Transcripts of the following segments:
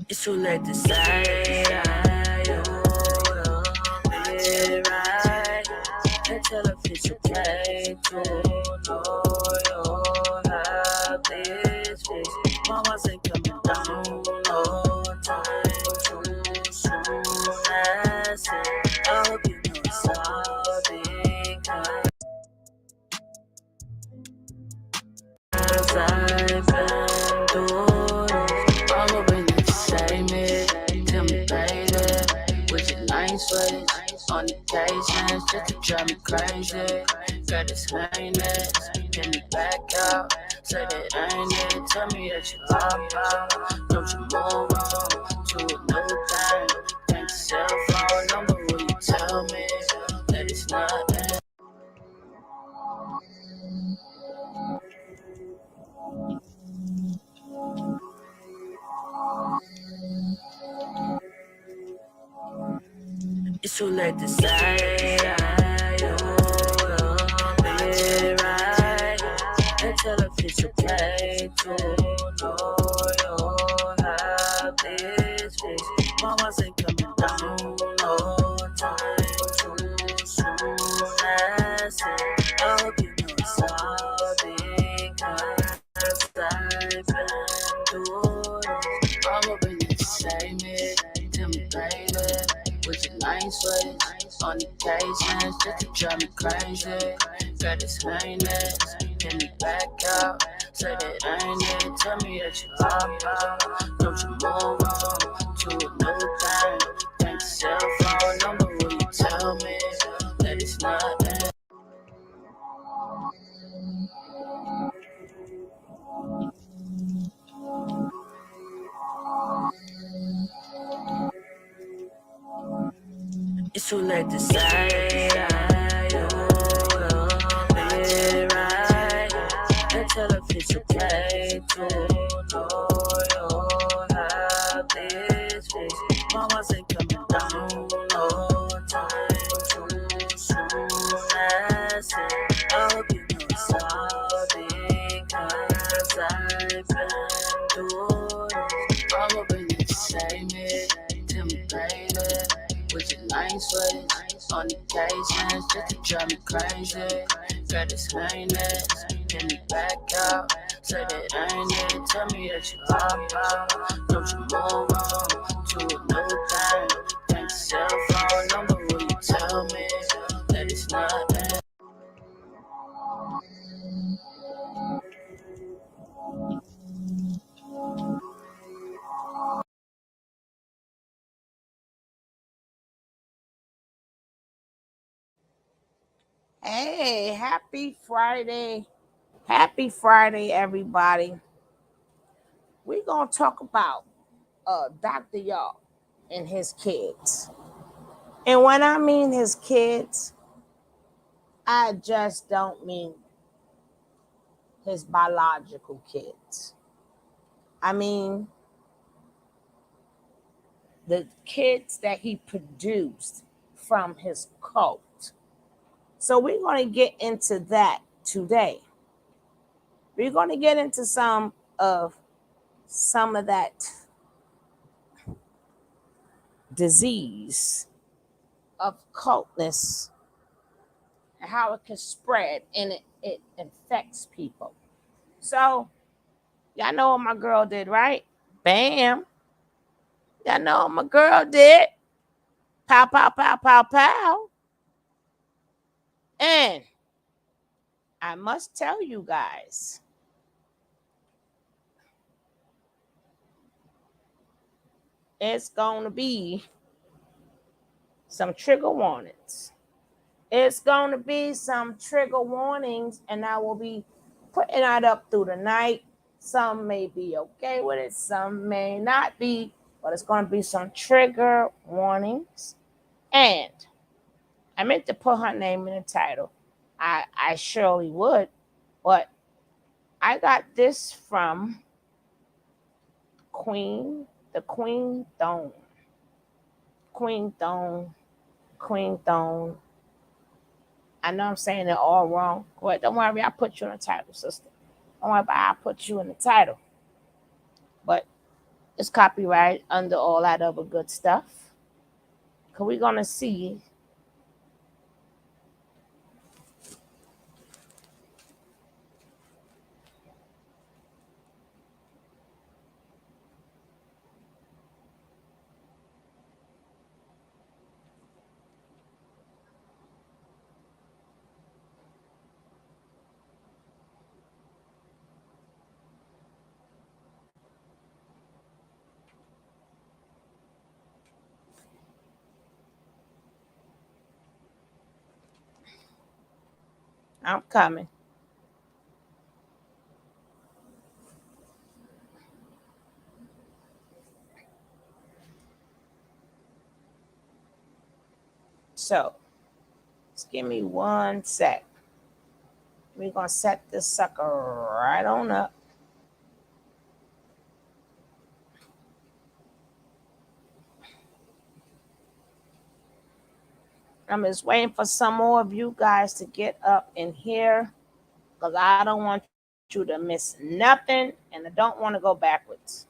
It's too late to say you'll be right until the future play to know you'll have this fix. Mamas ain't coming down, no time too soon. That's it. I hope you know it's all because I've been through this. I'm hoping you save me. Tell me, baby, would you nice ways on occasions just to drive me crazy? Got this heinous, get me back out. Say that ain't it. Tell me that you hop out. Don't you move on to a new thing? Take the cell phone number, will you tell me that it's nothing? It's too late to say you'll be right until the future play to know you'll have this fix. Mamas ain't coming down, no time too soon. That's it. I hope you know it's all because I've been through this. I'm hoping you save me. Tell me, baby, would you nice ways on occasions just to drive me crazy? Got this heinous, get me back out. Say that ain't it. Tell me that you hop out. Don't you move on to a new thing? Take the cell phone number, will you tell me that it's nothing? It's too late to say you'll be right until the future play to know you'll have this fix. Mamas ain't coming down, no time too soon. That's it. I hope you know it's all because I've been through this. I'm hoping you save me. Tell me, baby, would you nice ways on occasions just to drive me crazy? Got this heinous, get me back out. Say that ain't it. Tell me that you hop out. Don't you move on to a new thing? Take the cell phone number, will you tell me that it's nothing? Hey, happy Friday. Happy Friday, everybody. We're going to talk about Dr. Yaw and his kids. And when I mean his kids, I just don't mean his biological kids. I mean the kids that he produced from his cult. So we're going to get into that today. We're going to get into some of that disease of cultness and how it can spread and it infects people. So y'all know what my girl did, right? Bam. Y'all know what my girl did. Pow, pow, pow, pow, pow. And I must tell you guys, it's going to be some trigger warnings. It's going to be some trigger warnings, and I will be putting that up through the night. Some may be okay with it, some may not be, but it's going to be some trigger warnings. And I meant to put her name in the title. I surely would, but I got this from the Queen Throne. Queen Throne, Queen Throne. I know I'm saying it all wrong. But don't worry, I put you in the title, sister. Don't worry about it, I put you in the title. But It's copyright under all that other good stuff. Because we're going to see. I'm coming. So, just give me 1 sec. We're going to set this sucker right on up. I'm just waiting for some more of you guys to get up in here because I don't want you to miss nothing and I don't want to go backwards.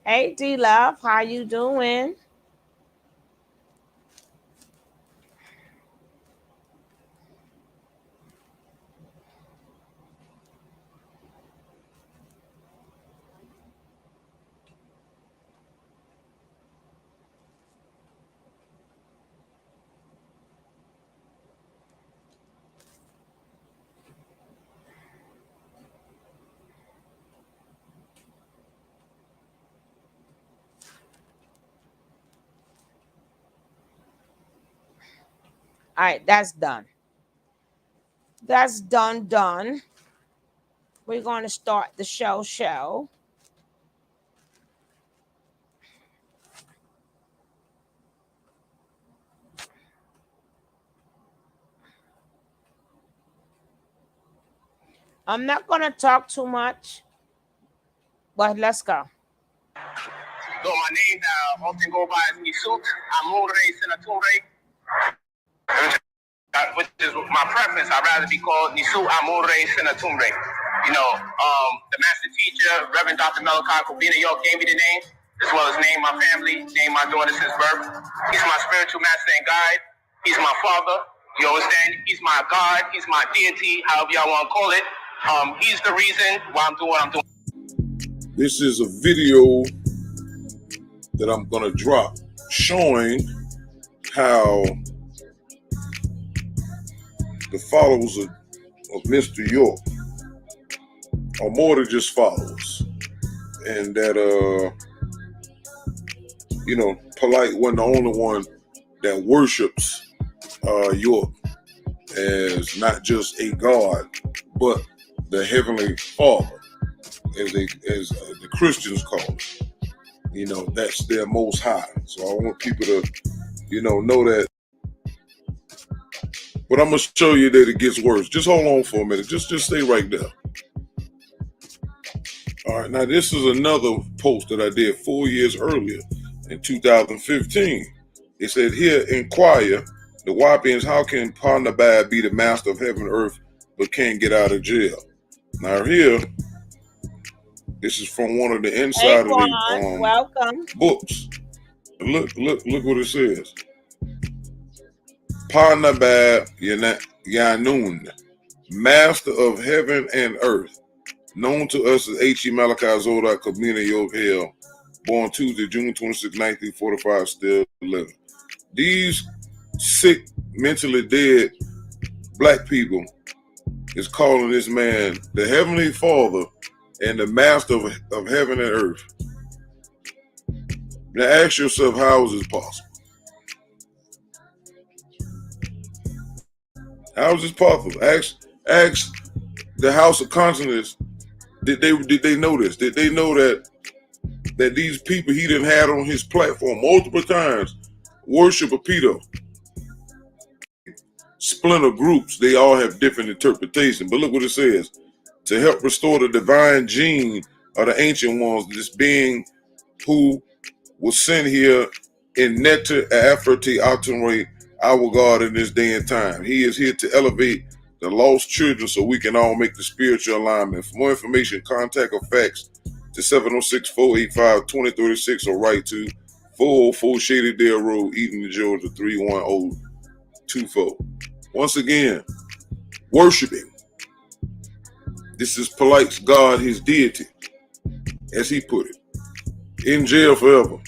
Hey, D-Love, how you doing? All right, that's done. That's done. We're going to start the show. I'm not going to talk too much, but let's go. So my name often go by as Nisut Amore Senature, which is my preference. I'd rather be called Nisut Amore Senature. You know, the master teacher, Reverend Dr. Malachi Kobina York, gave me the name, as well as name my family, name my daughter since birth. He's my spiritual master and guide. He's my father. You understand? He's my God. He's my deity, however y'all want to call it. He's the reason why I'm doing what I'm doing. This is a video that I'm going to drop showing how the followers of Mr. York are more than just followers. And that, Polite wasn't the only one that worships York as not just a God, but the Heavenly Father, as the Christians call it. You know, that's their most high. So I want people to, know that. But I'm going to show you that it gets worse. Just hold on for a minute. Just stay right there. All right. Now, this is another post that I did 4 years earlier in 2015. It said, here, inquire the Wapians, how can Panabab be the master of heaven and earth but can't get out of jail? Now, here, this is from one of the inside of the welcome books. Look what it says. Panabab Yanun, master of heaven and earth. known to us as H.E. Malachi Zodak Kabina Yokel, born Tuesday, June 26, 1945, still living. These sick, mentally dead black people is calling this man the Heavenly Father and the Master of heaven and earth. Now ask yourself, how is this possible? How is this possible? Ask the House of Consonants. Did they know this? Did they know that these people he done had on his platform multiple times worship a pedo? Splinter groups, they all have different interpretations. But look what it says. To help restore the divine gene of the ancient ones, this being who was sent here in Neter Aferti Atunre, our God in this day and time. He is here to elevate the lost children so we can all make the spiritual alignment. For more information, contact or fax to 706-485-2036 or write to 404 Shady Dale Road, Eaton, Georgia 31024. Once again, worshiping. This is Polite's God, his deity, as he put it. In jail forever.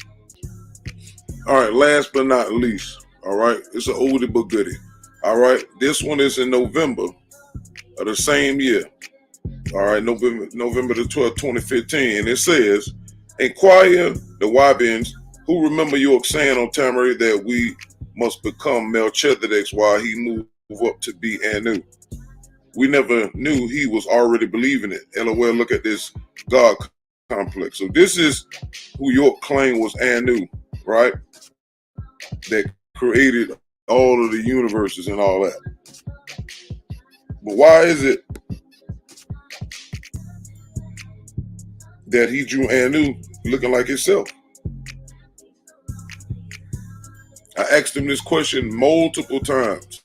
All right, last but not least, all right, it's an oldie but goodie. All right, this one is in November of the same year. All right, November the 12th, 2015. And it says, inquire the Wabins who remember your saying on Tamari that we must become Melchizedek while he move up to be Anu. We never knew he was already believing it. LOL, look at this God complex. So this is who York claimed was Anu, right? That created all of the universes and all that. But why is it that he drew Anu looking like himself? I asked him this question multiple times.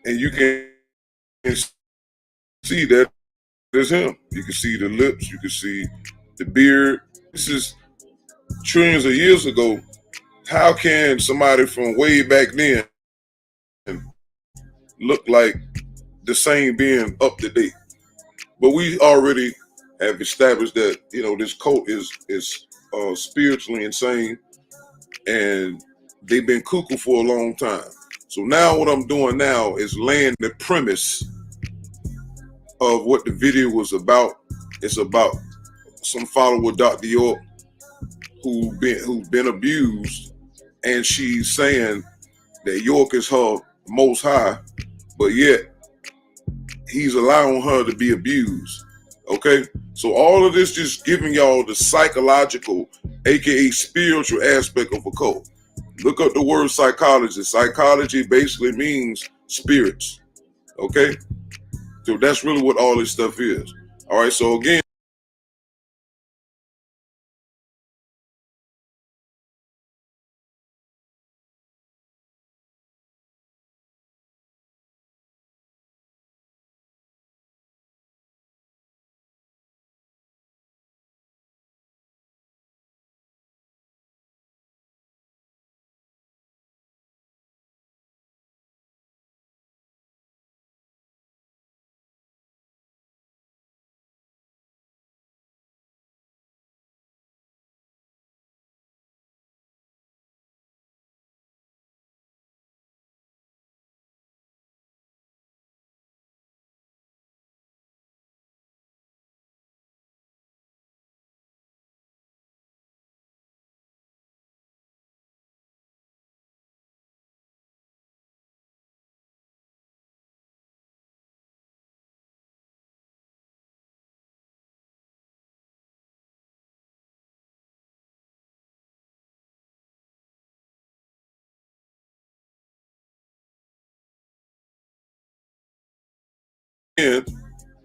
And you can see that there's him. You can see the lips, you can see the beard. This is trillions of years ago. How can somebody from way back then look like the same being up to date? But we already have established that, you know, this cult is spiritually insane, and they've been cuckoo for a long time. So now what I'm doing now is laying the premise of what the video was about. It's about some follower, Dr. York, who's been abused, and she's saying that York is her most high, but yet he's allowing her to be abused. Okay, so all of this just giving y'all the psychological, aka spiritual aspect of a cult. Look up the word psychology. Psychology basically means spirits. Okay, so that's really what all this stuff is. All right, so again,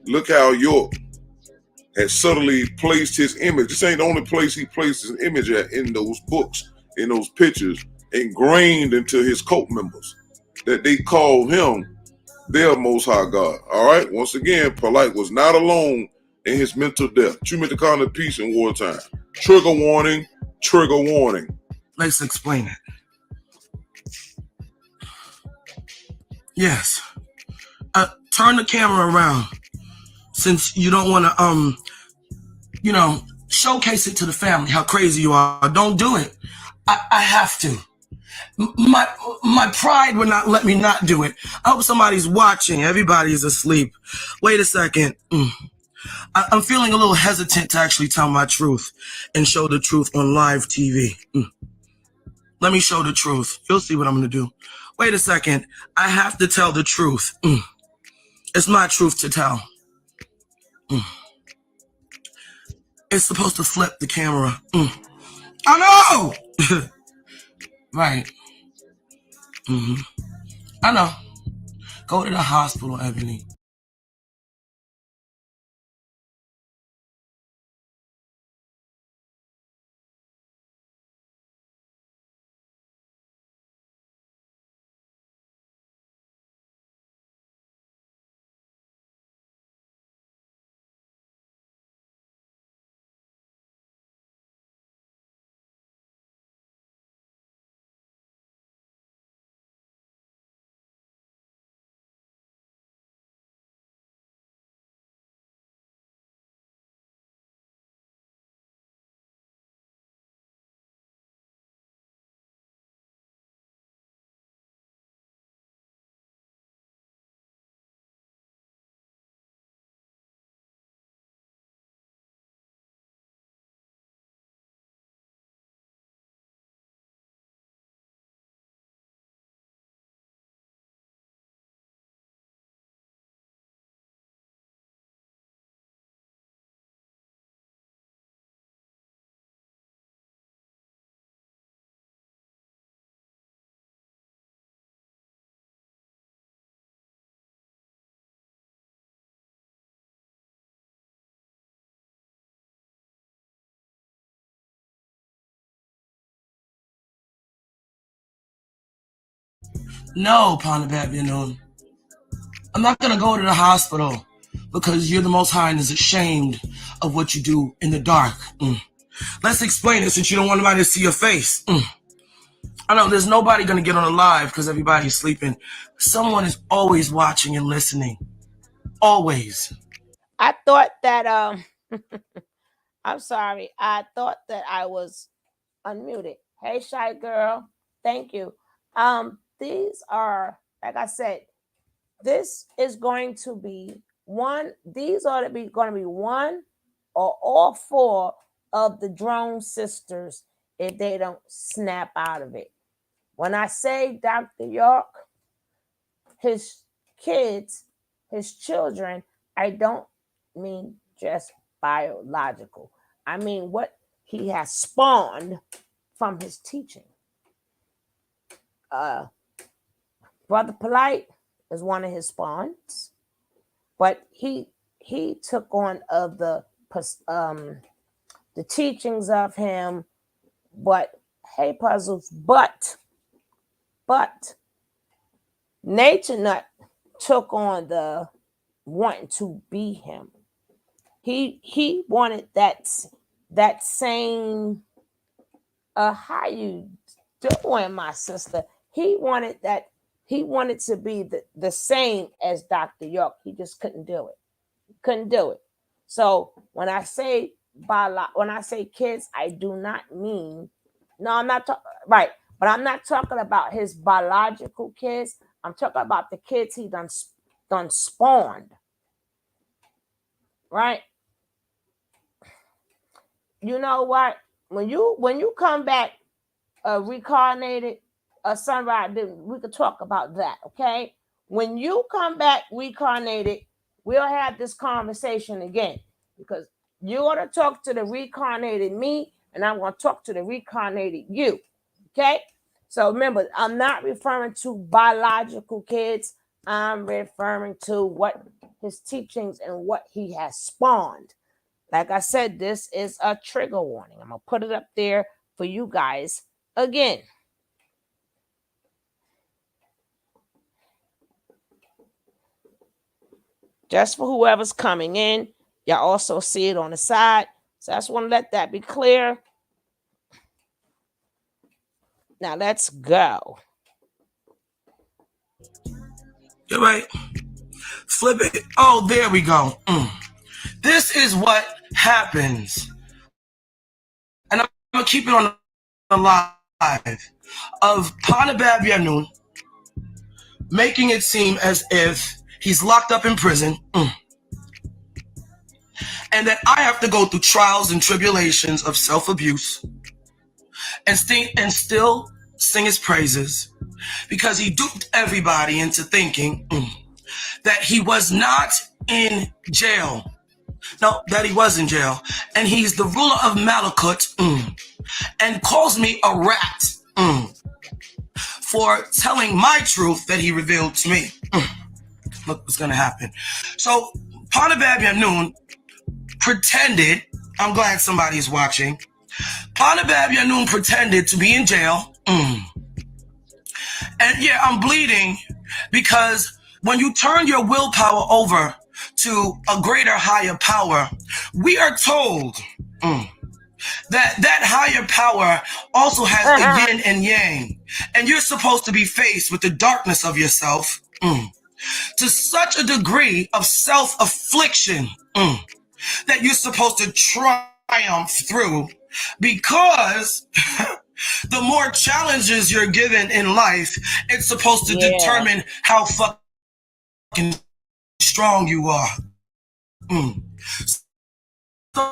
look how York has subtly placed his image. This ain't the only place he placed his image at in those books, in those pictures, ingrained into his cult members, that they call him their most high God. All right. Once again, Polite was not alone in his mental death. True mental kind peace in wartime. Trigger warning. Trigger warning. Let's explain it. Yes. Turn the camera around. since you don't want to, showcase it to the family how crazy you are, don't do it. I have to. My pride would not let me not do it. I hope somebody's watching. Everybody's asleep. Wait a second. I'm feeling a little hesitant to actually tell my truth and show the truth on live TV. Let me show the truth. You'll see what I'm going to do. Wait a second. I have to tell the truth. It's my truth to tell. It's supposed to flip the camera. I know! Right. I know. Go to the hospital, Ebony. No, Panabat Binun. I'm not going to go to the hospital because you're the Most High and is ashamed of what you do in the dark. Let's explain it since you don't want anybody to see your face. I know there's nobody going to get on the live because everybody's sleeping. Someone is always watching and listening. Always. I thought that I'm sorry. I thought that I was unmuted. Hey, Shy Girl. Thank you. These are, like I said, this is going to be one. These are going to be one or all four of the Drone sisters if they don't snap out of it. When I say Dr. York, his kids, his children, I don't mean just biological. I mean what he has spawned from his teaching. Brother Polite is one of his spawns, but he took on of the teachings of him. But hey, Puzzles, but Nature Nut took on the wanting to be him. He wanted that same how you doing, my sister? He wanted that. He wanted to be the same as Dr. York. He just couldn't do it. Couldn't do it. So when I say kids, I do not mean I'm not right. But I'm not talking about his biological kids. I'm talking about the kids he done spawned. Right? You know what? When you come back reincarnated, Sunrise, we could talk about that, okay? When you come back reincarnated, we'll have this conversation again because you're going to talk to the reincarnated me and I'm going to talk to the reincarnated you, okay? So remember, I'm not referring to biological kids. I'm referring to what his teachings and what he has spawned. Like I said, this is a trigger warning. I'm going to put it up there for you guys again. Just for whoever's coming in. Y'all also see it on the side. So I just want to let that be clear. Now let's go. You're right. Flip it. Oh, there we go. This is what happens. And I'm going to keep it on the live of Panabab Yanun making it seem as if he's locked up in prison and that I have to go through trials and tribulations of self-abuse and still sing his praises because he duped everybody into thinking that he was not in jail. No, that he was in jail. And he's the ruler of Malakut and calls me a rat for telling my truth that he revealed to me. Look what's going to happen. So Panabab Yanun pretended, I'm glad somebody's watching, Panabab Yanun pretended to be in jail. And yeah, I'm bleeding because when you turn your willpower over to a greater, higher power, we are told that higher power also has the yin and yang. And you're supposed to be faced with the darkness of yourself to such a degree of self-affliction that you're supposed to triumph through, because the more challenges you're given in life, it's supposed to determine how fucking strong you are. So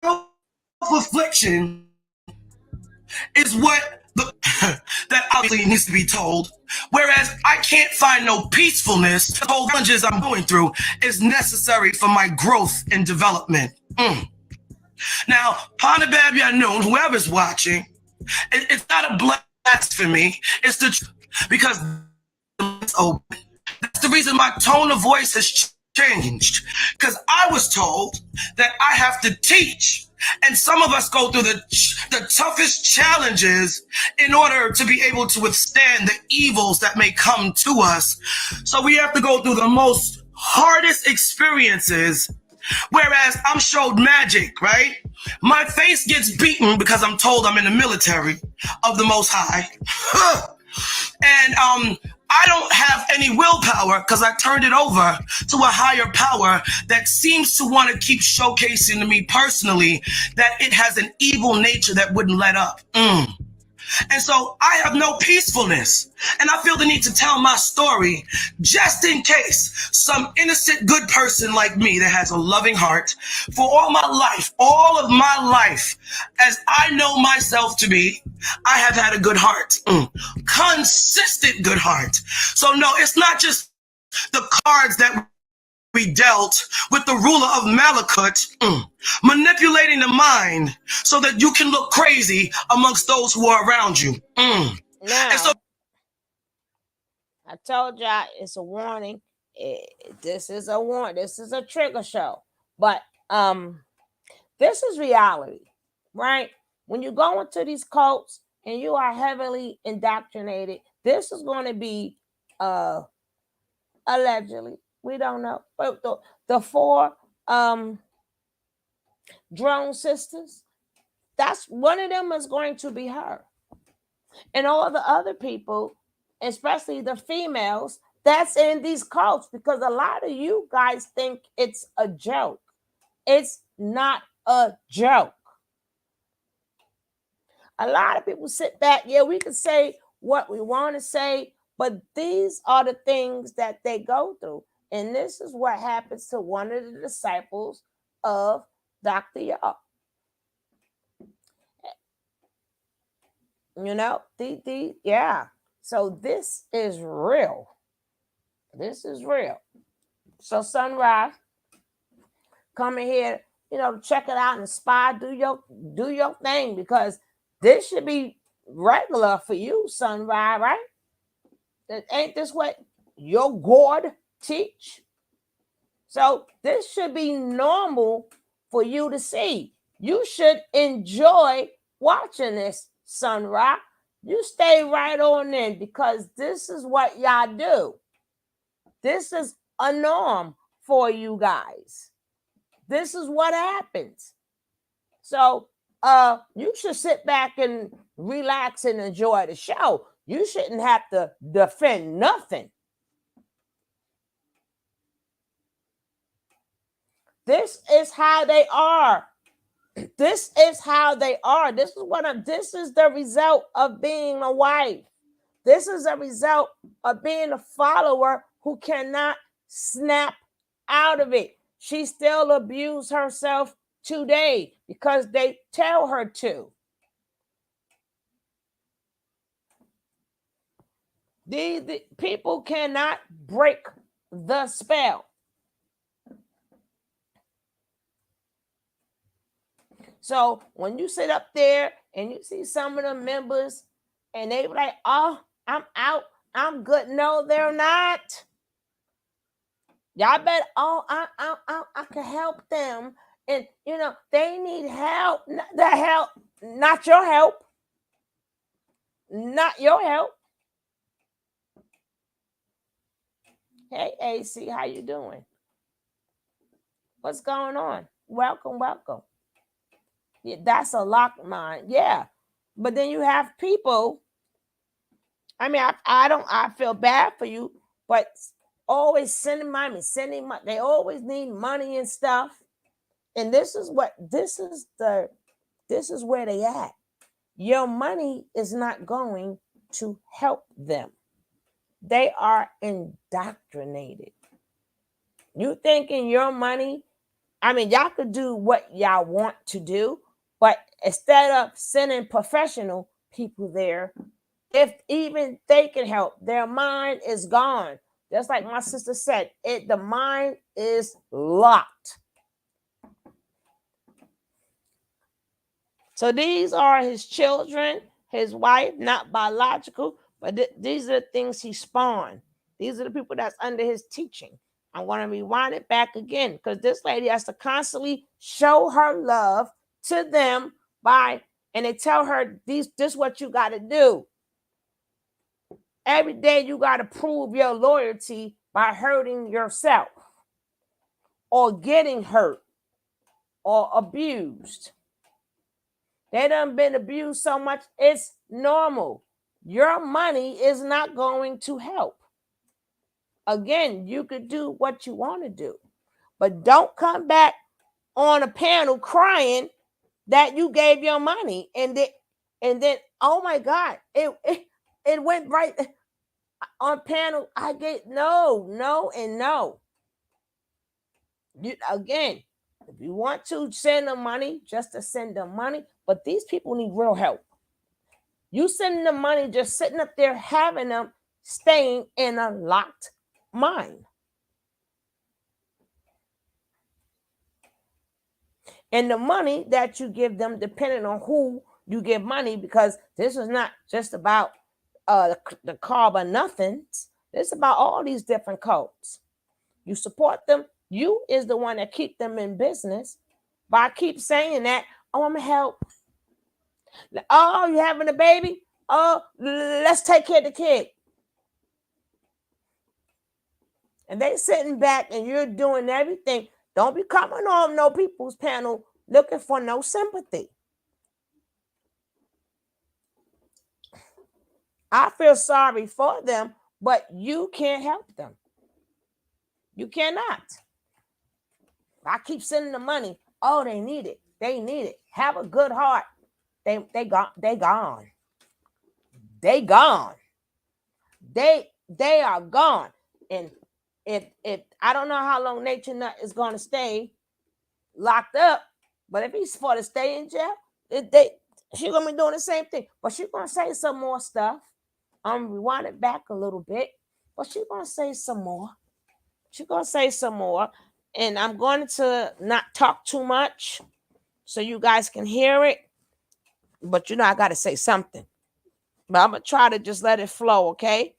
self-affliction is what that obviously needs to be told. Whereas I can't find no peacefulness. The whole challenges I'm going through is necessary for my growth and development. Now, Panabab Yanun, whoever's watching, it's not a blasphemy. It's the truth, because it's open. That's the reason my tone of voice has changed, because I was told that I have to teach, and some of us go through the toughest challenges in order to be able to withstand the evils that may come to us. So we have to go through the most hardest experiences, whereas I'm showed magic, right? My face gets beaten because I'm told I'm in the military of the Most High. And I don't have any willpower because I turned it over to a higher power that seems to want to keep showcasing to me personally that it has an evil nature that wouldn't let up. And so I have no peacefulness. And I feel the need to tell my story just in case some innocent, good person like me that has a loving heart for all of my life, as I know myself to be, I have had a good heart, consistent good heart. So no, it's not just the cards that we dealt with the ruler of Malakut, manipulating the mind so that you can look crazy amongst those who are around you. Now, And so I told y'all it's a warning. This is a warning. This is a trigger show. But this is reality, right? When you go into these cults and you are heavily indoctrinated, this is going to be allegedly, we don't know, but the 4 drone sisters, that's one of them is going to be her. And all the other people, especially the females that's in these cults, because a lot of you guys think it's a joke. It's not a joke. A lot of people sit back, yeah, we can say what we want to say, but these are the things that they go through. And this is what happens to one of the disciples of Dr. Yah. You know, yeah. So this is real. This is real. So Sunrise, come in here, you know, check it out and spy, do your thing, because this should be regular for you, Sunrise, right? Ain't this what your God teach? So this should be normal for you to see. You should enjoy watching this, Sunrise. You stay right on in, because this is what y'all do. This is a norm for you guys. This is what happens. So you should sit back and relax and enjoy the show. You shouldn't have to defend nothing. This is how they are. This is how they are. This is the result of being a wife. This is a result of being a follower who cannot snap out of it. She still abuses herself today because they tell her to. The people cannot break the spell. So when you sit up there and you see some of the members and they be like, oh, I'm out, I'm good. No, they're not. Y'all better, I can help them. And, you know, they need help. The help, not your help. Not your help. Hey, AC, how you doing? What's going on? Welcome, welcome. Yeah, that's a locked mind. Yeah. But then you have people. I mean, I feel bad for you, but always sending money. They always need money and stuff. And this is where they at. Your money is not going to help them. They are indoctrinated. You thinking your money, I mean, y'all could do what y'all want to do, but instead of sending professional people there, if even they can help, their mind is gone. Just like my sister said, the mind is locked. So these are his children, his wife, not biological, but these are the things he spawned. These are the people that's under his teaching. I'm going to rewind it back again because this lady has to constantly show her love to them and they tell her this is what you got to do. Every day you got to prove your loyalty by hurting yourself or getting hurt or abused. They done been abused so much, it's normal. Your money is not going to help. Again, you could do what you want to do, but don't come back on a panel crying that you gave your money and then oh my God, it went right on panel. I get no. Again, if you want to send them money, just to send them money, but these people need real help. You sending them money, just sitting up there having them staying in a locked mind. And the money that you give them, depending on who you give money, because this is not just about the carb or nothings. It's about all these different codes. You support them. You is the one that keep them in business. But I keep saying that, oh, I'm going to help. Oh, you having a baby? Oh, let's take care of the kid. And they sitting back and you're doing everything. Don't be coming on no people's panel looking for no sympathy. I feel sorry for them, but you can't help them. You cannot. I keep sending them money. Oh, they need it. They need it. Have a good heart. They gone. They gone. They gone. They are gone. And if I don't know how long Nature Nut is going to stay locked up, but if he's for to stay in jail, she's gonna be doing the same thing. But she's gonna say some more stuff. I'm rewind it back a little bit, but she's gonna say some more. She's gonna say some more, and I'm going to not talk too much so you guys can hear it. But you know I gotta say something. But I'm gonna try to just let it flow, okay?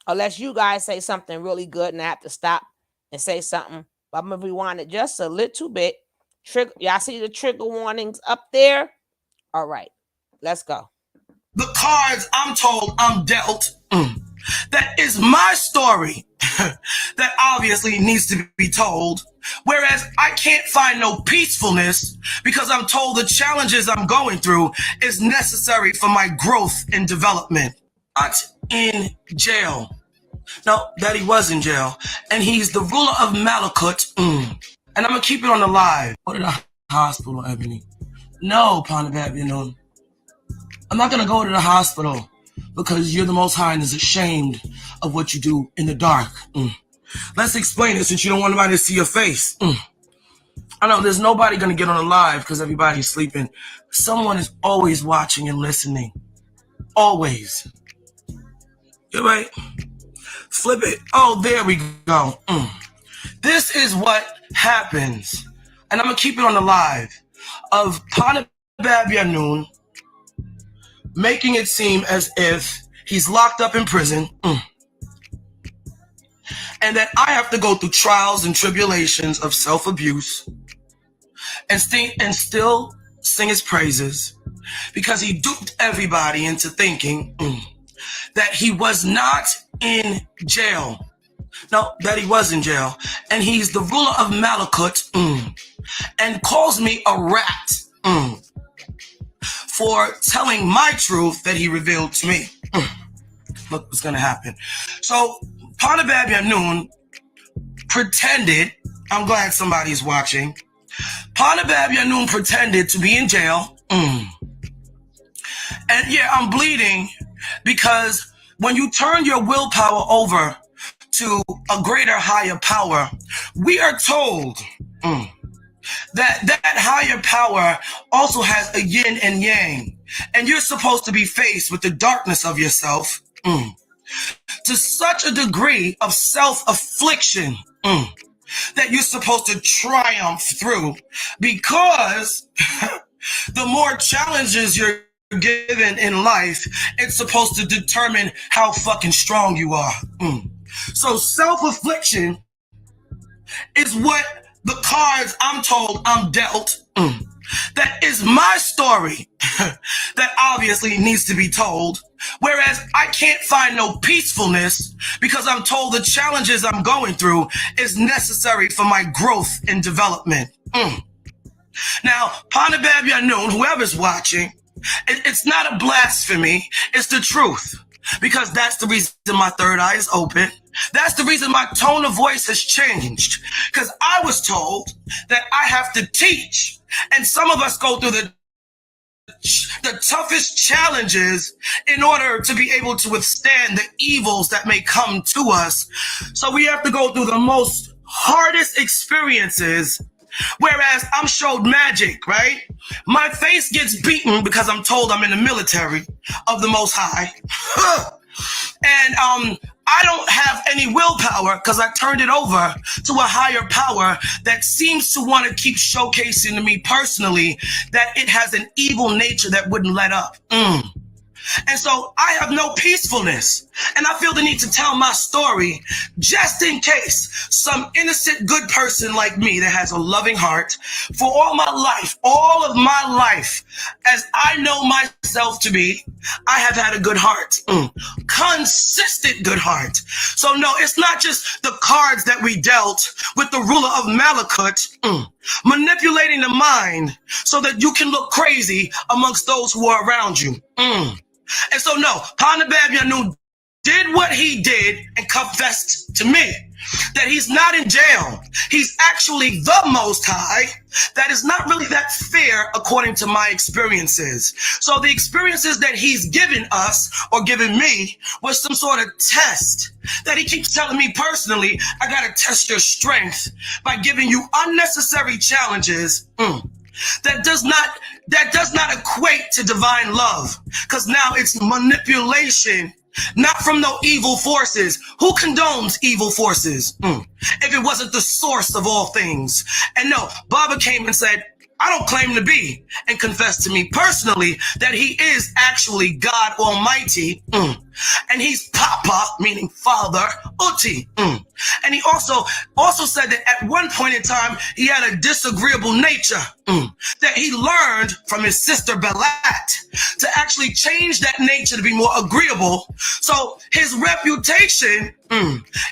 Unless you guys say something really good and I have to stop and say something. But I'm gonna rewind it just a little bit. Y'all see the trigger warnings up there? All right, let's go. The cards I'm told I'm dealt. That is my story that obviously needs to be told. Whereas I can't find no peacefulness because I'm told the challenges I'm going through is necessary for my growth and development. Not in jail. No, Daddy was in jail. And he's the ruler of Malakut. And I'm going to keep it on the live. Go to the hospital, Ebony. No, Panabab, you know. I'm not going to go to the hospital because you're the Most High and is ashamed of what you do in the dark. Let's explain it since you don't want anybody to see your face. I know there's nobody going to get on the live because everybody's sleeping. Someone is always watching and listening. Always. You're right. Flip it. Oh, there we go. This is what happens. And I'm going to keep it on the live of Panabab Yanun making it seem as if he's locked up in prison. And that I have to go through trials and tribulations of self-abuse and still sing his praises because he duped everybody into thinking that he was not in jail. No, that he was in jail. And he's the ruler of Malakut and calls me a rat for telling my truth that he revealed to me. Look what's going to happen. So Panabab Yanun pretended, I'm glad somebody's watching, Panabab Yanun pretended to be in jail. And yeah, I'm bleeding because when you turn your willpower over to a greater, higher power, we are told that higher power also has a yin and yang. And you're supposed to be faced with the darkness of yourself to such a degree of self-affliction that you're supposed to triumph through, because the more challenges you're given in life, it's supposed to determine how fucking strong you are. So self-affliction is what the cards I'm told I'm dealt. That is my story that obviously needs to be told. Whereas I can't find no peacefulness because I'm told the challenges I'm going through is necessary for my growth and development. Now, Panabab Yanun, whoever's watching, it's not a blasphemy, it's the truth. Because that's the reason my third eye is open. That's the reason my tone of voice has changed. Because I was told that I have to teach. And some of us go through the toughest challenges in order to be able to withstand the evils that may come to us. So we have to go through the most hardest experiences. Whereas I'm showed magic, right? My face gets beaten because I'm told I'm in the military of the Most High. And I don't have any willpower because I turned it over to a higher power that seems to want to keep showcasing to me personally that it has an evil nature that wouldn't let up. And so I have no peacefulness. And I feel the need to tell my story just in case some innocent, good person like me that has a loving heart for all of my life, as I know myself to be, I have had a good heart, consistent good heart. So no, it's not just the cards that we dealt with the ruler of Malakut, manipulating the mind so that you can look crazy amongst those who are around you. And so no, Panabab Yanun did what he did and confessed to me that he's not in jail. He's actually the Most High. That is not really that fair according to my experiences. So the experiences that he's given us or given me was some sort of test that he keeps telling me personally, I got to test your strength by giving you unnecessary challenges. That does not equate to divine love, because now it's manipulation, not from no evil forces. Who condones evil forces if it wasn't the source of all things? And no, Baba came and said, I don't claim to be, and confessed to me personally that he is actually God Almighty, and he's Papa, meaning Father, Uti. And he also said that at one point in time, he had a disagreeable nature that he learned from his sister Belat to actually change that nature to be more agreeable. So his reputation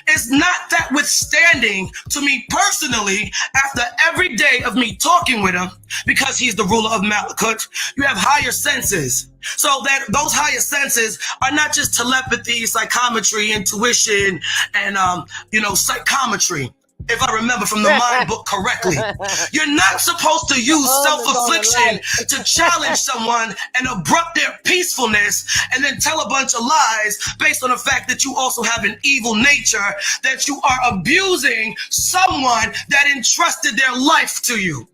is not that withstanding to me personally after every day of me talking with him, because he's the ruler of Malakut. You have higher senses. So that those higher senses are not just telepathy, psychometry, intuition, and psychometry. if I remember from the mind book correctly. You're not supposed to use self-affliction to challenge someone and abrupt their peacefulness and then tell a bunch of lies based on the fact that you also have an evil nature, that you are abusing someone that entrusted their life to you.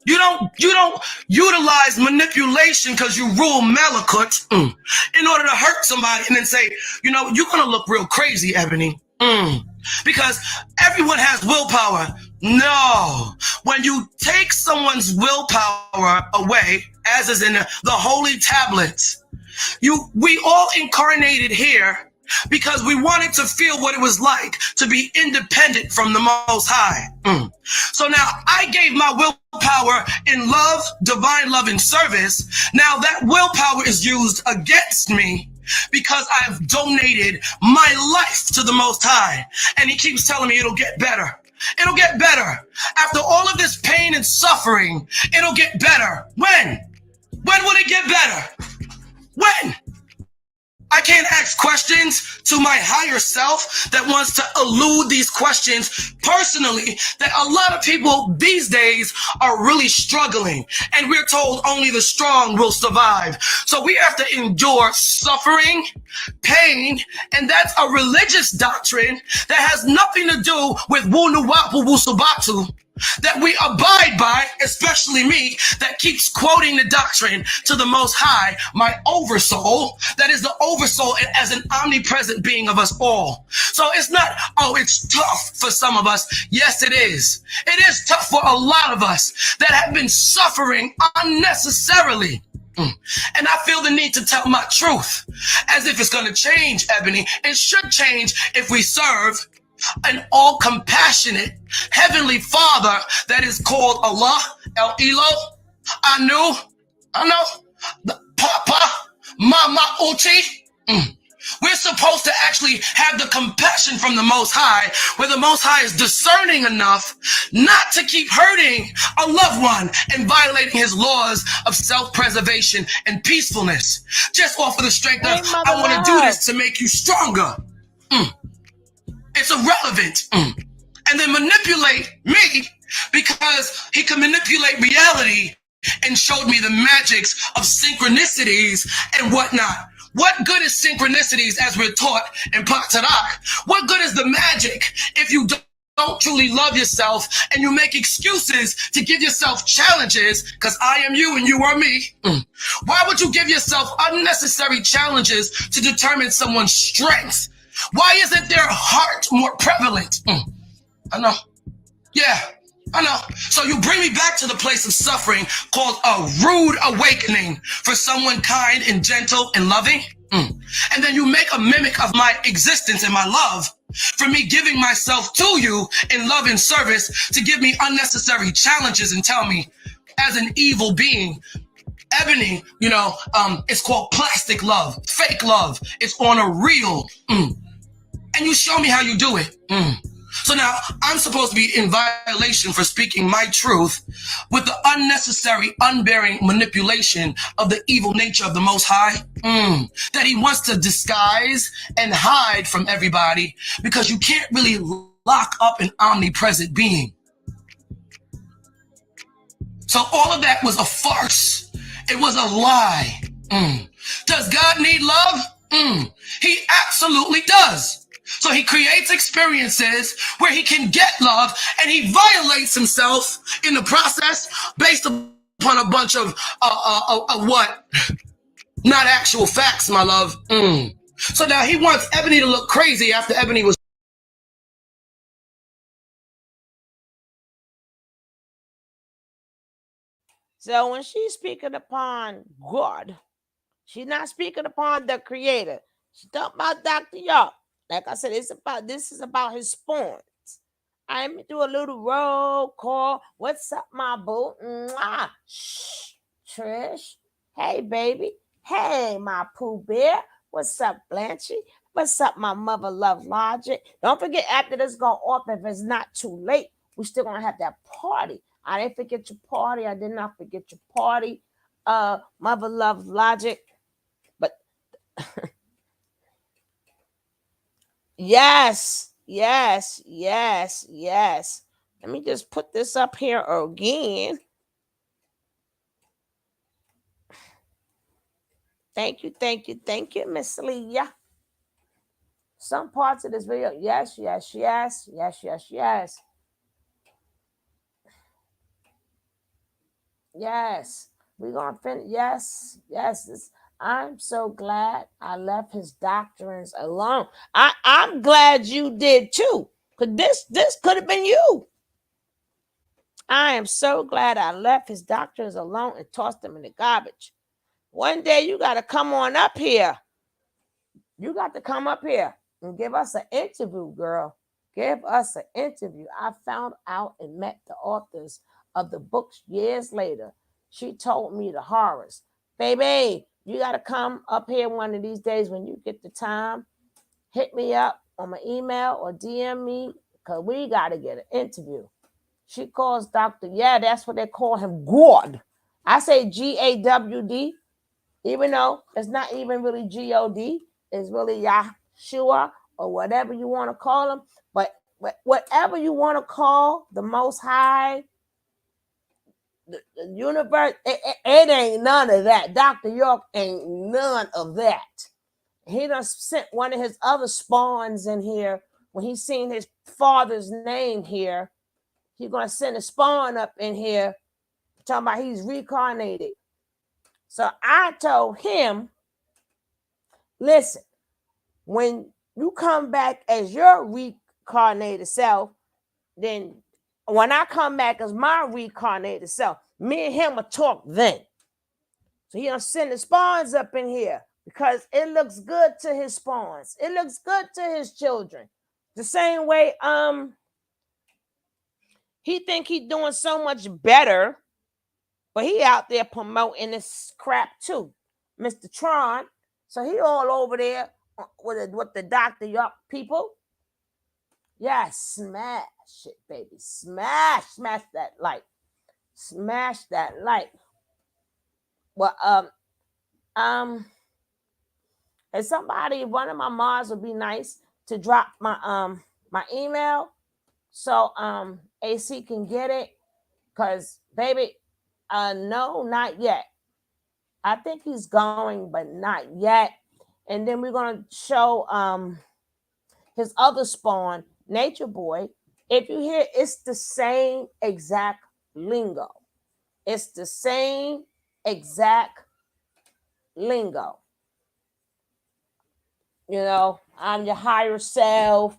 You don't utilize manipulation because you rule Malakut in order to hurt somebody and then say, you know, you're going to look real crazy, Ebony. Because everyone has willpower. No. When you take someone's willpower away, as is in the holy tablets, we all incarnated here because we wanted to feel what it was like to be independent from the Most High. So now I gave my willpower in love, divine love and service. Now that willpower is used against me because I've donated my life to the Most High. And he keeps telling me it'll get better. It'll get better. After all of this pain and suffering, it'll get better. When? When will it get better? When? I can't ask questions to my higher self that wants to elude these questions personally, that a lot of people these days are really struggling. And we're told only the strong will survive. So we have to endure suffering, pain, and that's a religious doctrine that has nothing to do with Wunuwapu Wusubatu, that we abide by, especially me, that keeps quoting the doctrine to the Most High, my oversoul, that is the oversoul as an omnipresent being of us all. So it's not, oh, it's tough for some of us. Yes, it is. It is tough for a lot of us that have been suffering unnecessarily. And I feel the need to tell my truth as if it's going to change, Ebony. It should change if we serve an all-compassionate heavenly Father that is called Allah, El Elo, Anu, the Papa, Mama Uchi. We're supposed to actually have the compassion from the Most High, where the Most High is discerning enough not to keep hurting a loved one and violating his laws of self-preservation and peacefulness. Just off of the strength of, I want to do this to make you stronger. It's irrelevant. And then manipulate me because he can manipulate reality and showed me the magics of synchronicities and whatnot. What good is synchronicities as we're taught in Patarak? What good is the magic if you don't truly love yourself and you make excuses to give yourself challenges because I am you and you are me? Why would you give yourself unnecessary challenges to determine someone's strengths? Why isn't their heart more prevalent? I know. Yeah, I know. So you bring me back to the place of suffering called a rude awakening for someone kind and gentle and loving. And then you make a mimic of my existence and my love for me giving myself to you in love and service to give me unnecessary challenges and tell me as an evil being, Ebony, it's called plastic love, fake love. It's on a reel. And you show me how you do it. So now I'm supposed to be in violation for speaking my truth with the unnecessary, unbearing manipulation of the evil nature of the Most High that he wants to disguise and hide from everybody because you can't really lock up an omnipresent being. So all of that was a farce. It was a lie. Does God need love? He absolutely does. So he creates experiences where he can get love and he violates himself in the process based upon a bunch of what? Not actual facts, my love. So now he wants Ebony to look crazy after Ebony was. So when she's speaking upon God, she's not speaking upon the Creator. She's talking about Dr. York. Like I said, this is about his spawns. I'm do a little roll call. What's up, my boo? Mwah. Shh, Trish. Hey, baby. Hey, my Pooh Bear. What's up, Blanchie? What's up, my mother love Logic? Don't forget, after this go off, if it's not too late, we still gonna have that party. I didn't forget your party. I did not forget your party. Mother love Logic. But yes, Yes, yes, yes. Let me just put this up here again. Thank you, thank you, thank you, Miss Leah. Some parts of this video, yes, yes, yes, yes, yes, yes. Yes, we're gonna finish. Yes, yes. I'm so glad I left his doctrines alone. I'm glad you did too, because this could have been you. I am so glad I left his doctrines alone and tossed them in the garbage. One day you got to come on up here. You got to come up here and give us an interview, girl. Give us an interview. I found out and met the authors of the books years later. She told me the horrors. Baby, you got to come up here one of these days when you get the time. Hit me up on my email or DM me because we got to get an interview. She calls Dr. Yeah, that's what they call him, God. I say GAWD, even though it's not even really God. It's really Yahshua or whatever you want to call him. But whatever you want to call the Most High, the universe, it ain't none of that. Dr. York ain't none of that. He done sent one of his other spawns in here when he seen his father's name here. He's going to send a spawn up in here talking about he's reincarnated. So I told him, listen, when you come back as your reincarnated self, then when I come back as my reincarnated self, me and him will talk then. So he gonna send the spawns up in here because it looks good to his spawns. It looks good to his children. The same way he think he doing so much better, but he out there promoting this crap too, Mr. Tron. So he all over there with the Dr. York people. Yeah, smash it, baby. Smash that like. Smash that like. Well, if somebody, one of my moms would be nice to drop my my email so AC can get it. Cause baby, no, not yet. I think he's going, but not yet. And then we're gonna show his other spawn, Nature Boy. If you hear, it's the same exact lingo. It's the same exact lingo. You know, I'm your higher self.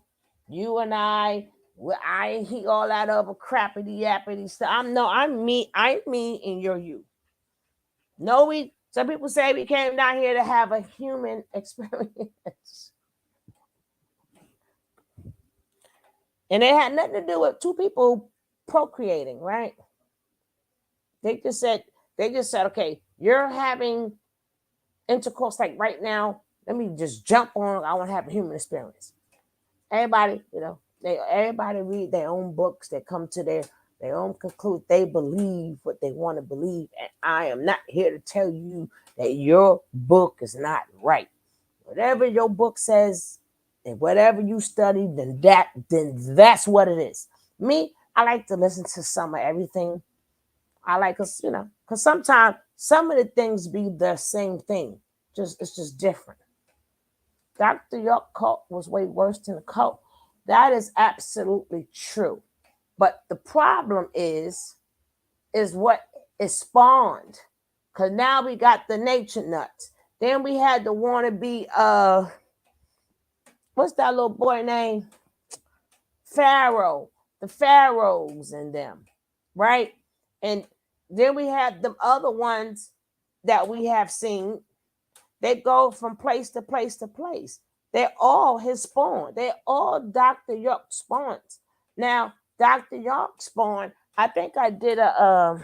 You and I ain't hear all that other crappity yappity stuff. I'm me, and you're you. No, some people say we came down here to have a human experience. And it had nothing to do with two people procreating, right? They just said, okay, you're having intercourse like right now. Let me just jump on. I want to have a human experience. Everybody, you know, everybody read their own books. They come to their own conclusion. They believe what they want to believe. And I am not here to tell you that your book is not right. Whatever your book says and whatever you study, then that's what it is. Me, I like to listen to some of everything. I like us, you know, because sometimes some of the things be the same thing. It's just different. Dr. York cult was way worse than the cult. That is absolutely true. But the problem is what is spawned. Because now we got the nature nuts. Then we had the wannabe, what's that little boy name? Pharaoh. The pharaohs and them, right? And then we have the other ones that we have seen. They go from place to place to place. They're all his spawn. They're all Dr. York spawns. Now, Dr. York spawn, I think I did a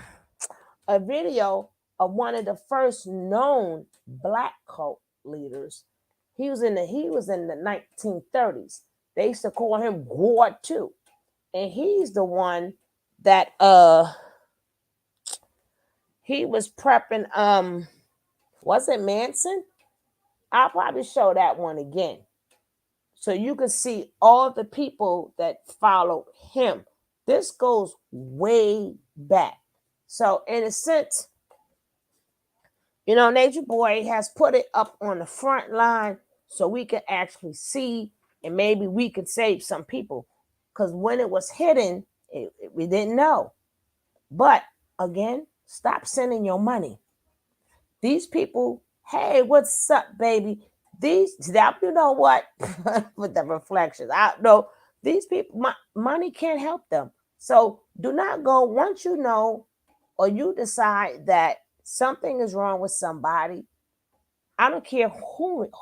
video of one of the first known black cult leaders. He was in the 1930s. They used to call him God too. And he's the one that he was prepping was it Manson? I'll probably show that one again. So you can see all the people that followed him. This goes way back. So in a sense, you know, Nature Boy has put it up on the front line so we can actually see, and maybe we could save some people. Because when it was hidden, we didn't know. But again, stop sending your money. These people, hey, what's up, baby? You know what? With the reflections, I know these people, money can't help them. So do not go once you know or you decide that something is wrong with somebody. I don't care who it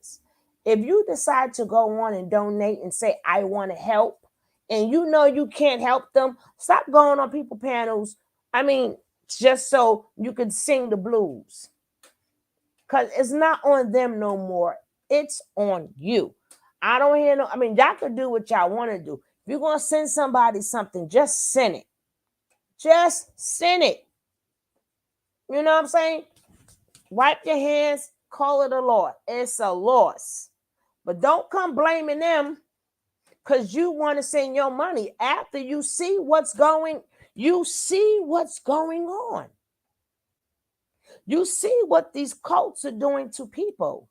is. If you decide to go on and donate and say, I want to help, and you know you can't help them, stop going on people panels. I mean, just so you can sing the blues. Because it's not on them no more. It's on you. I don't hear no, I mean, y'all can do what y'all want to do. If you're going to send somebody something, just send it. Just send it. You know what I'm saying? Wipe your hands, call it a loss. It's a loss. But don't come blaming them because you want to send your money after you see what's going on. You see what these cults are doing to people.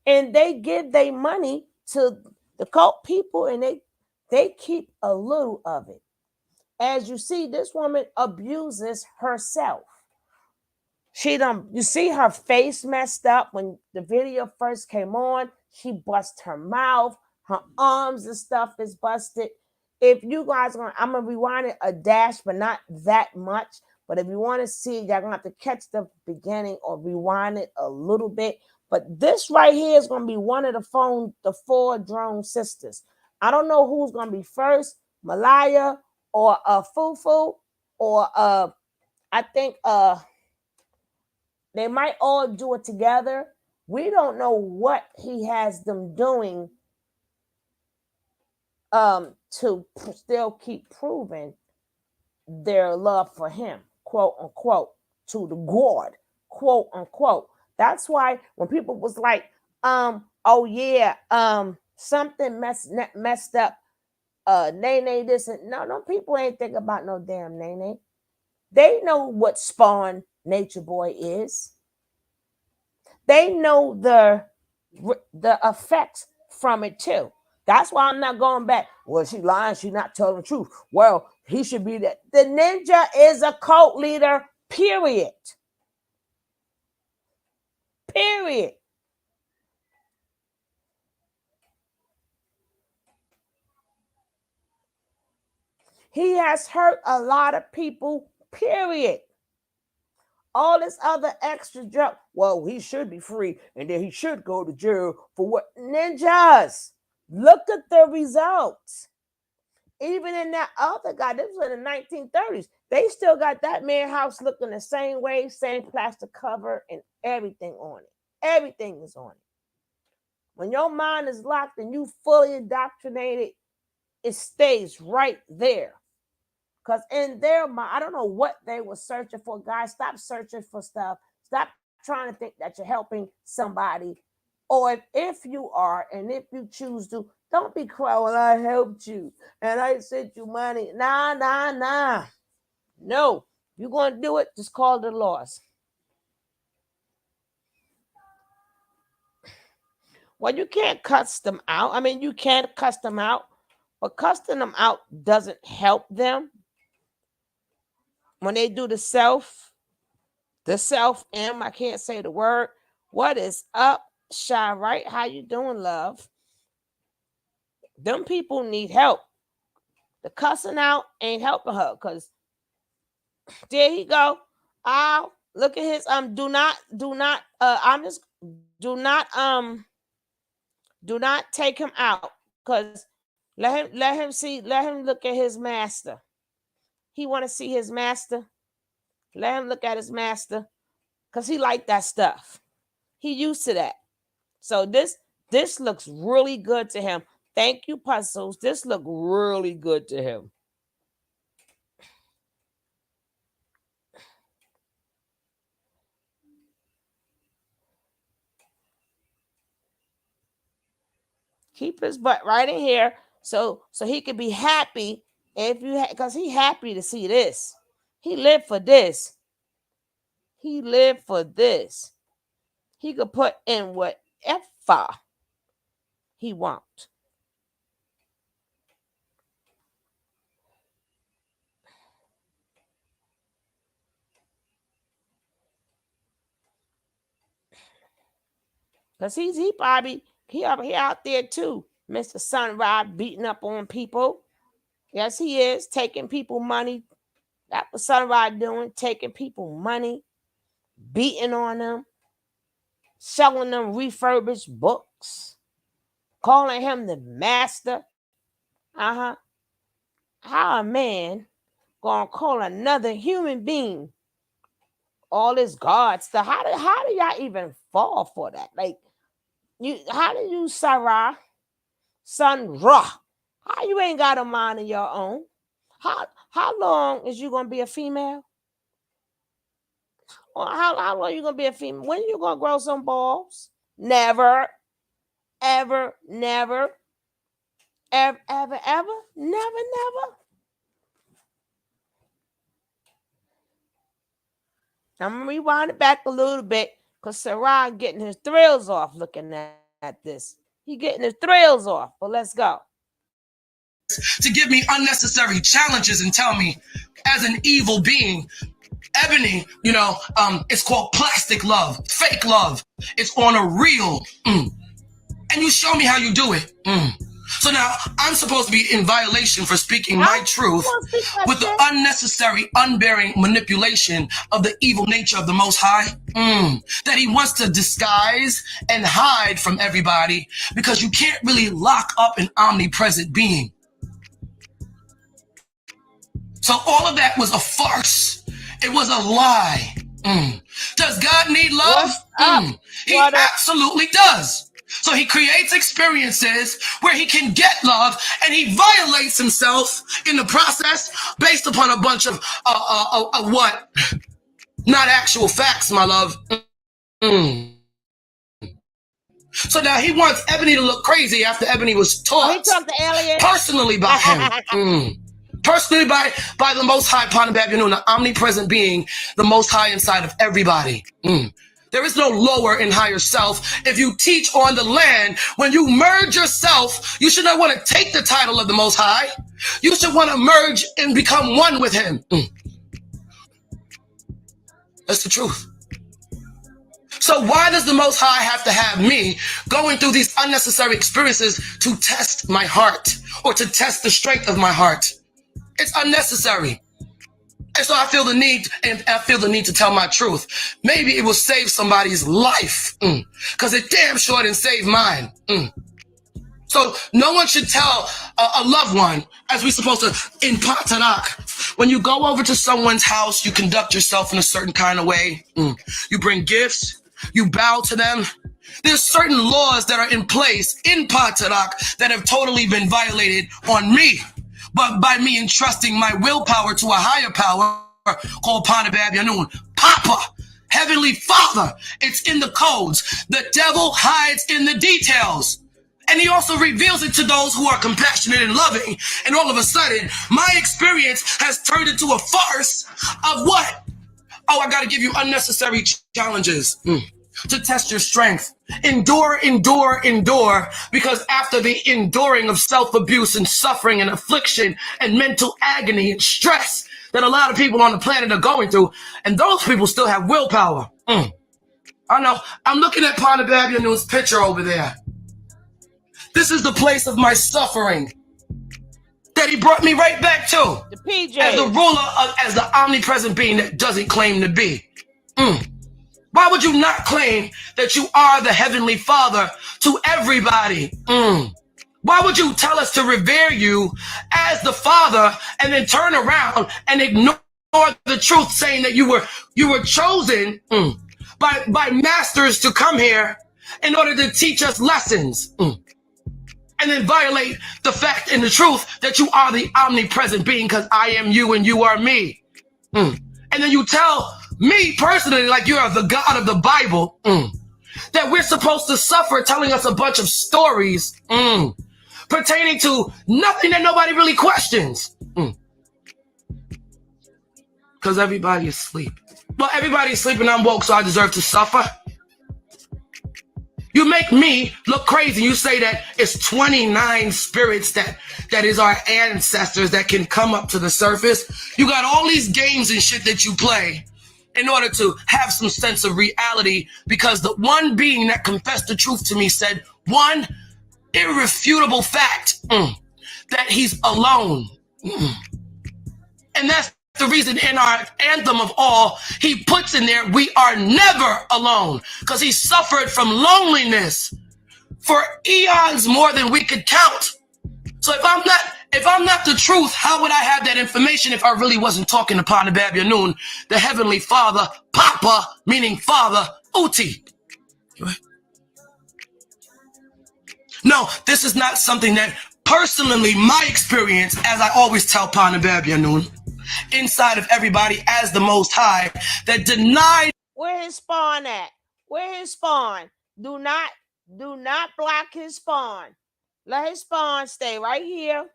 And they give their money to the cult people and they keep a little of it. As you see, this woman abuses herself. You see her face messed up when the video first came on. She busted her mouth, her arms and stuff is busted. If you guys I'm gonna rewind it a dash, but not that much. But if you want to see, y'all gonna have to catch the beginning or rewind it a little bit. But this right here is gonna be one of the 4 drone sisters. I don't know who's gonna be first, Malaya or Fufu or I think they might all do it together. We don't know what he has them doing to still keep proving their love for him, quote unquote, to the God, quote unquote. That's why when people was like, oh yeah, something messed up, Nene this and no people ain't thinking about no damn Nene. They know what Spawn Nature Boy is. They know the effects from it too. That's why I'm not going back. Well, she lying. She not telling the truth. Well, he should be that. The ninja is a cult leader, period. Period. He has hurt a lot of people, period. All this other extra junk. Well, he should be free and then he should go to jail for what? Ninjas. Look at the results. Even in that other guy, this was in the 1930s. They still got that man house looking the same way, same plastic cover and everything on it. Everything is on it. When your mind is locked and you fully indoctrinated, it stays right there. Because in their mind, I don't know what they were searching for. Guys, stop searching for stuff. Stop trying to think that you're helping somebody. Or if you are, and if you choose to, don't be crying, well, I helped you and I sent you money. Nah. No, you're going to do it, just call the loss. Well, you can't cuss them out. I mean, you can't cuss them out, but cussing them out doesn't help them. When they do the self I can't say the word. What is up, Shy, right? How you doing, love? Them people need help. The cussing out ain't helping her because there he go. Look at his do not take him out because let him look at his master. He want to see his master. Let him look at his master because he like that stuff. He used to that. So this looks really good to him. Thank you, Puzzles. This look really good to him. Keep his butt right in here so he could be happy if you because he happy to see this. He lived for this. He lived for this. He could put in whatever he wants. Because he probably he out there too. Mr. Sunrise beating up on people. Yes, he is taking people money. That's what Sunrise doing, taking people money, beating on them, selling them refurbished books, calling him the master. How a man gonna call another human being all this God stuff? How do y'all even fall for that? Like, how do you, Sarah, Sun Ra? How you ain't got a mind of your own? How long is you gonna be a female? Or how long you gonna be a female? When you gonna grow some balls? Never, ever, never, ever, ever, ever, never. I'm gonna rewind it back a little bit because Sarah getting his thrills off looking at this. He getting his thrills off, but let's go. To give me unnecessary challenges and tell me, as an evil being, Ebony, it's called plastic love, fake love. It's on a reel. And you show me how you do it. So now I'm supposed to be in violation for speaking my truth with the unnecessary, unbearing manipulation of the evil nature of the Most High that he wants to disguise and hide from everybody because you can't really lock up an omnipresent being. So all of that was a farce. It was a lie. Does God need love? He absolutely does. So he creates experiences where he can get love, and he violates himself in the process based upon a bunch of what? Not actual facts, my love. So now he wants Ebony to look crazy after Ebony was taught personally by him. Personally by the Most High, Panabab Yanun, the omnipresent being, the Most High inside of everybody. There is no lower and higher self. If you teach on the land, when you merge yourself, you should not want to take the title of the Most High. You should want to merge and become one with him. That's the truth. So why does the Most High have to have me going through these unnecessary experiences to test my heart or to test the strength of my heart? It's unnecessary. And so I feel the need to tell my truth. Maybe it will save somebody's life because it damn sure didn't save mine. So no one should tell a loved one, as we're supposed to in Patarak. When you go over to someone's house, you conduct yourself in a certain kind of way. You bring gifts. You bow to them. There's certain laws that are in place in Patarak that have totally been violated on me. But by me entrusting my willpower to a higher power called Panabab Yanun, Papa, Heavenly Father, it's in the codes. The devil hides in the details. And he also reveals it to those who are compassionate and loving. And all of a sudden, my experience has turned into a farce of what? Oh, I got to give you unnecessary challenges to test your strength. Endure, because after the enduring of self-abuse and suffering and affliction and mental agony and stress that a lot of people on the planet are going through, and those people still have willpower. I know. I'm looking at Panabab Yanun's picture over there. This is the place of my suffering that he brought me right back to. The PJ. As the ruler, as the omnipresent being that doesn't claim to be. Why would you not claim that you are the Heavenly Father to everybody? Why would you tell us to revere you as the Father and then turn around and ignore the truth, saying that you were chosen by masters to come here in order to teach us lessons? And then violate the fact and the truth that you are the omnipresent being because I am you and you are me. And then you tell me personally, like you are the God of the Bible, that we're supposed to suffer, telling us a bunch of stories pertaining to nothing that nobody really questions. Because everybody is asleep. Well, everybody's sleeping, I'm woke, so I deserve to suffer. You make me look crazy. You say that it's 29 spirits that is our ancestors that can come up to the surface. You got all these games and shit that you play in order to have some sense of reality, because the one being that confessed the truth to me said one irrefutable fact, that he's alone. And that's the reason in our anthem of all, he puts in there, we are never alone, because he suffered from loneliness for eons more than we could count. So if I'm not the truth, how would I have that information if I really wasn't talking to Panabab Yanun, the Heavenly Father, Papa, meaning Father, Uti? No, this is not something that personally, my experience, as I always tell Panabab Yanun, inside of everybody as the Most High, that denied. Where his spawn at? Where his spawn? Do not block his spawn. Let his spawn stay right here.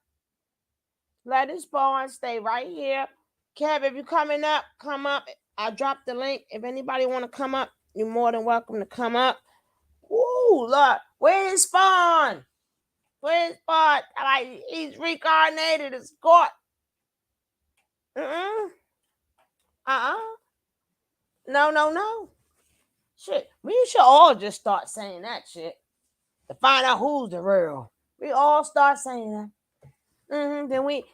Let his spawn stay right here. Kev, if you're coming up, come up. I dropped the link. If anybody want to come up, you're more than welcome to come up. Ooh, look. Where his spawn? Where his spawn? Like, he's reincarnated as God. No. Shit. We should all just start saying that shit to find out who's the real. We all start saying that. Then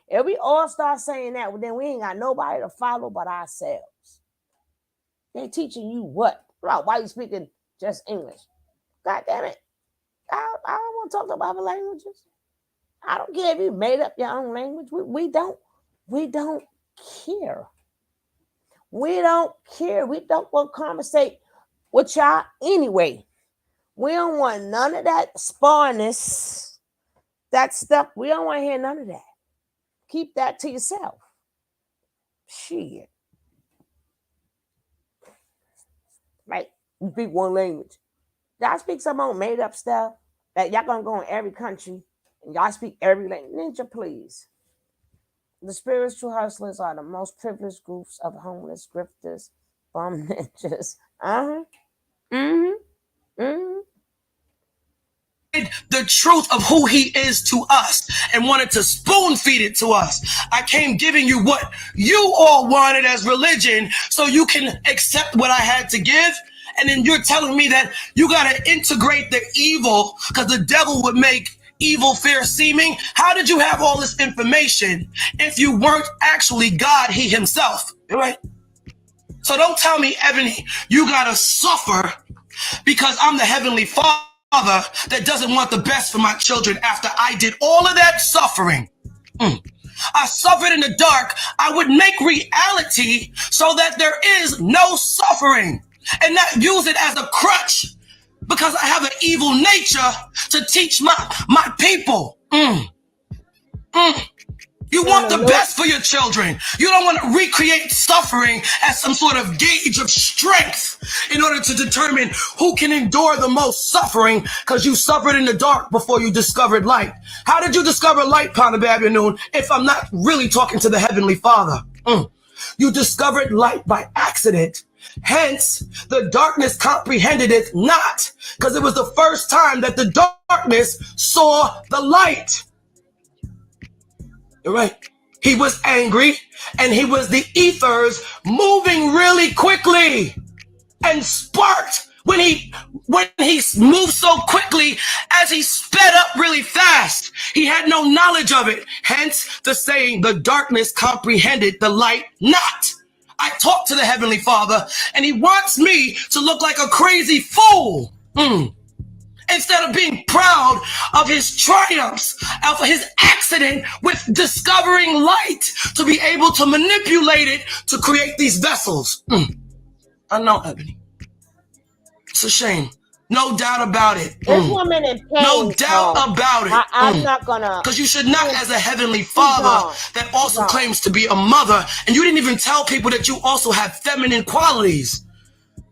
if we all start saying that, then we ain't got nobody to follow but ourselves. They teaching you what? Why you speaking just English? God damn it. I don't want to talk about other languages. I don't care if you made up your own language. We don't care. We don't care. We don't want to conversate with y'all anyway. We don't want none of that sparness, that stuff. We don't want to hear none of that. Keep that to yourself. Shit. Right? You speak one language. Y'all speak some old made up stuff that y'all gonna go in every country and y'all speak every language. Ninja, please. The spiritual hustlers are the most privileged groups of homeless grifters, bum ninjas. The truth of who he is to us and wanted to spoon feed it to us. I came giving you what you all wanted as religion so you can accept what I had to give. And then you're telling me that you got to integrate the evil because the devil would make evil fair seeming. How did you have all this information if you weren't actually God, he himself? Right? So don't tell me, Ebony, you got to suffer because I'm the Heavenly Father that doesn't want the best for my children after I did all of that suffering. I suffered in the dark. I would make reality so that there is no suffering and not use it as a crutch because I have an evil nature to teach my people. You want the best for your children. You don't want to recreate suffering as some sort of gauge of strength in order to determine who can endure the most suffering because you suffered in the dark before you discovered light. How did you discover light, Panabab Yanun, if I'm not really talking to the Heavenly Father? You discovered light by accident. Hence, the darkness comprehended it not, because it was the first time that the darkness saw the light. You're right. He was angry, and he was the ethers moving really quickly and sparked when he moved so quickly as he sped up really fast. He had no knowledge of it. Hence, the saying, the darkness comprehended the light not. I talk to the Heavenly Father, and he wants me to look like a crazy fool. Instead of being proud of his triumphs, of his accident with discovering light, to be able to manipulate it to create these vessels. I know, Ebony. It's a shame. No doubt about it. This woman in pain. No doubt about it. I'm not gonna. Because you should not, as a Heavenly Father that also claims to be a mother, and you didn't even tell people that you also have feminine qualities.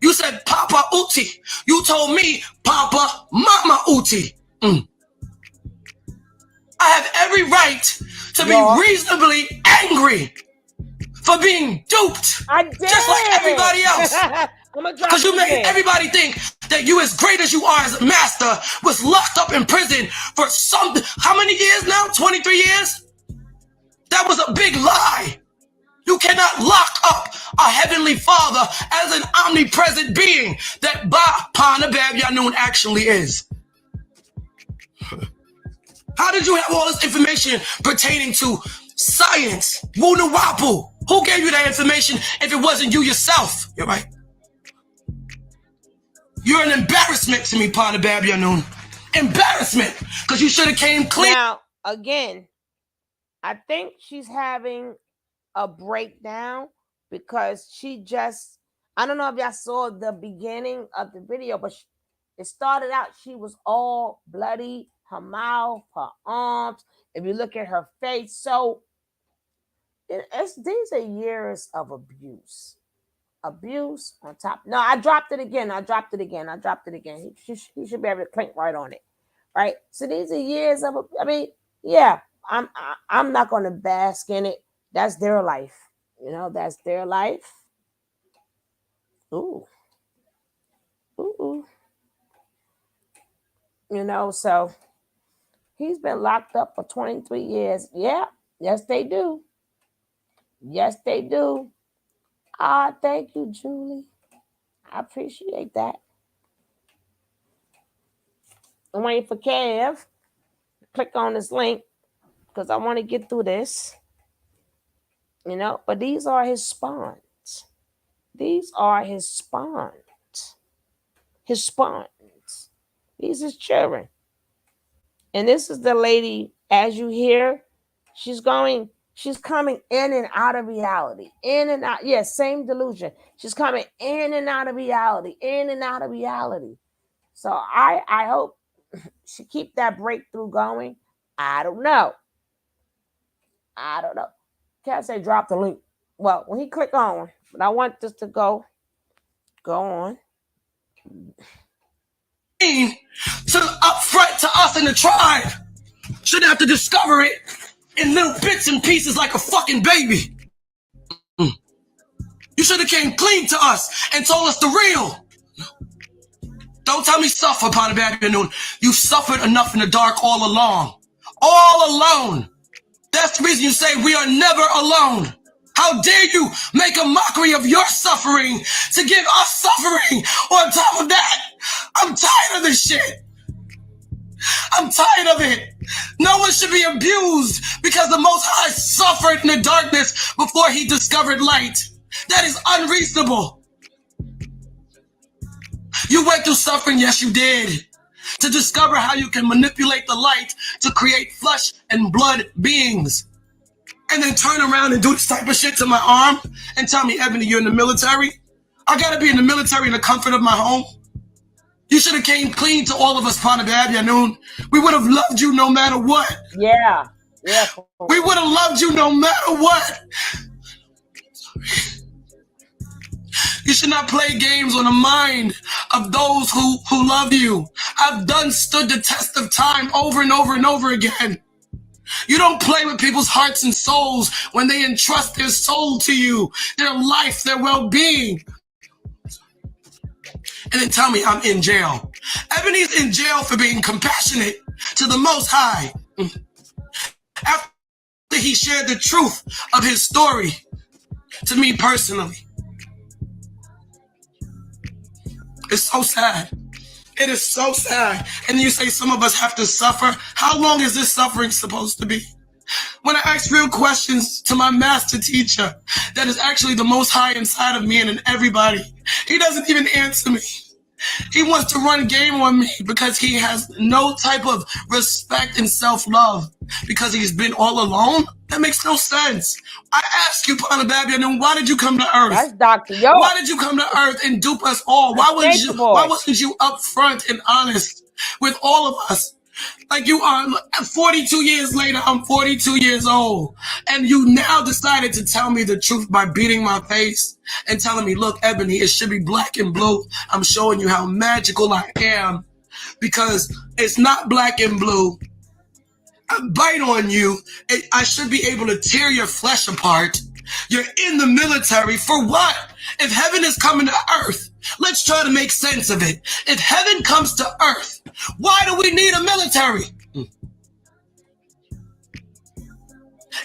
You said Papa Uti. You told me Papa Mama Uti. I have every right to be reasonably angry for being duped. I did. Just like everybody else. Because you made everybody think that you, as great as you are as a master, was locked up in prison for how many years now? 23 years? That was a big lie. You cannot lock up a heavenly Father as an omnipresent being that Ba Panabab Yanun actually is. How did you have all this information pertaining to science? Wunuwapu. Who gave you that information if it wasn't you yourself? You're right. You're an embarrassment to me, Panabab Yanun. Embarrassment. Because you should have came clean. Now, again, I think she's having a breakdown because she just, I don't know if y'all saw the beginning of the video, but it started out, she was all bloody, her mouth, her arms. If you look at her face, so these are years of abuse. Abuse on top. No, I dropped it again. He should be able to clink right on it. Right? So these are years of, I mean, yeah, I'm not going to bask in it. That's their life. You know, that's their life. Ooh. You know, so he's been locked up for 23 years. Yeah. Yes, they do. Thank you, Julie. I appreciate that. I'm waiting for Kev. Click on this link because I want to get through this. You know, but these are his spawns. These are his spawns. These is children. And this is the lady, as you hear, she's coming in and out of reality. In and out. Yes, same delusion. She's coming in and out of reality. So I hope she keep that breakthrough going. I don't know. Can't say drop the link. Well, when he click on, but I want this to go on. To up front to us in the tribe. Shouldn't have to discover it in little bits and pieces like a fucking baby. You should have came clean to us and told us the real. Don't tell me suffer, Panabab Yanun. You suffered enough in the dark all along. All alone. That's the reason you say we are never alone. How dare you make a mockery of your suffering to give us suffering on top of that? I'm tired of this shit. I'm tired of it. No one should be abused because the Most High suffered in the darkness before he discovered light. That is unreasonable. You went through suffering, yes you did, to discover how you can manipulate the light to create flesh and blood beings. And then turn around and do this type of shit to my arm and tell me, Ebony, you're in the military? I gotta be in the military in the comfort of my home. You should have came clean to all of us, Panabab Yanun. We would have loved you no matter what. Yeah. We would have loved you no matter what. You should not play games on the mind of those who love you. I've stood the test of time over and over and over again. You don't play with people's hearts and souls when they entrust their soul to you, their life, their well-being. And then tell me I'm in jail. Ebony's in jail for being compassionate to the Most High. After he shared the truth of his story to me personally. It's so sad. It is so sad. And you say some of us have to suffer. How long is this suffering supposed to be? When I ask real questions to my master teacher, that is actually the Most High inside of me and in everybody, he doesn't even answer me. He wants to run game on me because he has no type of respect and self-love because he's been all alone. That makes no sense. I ask you, Panabab Yanun, why did you come to Earth? That's Dr. Yo. Why did you come to Earth and dupe us all? Why wasn't you upfront and honest with all of us? Like you are 42 years later, I'm 42 years old. And you now decided to tell me the truth by beating my face and telling me, look, Ebony, it should be black and blue. I'm showing you how magical I am because it's not black and blue. I bite on you. I should be able to tear your flesh apart. You're in the military for what? If heaven is coming to earth, let's try to make sense of it. If heaven comes to earth, why do we need a military?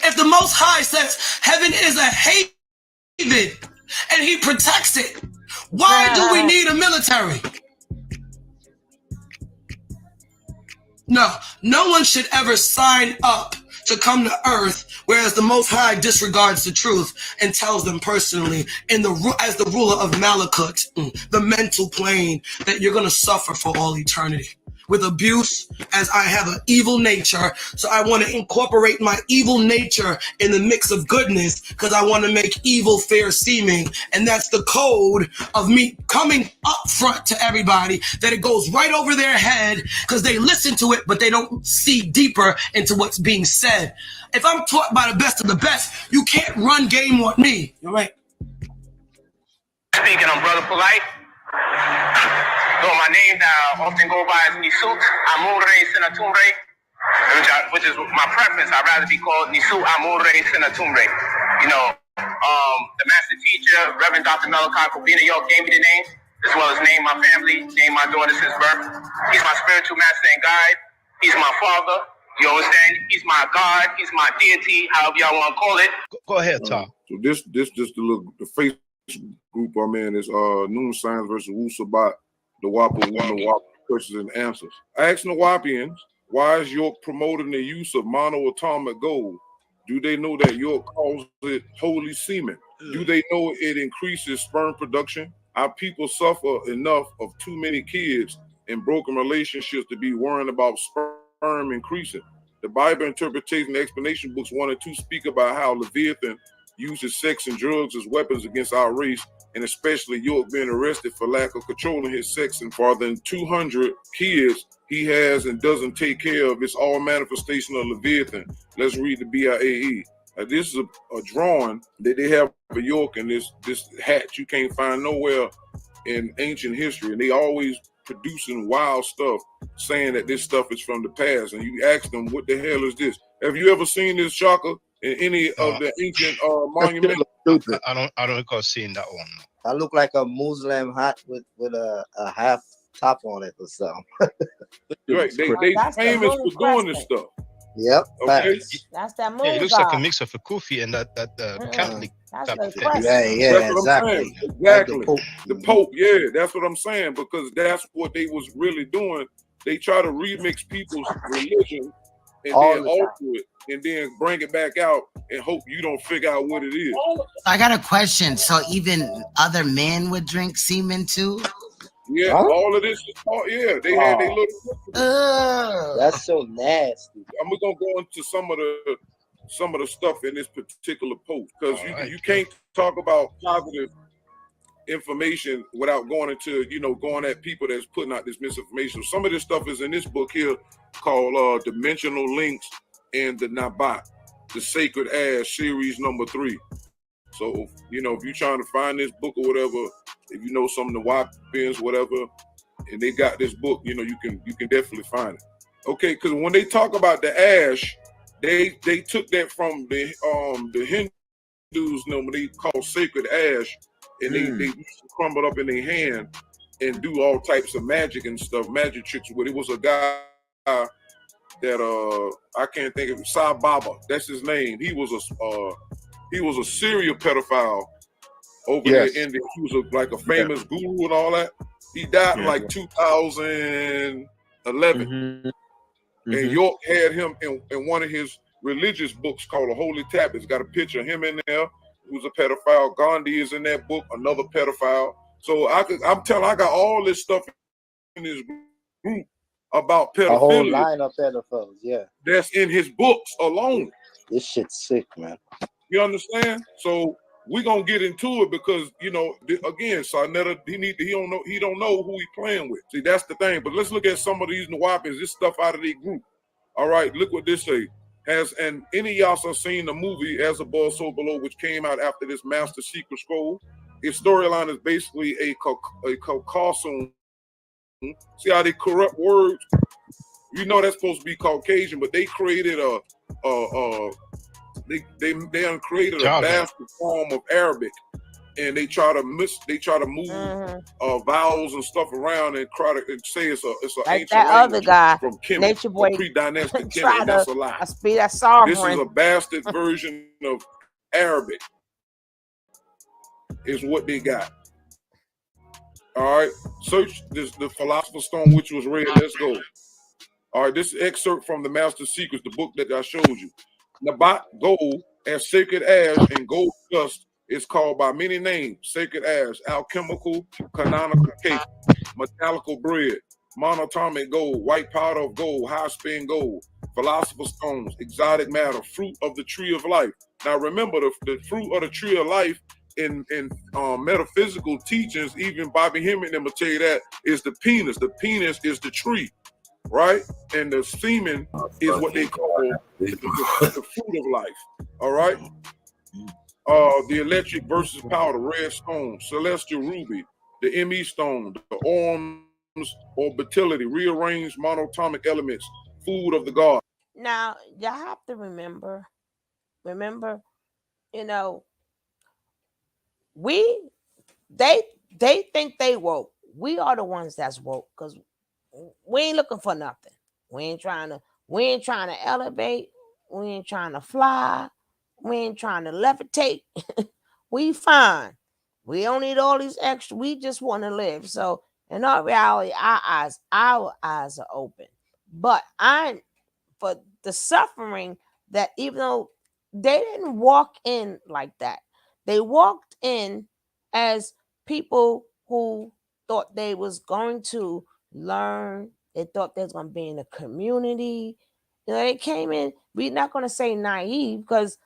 If the Most High says heaven is a haven and he protects it, why do we need a military? No one should ever sign up to come to earth, whereas the Most High disregards the truth and tells them personally as the ruler of Malakut, the mental plane, that you're going to suffer for all eternity. With abuse, as I have an evil nature, so I want to incorporate my evil nature in the mix of goodness because I want to make evil fair seeming, and that's the code of me coming up front to everybody, that it goes right over their head because they listen to it, but they don't see deeper into what's being said. If I'm taught by the best of the best, you can't run game on me. All right. Speaking on Brother Polite. So my name now often go by as Nisut Amure Senatumre, which is my preference. I'd rather be called Nisut Amure Senatumre. You know, the master teacher, Reverend Dr. Malachi Kobina York, gave me the name, as well as name my family, name my daughter since birth. He's my spiritual master and guide. He's my father. You understand? He's my God. He's my deity, however y'all want to call it. Go ahead, Tom. So this just the face group I'm in is Noon Science versus Wu Sabat, the Wapa questions and answers. I asked Nawapians, why is York promoting the use of monoatomic gold? Do they know that York calls it holy semen? Do they know it increases sperm production? Our people suffer enough of too many kids and broken relationships to be worrying about sperm increasing. The Bible interpretation explanation books 1 and 2 speak about how Leviathan uses sex and drugs as weapons against our race, and especially York being arrested for lack of controlling his sex, and for than 200 kids he has and doesn't take care of. It's all manifestation of Leviathan. Let's read the BIAE. This is a drawing that they have of York, and this hat you can't find nowhere in ancient history, and they always producing wild stuff saying that this stuff is from the past, and you ask them, what the hell is this? Have you ever seen this, Shaka, in any of the ancient monuments? I don't recall seeing that one. I look like a Muslim hat with a half top on it or something. Right, they famous for doing this stuff. Yep. Okay. That's that moon. Yeah, it looks like a mix of a Kufi and that Catholic That's type the of thing. crest. Yeah, exactly. Exactly. Like the Pope, yeah, that's what I'm saying, because that's what they was really doing. They try to remix people's religion and then alter it and then bring it back out and hope you don't figure out what it is. I got a question. So even other men would drink semen too? Yeah, all of this is they had their little that's so nasty. I'm gonna go into some of the stuff in this particular post, because you can't talk about positive information without going into going at people that's putting out this misinformation. Some of this stuff is in this book here called Dimensional Links and the Nabat, the Sacred Ash series number 3. So if you're trying to find this book or whatever, if you know some of the Wapians, whatever, and they got this book, you can definitely find it. Okay, because when they talk about the ash, they took that from the Hindus, when they call sacred ash, and they crumble up in their hand and do all types of magic and stuff, magic tricks with it. It was a guy that I can't think of, Sai Baba, that's his name. He was a serial pedophile over there in India. He was like a famous guru and all that. He died in like 2011. And York had him in one of his religious books called The Holy Tablet. It's got a picture of him in there. He was a pedophile. Gandhi is in that book, another pedophile. So I got all this stuff in this group about pedophilia. A whole line of pedophiles, yeah. That's in his books alone. This shit's sick, man. You understand? So we're gonna get into it because again, Sarnetta, he don't know who he playing with. See, that's the thing. But let's look at some of these Nuwapians, this stuff out of their group. All right, look what this say. And any of y'all have seen the movie As Above, So Below, which came out after this Master Secret Scroll? Its storyline is basically a Caucasian. See how they corrupt words? That's supposed to be Caucasian, but they created they created a bastard form of Arabic, and they try to move vowels and stuff around and try to say it's a like ancient that other guy from Kemet, Nature Boy pre-dynastic Kemet. That's a lie. This is a bastard version of Arabic. Is what they got. All right, search the Philosopher's Stone, which was read. Let's go. All right, this excerpt from the Master Secrets, the book that I showed you. Nabat gold as sacred ash and gold dust is called by many names: sacred ash, alchemical, canonical cake, metallical bread, monatomic gold, white powder of gold, high spin gold, philosopher's stones, exotic matter, fruit of the tree of life. Now remember, the fruit of the tree of life in metaphysical teachings, even Bobby Hemming will tell you that, is the penis. The penis is the tree, right? And the semen is what they call the fruit of life. All right. The electric versus powder, red stone, celestial ruby, the ME stone, the orms or fertility, rearranged monatomic elements, food of the god. Now y'all have to remember, they think they woke. We are the ones that's woke because we ain't looking for nothing. We ain't trying to elevate. We ain't trying to fly. We ain't trying to levitate. We fine. We don't need all these extra. We just want to live. So in our reality, our eyes are open. But for the suffering that, even though they didn't walk in like that, they walked in as people who thought they was going to learn. They thought they was going to be in a community. They came in, we're not going to say naive because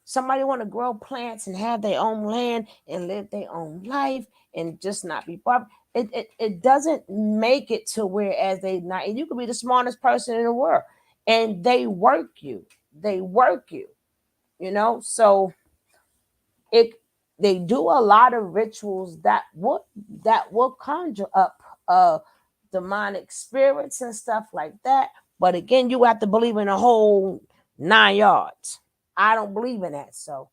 somebody want to grow plants and have their own land and live their own life and just not be bothered. It doesn't make it to whereas you could be the smartest person in the world and they work you. So they do a lot of rituals that will conjure up demonic spirits and stuff like that. But again, you have to believe in a whole 9 yards. I don't believe in that. So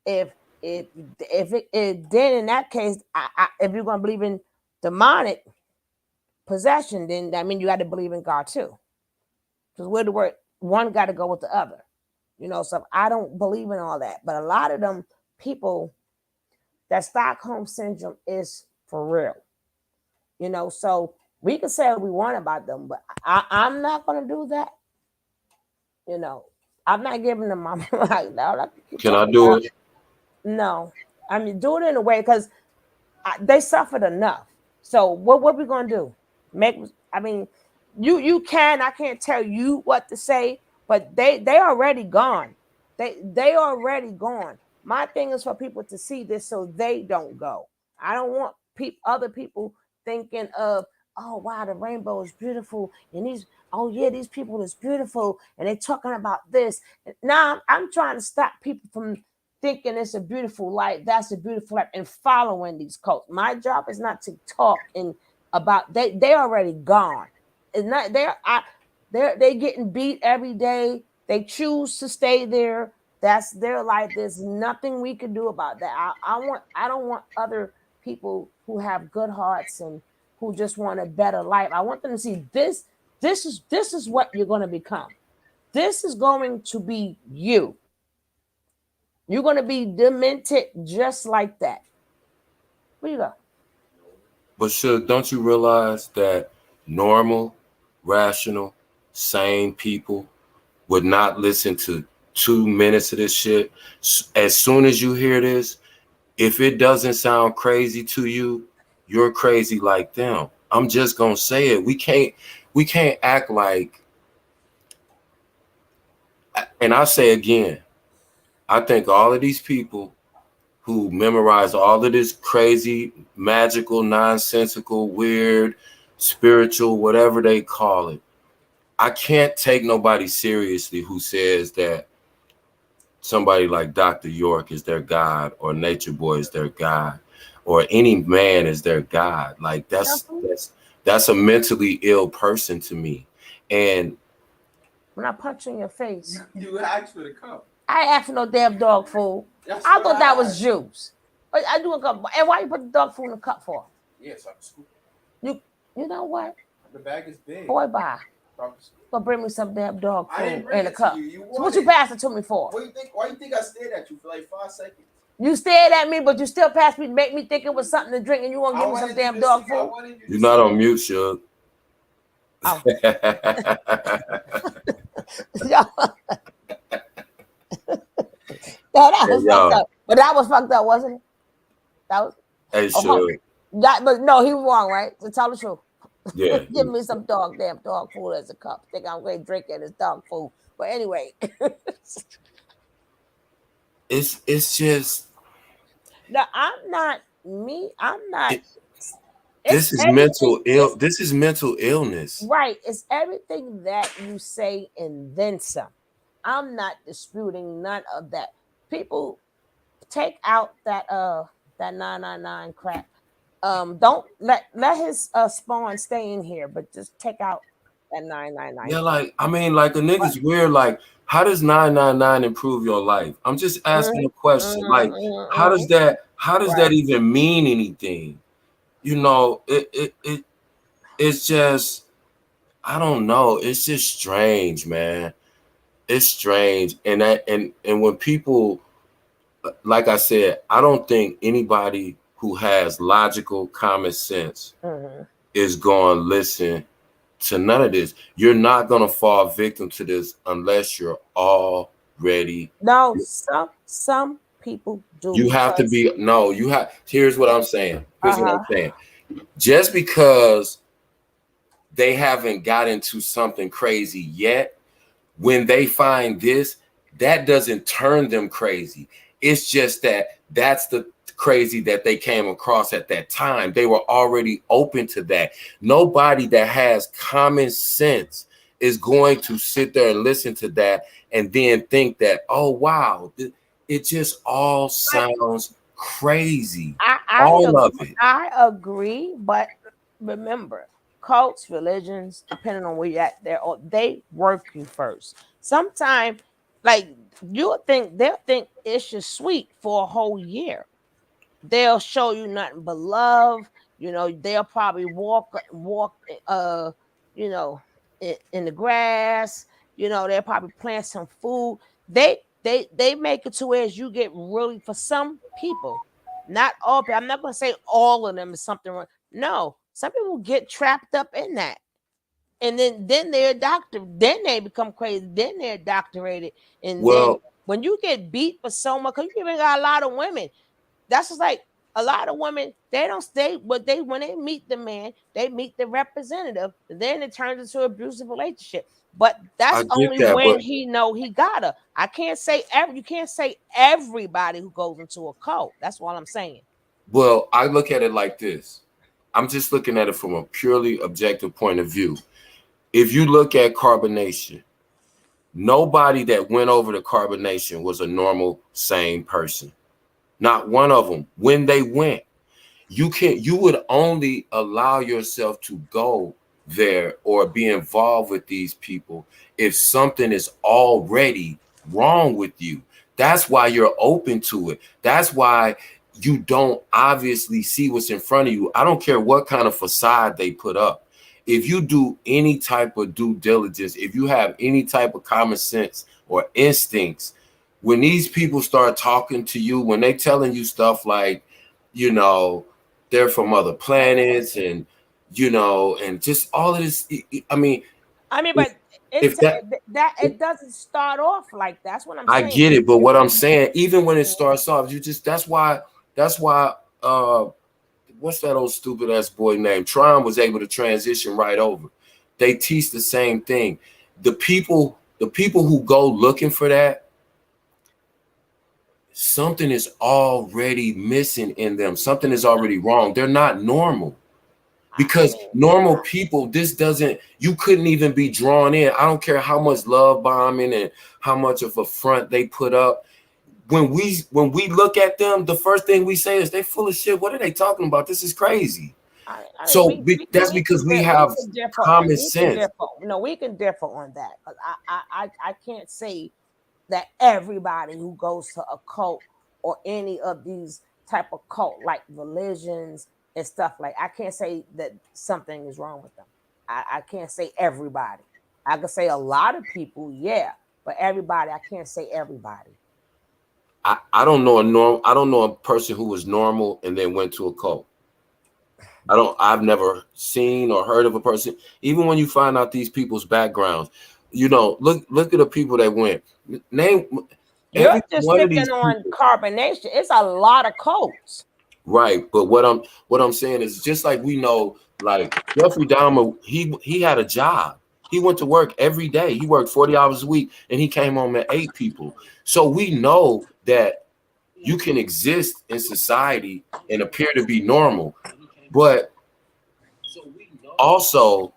if then in that case, if you're gonna believe in demonic possession, then that means you got to believe in God too. Because where the word one got to go with the other. So I don't believe in all that. But a lot of them people, that Stockholm syndrome is for real. So we can say what we want about them, but I'm not going to do that. I'm not giving them my like that. Can I do it? No, I mean, do it in a way because they suffered enough. So what we going to do? You can. I can't tell you what to say, but they already gone. They already gone. My thing is for people to see this so they don't go. I don't want other people thinking of, oh wow, the rainbow is beautiful, and these people is beautiful, and they're talking about this. Now I'm trying to stop people from thinking it's a beautiful life. That's a beautiful life, and following these cults. My job is not to talk about they already gone. It's not they're getting beat every day. They choose to stay there. That's their life. There's nothing we can do about that. I don't want other people who have good hearts and who just want a better life. I want them to see this. This is what you're going to become. This is going to be you. You're going to be demented just like that. Where you go? But Suge, don't you realize that normal, rational, sane people would not listen to 2 minutes of this shit? As soon as you hear this, if it doesn't sound crazy to you, you're crazy like them. I'm just gonna say it. We can't act like, and I say again, I think all of these people who memorize all of this crazy, magical, nonsensical, weird, spiritual, whatever they call it, I can't take nobody seriously who says that somebody like Dr. York is their God, or Nature Boy is their God, or any man is their God. Like that's a mentally ill person to me. And when I punch you in your face, You asked for the cup. I ain't asked for no damn dog food. That's I what thought that was asked. juice. I do a cup. And why you put the dog food in the cup for? Yes, I can scoop. You know what? The bag is big. Boy, bye. I can scoop. Go bring me some damn dog I didn't food bring in a it cup. to you. You So what wanted you it. passed it to me for? What do you think? Why you think I stared at you for like 5 seconds? You stared at me, but you still passed me to make me think it was something to drink, and you won't give me some damn dog food. you're not on mute, Suge. Oh. That was fucked up. But that was fucked up, wasn't it? That was. Hey, Suge. But no, he was wrong, right? To tell the truth. Yeah. Give me some damn dog food as a cup. Think I'm going to drink it as dog food. But anyway. It's just. No, I'm not me. I'm not. This is mental ill. This is mental illness. Right. It's everything that you say and then some. I'm not disputing none of that. People take out that 999 crap. Don't let his spawn stay in here, but just take out that 999. Yeah, like I mean, like a nigga's weird. Like, how does 999 improve your life? I'm just asking a question. Like, how does that even mean anything? You know, it's just, I don't know. It's just strange, man. It's strange. And when people, like I said, I don't think anybody who has logical common sense is going to listen to none of this. You're not going to fall victim to this unless you're already. No, some people do. You have to be, no, you have, here's what I'm saying. Here's what I'm saying. Just because they haven't got into something crazy yet, when they find this, that doesn't turn them crazy. It's just that that's the crazy that they came across at that time. They were already open to that. Nobody that has common sense is going to sit there and listen to that and then think that, oh, wow, it just all sounds crazy. All of it. I agree, but remember, cults, religions, depending on where you're at, they work you first. Sometimes, like they'll think it's just sweet for a whole year. They'll show you nothing but love. You know, they'll probably walk, you know, in the grass. You know, they'll probably plant some food. They make it to where you get really, for some people, not all people. I'm not going to say all of them is something wrong. No, some people get trapped up in that. And then they're then they become crazy, then they're doctorated. And then when you get beat for so much, because you even got a lot of women. That's just like a lot of women, they don't stay, but when they meet the man, they meet the representative, then it turns into an abusive relationship. But that's only when he know he got her. I can't say you can't say everybody who goes into a cult. That's what I'm saying. Well, I look at it like this. I'm just looking at it from a purely objective point of view. If you look at carbonation, nobody that went over to carbonation was a normal, sane person. Not one of them. When they went, you would only allow yourself to go there or be involved with these people if something is already wrong with you. That's why you're open to it. That's why you don't obviously see what's in front of you. I don't care what kind of facade they put up. If you do any type of due diligence, if you have any type of common sense or instincts, when these people start talking to you, when they telling you stuff like, you know, they're from other planets and, you know, and just all of this. I mean, but it doesn't start off like that's what I'm saying. I get it, but what I'm saying, even when it starts off, that's why what's that old stupid ass boy named Tron was able to transition right over. They teach the same thing. The people who go looking for that, something is already missing in them. Something is already wrong. They're not normal. Because normal people, you couldn't even be drawn in. I don't care how much love bombing and how much of a front they put up. When we look at them, the first thing we say is they full of shit. What are they talking about? This is crazy. That's because we have common sense. We can differ on that. I can't say that everybody who goes to a cult or any of these type of cult like religions and stuff like, I can't say that something is wrong with them. I can't say everybody. I can say a lot of people, yeah, but everybody, I can't say everybody. I don't know a person who was normal and then went to a cult. I've never seen or heard of a person. Even when you find out these people's backgrounds, look at the people that went. You're just picking on carbonation. It's a lot of cults. Right, but what I'm saying is, just like we know, like Jeffrey Dahmer, he had a job. He went to work every day. He worked 40 hours a week, and he came home and ate people. So we know that you can exist in society and appear to be normal, but also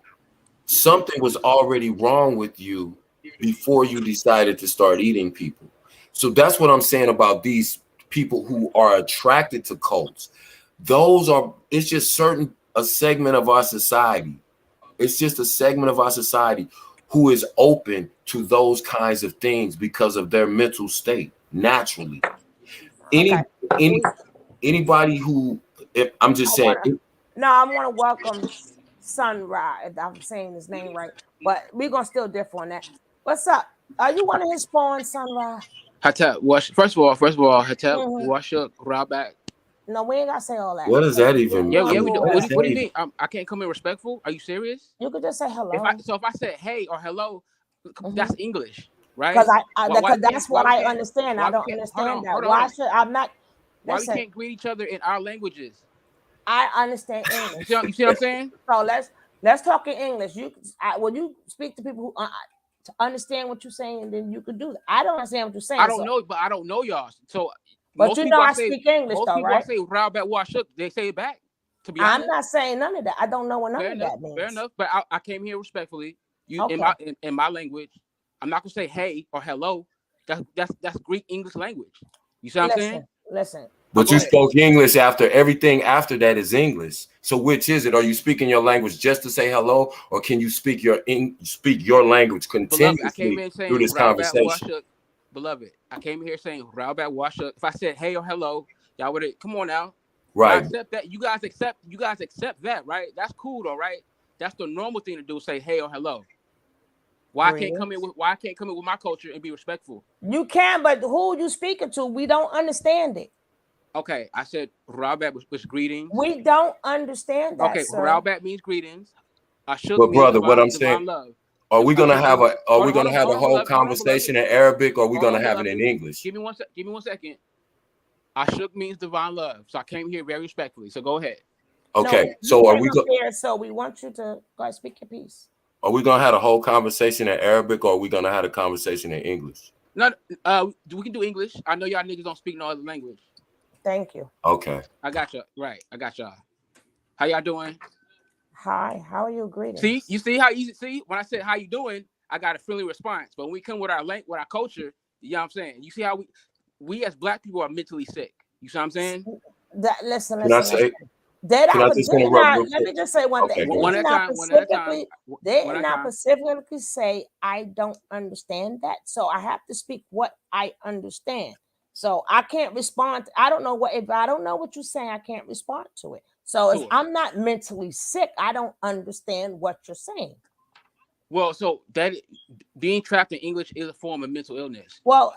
something was already wrong with you before you decided to start eating people. So that's what I'm saying about these people who are attracted to cults. It's just a segment of our society. It's just a segment of our society who is open to those kinds of things because of their mental state naturally. Anybody who, if I'm just saying. I want to welcome Sunrise, if I'm saying his name right, but we're gonna still differ on that. What's up? Are you one of his spawns, Sunrise? Hatab, first of all, Hatab, Washuk, Rabak. No, we ain't gotta say all that. What does that even mean? Yeah, we do. What do you mean? I can't come in respectful? Are you serious? You could just say hello. If I said hey or hello, that's English, right? Because that's what I understand. I don't understand that. Why should I'm not? Why we can't greet each other in our languages? I understand English. You see what I'm saying? So let's talk in English. When you speak to people who to understand what you're saying, then you could do that. I don't understand what you're saying. I don't know, but I don't know y'all. So, but you know I speak English, though, right? Most people say "Rabak Washuk," they say it back. To be honest, I'm not saying none of that. I don't know what none of that means. Fair enough, but I came here respectfully. In my language, I'm not gonna say hey or hello. That's Greek English language. You see what I'm saying? Listen. But you spoke English after everything after that is English. So which is it? Are you speaking your language just to say hello, or can you speak your language continuously through this conversation? Beloved, I came here saying Rabak Washuk. If I said hey or hello, y'all would have come on now. Right. I accept that. You guys accept that, right? That's cool though, right? That's the normal thing to do, say hey or hello. Why I can't come in with my culture and be respectful? You can, but who you speaking to? We don't understand it. Okay, I said Rabak was greetings. We don't understand that. Okay, Rabak means greetings. But brother, what I'm saying, are we gonna have a whole conversation in Arabic, or are we gonna have it in English? Give me 1 second. Ashuk means divine love. So I came here very respectfully. So go ahead. Okay, so are we So we want you to go ahead, speak your piece. Are we gonna have a whole conversation in Arabic, or are we gonna have a conversation in English? No, we can do English. I know y'all niggas don't speak no other language. Thank you. Okay. I got you. Right. I got y'all. How y'all doing? Hi. How are you? Greetings. See, you see how easy. See, when I said how you doing, I got a friendly response. But when we come with our culture, you know what I'm saying? You see how we as black people are mentally sick. You see what I'm saying? Listen. Can I say? Let me just say one thing. They did not specifically say I don't understand that. So I have to speak what I understand. So I can't respond. I don't know if I don't know what you're saying, I can't respond to it. So if I'm not mentally sick, I don't understand what you're saying. Well, so that being trapped in English is a form of mental illness. Well,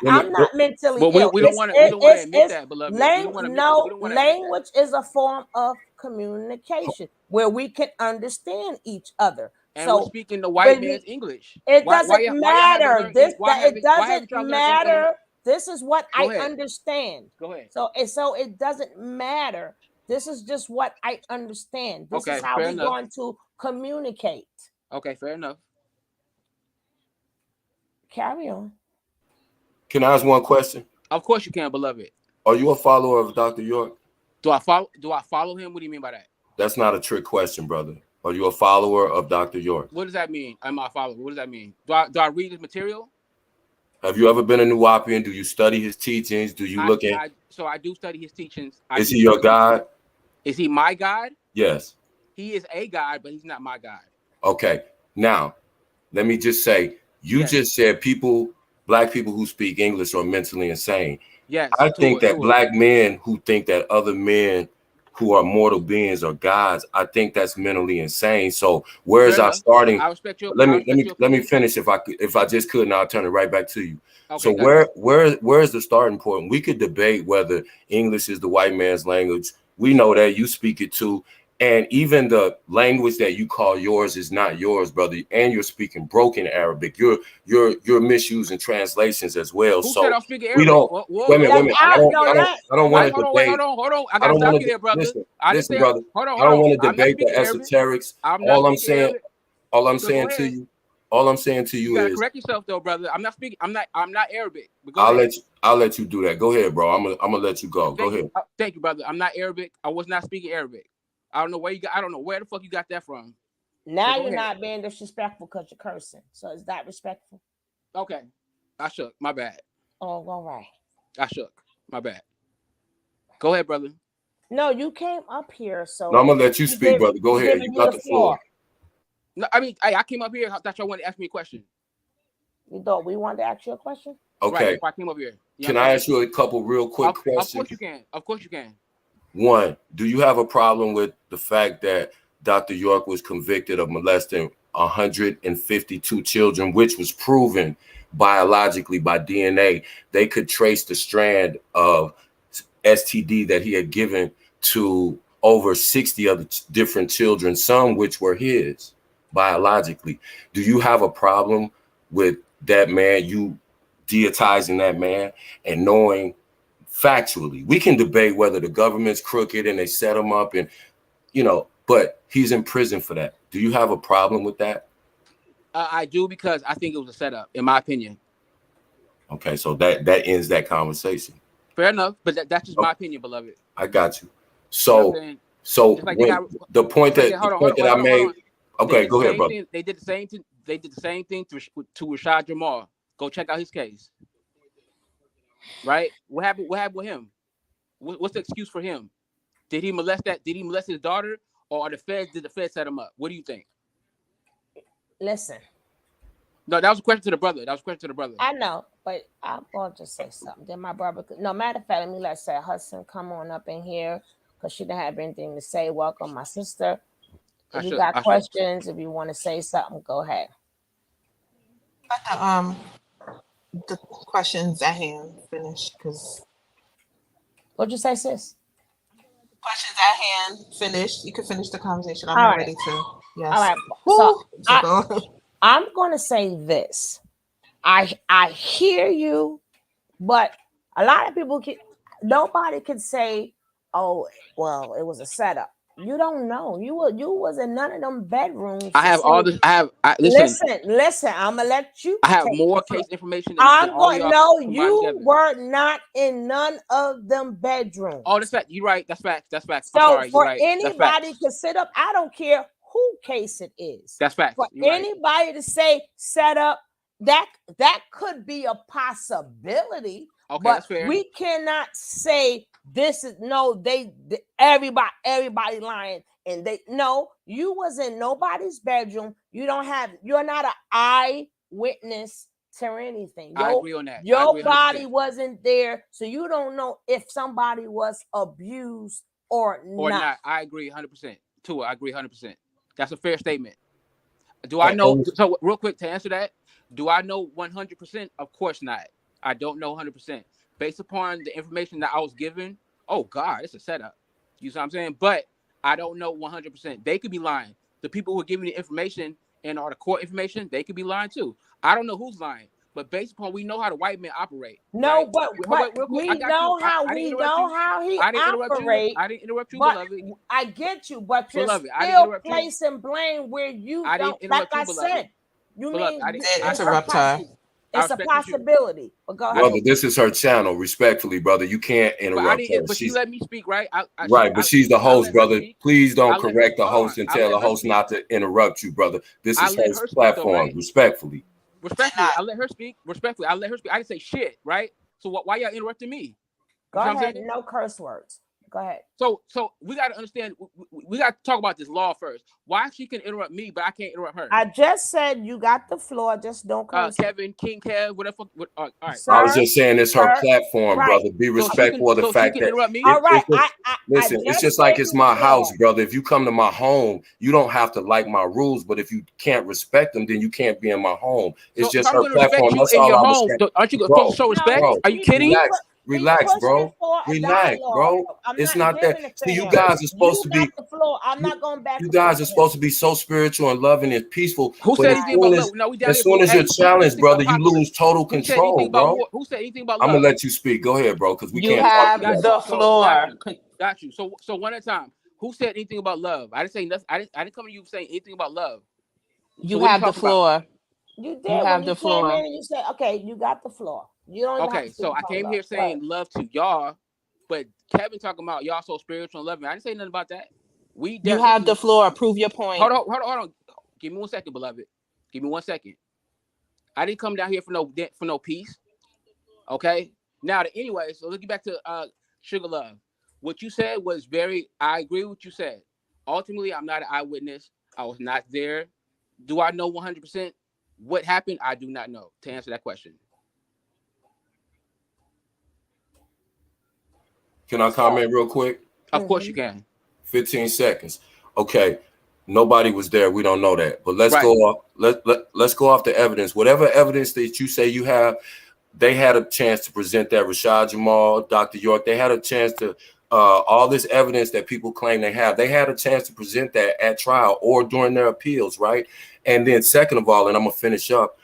I'm not mentally ill. We don't want to admit that, beloved. Language is a form of communication where we can understand each other. And we're speaking the white man's English. It doesn't matter. It doesn't matter. This is what I understand. Go ahead. So it doesn't matter. This is just what I understand. This is how we're going to communicate. Okay, fair enough. Carry on. Can I ask one question? Of course you can, beloved. Are you a follower of Dr. York? Do I follow him? What do you mean by that? That's not a trick question, brother. Are you a follower of Dr. York? What does that mean? Am I a follower? What does that mean? Do I read his material? Have you ever been a Nuwapian? Do you study his teachings? Do you look at? So I do study his teachings. Is he your God? Is he my God? Yes. He is a God, but he's not my God. Okay. Now, let me just say, you just said black people who speak English are mentally insane. Yes. I think that black men who think that other men who are mortal beings are gods, I think that's mentally insane. So where is our starting? I respect your. Let me finish if I just could, and I'll turn it right back to you. Okay, so where is the starting point? We could debate whether English is the white man's language. We know that you speak it too. And even the language that you call yours is not yours, brother. And you're speaking broken Arabic. You're misusing translations as well. Who so said I'm speaking Arabic? we don't. Wait a minute. I don't want to debate. Hold on. I got to stop you there, brother. Listen, brother. I don't want to debate the esoterics. All I'm saying to you is. You gotta correct yourself, though, brother. I'm not speaking. I'm not Arabic. I'll let you do that. Go ahead, bro. I'm gonna let you go. Go ahead. Thank you, brother. I'm not Arabic. I was not speaking Arabic. I don't know where the fuck you got that from. Now you're not being disrespectful because you're cursing. So is that respectful? Okay. I shook. My bad. Oh, all right. I shook. My bad. Go ahead, brother. No, you came up here, so no, I'm gonna let you speak, brother. Go ahead. You got the floor. No, I mean, I came up here. I thought y'all wanted to ask me a question. You thought we wanted to ask you a question? Okay. Right, I came up here. Can I ask you a couple real quick questions? Of course you can. One, do you have a problem with the fact that Dr. York was convicted of molesting 152 children, which was proven biologically by DNA? They could trace the strand of STD that he had given to over 60 other different children, some which were his biologically. Do you have a problem with that man, you deitizing that man and knowing factually? We can debate whether the government's crooked and they set him up and, but he's in prison for that. Do you have a problem with that? I do, because I think it was a setup, in my opinion. Okay, so that ends that conversation. Fair enough, but that's just my opinion, beloved. I got you. So, the point that I made. Okay, go ahead, brother. They did the same thing. They did the same thing to Rashad Jamal. Go check out his case. Right? What happened with him? What's the excuse for him? Did he molest his daughter, or did the feds set him up? What do you think? Listen. No, that was a question to the brother. I know, but I'm going to just say something. Then my brother, no matter of fact, let me let Sarah Hudson come on up in here because she didn't have anything to say. Welcome, my sister. If you got questions, if you want to say something, go ahead. The questions at hand finished, because. What'd you say, sis? Questions at hand finished. You can finish the conversation. I'm All ready to. Yes. All right. So I'm going to say this. I hear you, but a lot of people nobody can say, "Oh, well, it was a setup." You don't know. You was in none of them bedrooms. I have all this. Listen. I'm gonna let you. I have more case information. I'm going. No, you were not in none of them bedrooms. Oh, that's fact. You're right. That's fact. So for anybody to sit up, I don't care who case it is. That's fact. For anybody to say set up, that could be a possibility. Okay, but that's fair. We cannot say this is everybody lying, and you was in nobody's bedroom. You're not an eyewitness to anything. I agree on that. Your body wasn't there, so you don't know if somebody was abused or not. I agree 100%. Tua, I agree 100%. That's a fair statement. Do I know? So real quick to answer that, do I know 100%? Of course not. I don't know 100%. Based upon the information that I was given, oh God, it's a setup. You see what I'm saying? But I don't know 100%. They could be lying. The people who are giving the information and all the court information, they could be lying too. I don't know who's lying, but based upon we know how the white men operate. No, right? but we know how he operates. I didn't interrupt you, beloved. I get you, but you're still placing blame where you don't. Like I said, you mean interrupt her. It's a possibility. But go ahead. Brother, this is her channel. Respectfully, brother, you can't But I interrupt her. didn't. But she She's let me speak, right? right, but she's the host, brother. Please don't correct the host and tell the her host speak. not to interrupt you, brother. This I is let her her speak, platform. though, right? Respectfully. Respectfully, I let her speak. Respectfully, I let her speak. I didn't say shit, right? So why y'all interrupting me? Go You know what I'm ahead. saying? No curse words. Go ahead. So we got to understand. We got to talk about this law first. Why she can interrupt me, but I can't interrupt her? I just said you got the floor. Just don't curse. Kevin, King Kev, whatever. All right. Sir, I was just saying it's her platform, right. brother. Be respectful of the fact that all right. listen, it's just like it's my house, brother. If you come to my home, you don't have to like my rules, but if you can't respect them, then you can't be in my home. It's just her platform. That's all I was saying. Aren't you supposed to show respect? Are you kidding? Relax, bro. Relax, bro. It's not that. See, you guys are supposed to be. I'm not going back. You guys are supposed to be so spiritual and loving and peaceful. Who said anything about love? No, we down as soon as you're challenged, brother, you lose total control, bro. Who said anything about love? I'm gonna let you speak. Go ahead, bro, because we can't. You have the floor. Got you. So one at a time. Who said anything about love? I didn't say nothing. I didn't come to you saying anything about love. You have the floor. You did. You have the floor. And you said, "Okay, you got the floor." You don't. Okay, so I came here saying love to y'all, but Kevin talking about y'all so spiritual and loving. I didn't say nothing about that. You have the floor. Prove your point. Hold on. Give me 1 second, beloved. Give me 1 second. I didn't come down here for no peace. Okay. Now, anyway, so let's get back to Sugar Love. What you said was I agree with what you said. Ultimately, I'm not an eyewitness. I was not there. Do I know 100% what happened? I do not know, to answer that question. Can I comment real quick? Of course you can. 15 seconds. Okay. Nobody was there. We don't know that. But let's go off. Let's go off the evidence. Whatever evidence that you say you have, they had a chance to present that. Rashad Jamal, Dr. York, they had a chance to all this evidence that people claim they have. They had a chance to present that at trial or during their appeals, right? And then second of all, and I'm gonna finish up.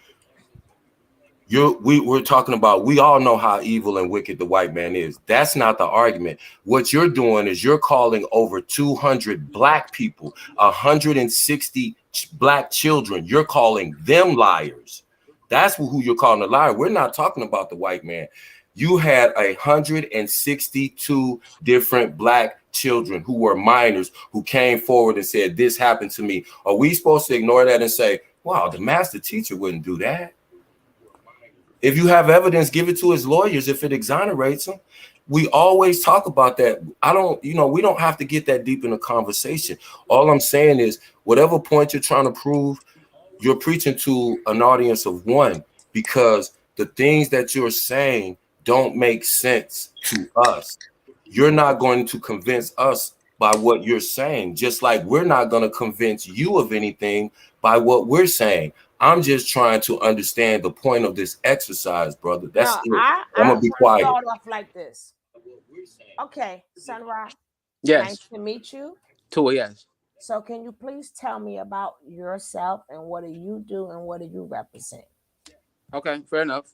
We're talking about, we all know how evil and wicked the white man is. That's not the argument. What you're doing is you're calling over 200 black people, 160 black children. You're calling them liars. That's who you're calling a liar. We're not talking about the white man. You had 162 different black children who were minors who came forward and said, this happened to me. Are we supposed to ignore that and say, wow, the master teacher wouldn't do that? If you have evidence, give it to his lawyers if it exonerates him. We always talk about that. We don't have to get that deep in a conversation. All I'm saying is whatever point you're trying to prove, you're preaching to an audience of one, because the things that you're saying don't make sense to us. You're not going to convince us by what you're saying, just like we're not going to convince you of anything by what we're saying. I'm just trying to understand the point of this exercise, brother. That's it. I'm gonna be quiet. Start off like this. Okay, Sunrise. Yes. Nice to meet you. Tua, yes. So can you please tell me about yourself and what do you do and what do you represent? Okay, fair enough.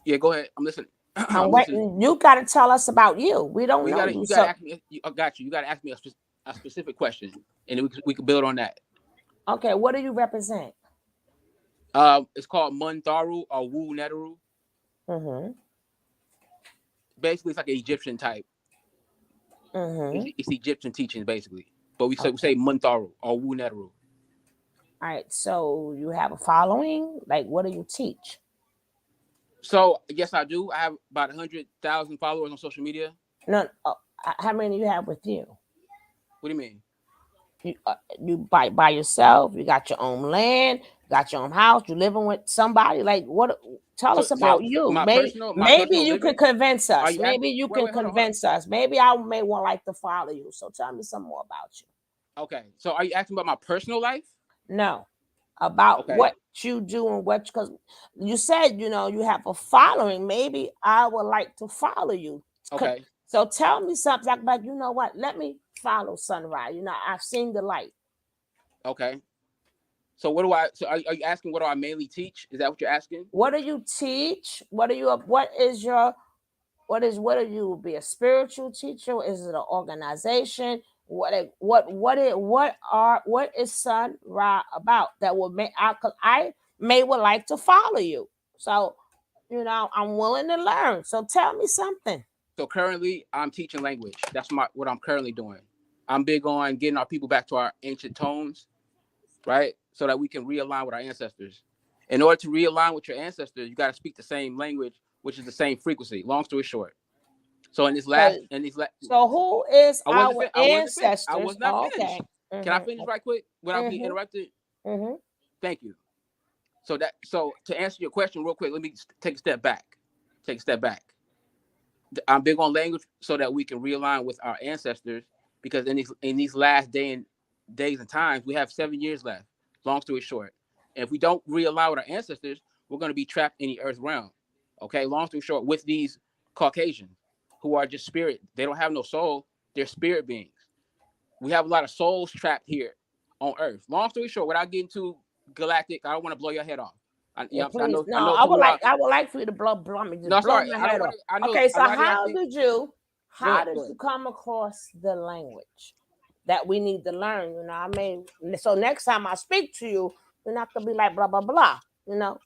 Yeah, go ahead. I'm listening. You got to tell us about you. We don't know you. You got to ask me. I got you. You got to ask me a specific question, and then we can build on that. Okay, what do you represent? It's called Muntharu or Wu Neteru. Mm-hmm. Basically, it's like an Egyptian type. Mm-hmm. It's Egyptian teachings, basically. But we say Muntharu or Wu Neteru. All right, so you have a following? Like, what do you teach? So, yes, I do. I have about 100,000 followers on social media. No, how many you have with you? What do you mean? You by yourself? You got your own land? You got your own house? You living with somebody? Like, what? Tell us about you. Maybe you can convince us. Maybe you can convince us. Maybe I may want like to follow you. So tell me some more about you. Okay. So are you asking about my personal life? No. About what you do and because you said, you have a following. Maybe I would like to follow you. Okay. So tell me something like, you know what? Let me follow Sunrise. I've seen the light. Okay. So are you asking what do I mainly teach? Is that what you're asking? What do you teach? What are you be a spiritual teacher? Is it an organization? what is Sun Ra about that will make I would like to follow you. So, you know, I'm willing to learn. So tell me something. So currently, I'm teaching language. That's what I'm currently doing. I'm big on getting our people back to our ancient tones, right? So that we can realign with our ancestors. In order to realign with your ancestors, you got to speak the same language, which is the same frequency. Long story short. So So who is our ancestors? I was not finished. Okay. Can I finish right quick without being interrupted? Thank you. So to answer your question real quick, let me take a step back. I'm big on language so that we can realign with our ancestors, because in these last days and times, we have 7 years left. Long story short, and if we don't realign with our ancestors, we're going to be trapped in the earth realm. Okay, long story short, with these Caucasians who are just spirit, they don't have no soul. They're spirit beings. We have a lot of souls trapped here on Earth. Long story short, without getting too galactic, I don't want to blow your head off. I would like for you to blow me. No, sorry. My head off. Okay, so how did you come across the language that we need to learn? You know, I mean, so next time I speak to you, you're not gonna be like blah blah blah. You know,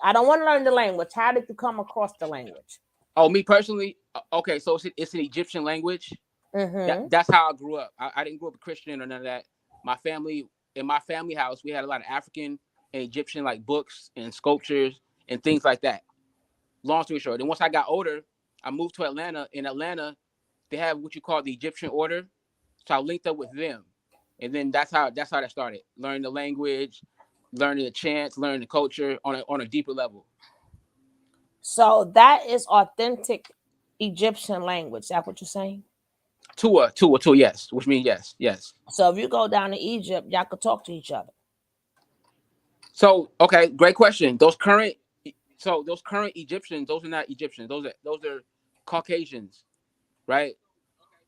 I don't want to learn the language. How did you come across the language? Oh, me personally, okay, so it's an Egyptian language. That's how I grew up. I didn't grow up a Christian or none of that. In my family house, we had a lot of African and Egyptian like books and sculptures and things like that. Long story short, then once I got older, I moved to Atlanta. In Atlanta, they have what you call the Egyptian order. So I linked up with them, and then that's how that started. Learning the language, learning the chants, learning the culture on a deeper level. So that is authentic Egyptian language. Is that what you're saying? Tua, yes, which means yes. So if you go down to Egypt, y'all could talk to each other. So, okay, great question. Those current Egyptians, those are not Egyptians. Those are Caucasians, right?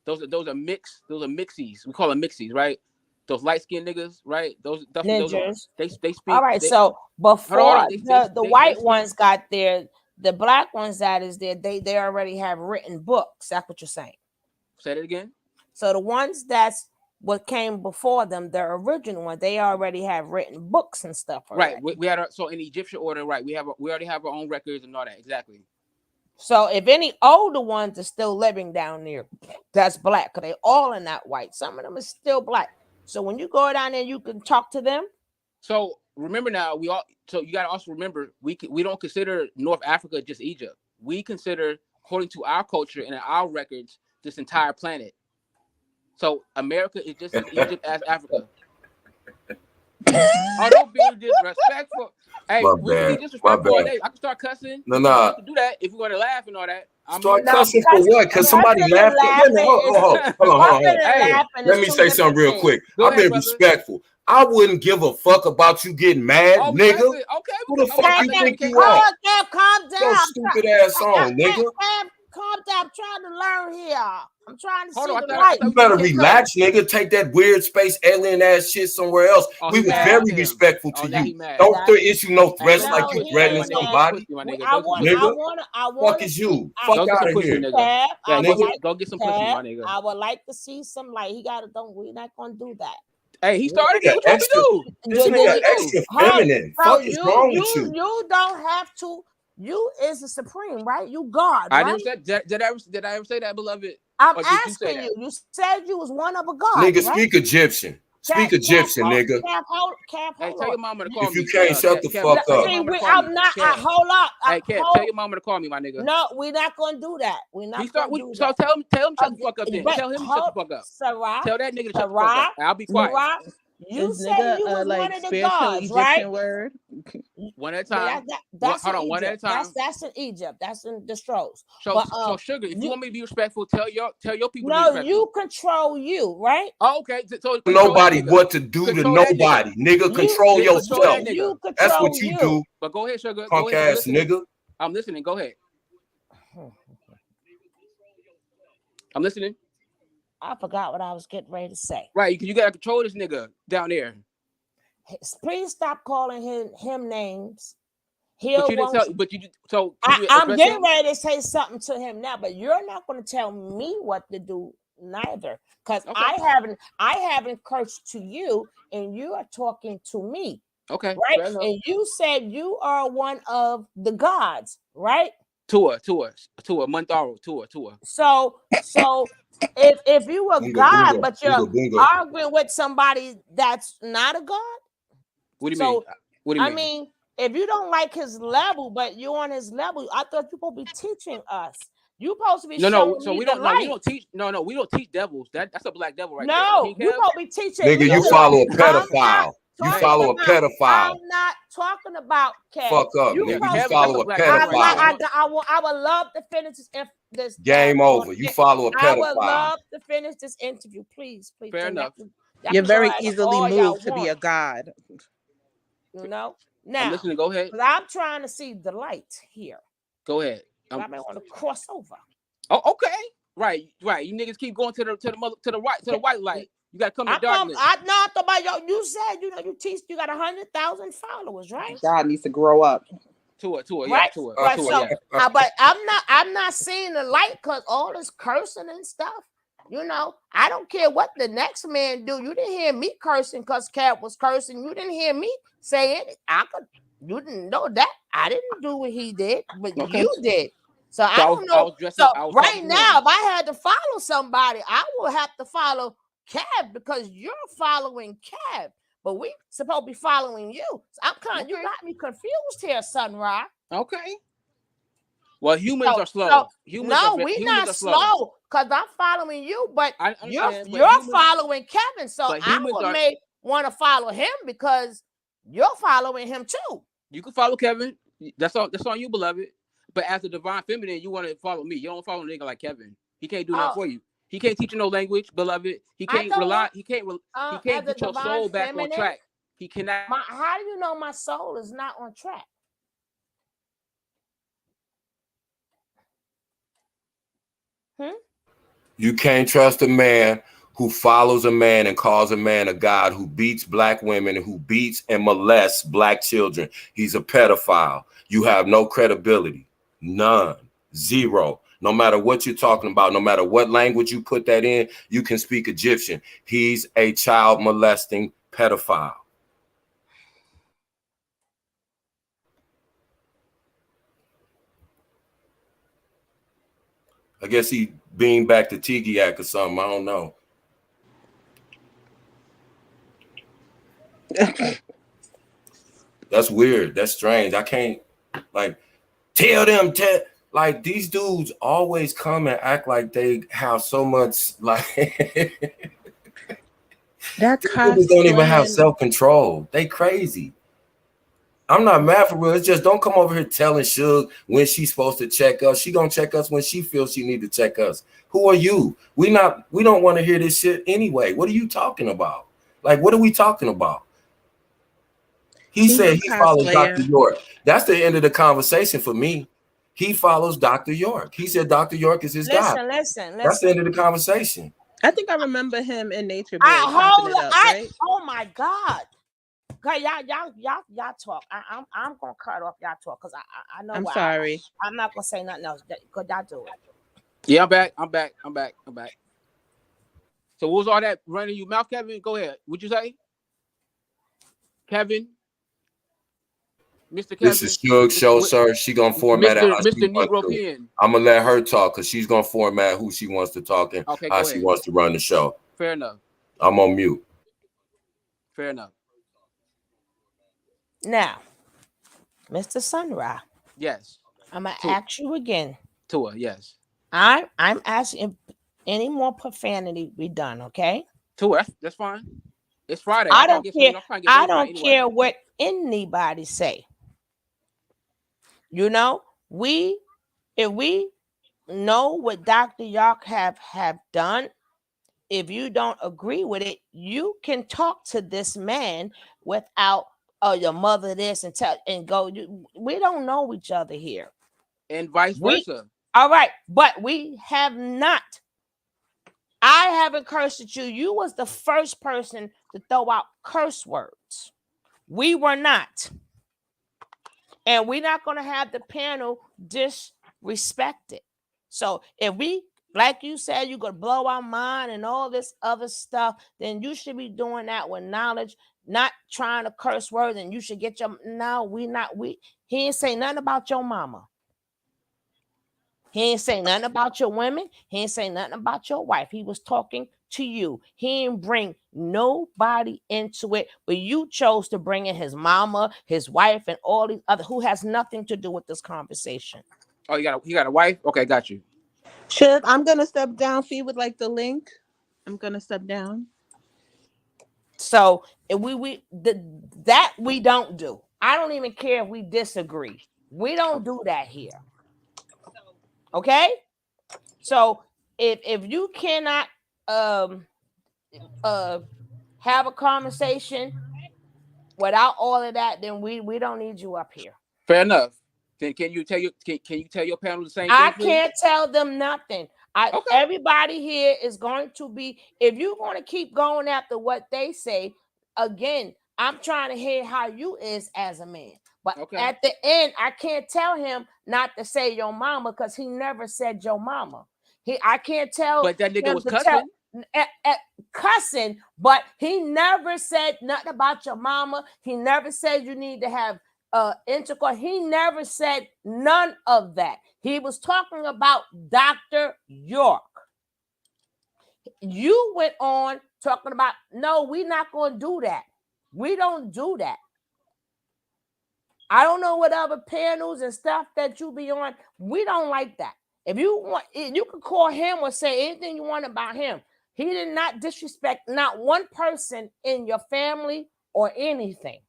Those are mixies. We call them mixies, right? Those light-skinned niggas, right? Those they speak. All right, so before the white ones got there, the black ones that is there, they already have written books. That's what you're saying. Say it again. So the ones that's what came before them, the original one, they already have written books and stuff. Already. Right. We had so in the Egyptian order, right? We already have our own records and all that. Exactly. So if any older ones are still living down there, that's black, because they all are not white. Some of them are still black. So when you go down there, you can talk to them. So remember now, you got to also remember, we don't consider North Africa just Egypt. We consider, according to our culture and our records, this entire planet. So America is just as Egypt as Africa. Oh, don't be disrespectful. Hey, we can be disrespectful all day. I can start cussing. No. I can do that if we're going to laugh and all that. Start cussing for what? Because somebody laughed. Hold on. Hey, let me say something real quick. I've been respectful. I wouldn't give a fuck about you getting mad, nigga. Okay. Who the fuck you think you are? Calm down. Your stupid ass on, nigga. Calm down. I'm trying to learn here. I'm trying to see the light. You better relax, nigga. Take that weird space alien ass shit somewhere else. We was very respectful to you. Don't issue no threats like you threatening somebody. Nigga, fuck is you? Fuck out of here. Go get some pussy, my nigga. I would like to see some light. We're not gonna do that. Hey, he started it. What you do? This nigga extra feminine. Fuck is wrong with you? You don't have to. You is the supreme, right? You God. I right? never said. Did I ever say that, beloved? I'm asking you. You said you was one of a God. Nigga, right? Speak Egyptian. Speak Egyptian, nigga. Hey, tell your mama to call me. If you can't, shut the fuck up. I'm not. Hold up. Hey, tell your mama to call me, my nigga. No, we're not gonna do that. We're not. So tell him shut the fuck up. Then tell him to shut the fuck up. Sarah, tell that nigga to shut the fuck up. I'll be quiet. Sarah, you said you was one of the gods, right? Word. One at a time. Hold on, one at a time. That's in Egypt. That's in the Stros. So sugar, if you want me to be respectful, tell your people. No, to be you control you, right? Oh, okay. So nobody what to do to nobody, nigga. Control yourself. That's what you do. But go ahead, sugar. Punk ass nigga. I'm listening. Go ahead. I'm listening. I forgot what I was getting ready to say. Right, you gotta control this nigga down there. Please stop calling him names. I'm getting ready to say something to him now, but you're not going to tell me what to do neither, because Okay. I haven't cursed to you, and you are talking to me, Okay. right? Fair enough. And you said you are one of the gods, right? Tua, Montaro, Tua. So if you were Bingo, God, bingo, but you're bingo, bingo. arguing with somebody that's not a God, What do you so mean? What do you I mean? mean, if you don't like his level, but you're on his level, I thought you supposed to be teaching us. You supposed to be No. showing So me we the don't. No, we light. don't teach. No, we don't teach devils. That's a black devil right there. No, King you Kev? supposed to be teaching Nigga, me you the follow a light. I'm not pedophile. You talking follow a about. pedophile. I'm not talking about Kev. Fuck up, You nigga. Yeah, You supposed Kev, that's follow a a black devil I'm right not. there. pedophile. I would love to finish this. Game over. You follow a I would pedophile. love to finish this interview. Please. Fair Y'all enough. can You're go very ahead easily all y'all moved to be want, a god. you know. I'm Now, listening. Go ahead. 'cause I'm trying to see the light here. Go ahead. I may want to cross over. Oh, okay. Right. You niggas keep going to the right, to the white light. You gotta come to I'm darkness. not talking about yo. You said you teach. You got 100,000 followers, right? God needs to grow up. Tua, yeah, Right. Tua, Right. Tua, So, yeah. but I'm not seeing the light because all this cursing and stuff. You know, I don't care what the next man do. You didn't hear me cursing because Cat was cursing. You didn't hear me say it. You didn't know that. I didn't do what he did, but Okay. you did. So I I don't know. was So I was right talking to now, him. if I had to follow somebody, I will have to follow Cav because you're following Cav, but we supposed to be following you. So I'm kind of you got me confused here, Sunrise. Okay. Well, humans are slow. So, Humans we're humans not are slow because I'm following you, but I understand, but you're humans- following Kevin. So but I humans are- may want to follow him because you're following him too. You can follow Kevin. That's on you, beloved. But as a divine feminine, you want to follow me. You don't follow a nigga like Kevin. He can't do nothing for you. He can't teach you no language, beloved. He can't rely. He can't as get a your divine soul back on feminine, track. He cannot. How do you know my soul is not on track? You can't trust a man who follows a man and calls a man a god, who beats black women, who beats and molests black children. He's a pedophile. You have no credibility. None. Zero. No matter what you're talking about, no matter what language you put that in, you can speak Egyptian. He's a child molesting pedophile. I guess he beamed back to Tiki Act or something. I don't know. That's weird. That's strange. I can't tell them like these dudes always come and act like they have so much like that people don't even have self-control. They crazy. I'm not mad for real. It's just don't come over here telling Suge when she's supposed to check us. She gonna check us when she feels she need to check us. Who are you? We don't want to hear this shit anyway. What are you talking about? Like, what are we talking about? He said he follows Dr. York. That's the end of the conversation for me. He follows Dr. York. He said Dr. York is his guy. Listen. That's the end of the conversation. I think I remember him in Nature Boy. Oh my God. Okay, y'all talk. I'm gonna cut off y'all talk because I know. I'm sorry. I'm not gonna say nothing else. Cause y'all do it. Yeah, I'm back. So what was all that running your mouth, Kevin? Go ahead. What'd you say, Kevin? Mr. Kevin. This is Suge's show, sir. She gonna format it how she Mr. wants Negro to. Pen. I'm gonna let her talk because she's gonna format who she wants to talk and Okay, how she wants to run the show. Fair enough. I'm on mute. Fair enough. Now, Mr. Sunrise. Yes. I'm gonna ask you again. Tua, yes. I'm asking any more profanity be done, okay? Tua, that's fine. It's Friday. I don't care. I don't care what anybody say. You know, if we know what Dr. York have done, if you don't agree with it, you can talk to this man without your mother this and go. We don't know each other here. And vice versa. All right, but we have not. I haven't cursed at you. You was the first person to throw out curse words. We were not. And we're not going to have the panel disrespect it. So if we like you said, you could blow our mind and all this other stuff, then you should be doing that with knowledge, not trying to curse words. And you should get your he ain't say nothing about your mama. He ain't say nothing about your women. He ain't say nothing about your wife. He was talking to you. He didn't bring nobody into it, but you chose to bring in his mama, his wife, and all these other who has nothing to do with this conversation. Oh, you got a wife? Okay, got you. Shiv, I'm gonna step down. Fee would like the link. I'm gonna step down. So that we don't do. I don't even care if we disagree. We don't do that here. Okay? So if you cannot have a conversation without all of that, then we don't need you up here. Fair enough. Then can you tell your panel the same thing? I can't tell them nothing. Everybody here is going to be, if you're going to keep going after what they say, again, I'm trying to hear how you is as a man. But at the end, I can't tell him not to say your mama because he never said your mama. I can't tell. But that nigga was cussing. Cussing, but he never said nothing about your mama. He never said you need to have intercourse. He never said none of that. He was talking about Dr. York. You went on talking about, no, we're not going to do that. We don't do that. I don't know what other panels and stuff that you be on. We don't like that. If you want, you can call him or say anything you want about him. He did not disrespect not one person in your family or anything.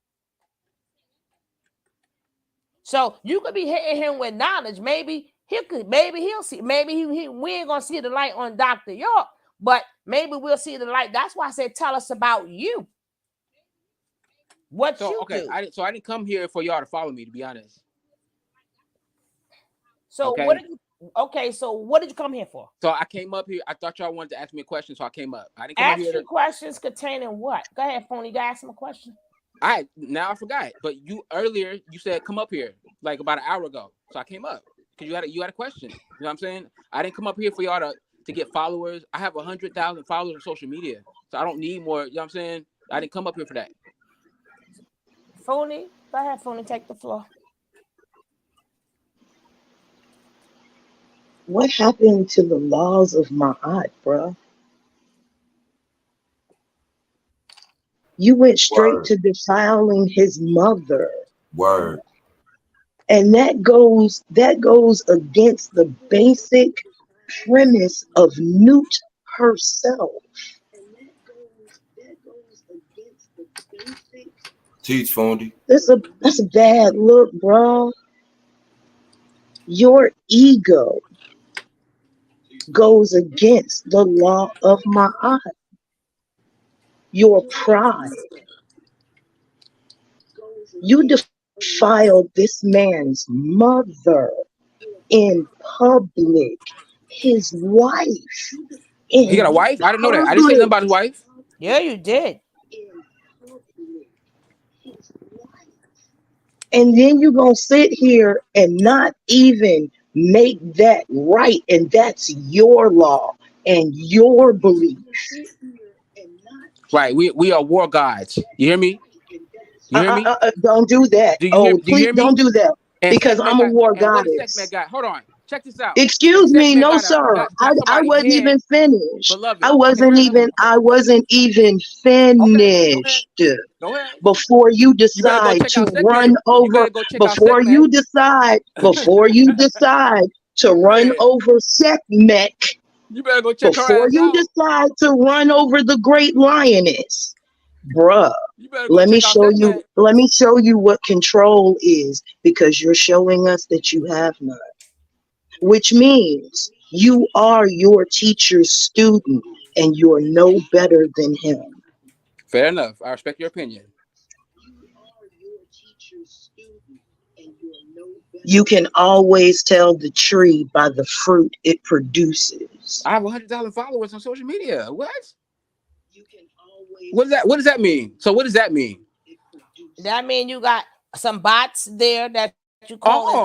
So you could be hitting him with knowledge. Maybe he'll see. Maybe we ain't gonna see the light on Dr. York, but maybe we'll see the light. That's why I said, tell us about you. What you do. I didn't come here for y'all to follow me, to be honest. So what did you come here for? So I came up here. I thought y'all wanted to ask me a question, so I came up. I didn't come Ask here you questions containing what? Go ahead, Phony. You ask him a question. Now I forgot. But earlier you said come up here like about an hour ago. So I came up because you had a question. You know what I'm saying? I didn't come up here for y'all to get followers. I have 100,000 followers on social media. So I don't need more. You know what I'm saying? I didn't come up here for that. Phony, go ahead, Phony, take the floor. What happened to the laws of Ma'at, bruh? You went straight to defiling his mother. Word. And that goes against the basic premise of Newt herself. Teach, Fondy. That's a bad look, bro. Your ego goes against the law of Ma'at. Your pride. You defiled this man's mother in public. His wife. He got a wife? I didn't know that. I didn't say nothing about his wife. Yeah, you did. And then you're going to sit here and not even make that right. And that's your law and your belief. Right. We are war gods. You hear me? You hear me? Don't do that. Please don't do that. And because I'm a war goddess. Hold on. Check this out. Excuse me, no, sir. I wasn't even finished. Beloved. I wasn't even finished. Go ahead. Before you decide to run over, before you decide to run over Sekhmet, you better go check before you decide to run over the great lioness, bruh. Let me show you what control is, because you're showing us that you have none. Which means you are your teacher's student and you're no better than him. Fair enough. I respect your opinion. You can always tell the tree by the fruit it produces. I have 100,000 followers on social media. What? What does that mean? So what does that mean? That means you got some bots there that you calling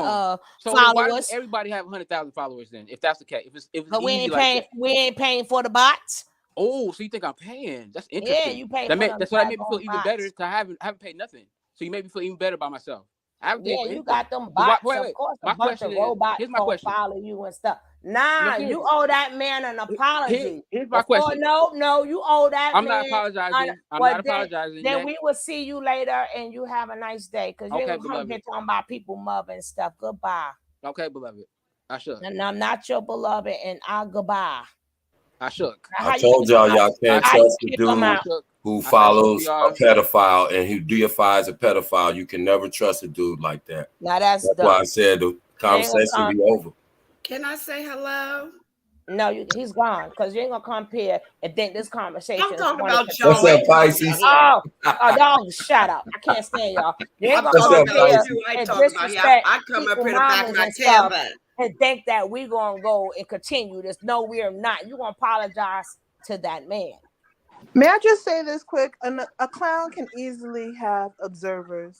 So then why does followers. everybody have 100,000 followers then? If that's the case, if it's But we easy ain't like paying. that. We ain't paying for the bots. Oh, so you think I'm paying? That's Yeah, interesting. you pay That for made them that's what made me feel daggone even better. bots. Cause I haven't paid nothing. So you made me feel even better by myself. I haven't paid Yeah, for you anything. got them So why, bots. wait, Of wait. course, a My bunch question of is, robots here's my gonna question. follow you and stuff. No, Nah, here's you owe that man an apology. here's my Before, question. no, you owe that I'm man. not apologizing. I'm Well, not apologizing. then Next. we will see you later, and you have a nice day. Cause you Okay, ain't gonna come beloved. here talking about people mother and stuff. Goodbye. Okay, beloved. I shook. And I'm not your beloved, and I'll goodbye. I shook. How I you told kick 'em y'all out? can't How you trust the kick 'em dude out? who I said follows shook, a y'all. pedophile and who deifies a pedophile. You can never trust a dude like that. Now that's That's why I dumb. said the You ain't gonna conversation come. be over. Can I say hello? No, he's gone because you ain't gonna come here and think this conversation I'm is talking going to about y'all. What's I up, ain't talking Pisces? about him. Oh, y'all shut up. I can't stand y'all. You ain't I'm gonna What's come up, talking about here Pisces? you. I ain't and talking about him. disrespect I come up people here to back mamas my and stuff tail up. and think that we gonna go and continue this. No, we're not. You gonna apologize to that man. May I just say this quick? A clown can easily have observers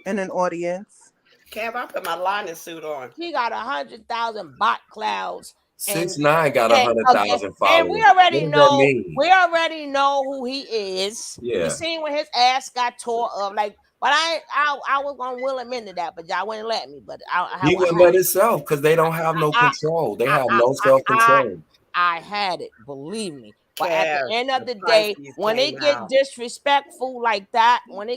and an audience. Kev, I put my lining suit on. He got 100,000 bot clouds. 6ix9ine got 100,000 And followers. we What already does that know. mean? We already know who he is. Yeah. We seen when his ass got tore up. Like, but I was gonna will him into that, but y'all wouldn't let me. But He wouldn't let himself because they don't have no control. They have no self-control. I had it, believe me. But at Kev, the end of the the day, Pisces when they came get out. disrespectful like that, and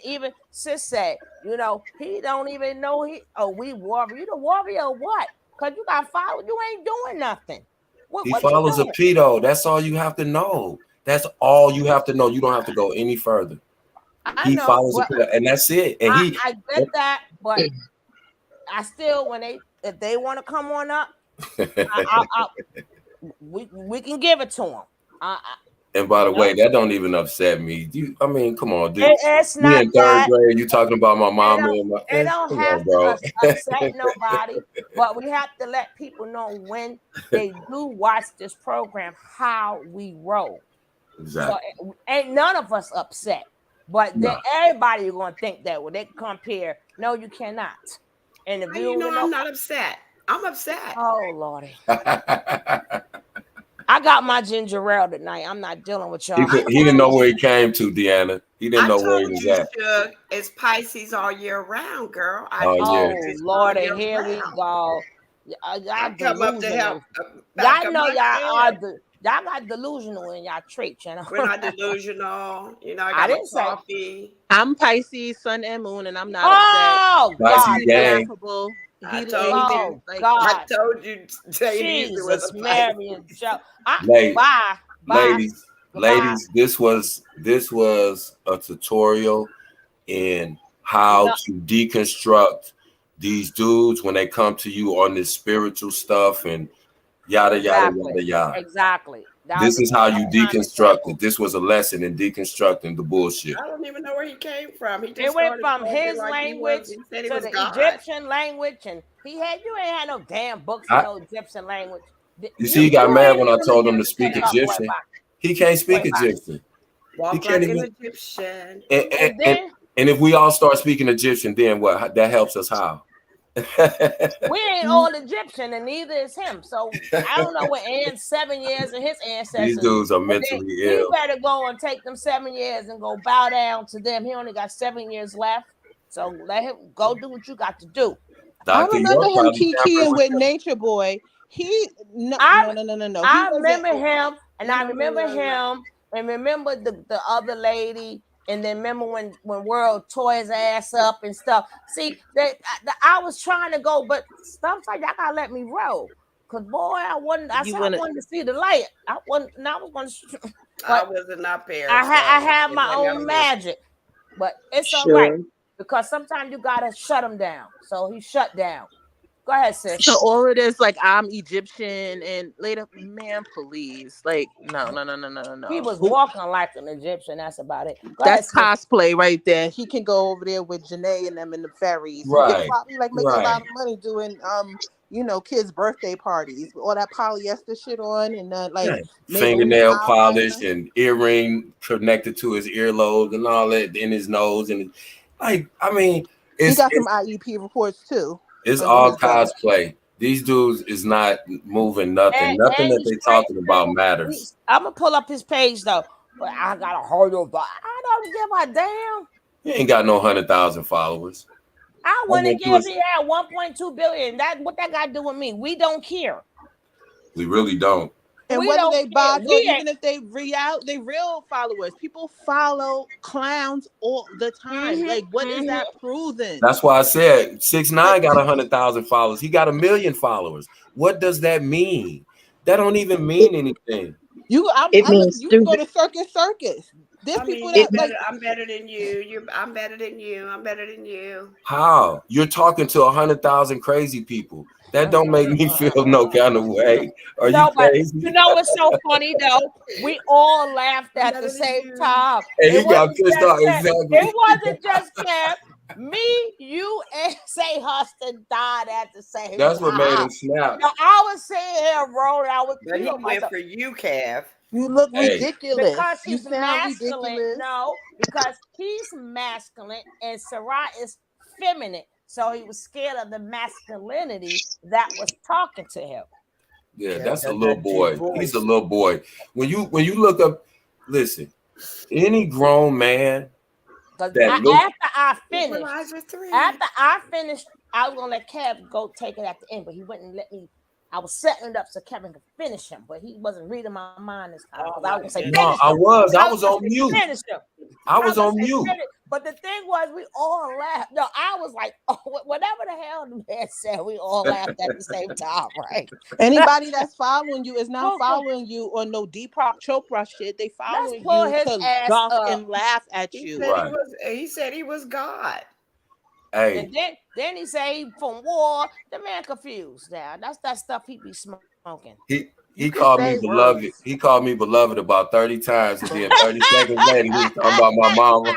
even sis said, you know, he don't even know we warrior. You the warrior or what? Cause you got followed, you ain't doing nothing. He What follows you a doing? pedo. That's all you have to know. That's all you have to know. You don't have to go any further. I He know, follows a but pedo, and that's it. And I get that, but I still, if they want to come on up, we can give it to them. And by the way, that don't even upset me. I mean, come on, dude. It's Me not in third that. grade, you talking about my mama and my. It don't Come have on, bro. to upset nobody, but we have to let people know when they do watch this program how we roll. Exactly. So ain't none of us upset, but then everybody gonna think that when they compare. No, you cannot. And if How you know I'm not upset? I'm upset. Oh Lordy. I got my ginger ale tonight. I'm not dealing with y'all. He didn't know where he came to, Deanna. He didn't know where he was at. Suge, it's Pisces all year round, girl. Oh, yeah. Lord, here we go. Y'all come up to help. Y'all know y'all got delusional in y'all traits, you know. We're not delusional. You know, I I got didn't my coffee. I'm Pisces, Sun and Moon, and I'm not upset. God. He's laughable. I told you. God. I told you. Jesus, Mary and Joe. Ladies, this was a tutorial in how to deconstruct these dudes when they come to you on this spiritual stuff and yada yada yada yada. Exactly. This is how you deconstruct it. This was a lesson in deconstructing the bullshit. I don't even know where he came from. It went from his language to the Egyptian language, and you ain't had no damn books in no Egyptian language. You see, he got mad when I told him to speak Egyptian. He can't speak Egyptian. Walk He can't like an even. Egyptian. And if we all start speaking Egyptian, then what? That helps us how? We ain't all Egyptian, and neither is him. So I don't know what 7 years and his ancestors. These dudes are mentally He ill. better go and take them 7 years and go bow down to them. He only got 7 years left, so let him go do what you got to do. I remember him kikiing with Nature Boy. I remember him, and I remember him, and remember the other lady. And then remember when World tore his ass up and stuff. See, I was trying to go, but stuff like y'all gotta let me roll. Cause boy, I wanted to see the light. I was not there. I had my own magic, but it's all right because sometimes you gotta shut him down. So he shut down. Go ahead, sis. So all it is like I'm Egyptian and later, man, please. Like, no. He was walking like an Egyptian. That's about it. That's cosplay right there. He can go over there with Janae and them in the ferries. He can probably make a lot of money doing kids' birthday parties with all that polyester shit on and fingernail polish and earring connected to his earlobe and all that in his nose and I mean. He got some IEP reports too. It's under all his belt. cosplay. These dudes is not moving nothing. Nothing that they talking about matters. I'm gonna pull up his page though, but I gotta hold over. I don't give a damn. He ain't got no 100,000 followers. I wouldn't give he had 1.2 billion. What that got to do with me? We don't care. We really don't. And We whether don't they care. buy, We even if they they real followers, people follow clowns all the time. Like, what is that proving? That's why I said 6ix9ine got 100,000 followers. He got 1 million followers. What does that mean? That don't even mean anything. You can go to Circus. There's people that I'm better than you. I'm better than you. I'm better than you. How? You're talking to 100,000 crazy people. That don't make me feel no kind of way. Are you crazy? You know what's so funny though? We all laughed at the same time. And he got pissed off. Exactly. It wasn't just Kev. Me, you, and Say Huston died at the same time. That's what made him snap. Now, I was sitting here rolling. I was But he went for you, Kev. You look ridiculous. Because You he's sound masculine. ridiculous. No, because he's masculine and Sarah is feminine. So he was scared of the masculinity that was talking to him. Yeah, that's a little boy. He's a little boy. When you look up, listen, any grown man Because that after I finished, I was gonna let Kev go take it at the end, but he wouldn't let me. I was setting it up so Kevin could finish him, but he wasn't reading my mind this time. I was gonna say, No, I was on mute. Finish him. I was on mute. But the thing was, we all laughed. No, I was like, oh, whatever the hell the man said, we all laughed at the same time, right? Anybody that's following you is not following you on no Deepak Chopra shit. They following pull you his to ass gawk up. and laugh at He you. said he said he was God. Hey, And then he say he from war. The man confused now. That's that stuff he be smoking. he called me beloved. He called me beloved about 30 times, and then 30 seconds later, he was talking about my mama.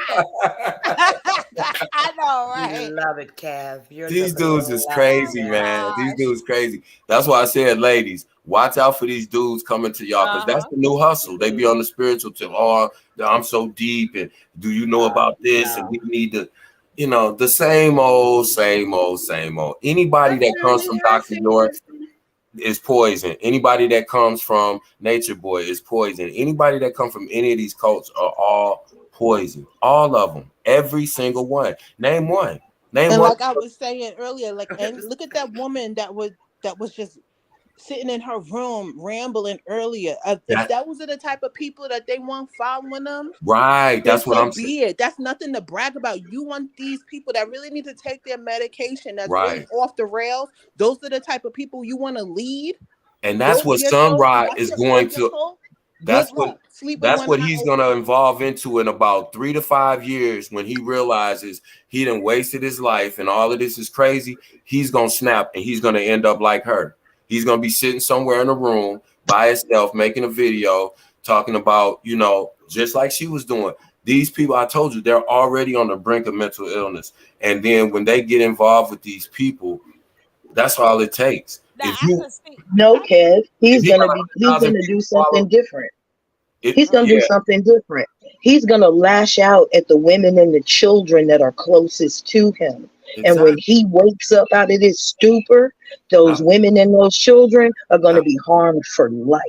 I know, right? You love it, Kev. These dudes is crazy, man. These dudes crazy. That's why I said, ladies, watch out for these dudes coming to y'all, because that's the new hustle. They be on the spiritual tip. Oh, I'm so deep, and do you know about this? And we need to, you know, the same old. Anybody that comes from Dr. North is poison. Anybody that comes from Nature Boy is poison. Anybody that comes from any of these cults are all poison. All of them. Every single one. Name one. Name And one. like I was saying earlier, and look at that woman that was just sitting in her room rambling earlier. If that was the type of people that they want following them, Right. That's then what so I'm be saying. it. That's nothing to brag about. You want these people that really need to take their medication that's Right. really off the rails. Those are the type of people you want to lead. And that's Those what are your Sunrod goals. is That's your going circle. to. That's Good what. luck. Sleep with That's one what eye he's open. gonna evolve into in about 3 to 5 years when he realizes he done wasted his life and all of this is crazy. He's gonna snap and he's gonna end up like her. He's gonna be sitting somewhere in a room by himself making a video talking about, you know, just like she was doing. These people, I told you, they're already on the brink of mental illness. And then when they get involved with these people, that's all it takes. If you No, Kev, he's he gonna got be. He's 100,000 gonna do people something follow- different. It- He's gonna do yeah. something different. He's gonna lash out at the women and the children that are closest to him. And when he wakes up out of this stupor, those women and those children are gonna be harmed for life.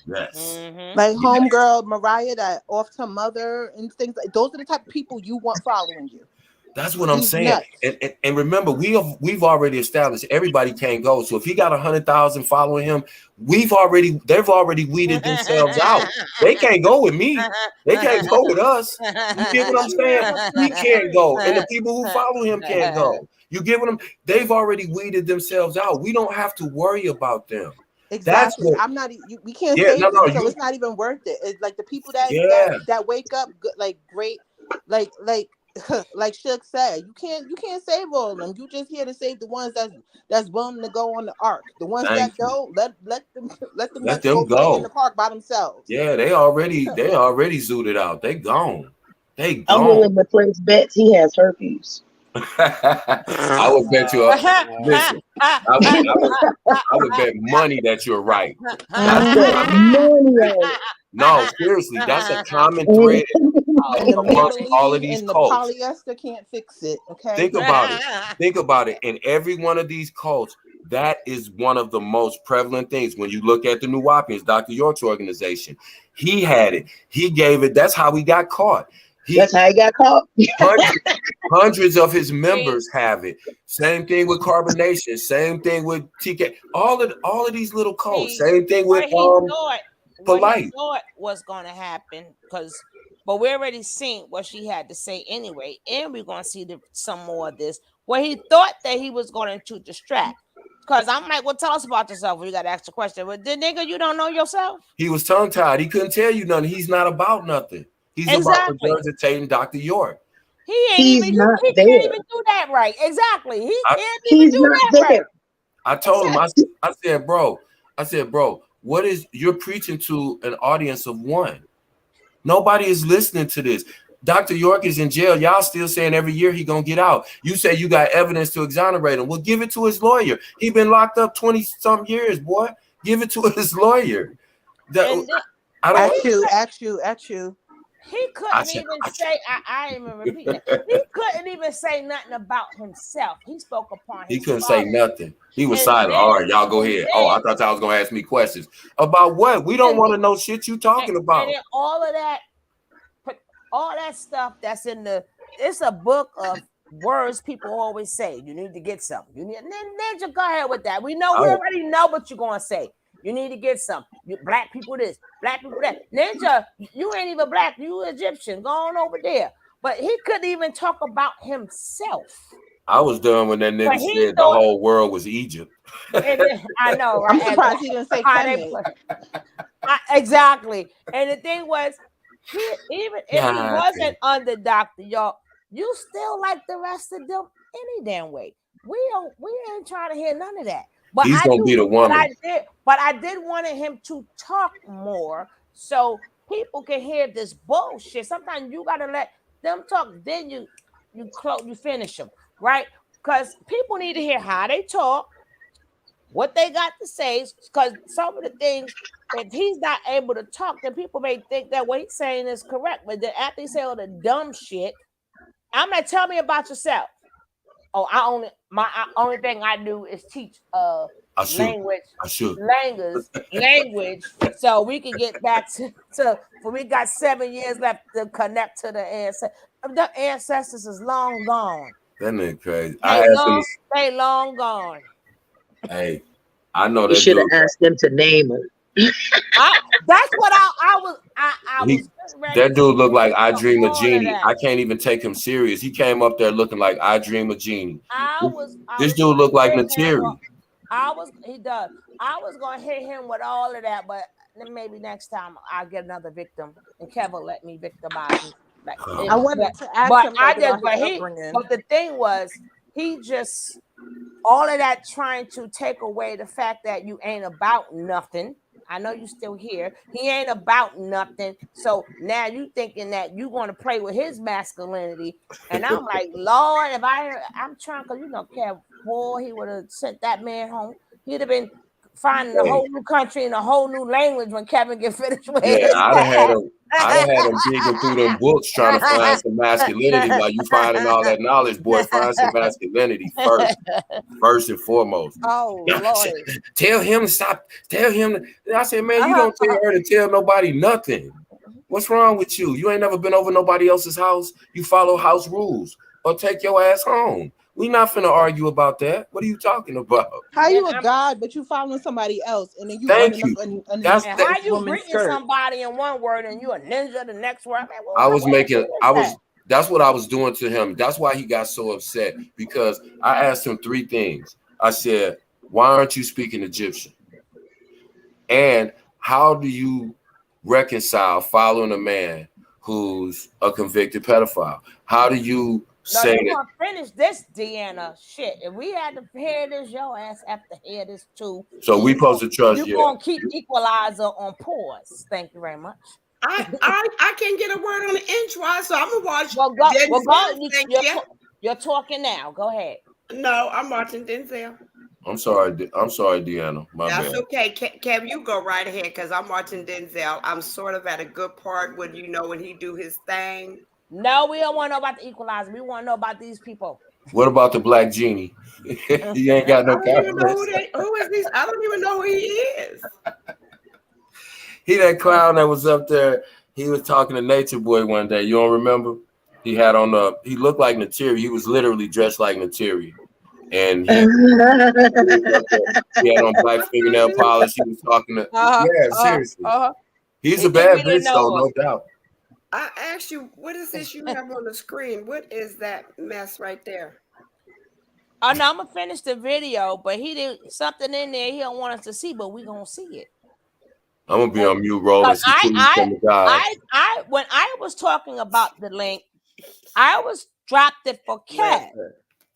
Yes. Like homegirl Mariah that off her mother and things like those are the type of people you want following you. That's what I'm He's saying. nuts. And remember, we've already established everybody can't go. So if he got 100,000 following him, they've already weeded themselves out. They can't go with me. They can't go with us. You get what I'm saying? We can't go, and the people who follow him can't go. You get what I'm? They've already weeded themselves out. We don't have to worry about them. That's Exactly. what. I'm not. We can't Yeah, save no, them, no, so you- it's not even worth it. It's like the people that Yeah. that wake up good, like great, like like Shook said, you can't save all of them. You just here to save the ones that's willing to go on the ark. The ones Thank that don't, let them Let go them play in go. the park by themselves. Yeah, they already zooted out. They gone. They I'm gone. willing to place bets he has herpes. I would bet you. Listen, I would bet money that you're right. That's Money on it. No, seriously, that's a common thread. And the amongst all of Maybelline these and the cults. polyester can't fix it. Okay. Think about it. Think about it. In every one of these cults, that is one of the most prevalent things. When you look at the New Wapians, Dr. York's organization, he had it. He gave it. That's how he got caught. That's how he got caught. Hundreds of his members have it. Same thing with Carbonation. Same thing with TK. All of these little cults. Same thing with what he Polite. thought was going to happen, but we already seen what she had to say anyway, and we're going to see some more of this. Where he thought that he was going to distract. Because I'm like, well, tell us about yourself. You got to ask the question. But the nigga, you don't know yourself? He was tongue-tied. He couldn't tell you nothing. He's not about nothing. He's about regurgitating Dr. York. He can't even do that right. Exactly. He can't even do that right. I told him, I said, bro, what is, you're preaching to an audience of one. Nobody is listening to this. Dr. York is in jail. Y'all still saying every year he gonna get out. You say you got evidence to exonerate him. Well, give it to his lawyer. He been locked up 20-some years, boy. Give it to his lawyer. At you. He couldn't even say, I even repeat that. He couldn't even say nothing about himself. He spoke upon himself. He couldn't say nothing. He was silent. All right, y'all go ahead. Oh, I thought y'all was gonna ask me questions. About what? We don't want to know shit you talking about. And then all that stuff that's in it's a book of words people always say. You need to get something. Ninja, go ahead with that. We already know what you're gonna say. You need to get some. Black people this, black people that. Ninja, you ain't even black. You Egyptian. Go on over there. But he couldn't even talk about himself. I was done when that nigga said the whole world was Egypt. I know, right? I'm surprised he didn't say exactly. And the thing was, even if he wasn't under Dr. York, you still like the rest of them any damn way. We ain't trying to hear none of that. But he's gonna be the woman. But I did want him to talk more so people can hear this bullshit. Sometimes you gotta let them talk, then you finish them, right? Because people need to hear how they talk, what they got to say. Because some of the things, if he's not able to talk, then people may think that what he's saying is correct. But then after he say all the dumb shit, I'm like, tell me about yourself. Oh, my only thing I do is teach language, so we can get back to we got 7 years left to connect to the ancestors. The ancestors is long gone. That nigga crazy. They long gone. Hey, I know that. You should have asked them to name them. That's what I was that dude looked like I Dream of Genie. I can't even take him serious. He came up there looking like I Dream of Genie. This dude looked like Nateri. He does. I was gonna hit him with all of that, but maybe next time I'll get another victim and Kevin let me victimize him. I wanted to ask him but the thing was, he just all of that trying to take away the fact that you ain't about nothing. I know you still here. He ain't about nothing. So now you thinking that you want to play with his masculinity. And I'm like, Lord, if I'm trying, because Kev, boy, he would have sent that man home. He'd have been finding a whole new country and a whole new language when Kevin get finished with his. I'd have had him digging through them books trying to find some masculinity while you finding all that knowledge, boy. Find some masculinity first and foremost. Oh, Lord. Tell him to stop. Tell him. I said, man, you don't tell her to tell nobody nothing. What's wrong with you? You ain't never been over nobody else's house. You follow house rules or take your ass home. We not finna argue about that. What are you talking about? How you a god, but you following somebody else, and then you how you greeting somebody in one word and you a ninja the next word? That's what I was doing to him. That's why he got so upset, because I asked him 3 things. I said, why aren't you speaking Egyptian? And how do you reconcile following a man who's a convicted pedophile? How do you say you're gonna finish this, Deanna? Shit, if we had to hear this, your ass have to hear this too. So we supposed to trust you. You're gonna keep Equalizer on pause. Thank you very much. I can't get a word on the intro, so I'm gonna watch. You're talking now. Go ahead. No, I'm watching Denzel. I'm sorry, Deanna. My That's bad. okay. Kev, you go right ahead because I'm watching Denzel. I'm sort of at a good part when he do his thing. No, we don't want to know about the equalizer. We want to know about these people. What about the black genie? He ain't got no I don't even know confidence. who is this. I don't even know who he is. He that clown that was up there. He was talking to Nature Boy one day. You don't remember? He had on he looked like Nateri. He was literally dressed like Nateri. And he had on black fingernail polish. He was talking to seriously. He's a bad bitch, though, no doubt. I asked you, what is this you have on the screen? What is that mess right there? Oh no, I'm gonna finish the video, but he did something in there he don't want us to see, but we gonna see it. I'm gonna be on mute rolling. When I was talking about the link, I was dropped it for Kev,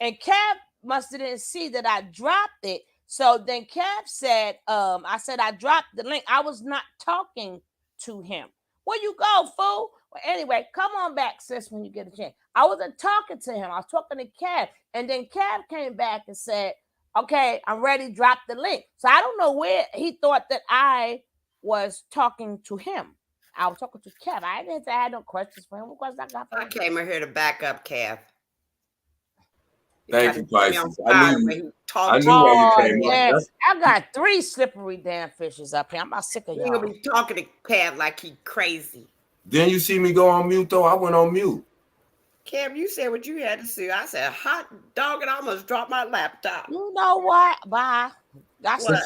and Kev must have didn't see that I dropped it. So then Kev said, I said I dropped the link. I was not talking to him. Where you go, fool? Well, anyway, come on back, sis, when you get a chance. I wasn't talking to him. I was talking to Kev. And then Kev came back and said, okay, I'm ready, drop the link. So I don't know where he thought that I was talking to him. I was talking to Kev. I didn't say I had no questions for him. What questions I got for him? I came in here to back up Kev. Thank you, Pisces. I knew where you came up. I got 3 slippery damn fishes up here. I'm about sick of y'all. You're going to be talking to Kev like he crazy. Then you see me go on mute, though. I went on mute. Kev, you said what you had to say. I said, hot dog, and I almost dropped my laptop. You know what? Bye. That's I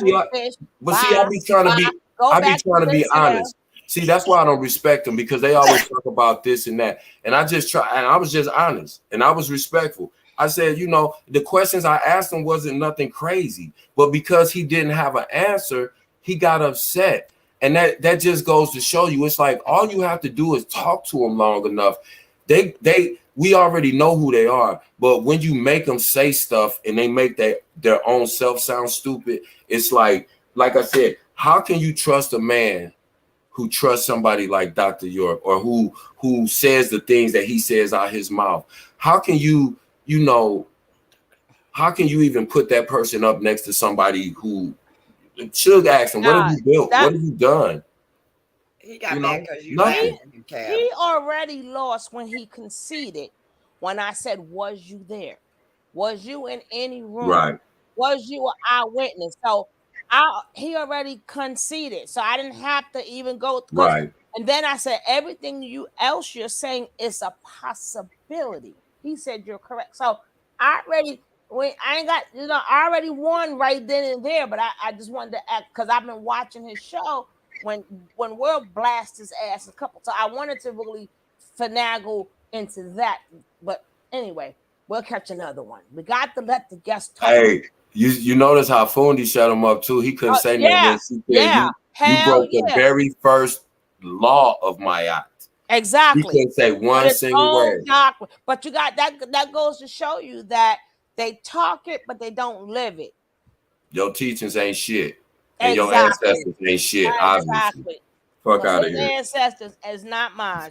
be trying to be honest. See, that's why I don't respect them, because they always talk about this and that. And I was just honest and I was respectful. I said, the questions I asked him wasn't nothing crazy, but because he didn't have an answer, he got upset. And that just goes to show you, it's like all you have to do is talk to them long enough. We already know who they are, but when you make them say stuff and they make their own self sound stupid, it's like I said, how can you trust a man who trusts somebody like Dr. York, or who says the things that he says out his mouth? How can you even put that person up next to somebody who should ask him, what have you built? What have you done? He got mad because you laughed. He already lost when he conceded. When I said, was you there? Was you in any room? Right. Was you an eyewitness? So he already conceded. So I didn't have to even go. Right. And then I said, everything else you're saying is a possibility. He said, you're correct. So I already won right then and there, but I just wanted to act because I've been watching his show when World blast his ass a couple. So I wanted to really finagle into that. But anyway, we'll catch another one. We got to let the guests talk. Hey, you notice how Fundi shut him up too. He couldn't say nothing. You broke the very first law of Mayat. Exactly. You can't say one single word. But you got that goes to show you that they talk it, but they don't live it. Your teachings ain't shit. And your ancestors ain't shit, obviously. Fuck out of here. Ancestors is not mine.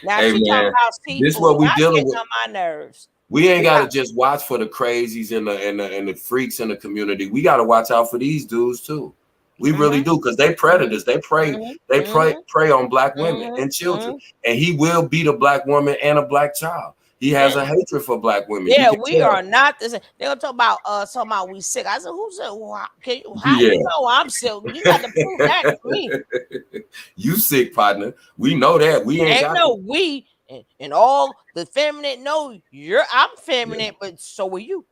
Now hey man, this is what we dealing with. On my nerves. We ain't gotta just watch for the crazies and the freaks in the community. We gotta watch out for these dudes too. We really do, because they predators. They prey on black women and children. And he will beat a black woman and a black child. He has a hatred for black women. Yeah, we are not the same. They're gonna talk about we sick. I said, who said? Well, how you know I'm sick? You got to prove that to me. You sick, partner. We know that. We ain't no we and all the feminine. No, I'm feminine, but so are you.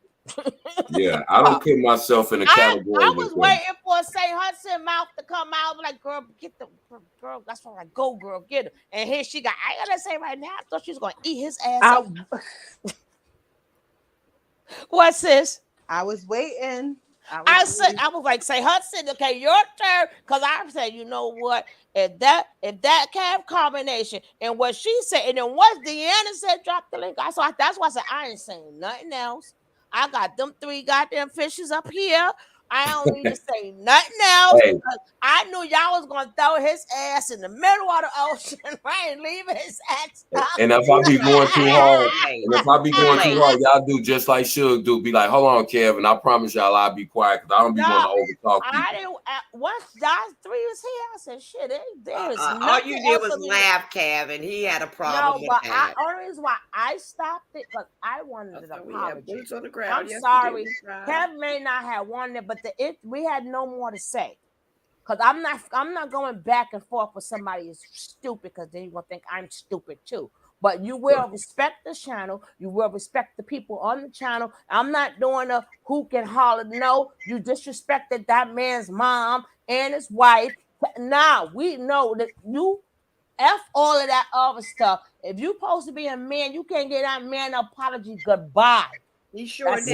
Yeah, I don't put myself in a category. I was waiting for Say Hudson mouth to come out. Like, girl, get the girl. That's why I go, girl, get her. And here she got. I gotta say right now, I thought she was gonna eat his ass up. What's this? I was waiting. I was like, Say Hudson, okay, your turn. Because I said, you know what? If that Cav combination and what she said, and then what Deanna said, drop the link. That's why I said I ain't saying nothing else. I got them 3 goddamn fishes up here. I don't need to say nothing else. Hey. Because I knew y'all was gonna throw his ass in the middle of the ocean, right? And leave his ass. And if I be going too hard, y'all do just like Suge do. Be like, hold on, Kev, and I promise y'all I'll be quiet because I don't be wanting to overtalk people. I didn't. Once Dodge 3 was here, I said, "Shit, there is all you did was laugh, Kev, and he had a problem with that. Only reason why I stopped it because I wanted an apology. Boots on the ground. I'm sorry, Kev may not have wanted it, but we had no more to say. Cause I'm not going back and forth with somebody who's stupid, because then you're gonna think I'm stupid too. But you will respect the channel, you will respect the people on the channel. I'm not doing a who can holler. No, you disrespected that man's mom and his wife. Now we know that you F all of that other stuff. If you supposed to be a man, you can't get that man an apology. Goodbye. He sure did.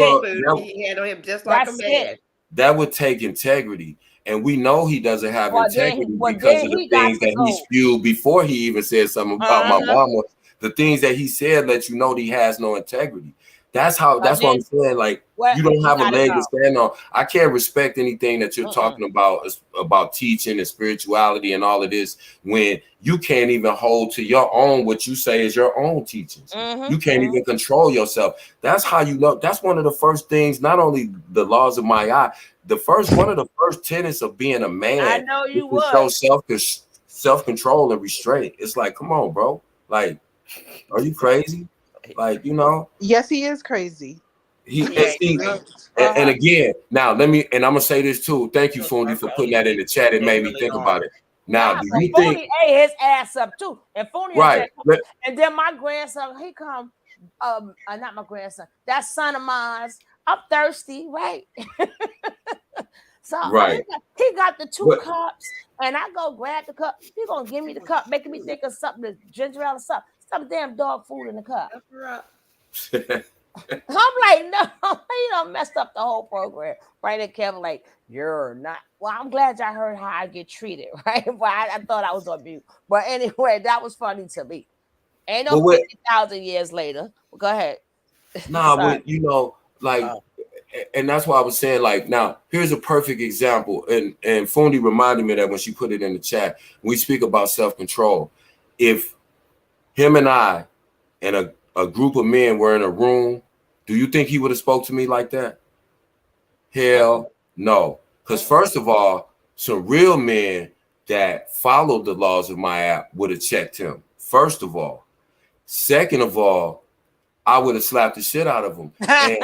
He handled him just like a man. That would take integrity. And we know he doesn't have integrity because of the things that he spewed before he even said something about my mama. The things that he said let you know that he has no integrity. That's what I'm saying. Like, you don't have a leg to stand on. I can't respect anything that you're talking about teaching and spirituality and all of this when you can't even hold to your own, what you say is your own teachings. You can't even control yourself. That's how you know. That's one of the first things, not only the laws of Ma'at, one of the first tenets of being a man. I know you would show self-control and restraint. It's like, come on, bro. Like, are you crazy? Like, you know. Yes, he is crazy. And again, now I'm gonna say this too. Thank you, Fundi, for putting that in the chat. It made me think about it. Now, do you think Fundi ate his ass up too? And Fundi right? And then my grandson, he come, not my grandson, that son of mine. I'm thirsty, right? So he got the 2 cups, and I go grab the cup. He gonna give me the cup, making me think of something, the ginger ale or something. Some damn dog food in the cup. I'm like, no, you done messed up the whole program. Right? And Kevin like, you're not. Well, I'm glad y'all heard how I get treated, right? But I thought I was on mute. But anyway, that was funny to me. Ain't no 50,000 years later. Go ahead. Nah, but you know, like, and that's why I was saying, like, now here's a perfect example. And Fundi reminded me that when she put it in the chat, we speak about self-control. If him and I and a group of men were in a room, do you think he would have spoke to me like that? Hell no. Because first of all, some real men that followed the laws of Ma'at would have checked him. First of all. Second of all, I would have slapped the shit out of him. And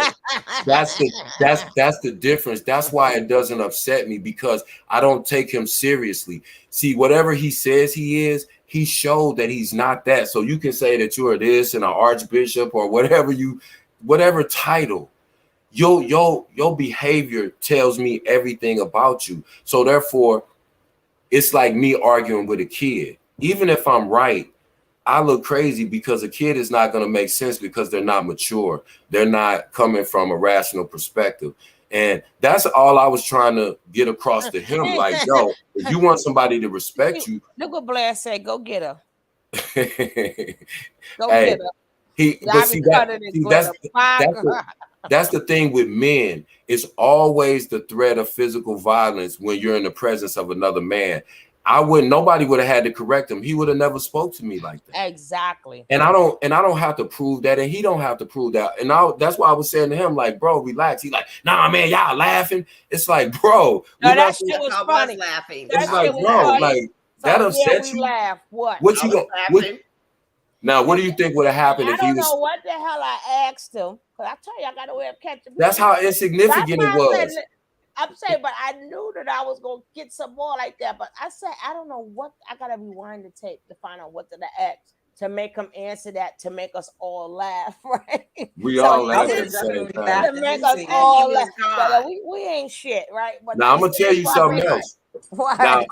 that's the difference. That's why it doesn't upset me, because I don't take him seriously. See, whatever he says he is, he showed that he's not that. So you can say that you're this and an archbishop or whatever title. Your behavior tells me everything about you. So therefore, it's like me arguing with a kid. Even if I'm right, I look crazy because a kid is not going to make sense because they're not mature. They're not coming from a rational perspective. And that's all I was trying to get across to him. Like, yo, if you want somebody to respect you. Look what Blair said, go get her. Go Hey, get her. That's the thing with men. It's always the threat of physical violence when you're in the presence of another man. Nobody would have had to correct him. He would have never spoke to me like that. Exactly. And I don't have to prove that, and he don't have to prove that. And that's why I was saying to him, like, bro, relax. He's like, nah, man, y'all laughing. It's like, bro, no, that shit was funny. Laughing. It's like, bro, like, that upsets you. Laugh. What you gonna? Now, what do you think would have happened if he was? I don't know what the hell I asked him. Cause I tell you, I got a way of catching. That's how insignificant it was. I'm saying, but I knew that I was gonna get some more like that. But I said, I don't know what I gotta rewind the tape to find out what to ask to make him answer that, to make us all laugh, right? We all laugh at the same time. To make us all laugh. But we ain't shit, right? But now I'm gonna tell you something else. Now,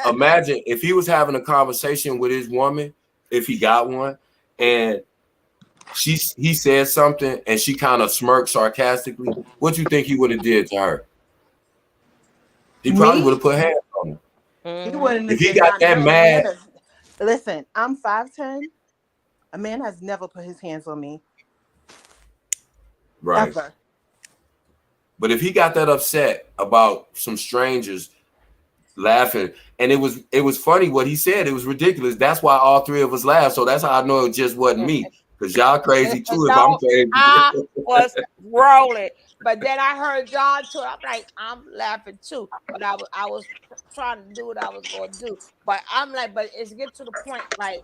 imagine if he was having a conversation with his woman, if he got one, and he said something and she kind of smirked sarcastically. What you think he would have did to her? He probably would have put hands on her. He wouldn't. If he got that mad. Listen, I'm 5'10". A man has never put his hands on me. Right. Ever. But if he got that upset about some strangers laughing, and it was funny what he said, it was ridiculous. That's why all three of us laughed. So that's how I know it just wasn't me, because y'all crazy too. If I'm crazy, I was rolling. But then I heard John too. I'm like, I'm laughing too. But I was trying to do what I was going to do. But I'm like, but it's get to the point like,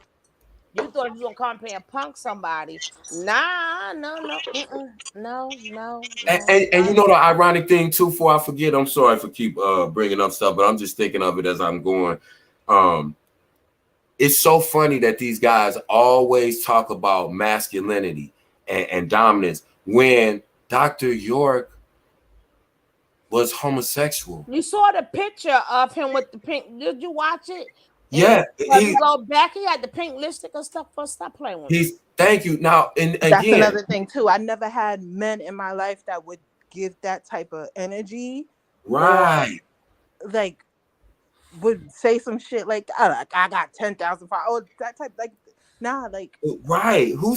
you thought you were gonna come here and punk somebody? Nah, no. And you know the ironic thing too. Before I forget, I'm sorry for keep bringing up stuff, but I'm just thinking of it as I'm going. It's so funny that these guys always talk about masculinity and dominance when Dr. York was homosexual. You saw the picture of him with the pink. Did you watch it? Yeah, he go back. He had the pink lipstick and stuff. For stop playing with me. Thank you. Now, and that's again, another thing too. I never had men in my life that would give that type of energy. Right. Like would say some shit like, I got 10,000 followers. Oh, that type like. Nah, like right. Who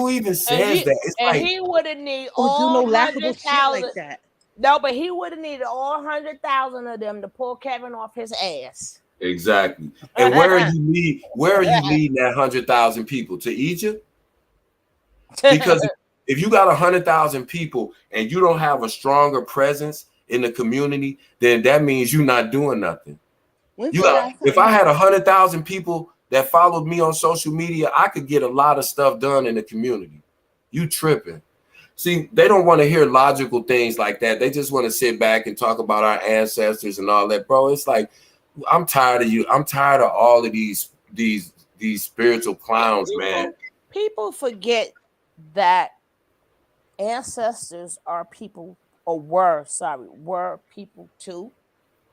even says that? It's and like, he would have needed do all no laughable shit 100,000 like that. No, but he would have needed all 100,000 of them to pull Kevin off his ass. exactly. And where are you leading that 100,000 people to Egypt? Because if you got 100,000 people and you don't have a stronger presence in the community, then that means you're not doing nothing. If I had 100,000 people that followed me on social media, I could get a lot of stuff done in the community. You tripping. See, they don't want to hear logical things like that. They just want to sit back and talk about our ancestors and all that, bro. It's like, I'm tired of you. I'm tired of all of these spiritual clowns, man. People forget that ancestors are people, or were people too.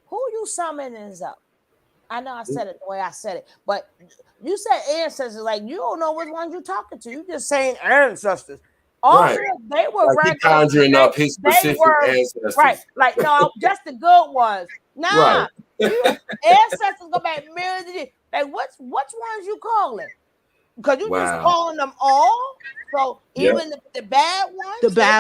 Who you summoning up? I know I said it the way I said it, but you said ancestors, like you don't know which ones you're talking to. You just saying ancestors. All Right. they were Like he conjuring up his specific ancestors. right. Like no, just the good ones. Nah, you, ancestors go back millions of years. Like which ones you calling? Because you just calling them all. So even the bad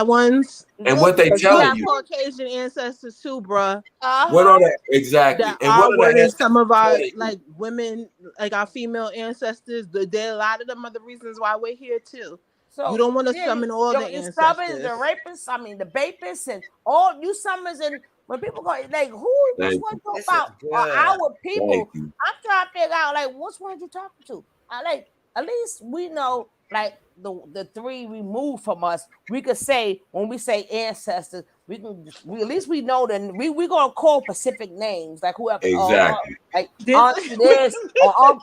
ones, And what they telling you? Caucasian ancestors too, bruh. What are they exactly? That And what are they? some of our like women, like our female ancestors. A lot of them are the reasons why we're here too. So you don't want to summon all the you ancestors. summon the rapists, I mean the bapists, and all you summons. And when people go like, which one you about? Are our people? I'm trying to figure out like which ones you talking to. I like at least we know like the three removed from us. We could say when we say ancestors, we at least we know that we gonna call specific names like whoever. Exactly. Like this or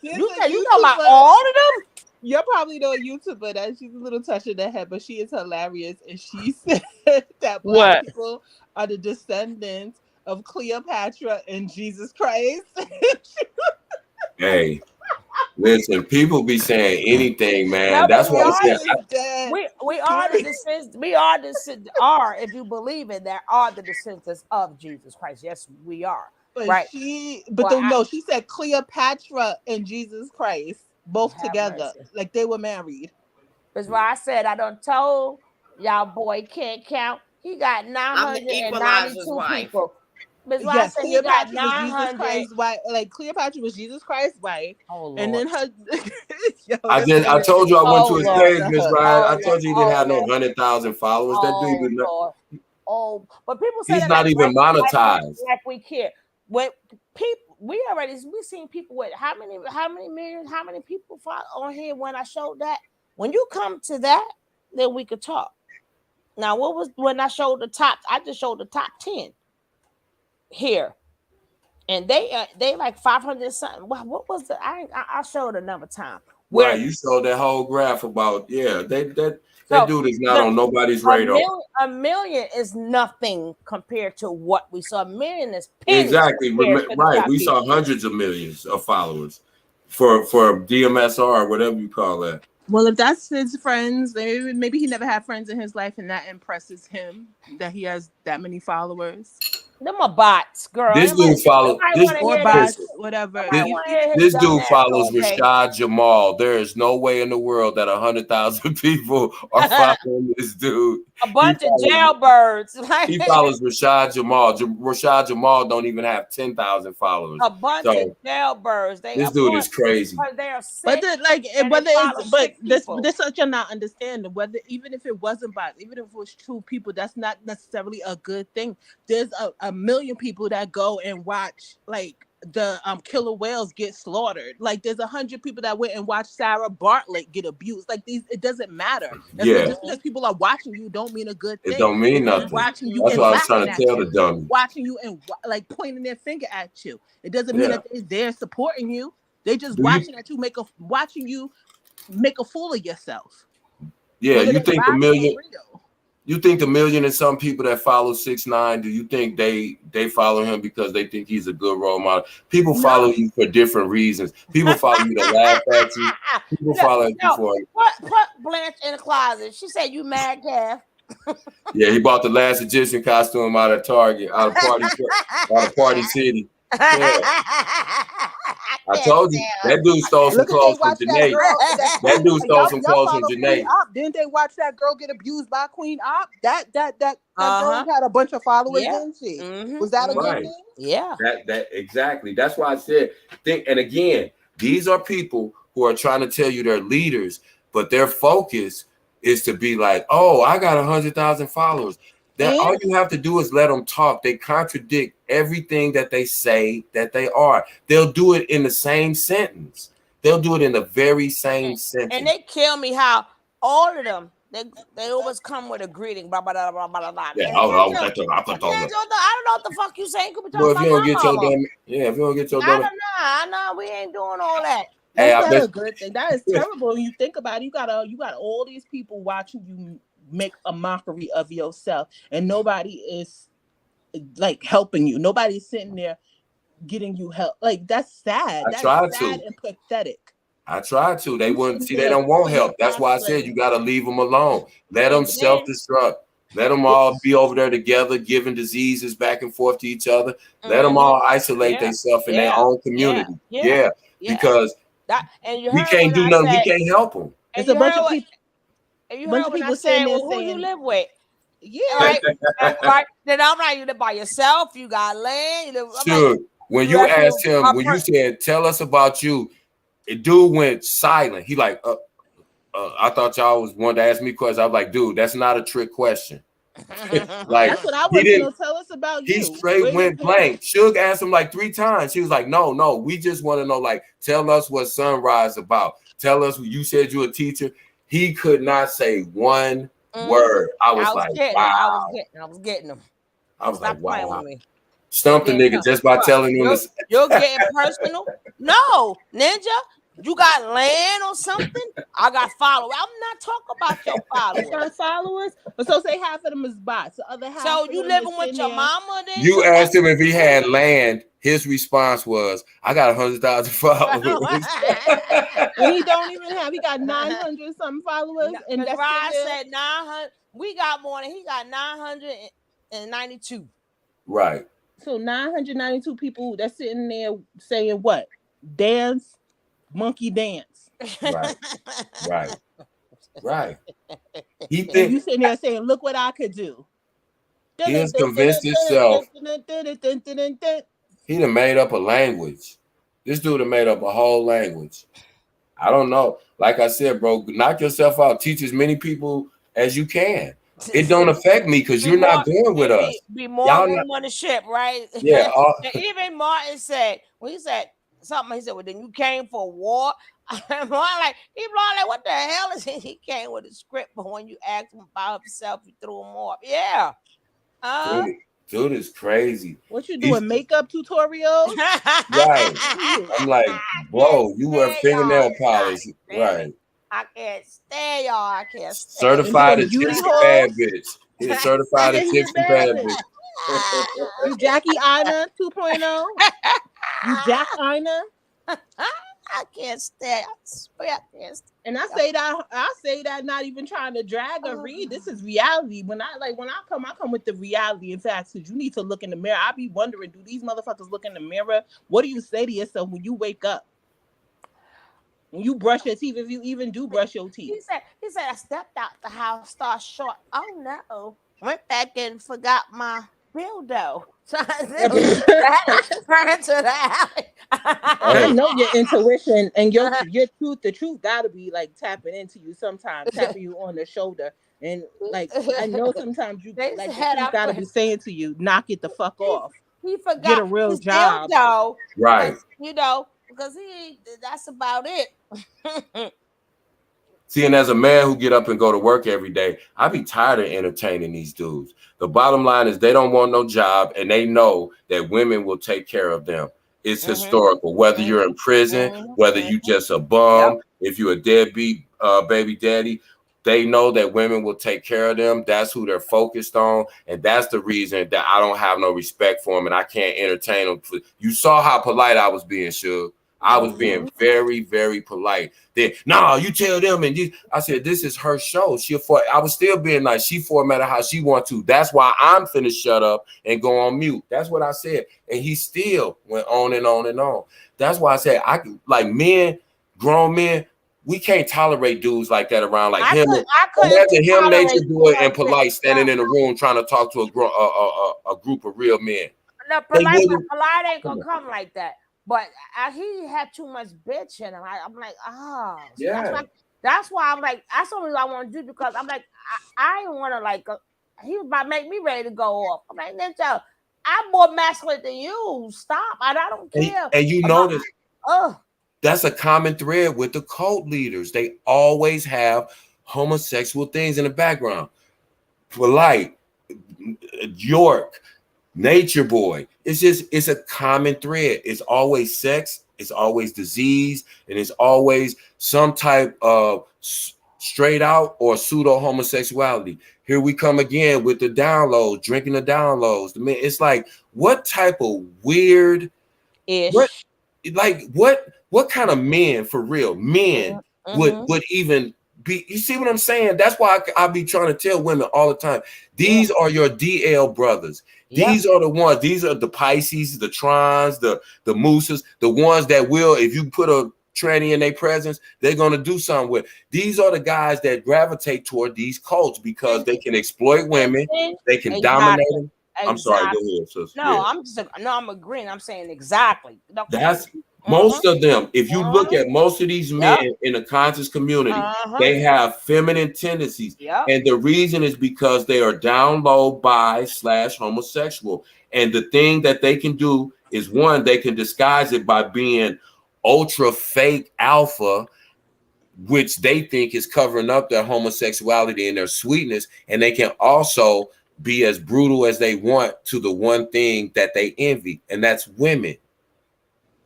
you talking about all of them. You're probably know a YouTuber that she's a little touch in the head, but she is hilarious. And she said that black people are the descendants of Cleopatra and Jesus Christ. Hey, listen, people be saying anything, man. That's why I said we are the descendants. We are if you believe it, there are the descendants of Jesus Christ. Yes, we are. But right. she said Cleopatra and Jesus Christ. Both together, like they were married. That's why I said I done told y'all boy can't count. He got 992 people. That's why I said he got 900. Like Cleopatra was Jesus Christ's wife, and then her. I told you I went to his page, Miss Ryan. I told you he didn't have no 100,000 followers. That dude did not. But people say he's not even monetized. Like we care when people. We seen people with how many millions, how many people on here when I showed that. When you come to that, then we could talk. Now, what was when I showed the top? I just showed the top 10 here, and they like 500 something. What was the? I showed another time. Right, you showed that whole graph about that dude is not on nobody's radar. A million is nothing compared to what we saw. A million is pennies. Exactly. Right. We saw hundreds of millions of followers for DMSR or whatever you call that. Well, if that's his friends, maybe he never had friends in his life, and that impresses him that he has that many followers. Them are bots, girl. This dude follows this. Or bots, whatever. This dude follows Rashad Jamal. There is no way in the world that 100,000 people are following this dude. A bunch of jailbirds. He follows Rashad Jamal. Rashad Jamal don't even have 10,000 followers. A bunch of jailbirds. This dude is crazy. They are sick. But whether it's this what you're not understanding. Whether even if it wasn't bots, even if it was true people, that's not necessarily a good thing. There's a million people that go and watch like the killer whales get slaughtered. Like there's 100 people that went and watched Sarah Bartlett get abused. Like these, it doesn't matter. Yeah. Just because people are watching you don't mean a good thing. It don't mean nothing. Watching you That's and what I was trying to laughing tell at the you. dummy. Watching you and like pointing their finger at you. It doesn't mean that they're supporting you. They just watching you make a fool of yourself. Yeah, you think a million. You think the million and some people that follow 6ix9ine, do you think they follow him because they think he's a good role model? People follow you for different reasons. People follow you to laugh at you. People follow you for Put Blanche in the closet. She said, "You mad, Kev?" Yeah, he bought the last Egyptian costume out of Target, out of Party City. Yeah. I told you that dude stole some clothes from Janae. That dude stole some clothes from Janae. Didn't they watch that girl get abused by Queen Op? That girl had a bunch of followers, didn't she? Was that a good thing? Yeah. That exactly. That's why I said think. And again, these are people who are trying to tell you they're leaders, but their focus is to be like, oh, I got 100,000 followers. That all you have to do is let them talk. They contradict everything that they say that they are. They'll do it in the same sentence. They'll do it in the very same sentence. And they kill me how all of them, they always come with a greeting, blah, blah, blah, blah, blah, blah. Yeah, I don't know what the fuck you saying. Could be talking Well, if you don't get your mama. dumb, if you don't get your I dumb, don't know. We ain't doing all that. Hey, That's not a good thing. That is terrible when you think about it. You got all these people watching you make a mockery of yourself, and nobody is like helping you. Nobody's sitting there getting you help. Like that's sad. That's sad and pathetic. I tried to. They wouldn't see. They don't want help. That's why I said you got to leave them alone. Let them self-destruct. Let them all be over there together, giving diseases back and forth to each other. Let them all isolate themselves in their own community. Yeah. Because we can't do nothing. We can't help them. It's a bunch of people. And you heard when I said, well, who you live with? Yeah. Right? Right. Then I'm like, you live by yourself. You got land. You live, Sure. When you asked him, when you said, tell us about you, the dude went silent. He like, I thought y'all was wanted to ask me questions. I was like, dude, that's not a trick question. Like, that's what I was going to tell us about you. He straight went blank. Suge asked him like 3 times. She was like, no, we just want to know, like, tell us what Sunrise about. Tell us, you said you're a teacher. He could not say one word. I was like, wow. I was getting him. I was like, wow. Stumped the nigga just by telling him this. You're getting personal? No, Ninja. You got land or something? I got followers. I'm not talking about your followers. You got followers? But so say half of them is bots. The other half. So you living with your mama then? You asked him if he had land. His response was, I got 100,000 followers. And he don't even have, he got 900 something followers. And that's Rod said 900. We got more than he got 992. Right. So 992 people that's sitting there saying what? Dance, monkey dance. Right. He think you sitting there saying, look what I could do. He has convinced himself. He done made up a language. This dude done made up a whole language. I don't know. Like I said, bro, knock yourself out. Teach as many people as you can. It don't affect me because you're not going with us. Be more room on the ship, right? Yeah. Even Martin said, when he said something, he said, well, then you came for war. I'm like, what the hell is it? He came with a script, but when you asked him about himself, you threw him off. Yeah. Dude is crazy. What you doing? Makeup tutorials? Right. I'm like, bro, you wear fingernail polish. Right. I can't stand y'all. I can't stand certified Egyptian bad bitch. He's certified Egyptian bad bitch. You Jackie Ina 2.0? You Jack Ina? I can't stand. I swear I can't stand. And I say that not even trying to drag or read. This is reality. When I come with the reality and facts. Because you need to look in the mirror. I be wondering, do these motherfuckers look in the mirror? What do you say to yourself when you wake up? When you brush your teeth, if you even do brush your teeth. He said, I stepped out the house, started short. Oh no. Went back and forgot my dildo. I know your intuition and your truth. The truth gotta be like tapping into you sometimes, tapping you on the shoulder. And like I know sometimes you like the truth gotta be saying to you, knock it the fuck off. He forgot get a real his job. dildo, Right. You know, because that's about it. See, and as a man who get up and go to work every day, I be tired of entertaining these dudes. The bottom line is they don't want no job, and they know that women will take care of them. It's historical. Whether you're in prison, whether you just a bum, if you're a deadbeat baby daddy, they know that women will take care of them. That's who they're focused on, and that's the reason that I don't have no respect for them, and I can't entertain them. You saw how polite I was being, Suge. I was being very, very polite. Then, no, you tell them, and I said, this is her show. I was still being nice. She formatted how she want to. That's why I'm finna shut up and go on mute. That's what I said. And he still went on and on and on. That's why I said, men, grown men, we can't tolerate dudes like that around. Like him. Imagine him, nature boy, and polite standing in a room trying to talk to a group of real men. No, polite ain't gonna come like that. But he had too much bitch in him. I'm like, yeah. That's why I'm like, that's only what I want to do, because I'm like, I don't want to like. He was about to make me ready to go off. I'm like, Ninja, I'm more masculine than you. Stop. I don't care. And you notice, that's a common thread with the cult leaders. They always have homosexual things in the background. Polite, York, Nature Boy. It's a common thread. It's always sex, it's always disease, and it's always some type of straight out or pseudo homosexuality. Here we come again with the downloads, drinking the downloads. It's like, what type of weird, what kind of men, for real, men would even be, you see what I'm saying? That's why I be trying to tell women all the time, these are your DL brothers. These are the ones, these are the Pisces, the Trons, the Mooses, the ones that will, if you put a tranny in their presence, they're going to do something with. These are the guys that gravitate toward these cults because they can exploit women, they can dominate them. I'm sorry, go ahead, sister. No, I'm agreeing. I'm saying exactly. That's most of them. If you look at most of these men in the conscious community, they have feminine tendencies. And the reason is because they are down low bi/homosexual. And the thing that they can do is, one, they can disguise it by being ultra fake alpha, which they think is covering up their homosexuality and their sweetness. And they can also be as brutal as they want to the one thing that they envy, and that's women.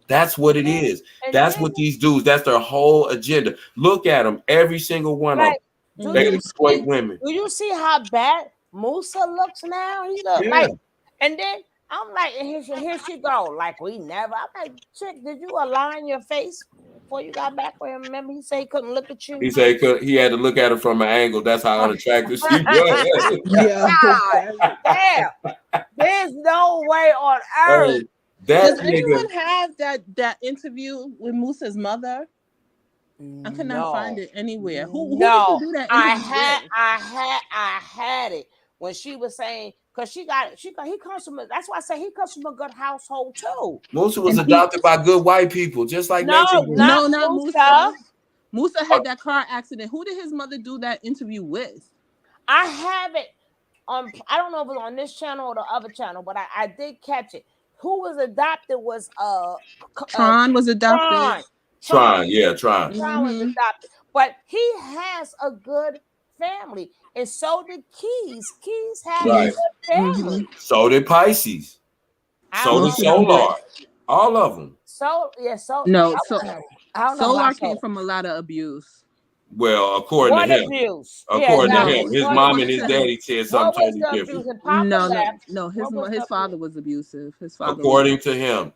That's what it is. That's what these dudes, that's their whole agenda. Look at them, every single one of them. They exploit women. Do you see how bad Musa looks now? He looks like, and then I'm like, here she go. Like, we never. I'm like, chick, did you align your face before you got back with him? Remember, he said he couldn't look at you. He said he had to look at her from an angle. That's how unattractive she was. God, damn. There's no way on earth. Does anyone have that interview with Musa's mother? I could not find it anywhere. Who did you do that interview with? I had it when she was saying, because he comes from that's why I say he comes from a good household too. Musa was adopted by good white people, just like not Musa. Musa had that car accident. Who did his mother do that interview with? I have it on, I don't know if it was on this channel or the other channel, but I did catch it. Who was adopted was Tron was adopted. Tron. Tron was adopted, but he has a good family, and so did Keys. Keys had a good family. So did Pisces. So did Solar. All of them. Solar came from a lot of abuse. Well, according to him, his mom and his daddy said something totally different. No. His father was abusive. His father. According to him. According to him, his father was abusive. His father. According to him, his father was abusive. His father. According to him, his father was abusive. His father. According to him, his father was abusive. His father. According to him.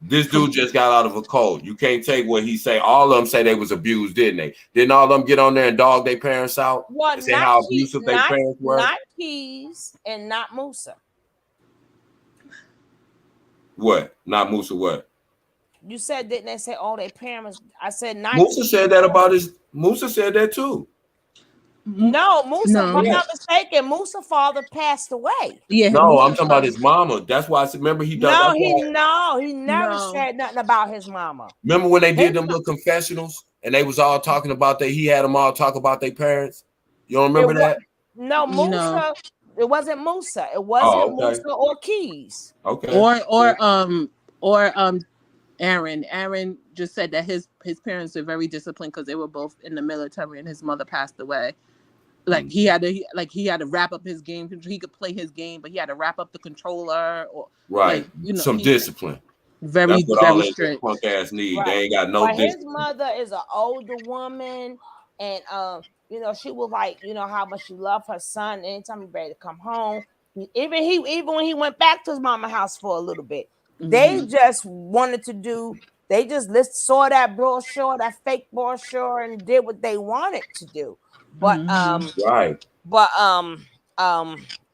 This dude just got out of a cult. You can't take what he say. All of them say they was abused, didn't they? Didn't all of them get on there and dog their parents out? Well, And say how abusive their parents were? Not Keys and not Musa. What? Not Musa what? You said, didn't they say all their parents? I said not. Musa said that about his. Musa said that too. No, Musa, No. if I'm not mistaken, Musa's father passed away. Yeah. No, I'm talking about his mama. That's why I said, remember he done. He never said nothing about his mama. Remember when they did them little confessionals and they was all talking about he had them all talk about their parents? You don't remember that? No, Musa. No. It wasn't Musa. It wasn't okay. Musa or Keys. Okay. Or Aaron. Aaron just said that his parents were very disciplined because they were both in the military and his mother passed away. Like he had to wrap up his game. He could play his game, but he had to wrap up the controller or right. Some discipline. That's what all that punk ass need. Right. They ain't got no discipline. His mother is an older woman, and she was like, how much she loved her son. Anytime he's ready to come home, even when he went back to his mama's house for a little bit, they just wanted to do. They just saw that brochure, that fake brochure, and did what they wanted to do. But right. But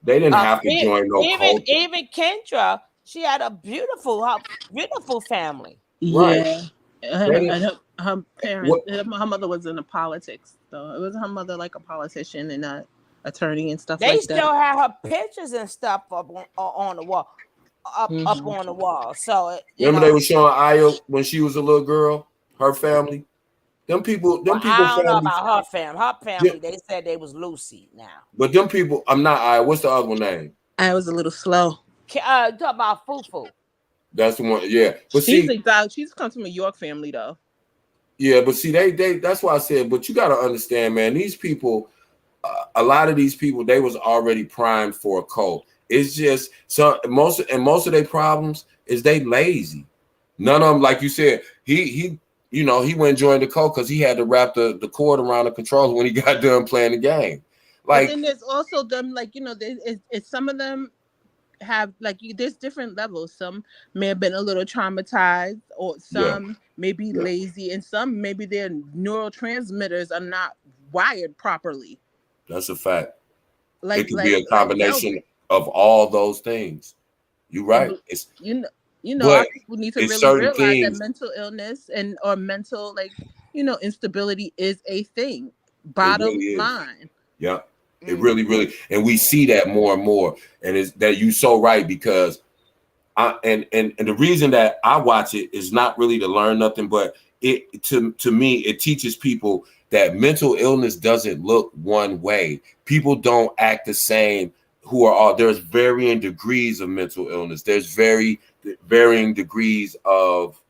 they didn't have to join no culture. Even Kendra, she had a beautiful family. Yeah. And her parents, her mother was in the politics, though. It was her mother like a politician and an attorney and stuff like that. They still have her pictures and stuff up on the wall. Up on the wall. So remember they were showing Aya when she was a little girl, her family. Them people. I don't know about her family. Her family, they said they was Lucy now. But them people, I'm not Aya. What's the other one name? I was a little slow. Talk about Fufu. That's the one. Yeah, but she's come from a York family though. Yeah, but see, they that's why I said. But you got to understand, man. These people, a lot of these people, they was already primed for a cult. It's just most of their problems is they lazy. None of them, like you said, he went and joined the cult because he had to wrap the cord around the controller when he got done playing the game. Like, and then there's also them, it's some of them have there's different levels. Some may have been a little traumatized, or some may be lazy, and some maybe their neurotransmitters are not wired properly. That's a fact. It could be a combination of all those things. You're right. It's our people need to really realize that mental illness or mental instability is a thing. Bottom line. Yeah. It really, and we see that more and more. And it's that you so right, because and the reason that I watch it is not really to learn nothing, but it to me, it teaches people that mental illness doesn't look one way. People don't act the same. There's varying degrees of mental illness. There's varying degrees of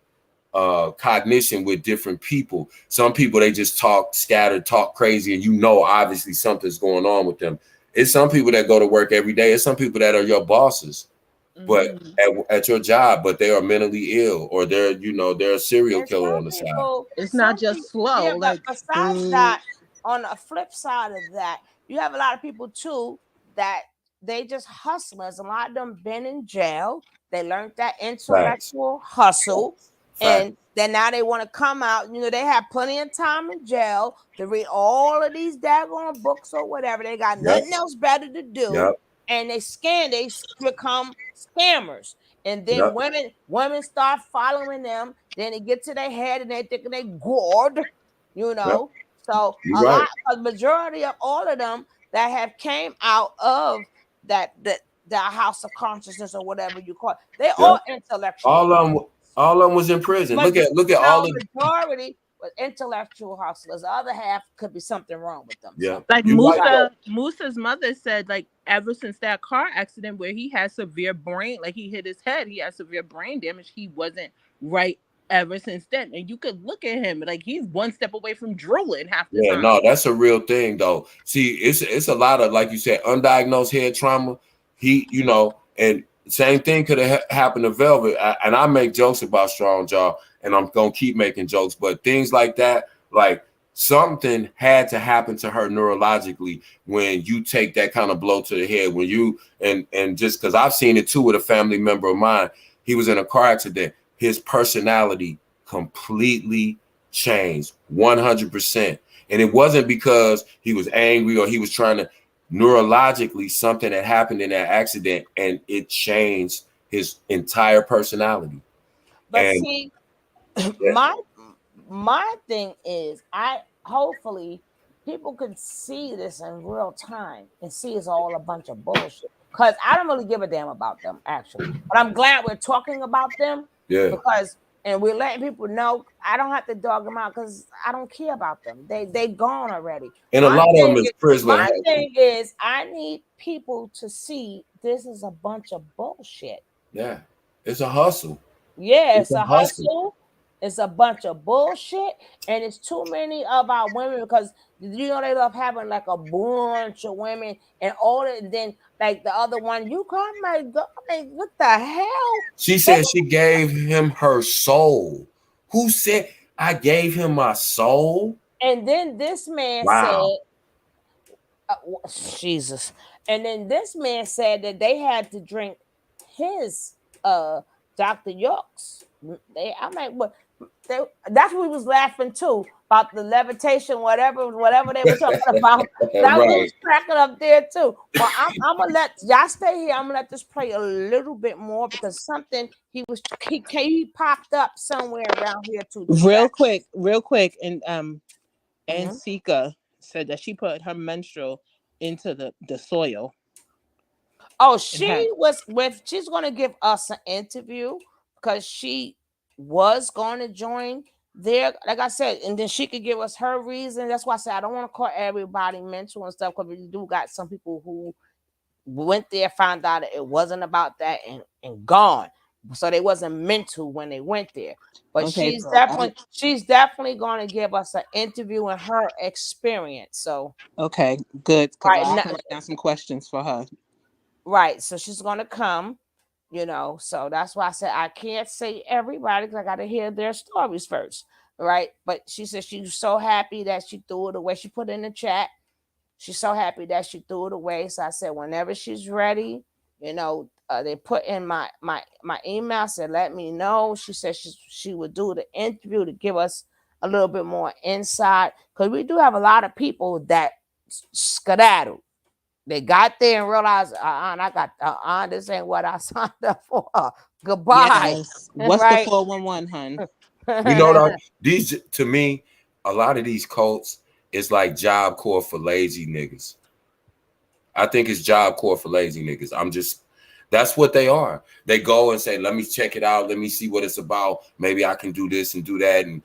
cognition with different people. Some people, they just talk scattered, talk crazy, and obviously something's going on with them. It's some people that go to work every day. It's some people that are your bosses, but at your job, but they are mentally ill, or they're a serial killer on the side. It's not just slow. Yeah, but besides that, on the flip side of that, you have a lot of people too that they just hustlers. A lot of them been in jail. They learned that intellectual hustle. And then now they want to come out. They have plenty of time in jail to read all of these daggone books or whatever. They got nothing else better to do. And they become scammers. And then women start following them. Then they get to their head and they think they gourd, So a majority of all of them that have came out of the house of consciousness or whatever you call it, they all intellectual. All of them was in prison. Look at all the majority was intellectual hustlers. The other half could be something wrong with them. Yeah, like Musa's mother said, ever since that car accident where he had severe brain, he hit his head, he had severe brain damage. He wasn't right ever since then. And you could look at him he's one step away from drooling half the time. No, that's a real thing though. See, it's a lot of, like you said, undiagnosed head trauma. And same thing could have happened to Velvet. And I make jokes about Strong Jaw, and I'm going to keep making jokes, but things like that, something had to happen to her neurologically when you take that kind of blow to the head, when you, and just because I've seen it too with a family member of mine. He was in a car accident. his personality completely changed 100%. And it wasn't because he was angry or he was trying to, neurologically, something that happened in that accident and it changed his entire personality. But And see, my thing is, hopefully people can see this in real time and see it's all a bunch of bullshit. Because I don't really give a damn about them, actually. But I'm glad we're talking about them. Yeah. Because and we're letting people know I don't have to dog them out because I don't care about them. They gone already. And a lot of them is Prisoner. My thing is I need people to see this is a bunch of bullshit. Yeah, it's a hustle. Yeah, it's a hustle. It's a bunch of bullshit, and it's too many of our women because you know they love having like a bunch of women and all that. Then like the other one, you come, my God, like, what the hell? She said she gave him her soul. Who said I gave him my soul? And then this man said, Jesus. And then this man said that they had to drink his Dr. York's. I'm like, what? That's what we was laughing too about the levitation, whatever they were talking about. That was cracking up there too. But I'm gonna let y'all stay here. I'm gonna let this play a little bit more because something he popped up somewhere around here too. Real quick, and Sika said that she put her menstrual into the soil. Oh, she's gonna give us an interview because she was going to join there, like I said, and then she could give us her reason. That's why I said I don't want to call everybody mental and stuff because we do got some people who went there, found out that it wasn't about that and gone. So they wasn't mental when they went there. But she's definitely going to give us an interview and her experience. So okay, good. Right, I'll write down some questions for her. Right. So she's going to come. You know, so that's why I said I can't say everybody because I got to hear their stories first, right? But she said she's so happy that she threw it away. She put it in the chat. She's so happy that she threw it away. So I said whenever she's ready, you know, they put in my email, said let me know. She said she would do the interview to give us a little bit more insight because we do have a lot of people that skedaddle. They got there and realized, this ain't what I signed up for. Goodbye. Yes. What's the 411, hun? You know, these to me, a lot of these cults is like Job Corps for lazy niggas. I think it's Job Corps for lazy niggas. That's what they are. They go and say, let me check it out. Let me see what it's about. Maybe I can do this and do that and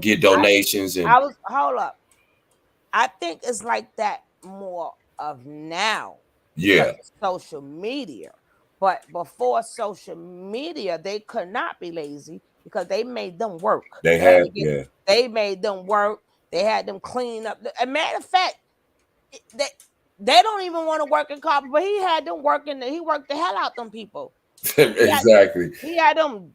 get donations. Hold up. I think it's like that more of now, social media, but before social media, they could not be lazy because they made them work. They made them work. They had them clean up. As a matter of fact, they don't even want to work in copper, but he had them working. He worked the hell out them people. Exactly. He had them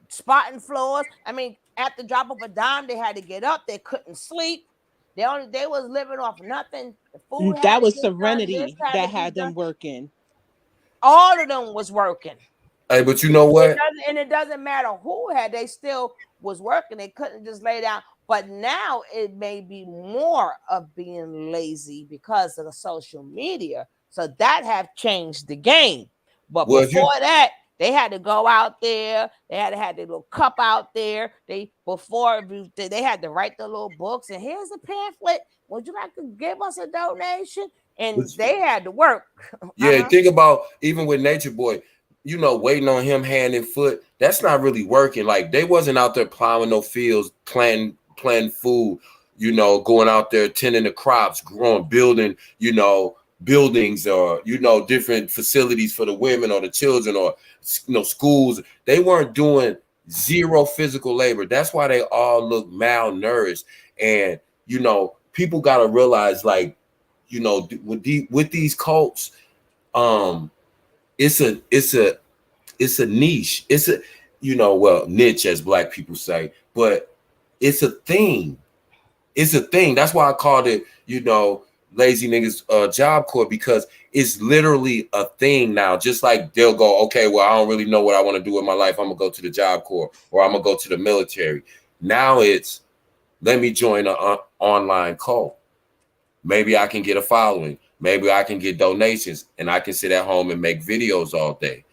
spotting floors. I mean, at the drop of a dime, they had to get up. They couldn't sleep. They was living off nothing. The food that was Serenity that had them working. All of them was working. Hey, but you know what? It doesn't matter who had. They still was working. They couldn't just lay down. But now it may be more of being lazy because of the social media. So that have changed the game. But before that, they had to go out there. They had to have their little cup out there. They had to write the little books. And here's a pamphlet. Would you like to give us a donation? And they had to work. Yeah, think about even with Nature Boy, you know, waiting on him hand and foot. That's not really working. Like they wasn't out there plowing no fields, planting food, you know, going out there tending the crops, growing, building, you know, buildings or, you know, different facilities for the women or the children or, you know, schools. They weren't doing zero physical labor. That's why they all look malnourished. And, you know, people got to realize, like, you know, with these cults, it's a niche. It's a, you know, well, niche as Black people say, but it's a thing. It's a thing. That's why I called it, you know, lazy niggas Job Corps, because it's literally a thing now. Just like they'll go, okay, well, I don't really know what I want to do with my life. I'm gonna go to the Job Corps, or I'm gonna go to the military. Now it's, let me join an online cult. Maybe I can get a following. Maybe I can get donations, and I can sit at home and make videos all day.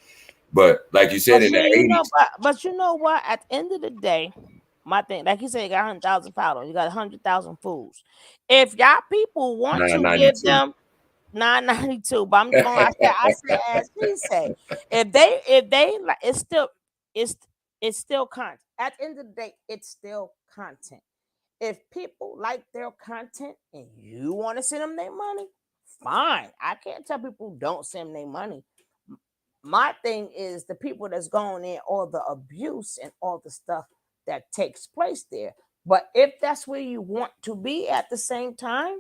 But like you said, in the 80s. But you know what? At the end of the day, my thing, like you said, you got 100,000 followers, you got 100,000 fools. If y'all people want to give them 992, but I'm going. I said as he said, if they like, it's still content. At the end of the day, it's still content. If people like their content and you want to send them their money, fine. I can't tell people don't send them their money. My thing is the people that's going in, all the abuse and all the stuff that takes place there. But if that's where you want to be at the same time,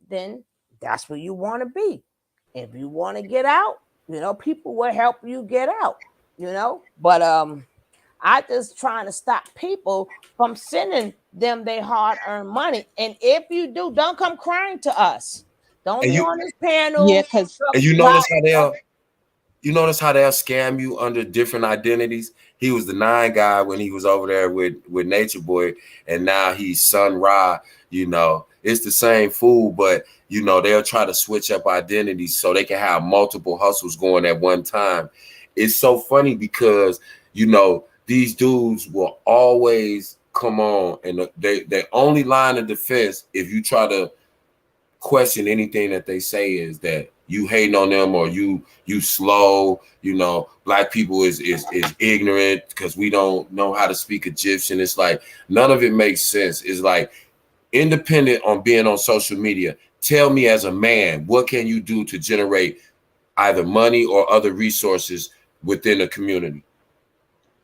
then that's where you want to be. If you want to get out, people will help you get out, But I just trying to stop people from sending them their hard-earned money. And if you do, don't come crying to us. Don't be on this panel. Yeah, because you notice how they'll scam you under different identities. He was the 9 guy when he was over there with Nature Boy, and now he's Sun Ra. It's the same fool, but they'll try to switch up identities so they can have multiple hustles going at one time. It's so funny because these dudes will always come on, and they only line of defense if you try to question anything that they say is that you hating on them, or you slow, black people is ignorant because we don't know how to speak Egyptian. It's like none of it makes sense. It's like, independent on being on social media, tell me as a man, what can you do to generate either money or other resources within the community?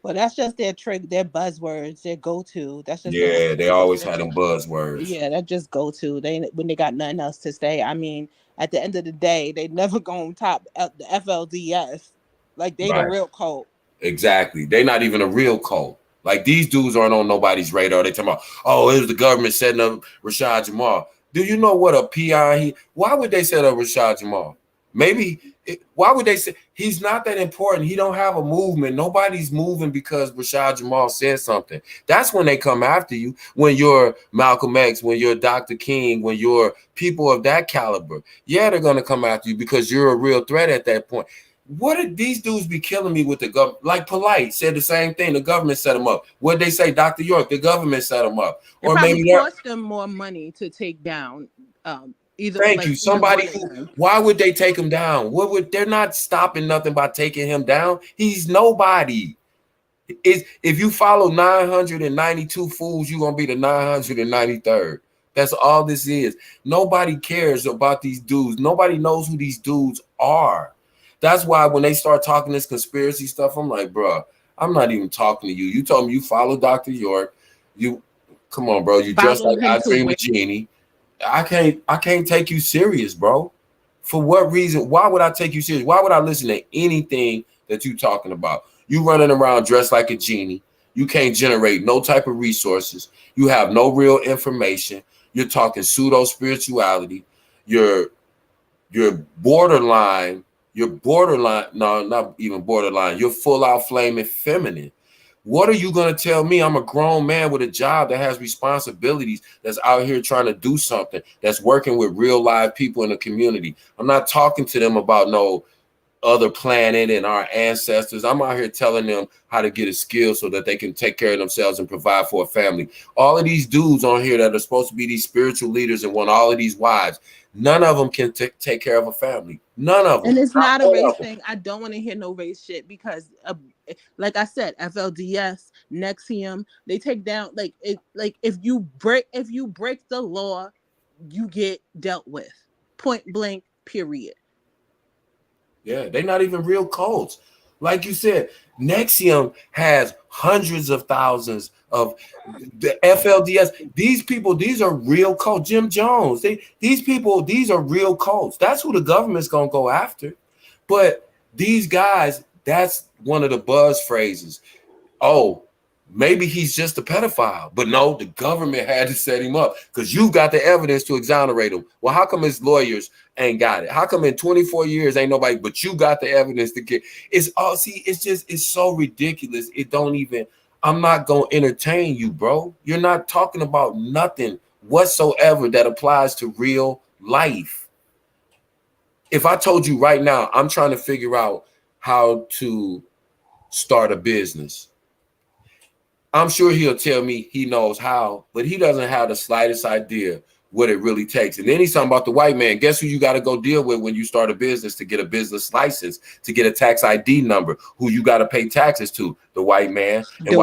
Well, that's just their trick, their buzzwords, their go-to. That's just they always had them buzzwords. Yeah, that just go-to. When they got nothing else to say. I mean, at the end of the day, they never gonna top the FLDS. Like they the real cult. Exactly. They're not even a real cult. Like these dudes aren't on nobody's radar. They talking about, oh, it was the government setting up Rashad Jamal. Do you know what a PI? Why would they set up Rashad Jamal? Why would they say he's not that important? He don't have a movement. Nobody's moving because Rashad Jamal said something. That's when they come after you. When you're Malcolm X, when you're Dr. King, when you're people of that caliber. Yeah, they're gonna come after you because you're a real threat at that point. What did these dudes be killing me with the government? Like Polite said the same thing. The government set them up. What they say, Dr. York? The government set them up. Or maybe it cost them more money to take down. Thank you. Somebody why would they take him down? They're not stopping nothing by taking him down. He's nobody. If you follow 992 fools, you're gonna be the 993rd. That's all this is. Nobody cares about these dudes. Nobody knows who these dudes are. That's why when they start talking this conspiracy stuff, I'm like, bro, I'm not even talking to you. You told me you follow Dr. York. Come on, bro. You dress like I Dream of Jeannie. I can't take you serious, bro. For what reason? Why would I take you serious? Why would I listen to anything that you talking about? You running around dressed like a genie. You can't generate no type of resources. You have no real information. You're talking pseudo spirituality. You're borderline. No, not even borderline. You're full out flaming feminine. What are you going to tell me? I'm a grown man with a job that has responsibilities, that's out here trying to do something, that's working with real live people in the community. I'm not talking to them about no other planet and our ancestors. I'm out here telling them how to get a skill so that they can take care of themselves and provide for a family. All of these dudes on here that are supposed to be these spiritual leaders and want all of these wives, none of them can take care of a family. None of them. And it's not a race thing. I don't want to hear no race shit because, like I said, FLDS, NXIVM, they take down if you break the law, you get dealt with. Point blank. Period. Yeah, they're not even real cults. Like you said, NXIVM has hundreds of thousands of the FLDS. These people, these are real cults. Jim Jones, these are real cults. That's who the government's going to go after. But these guys, that's one of the buzz phrases. Oh, maybe he's just a pedophile. But no, the government had to set him up because you got the evidence to exonerate him. Well, how come his lawyers ain't got it? How come in 24 years ain't nobody, but you got the evidence to get it's all it's so ridiculous. It don't even, I'm not gonna entertain you, bro. You're not talking about nothing whatsoever that applies to real life. If I told you right now, I'm trying to figure out how to start a business, I'm sure he'll tell me he knows how, but he doesn't have the slightest idea what it really takes. And then he's talking about the white man. Guess who you got to go deal with when you start a business to get a business license, to get a tax ID number? Who you got to pay taxes to? The white man. And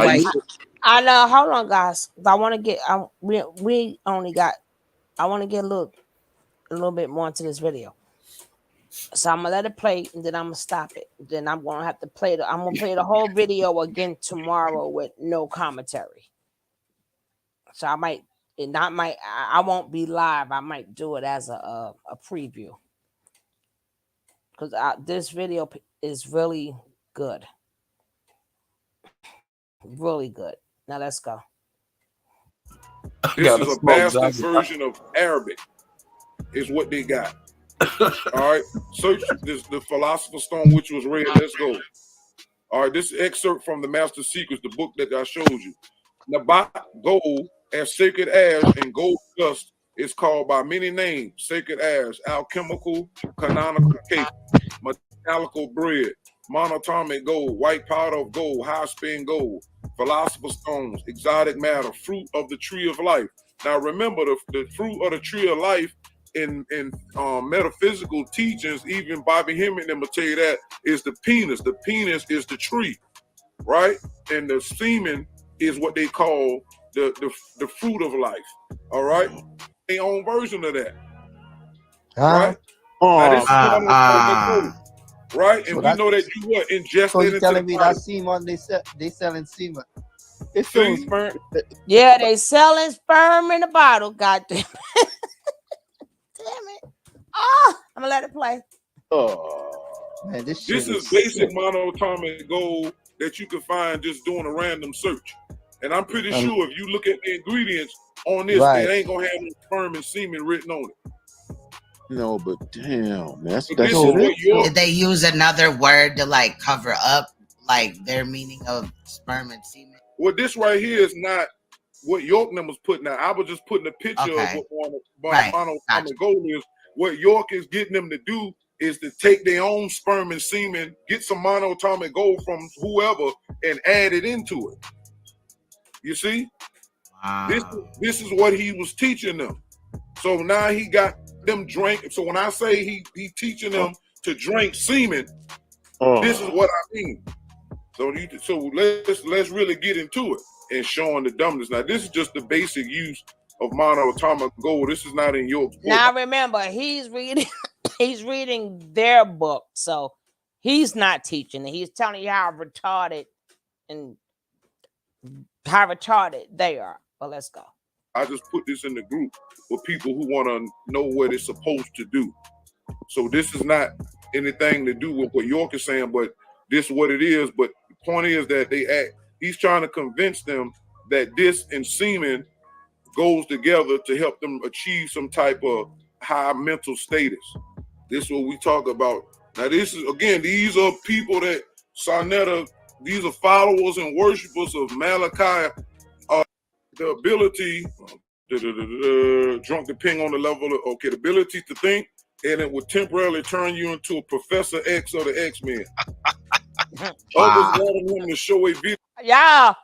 I know. Hold on, guys. I want to get. We only got. I want to get a little bit more into this video. So I'm gonna let it play, and then I'm gonna stop it. Then I'm gonna have to play I'm gonna play the whole video again tomorrow with no commentary. So I won't be live. I might do it as a preview because this video is really good, really good. Now let's go. This is a bastard version of Arabic, is what they got. All right, search the Philosopher's Stone, which was read. Let's go. All right, this excerpt from the Master Secrets, the book that I showed you. Nabat gold as sacred ash and gold dust is called by many names: sacred ash, alchemical, canonical cake, metallical bread, monatomic gold, white powder of gold, high spin gold, philosopher's stones, exotic matter, fruit of the tree of life. Now remember, the fruit of the tree of life in metaphysical teachings, even Bobby Hemming will tell you that, is the penis. The penis is the tree, right? And the semen is what they call the fruit of life. All right, their own version of that. Right? Right? And So we know that you what ingested So you into telling the me body. that semen they selling semen? It's selling sperm. Yeah, they selling sperm in a bottle. Goddamn. Damn it. Oh, I'm gonna let it play. Oh man, this is basic monatomic gold that you can find just doing a random search. And I'm pretty sure if you look at the ingredients on this, it ain't gonna have no sperm and semen written on it. No, but damn, that's This is what Did they use another word to like cover up like their meaning of sperm and semen? Well, this right here is not what Yorkman was putting out. I was just putting a picture of what monatomic gold is. What York is getting them to do is to take their own sperm and semen, get some monatomic gold from whoever, and add it into it. You see? This is what he was teaching them. So now he got them drink. So when I say he teaching them to drink semen, this is what I mean. So let's really get into it and showing the dumbness. Now this is just the basic use of monatomic gold. This is not in York's book. Now remember, he's reading their book, so he's not teaching it. He's telling you how retarded they are. But let's go. I just put this in the group for people who want to know what it's supposed to do. So this is not anything to do with what York is saying, but this is what it is. But the point is that he's trying to convince them that this and semen goes together to help them achieve some type of high mental status. This is what we talk about. Now this is, again, these are people that Sarnetta, these are followers and worshipers of Malachi. The ability, drunk depending on the level of, the ability to think, and it would temporarily turn you into a Professor X or the X-Men. Others wanted him to show a video. Yeah,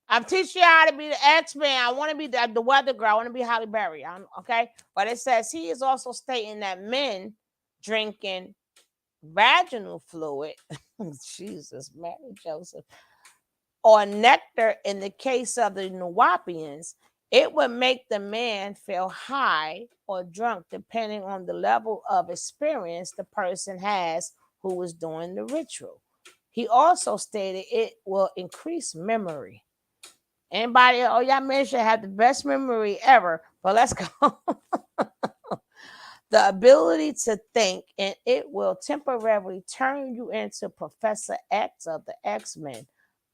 I'm teaching you how to be the X-Men. I want to be the weather girl. I want to be Halle Berry. Okay, but it says he is also stating that men drinking vaginal fluid, Jesus, Mary Joseph, or nectar in the case of the Nuwapians, it would make the man feel high or drunk depending on the level of experience the person has who is doing the ritual. He also stated it will increase memory. Anybody, y'all men should have the best memory ever, but let's go. The ability to think, and it will temporarily turn you into Professor X of the X-Men.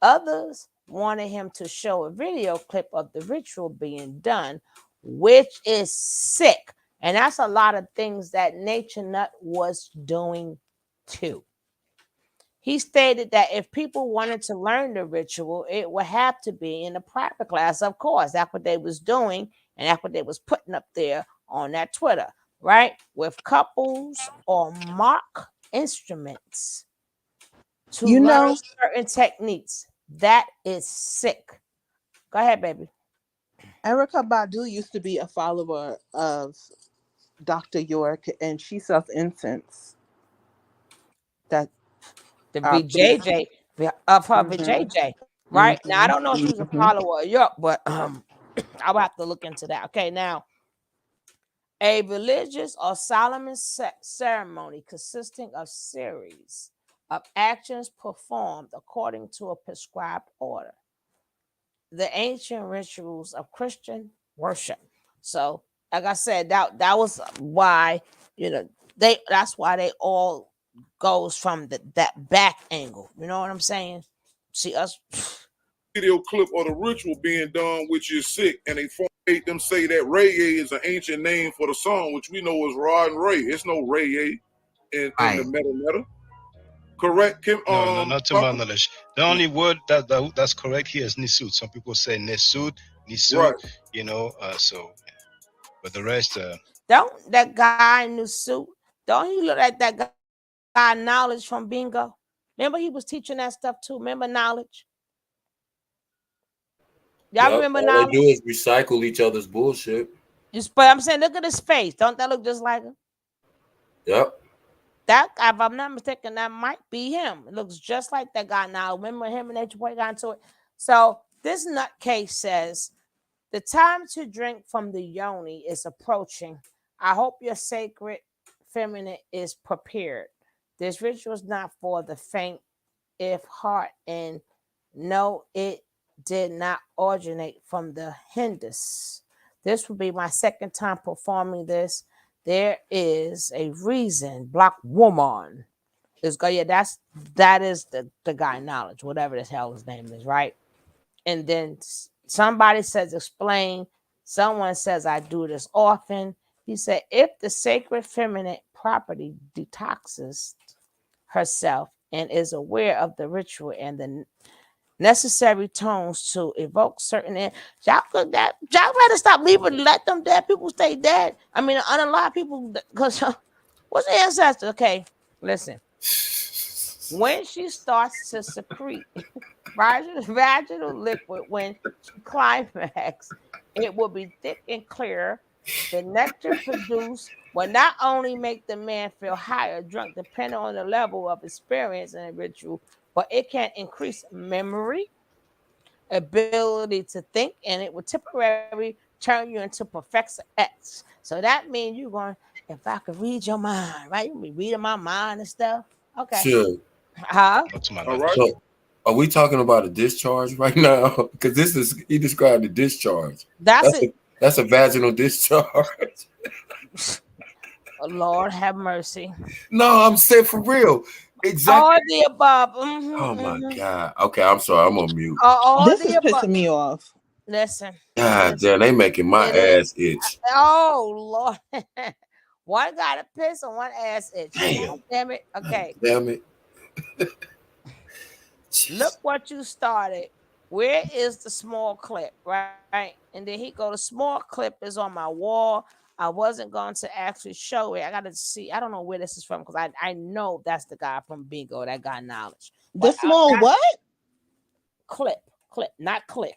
Others wanted him to show a video clip of the ritual being done, which is sick. And that's a lot of things that Nature Nut was doing too. He stated that if people wanted to learn the ritual, it would have to be in a private class, of course. That's what they was doing, and that's what they was putting up there on that Twitter, right? With couples or mock instruments to learn certain techniques. That is sick. Go ahead, baby. Erykah Badu used to be a follower of Dr. York, and she sells incense. That the BJJ of her BJJ, right? Now I don't know if she's a follower of York, but I'll have to look into that. Okay, now a religious or solemn ceremony consisting of series of actions performed according to a prescribed order. The ancient rituals of Christian worship. So, like I said, that was why, you know, that's why they all goes from that back angle. You know what I'm saying? See us video clip of the ritual being done, which is sick, and they made them say that reggae is an ancient name for the song, which we know is Rod and Ray. It's no reggae in the meta. Correct, Kim? No, not to my knowledge. The only word that's correct here is Nisut. Some people say Nisut, right. You know, but the rest don't that guy in the suit, don't he look like that guy Knowledge from Bingo? Remember he was teaching that stuff too. Remember Knowledge? Y'all remember all Knowledge? they do is recycle each other's bullshit. But I'm saying, look at his face. Don't that look just like him? Yep. That guy, if I'm not mistaken, that might be him. It looks just like that guy now. Remember him and Nature Boy got into it? So this nutcase says, the time to drink from the yoni is approaching. I hope your sacred feminine is prepared. This ritual is not for the faint of heart, and no, it did not originate from the Hindus. This will be my second time performing this. There is a reason Black woman is going. Yeah, that is the guy Knowledge, whatever the hell his name is, right? And then somebody says explain. Someone says I do this often. He said if the sacred feminine property detoxes herself and is aware of the ritual and the necessary tones to evoke certain y'all better stop leaving, let them dead people stay dead. I mean, a lot of people, because what's the ancestor? Okay, listen. When she starts to secrete vaginal liquid, when she climax, it will be thick and clear. The nectar produced will not only make the man feel high or drunk, depending on the level of experience in a ritual, but it can increase memory, ability to think, and it will temporarily turn you into Professor X. So that means you're going, if I could read your mind, right? You'll be reading my mind and stuff. Okay. Sure. Huh? All right. So, are we talking about a discharge right now? Because he described a discharge. That's a vaginal discharge. Oh, Lord have mercy. No, I'm saying for real. Exactly. All the above. Oh my God. Okay, I'm sorry. I'm on mute. This is pissing me off. Listen. God damn, they making my ass itch. Oh Lord. One got a piss and one ass itch. Damn. Damn it. Okay. Damn it. Look what you started. Where is the small clip? Right. And then he go, the small clip is on my wall. I wasn't going to actually show it. I got to see. I don't know where this is from because I know that's the guy from Bingo, that guy Knowledge. The small what? Clip, not click.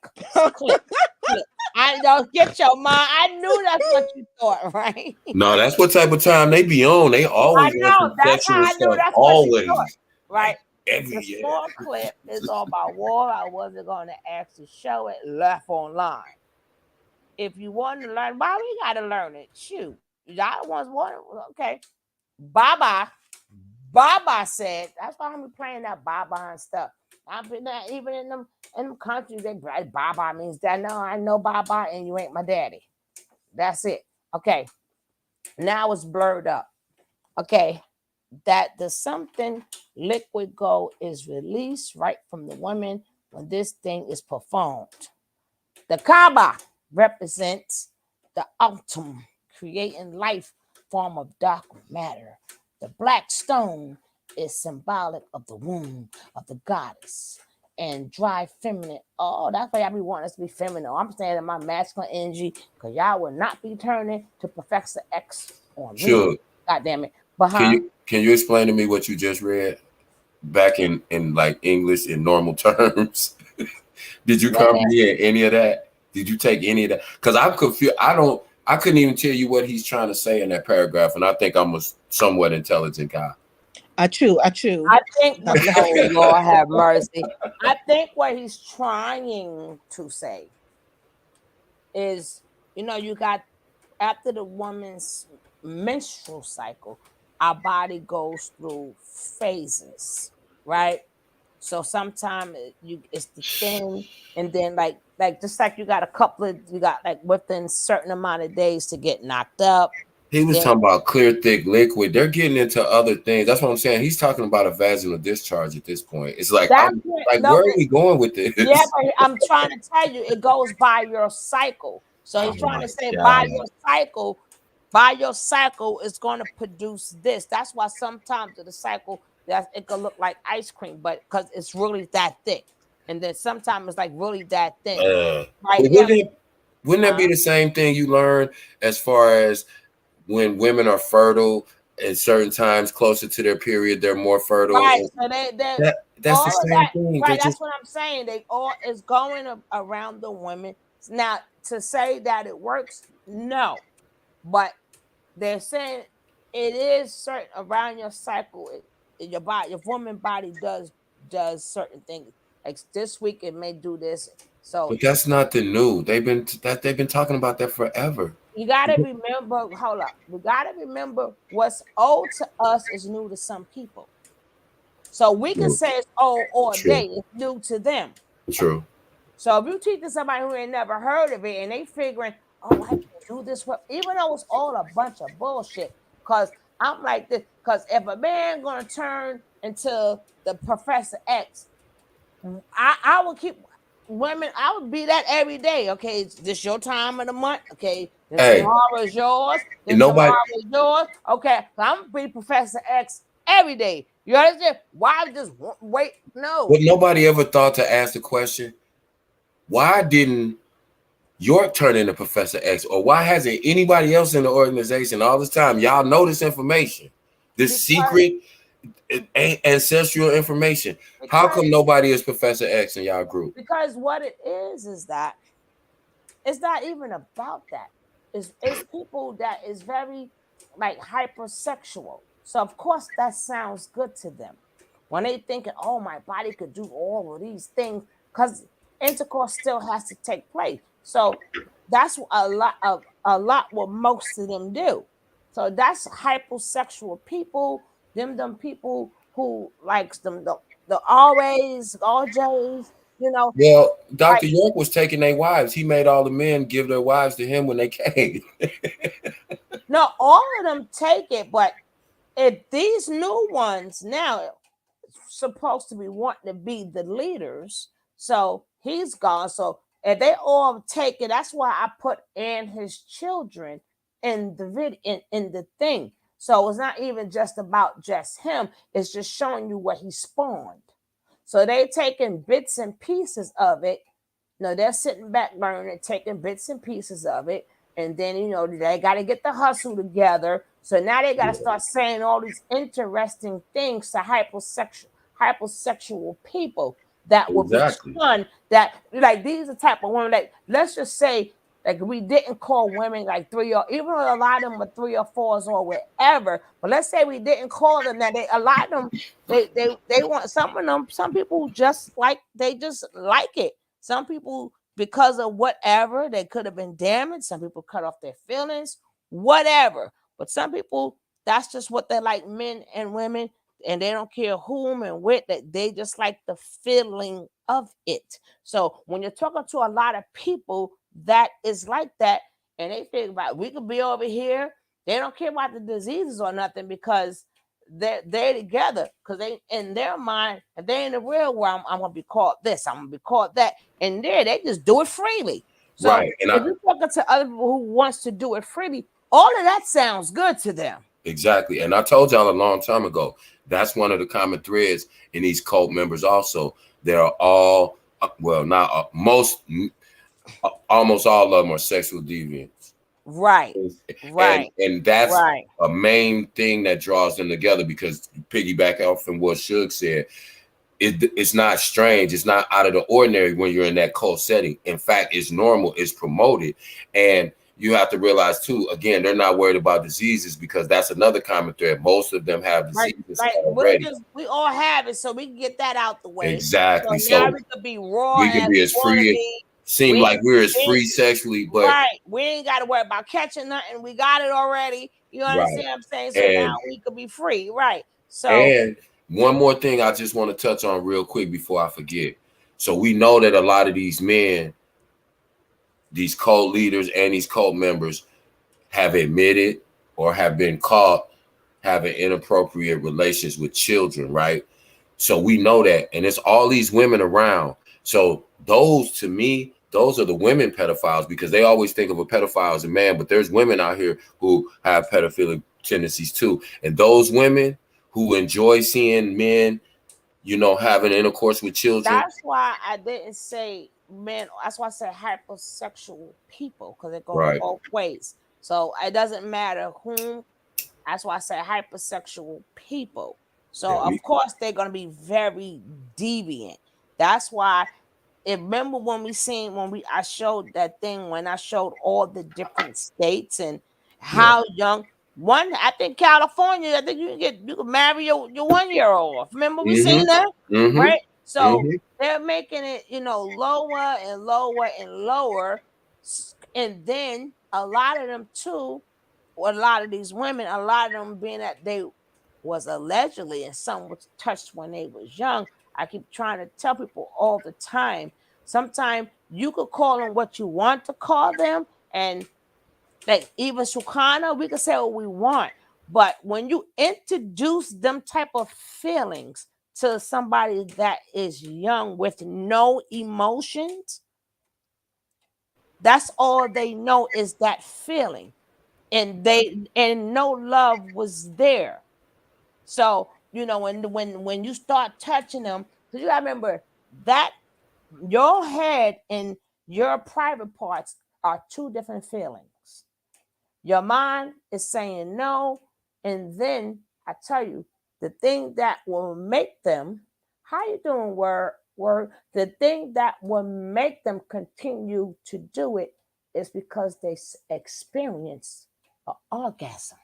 Clip. I don't get your mind. I knew that's what you thought, right? No, that's what type of time they be on. They always I know. That's how I knew that's always. what you thought, right? The small clip is on my wall. I wasn't going to actually show it. Left online. If you want to learn, why we got to learn it? Shoot. Y'all want, okay. Baba said, that's why I'm playing that Baba and stuff. I've been there, even in them countries, they Baba means that. No, I know Baba and you ain't my daddy. That's it. Okay. Now it's blurred up. Okay. That the something liquid gold is released right from the woman when this thing is performed. The Kaaba represents the autumn, creating life form of dark matter. The black stone is symbolic of the womb of the goddess and dry feminine. Oh, that's why y'all be wanting us to be feminine. I'm saying my masculine energy because y'all will not be turning to Professor X on me. Sure. God damn it. But Can you explain to me what you just read back in like English in normal terms? Did you comprehend any of that? Did you take any of that? Because I'm confused. I couldn't even tell you what he's trying to say in that paragraph, and I think I'm a somewhat intelligent guy. I think, oh Lord have mercy. I think what he's trying to say is, you got after the woman's menstrual cycle, our body goes through phases, right? So sometimes it's the thing, and then like just like you got like within a certain amount of days to get knocked up. He was talking about clear, thick liquid. They're getting into other things. That's what I'm saying. He's talking about a vaginal discharge at this point. It's like, where are we going with this? Yeah, but I'm trying to tell you, it goes by your cycle. So he's trying to say by your cycle is going to produce this. That's why sometimes the cycle it could look like ice cream, but because it's really that thick, and then sometimes it's like really that thin. Wouldn't that be the same thing you learn as far as when women are fertile at certain times closer to their period, they're more fertile? Right. So that's the same thing. Right. That's what I'm saying. They all is going around the women. Now, to say that it works, no, but they're saying it is certain around your cycle. Your body, your woman body does certain things. Like this week, it may do this. So, but that's not the new. They've been talking about that forever. You gotta remember. Hold up. We gotta remember what's old to us is new to some people. So we can say it's old all day. It's new to them. True. So if you teach to somebody who ain't never heard of it and they figuring, oh, I can do this, even though it's all a bunch of bullshit. Because I'm like this. Because if a man gonna turn into the Professor X, I will keep women. I would be that every day. Okay, it's this your time of the month. Okay, tomorrow is yours. Tomorrow is yours. Okay, so I'm gonna be Professor X every day. You understand? Why just wait? No. But nobody ever thought to ask the question, why didn't York turn into Professor X? Or why hasn't anybody else in the organization all this time? Y'all know this information, this secret ancestral information. How come nobody is Professor X in y'all group? Because what it is that it's not even about that. It's people that is very like hypersexual. So of course that sounds good to them when they thinking, oh, my body could do all of these things, because intercourse still has to take place. So that's a lot what most of them do. So that's hypersexual people. Them people who likes them the always RJs, Well, Dr. York was taking their wives. He made all the men give their wives to him when they came. No, all of them take it, but if these new ones now supposed to be wanting to be the leaders, so he's gone. So if they all take it, that's why I put and his children in the video in the thing. So it's not even just about just him. It's just showing you what he spawned. So they taking bits and pieces of it. No, they're sitting back learning, taking bits and pieces of it. And then, they got to get the hustle together. So now they got to start saying all these interesting things to hypersexual people that will be fun. That, like, these are the type of women that, let's just say, like, we didn't call women like 3 or, even though a lot of them were 3 or 4s or whatever. But let's say we didn't call them that. A lot of them, they want some of them. Some people just like it. Some people, because of whatever, they could have been damaged. Some people cut off their feelings, whatever. But some people, that's just what they like, men and women, and they don't care whom and with, that they just like the feeling of it. So when you're talking to a lot of people that is like that, and they think about, we could be over here, they don't care about the diseases or nothing, because they're together because they in their mind, if they in the real world, I'm gonna be called this, I'm gonna be called that, and they just do it freely. So Right. And if you're talking to other people who wants to do it freely, all of that sounds good to them. Exactly. And I told y'all a long time ago, that's one of the common threads in these cult members also. They're all, well, not almost all of them are sexual deviants. Right. Right. And that's right. a main thing that draws them together, because piggyback off from what Suge said, it's not strange. It's not out of the ordinary when you're in that cult setting. In fact, it's normal. It's promoted. And you have to realize too, again, they're not worried about diseases, because that's another common thread. Most of them have diseases already. We all have it, so we can get that out the way. Exactly. So now we could be raw. We can be as free. Seem like we're as free sexually, but right, we ain't got to worry about catching nothing. We got it already. You understand what I'm saying? So now we could be free, right? So and one more thing I just want to touch on real quick before I forget. So we know that a lot of these men, these cult leaders and these cult members, have admitted or have been caught having inappropriate relations with children, right? So we know that, and it's all these women around. So those, to me, those are the women pedophiles, because they always think of a pedophile as a man, but there's women out here who have pedophilic tendencies too. And those women who enjoy seeing men, you know, having intercourse with children. That's why I didn't say men. That's why I said hypersexual people, because it goes both ways. So it doesn't matter whom. That's why I said hypersexual people. So of course they're going to be very deviant. That's why. Remember when I showed that thing when I showed all the different states and how young one, I think California, I think you can marry your 1 year old. Remember we seen that? Right? So they're making it, you know, lower and lower and lower. And then a lot of them too, or a lot of these women, a lot of them being that they was allegedly and some was touched when they was young. I keep trying to tell people all the time. Sometimes you could call them what you want to call them, and like even Shukana, we can say what we want. But when you introduce them type of feelings to somebody that is young with no emotions, that's all they know is that feeling, and no love was there. So you know, when you start touching them, because you gotta remember that your head and your private parts are two different feelings. Your mind is saying no, and then I tell you, the thing that will make them, how you doing, word, the thing that will make them continue to do it is because they experience an orgasm.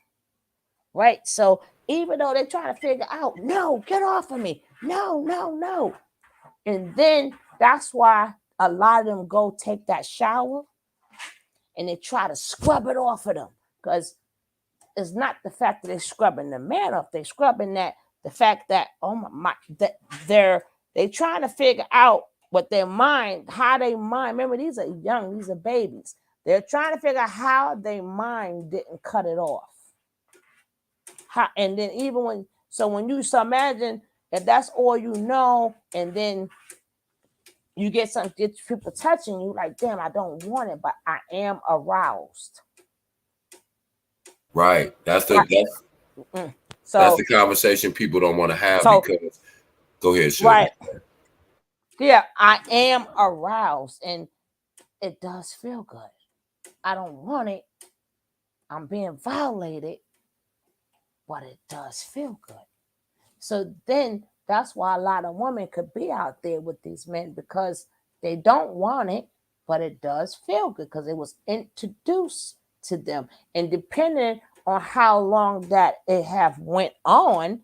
Right? So even though they're trying to figure out, no, get off of me. No. And then that's why a lot of them go take that shower and they try to scrub it off of them, because it's not the fact that they're scrubbing the man off. They're scrubbing the fact that, oh my, that they're trying to figure out what their mind, how they mind. Remember, these are young, these are babies. They're trying to figure out how their mind didn't cut it off. And then even when you imagine if that's all you know, and then you get people touching you, like, damn, I don't want it, but I am aroused. Right. That's the conversation people don't want to have, because go ahead, Suge. Right. Yeah, I am aroused, and it does feel good. I don't want it. I'm being violated, but it does feel good. So then that's why a lot of women could be out there with these men, because they don't want it, but it does feel good because it was introduced to them. And depending on how long that it have went on,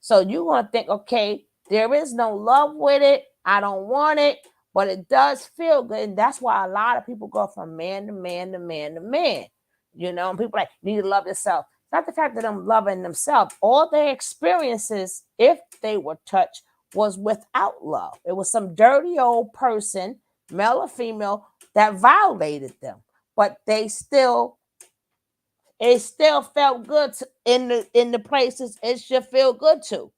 so you're going to think, okay, there is no love with it. I don't want it, but it does feel good. And that's why a lot of people go from man to man to man to man. You know, and people like, you need to love yourself. It's not the fact that I'm loving themselves. All their experiences, if they were touched, was without love. It was some dirty old person, male or female, that violated them. But they still it still felt good in the places it should feel good to.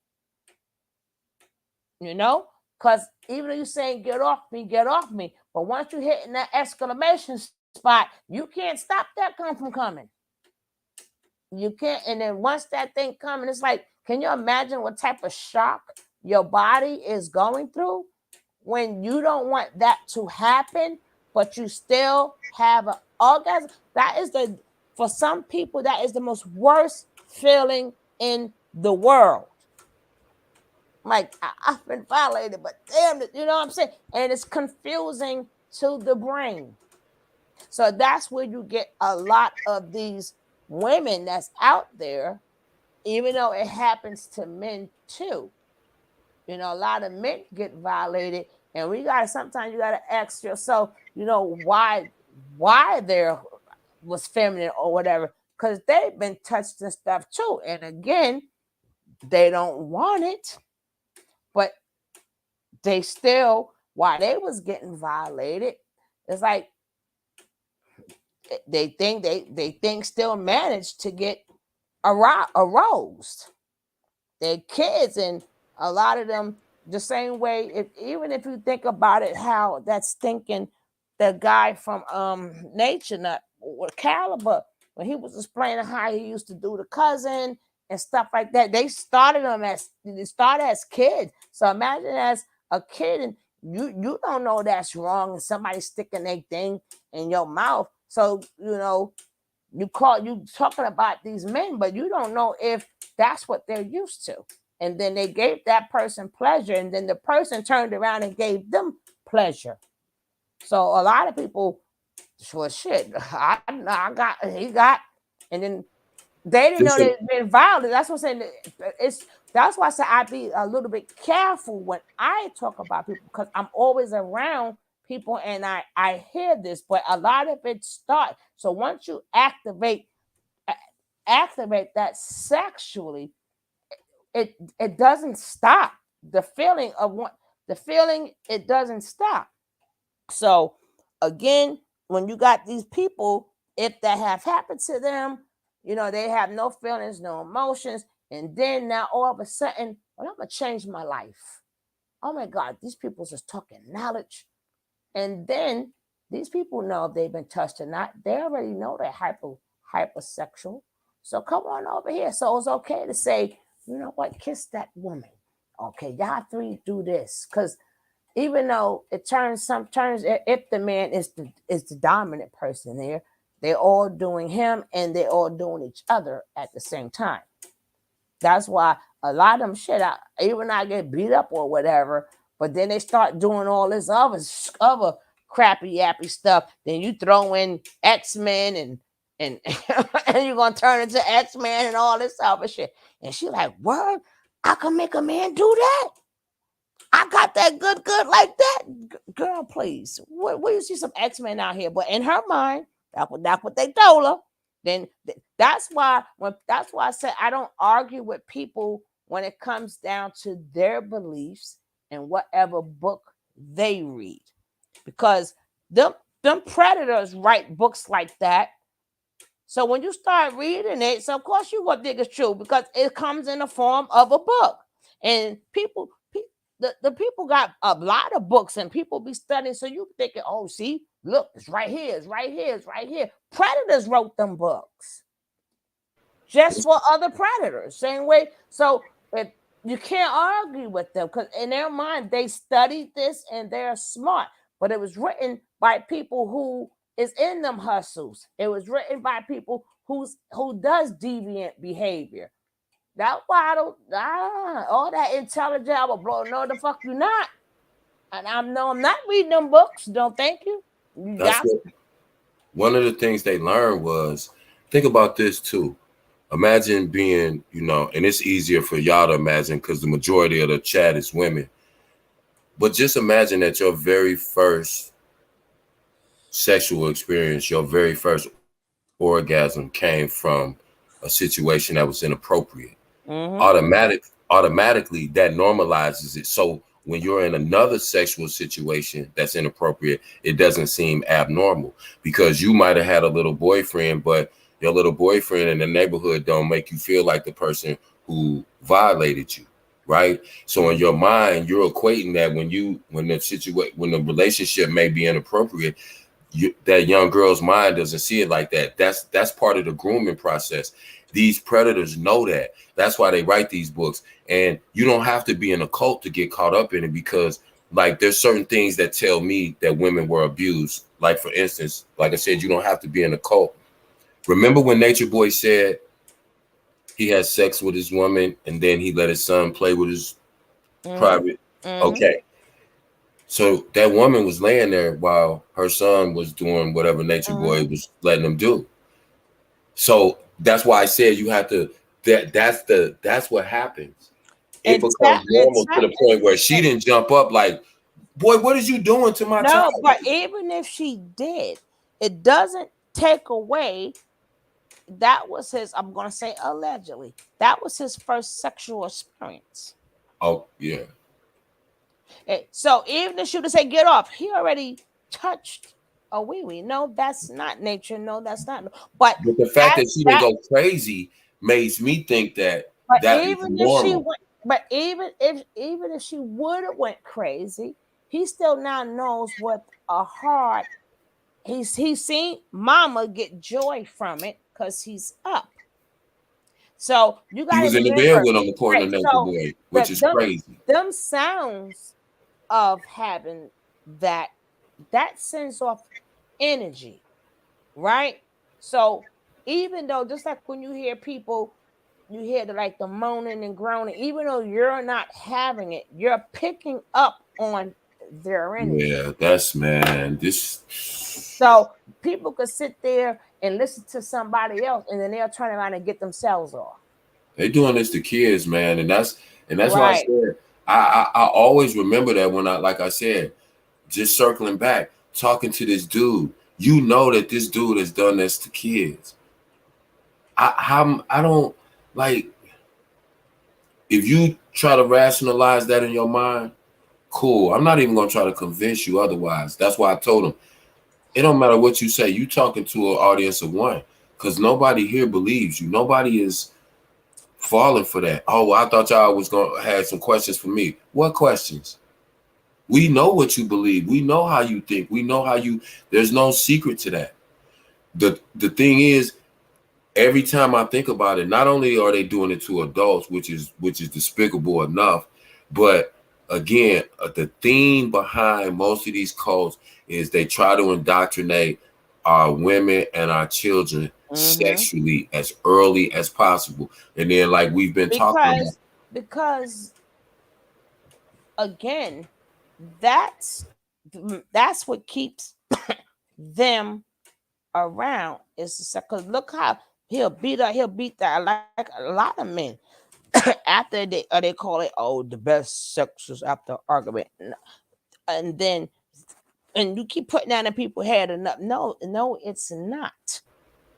You know, because even though you're saying get off me, but once you hit in that exclamation spot, you can't stop that from coming. You can't. And then once that thing comes, it's like, can you imagine what type of shock your body is going through when you don't want that to happen, but you still have an orgasm? That is for some people, that is the most worst feeling in the world. Like, I've been violated, but damn it, you know what I'm saying? And it's confusing to the brain. So that's where you get a lot of these women that's out there, even though it happens to men too. You know, a lot of men get violated, and sometimes you gotta ask yourself, you know, why there was feminine or whatever, because they've been touched and stuff too. And again, they don't want it, but they still, while they was getting violated, it's like they think still managed to get aroused. Their kids, and a lot of them the same way. Even if you think about it, how that's thinking the guy from Nature Nut with Caliber, when he was explaining how he used to do the cousin and stuff like that. They started as kids. So imagine as a kid, and you don't know that's wrong, and somebody sticking their thing in your mouth. So you know, you talking about these men, but you don't know if that's what they're used to. And then they gave that person pleasure, and then the person turned around and gave them pleasure. So a lot of people, well, shit, he got, and then they didn't know they'd been violated. That's what I'm saying. That's why I say I be a little bit careful when I talk about people, because I'm always around people and I hear this, but a lot of it starts. So once you activate that sexually, it doesn't stop. The feeling, it doesn't stop. So again, when you got these people, if that have happened to them, you know, they have no feelings, no emotions, and then now all of a sudden, well, I'm gonna change my life. Oh my God, these people just talking knowledge. And then these people know if they've been touched or not. They already know they're hypersexual. So come on over here. So it's okay to say, you know what, kiss that woman. Okay, y'all three do this. Because even though it turns, if the man is the dominant person there, they're all doing him and they're all doing each other at the same time. That's why a lot of them shit, even I get beat up or whatever, but then they start doing all this other crappy yappy stuff. Then you throw in X-Men and you're gonna turn into X-Men and all this other shit. And she like, what? I can make a man do that? I got that good like that? Girl, please. Where you see some X-Men out here? But in her mind, that's what they told her. Then that's why I said I don't argue with people when it comes down to their beliefs and whatever book they read. Because them predators write books like that. So when you start reading it, so of course you gonna think it's true because it comes in the form of a book. And the people got a lot of books and people be studying. So you thinking, oh, see, look, it's right here, it's right here, it's right here. Predators wrote them books just for other predators, same way. So if you can't argue with them because in their mind, they studied this and they're smart, but it was written by people who is in them hustles. It was written by people who does deviant behavior. That's why I don't all that intelligent. I will blow. No, the fuck you not. And I'm not reading them books. Don't thank you. One of the things they learned was, think about this too. Imagine being, you know, and it's easier for y'all to imagine because the majority of the chat is women. But just imagine that your very first sexual experience, your very first orgasm came from a situation that was inappropriate. Mm-hmm. Automatically that normalizes it. So when you're in another sexual situation that's inappropriate, it doesn't seem abnormal because you might have had a little boyfriend, but your little boyfriend in the neighborhood don't make you feel like the person who violated you, right? So in your mind, you're equating that when the relationship may be inappropriate, that young girl's mind doesn't see it like that. That's part of the grooming process. These predators know that. That's why they write these books. And you don't have to be in a cult to get caught up in it, because like there's certain things that tell me that women were abused. Like for instance, like I said, you don't have to be in a cult. Remember when Nature Boy said he had sex with his woman and then he let his son play with his private? Okay. So that woman was laying there while her son was doing whatever Nature Boy was letting him do. So that's why I said you have to, that's what happens. It becomes normal to the point where she didn't jump up like, boy, what is you doing to my child? No, but even if she did, it doesn't take away. That was his, I'm going to say allegedly, that was his first sexual experience. Oh, yeah. So even if she would say, get off, he already touched a wee-wee. No, that's not Nature. No, that's not. But the fact that she didn't go crazy makes me think that that is normal. Even if she would have went crazy, he still now knows what a heart. He's seen mama get joy from it because he's up. So you got. He was in the bed with him, according to Nature Boy, which is crazy. Them sounds of having that sends off energy, right? So even though, just like when you hear people, you hear the moaning and groaning, even though you're not having it, you're picking up on their energy. Yeah, that's this. So people could sit there and listen to somebody else, and then they'll turn around and get themselves off. They're doing this to kids, man, and that's why I said I always remember that when like I said, just circling back, talking to this dude, you know that this dude has done this to kids. I don't like, if you try to rationalize that in your mind, cool. I'm not even gonna try to convince you otherwise. That's why I told him, it don't matter what you say. You talking to an audience of one, because nobody here believes you. Nobody is falling for that. Oh, well, I thought y'all was gonna have some questions for me. What questions? We know what you believe. We know how you think. We know how you. There's no secret to that. The thing is, every time I think about it, not only are they doing it to adults, which is despicable enough, but again, the theme behind most of these cults is they try to indoctrinate our women and our children sexually as early as possible. And then, like we've been talking about, because again, that's what keeps them around. Is because look how he'll beat that like a lot of men. After they call it, the best sex is after argument, and you keep putting that in people's head enough. No, it's not.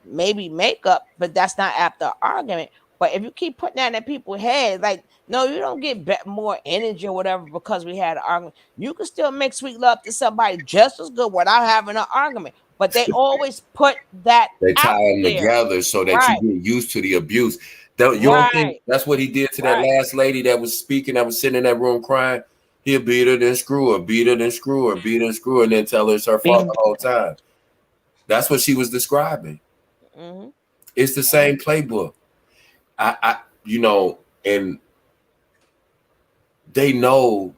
Maybe makeup, but that's not after argument. But if you keep putting that in people's head, like, no, you don't get more energy or whatever because we had an argument. You can still make sweet love to somebody just as good without having an argument. But they always put that. They tie them together so that you get used to the abuse. You don't think that's what he did to that last lady that was speaking, that was sitting in that room crying? He'll beat her, then screw her, beat her, then screw her, beat her, and screw her, and then tell her it's her fault the whole time. That's what she was describing. It's the same playbook. And they know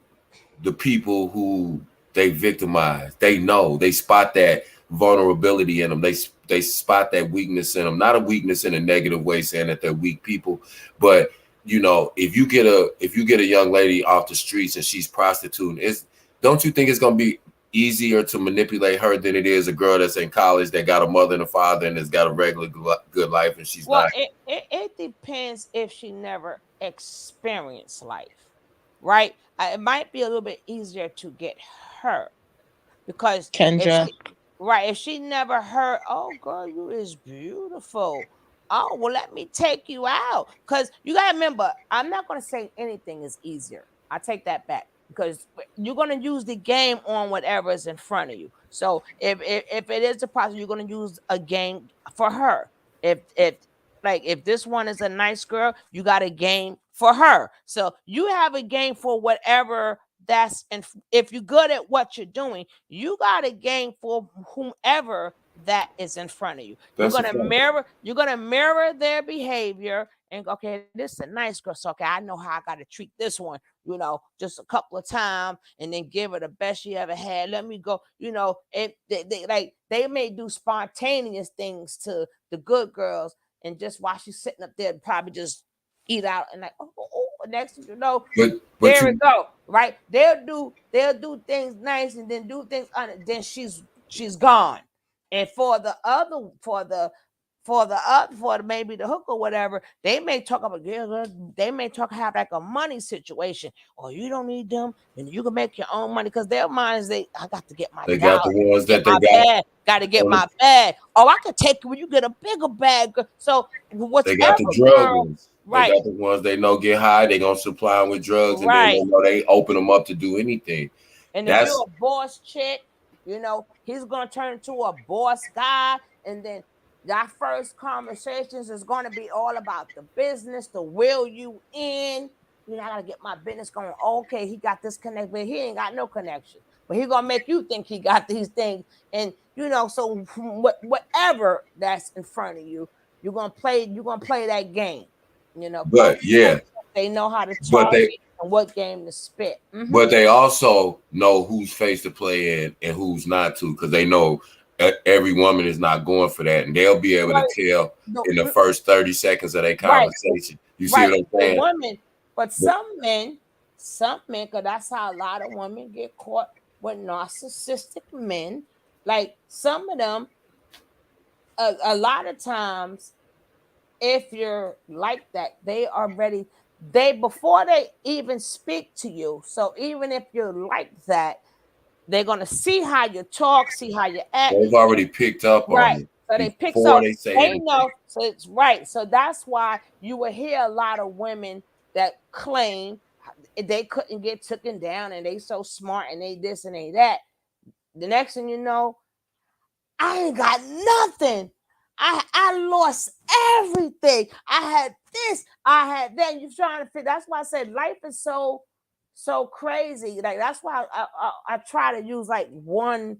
the people who they victimize. They know, they spot that vulnerability in them. They spot that weakness in them. Not a weakness in a negative way, saying that they're weak people, but if you get a young lady off the streets and she's prostituting, don't you think it's gonna be easier to manipulate her than it is a girl that's in college that got a mother and a father and has got a regular good life and she's not? It depends if she never experienced life, right? It might be a little bit easier to get her because Kendra. If she never heard, oh girl, you is beautiful. Oh, well, let me take you out. Because you got to remember, I'm not going to say anything is easier. I take that back because you're going to use the game on whatever is in front of you. So if it is a process, you're going to use a game for her. if this one is a nice girl, you got a game for her. So you have a game for whatever that's, and if you're good at what you're doing, you got a game for whomever that is in front of you. You're gonna mirror their behavior and go, okay, this is a nice girl. So okay, I know how I gotta treat this one, just a couple of times and then give her the best she ever had. Let me go, they may do spontaneous things to the good girls, and just while she's sitting up there, probably just eat out and like, next thing you know, there we go. Right? They'll do things nice and then do things then she's gone. And for maybe the hook or whatever, they may talk about have like a money situation. Or you don't need them, and you can make your own money, because their mind is I got to get my they got the ones that they got to get my bag. Oh, I could take you when you get a bigger bag. So they got the drug ones. Right. They got the ones they know get high, they gonna supply them with drugs, and then they know they open them up to do anything. And if you're a boss chick, he's gonna turn into a boss guy, and then that first conversations is gonna be all about the business, to will you in. I gotta get my business going. Okay, he got this connection, but he ain't got no connection. But he gonna make you think he got these things, and so whatever that's in front of you, you're gonna play that game. But yeah, they know how to target and what game to spit. Mm-hmm. But they also know whose face to play in and who's not to, because they know every woman is not going for that, and they'll be able to tell in the first 30 seconds of their conversation. You see what I'm saying? Women, but some men, because that's how a lot of women get caught with narcissistic men. Like some of them, a lot of times, if you're like that, they are ready. Before they even speak to you. So even if you're like that, they're gonna see how you talk, see how you act. They've already picked up on it. So they pick up. They know. So it's right. So that's why you will hear a lot of women that claim they couldn't get taken down, and they so smart, and they this and they that. The next thing you know, I ain't got nothing. I lost everything. I had this. I had that. You're trying to fit. That's why I said life is so crazy. Like that's why I try to use like one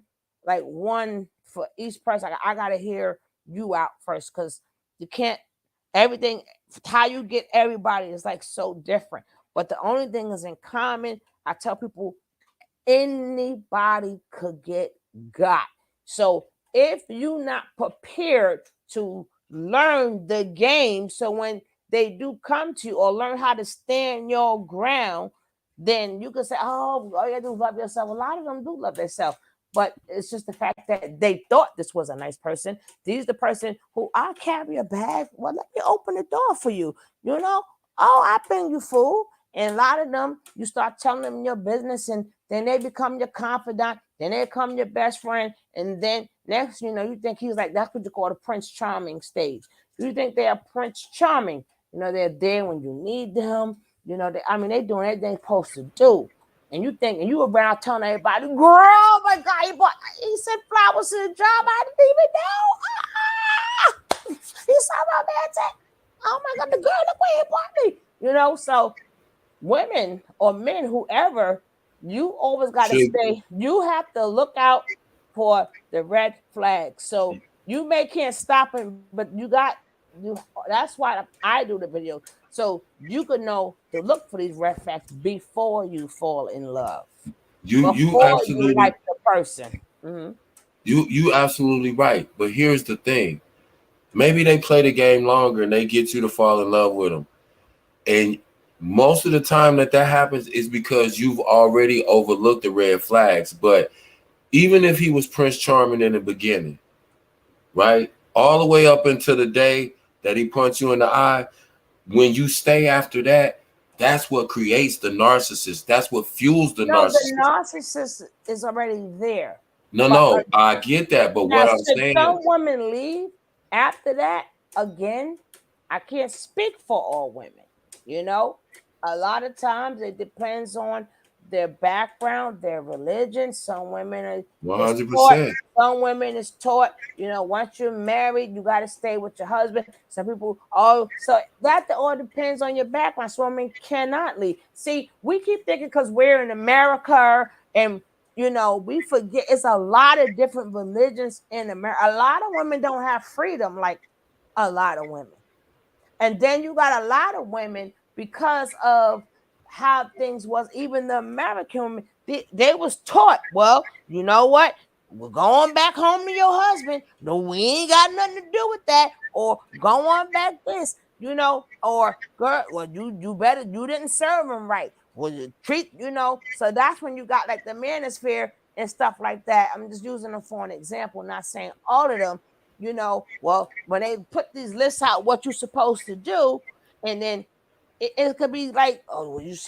for each person. I gotta hear you out first, because you can't. Everything how you get everybody is like so different. But the only thing is in common. I tell people anybody could get got. So if you're not prepared to learn the game, so when they do come to you or learn how to stand your ground, then you can say, oh, all you gotta do is love yourself. A lot of them do love themselves, but it's just the fact that they thought this was a nice person. These the person who I carry a bag. Well, let me open the door for you. Oh, I bring you food. And a lot of them, you start telling them your business, and then they become your confidant. Then they become your best friend. And then next, you think he's like, that's what you call the Prince Charming stage. You think they are Prince Charming. They're there when you need them. They're doing everything they're supposed to do. And you think, and you around telling everybody, girl, oh my God, he sent flowers to the job. I didn't even know. He's so romantic. Oh my God, the girl, look where he brought me. So women or men, whoever, you always got to stay. You have to look out for the red flags. So you can't stop him, but that's why I do the video. So you could know to look for these red flags before you fall in love. You absolutely like the person. Mm-hmm. You absolutely right. But here's the thing. Maybe they play the game longer and they get you to fall in love with them. And most of the time that happens is because you've already overlooked the red flags. But even if he was Prince Charming in the beginning, right? All the way up until the day that he punched you in the eye, when you stay after that, that's what creates the narcissist. That's what fuels the narcissist. The narcissist is already there. No, I get that. But what I'm saying, some women leave after that. Again, I can't speak for all women. A lot of times it depends on their background, their religion. Some women are 100%. Some women is taught, once you're married, you got to stay with your husband. Some people, so that all depends on your background. Some women cannot leave. See, we keep thinking because we're in America and we forget it's a lot of different religions in America. A lot of women don't have freedom, like a lot of women. And then you got a lot of women because of how things was. Even the American women, they was taught, well, you know what? We're going back home to your husband. No, we ain't got nothing to do with that. Or go on back this, or girl, well, you better, you didn't serve him right. Well, you treat, so that's when you got like the manosphere and stuff like that. I'm just using them for an example, not saying all of them, well, when they put these lists out, what you're supposed to do, and then it could be like,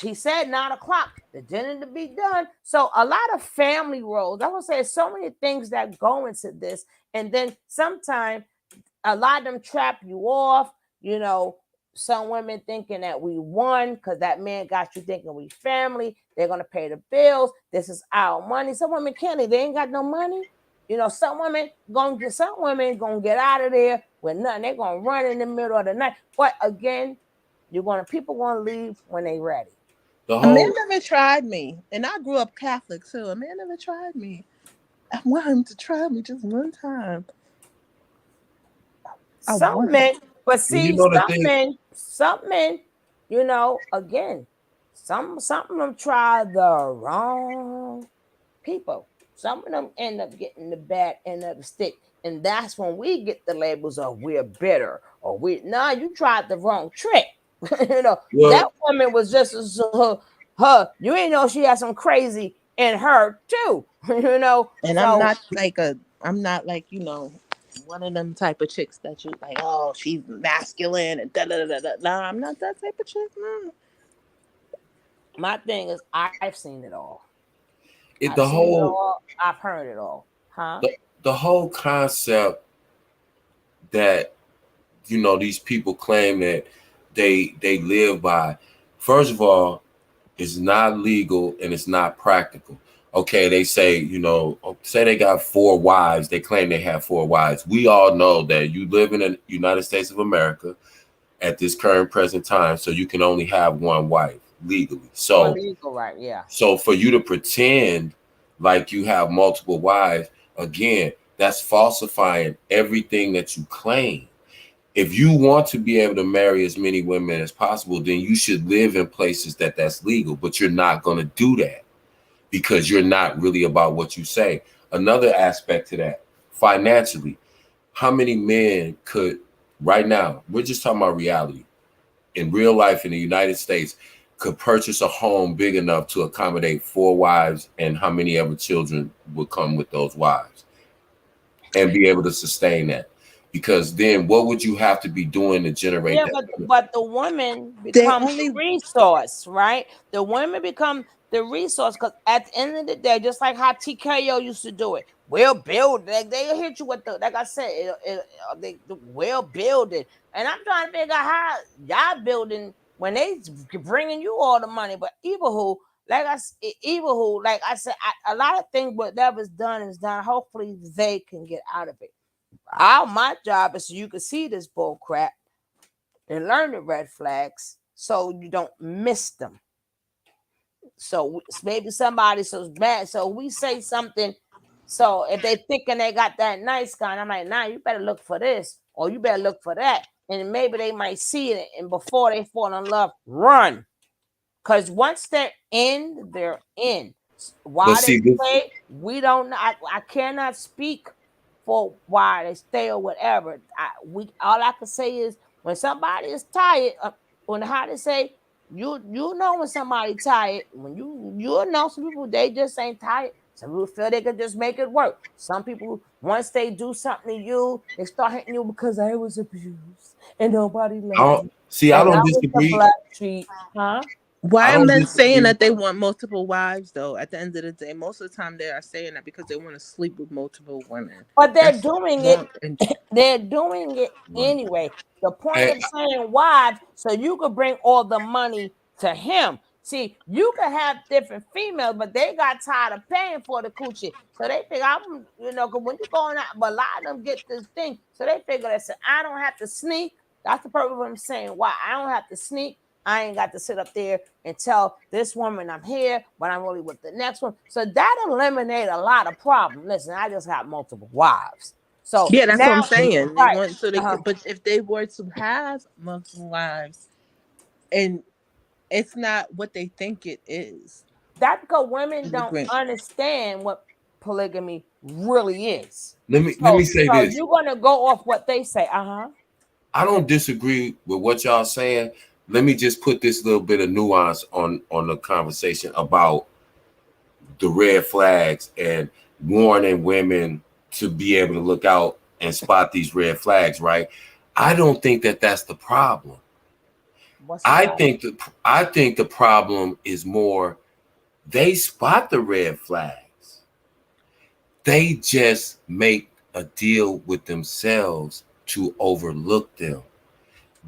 he said 9 o'clock, the dinner to be done. So a lot of family roles, I would say so many things that go into this. And then sometimes a lot of them trap you off, some women thinking that we won because that man got you thinking we family. They're going to pay the bills. This is our money. Some women can't. They ain't got no money. Some women gonna get out of there with nothing. They're going to run in the middle of the night. But again, people gonna leave when they ready. A man never tried me, and I grew up Catholic too. A man never tried me. I want him to try me just one time. Some men, but see, some men, again, some of them try the wrong people. Some of them end up getting the bad end of the stick. And that's when we get the labels of we're bitter or you tried the wrong trick. That woman was just her. You ain't know she had some crazy in her too. And I'm not like one of them type of chicks that you like, oh, she's masculine and da da da da. No, I'm not that type of chick. No. My thing is, I've seen it all. I've heard it all. Huh? The whole concept that these people claim that they live by, first of all, is not legal and it's not practical. Okay, they say, say they got 4 wives. They claim they have 4 wives. We all know that you live in the United States of America at this current present time, so you can only have 1 wife legally. So legal, right? Yeah. So for you to pretend like you have multiple wives, again, that's falsifying everything that you claim. If you want to be able to marry as many women as possible, then you should live in places that's legal, but you're not going to do that because you're not really about what you say. Another aspect to that, financially, how many men could, right now, we're just talking about reality, in real life in the United States, could purchase a home big enough to accommodate 4 wives, and how many ever children would come with those wives and be able to sustain that? Because then what would you have to be doing to generate that? But the women become the resource, right? The women become the resource because at the end of the day, just like how TKO used to do it, we'll build. They'll hit you with like I said, they will build it. And I'm trying to figure out how y'all building when they bringing you all the money. But like I said, a lot of things whatever's done is done. Hopefully they can get out of it. My job is so you can see this bull crap and learn the red flags so you don't miss them. So maybe somebody so bad, so we say something. So if they thinking they got that nice gun, I'm like, nah, you better look for this or you better look for that. And maybe they might see it, and before they fall in love, run. Because once they're in, they're in. Why they stay, we don't know. I cannot speak for why they stay or whatever. All I can say is when somebody is tired, how they say, you know when somebody tired, when you know some people, they just ain't tired. Some people feel they can just make it work. Some people, once they do something to you, they start hitting you because I was abused and nobody loved me. See, I don't disagree. Why are men saying that they want multiple wives, though? At the end of the day, most of the time they are saying that because they want to sleep with multiple women. But they're doing it. They're doing it anyway. The point of saying wives, so you could bring all the money to him. See, you can have different females, but they got tired of paying for the coochie. So they figure, because when you're going out, but a lot of them get this thing. So they figure that I don't have to sneak. That's the purpose of them saying why I don't have to sneak. I ain't got to sit up there and tell this woman I'm here, but I'm really with the next one. So that eliminates a lot of problems. Listen, I just got multiple wives. So yeah, that's now, what I'm saying. right. They want, so they could, but if they were to have multiple wives, and it's not what they think it is. That's because women don't understand what polygamy really is. Let me say this. You're gonna go off what they say. I don't disagree with what y'all saying. Let me just put this little bit of nuance on the conversation about the red flags and warning women to be able to look out and spot these red flags, right? I don't think that that's the problem. I think the problem is more they spot the red flags. They just make a deal with themselves to overlook them.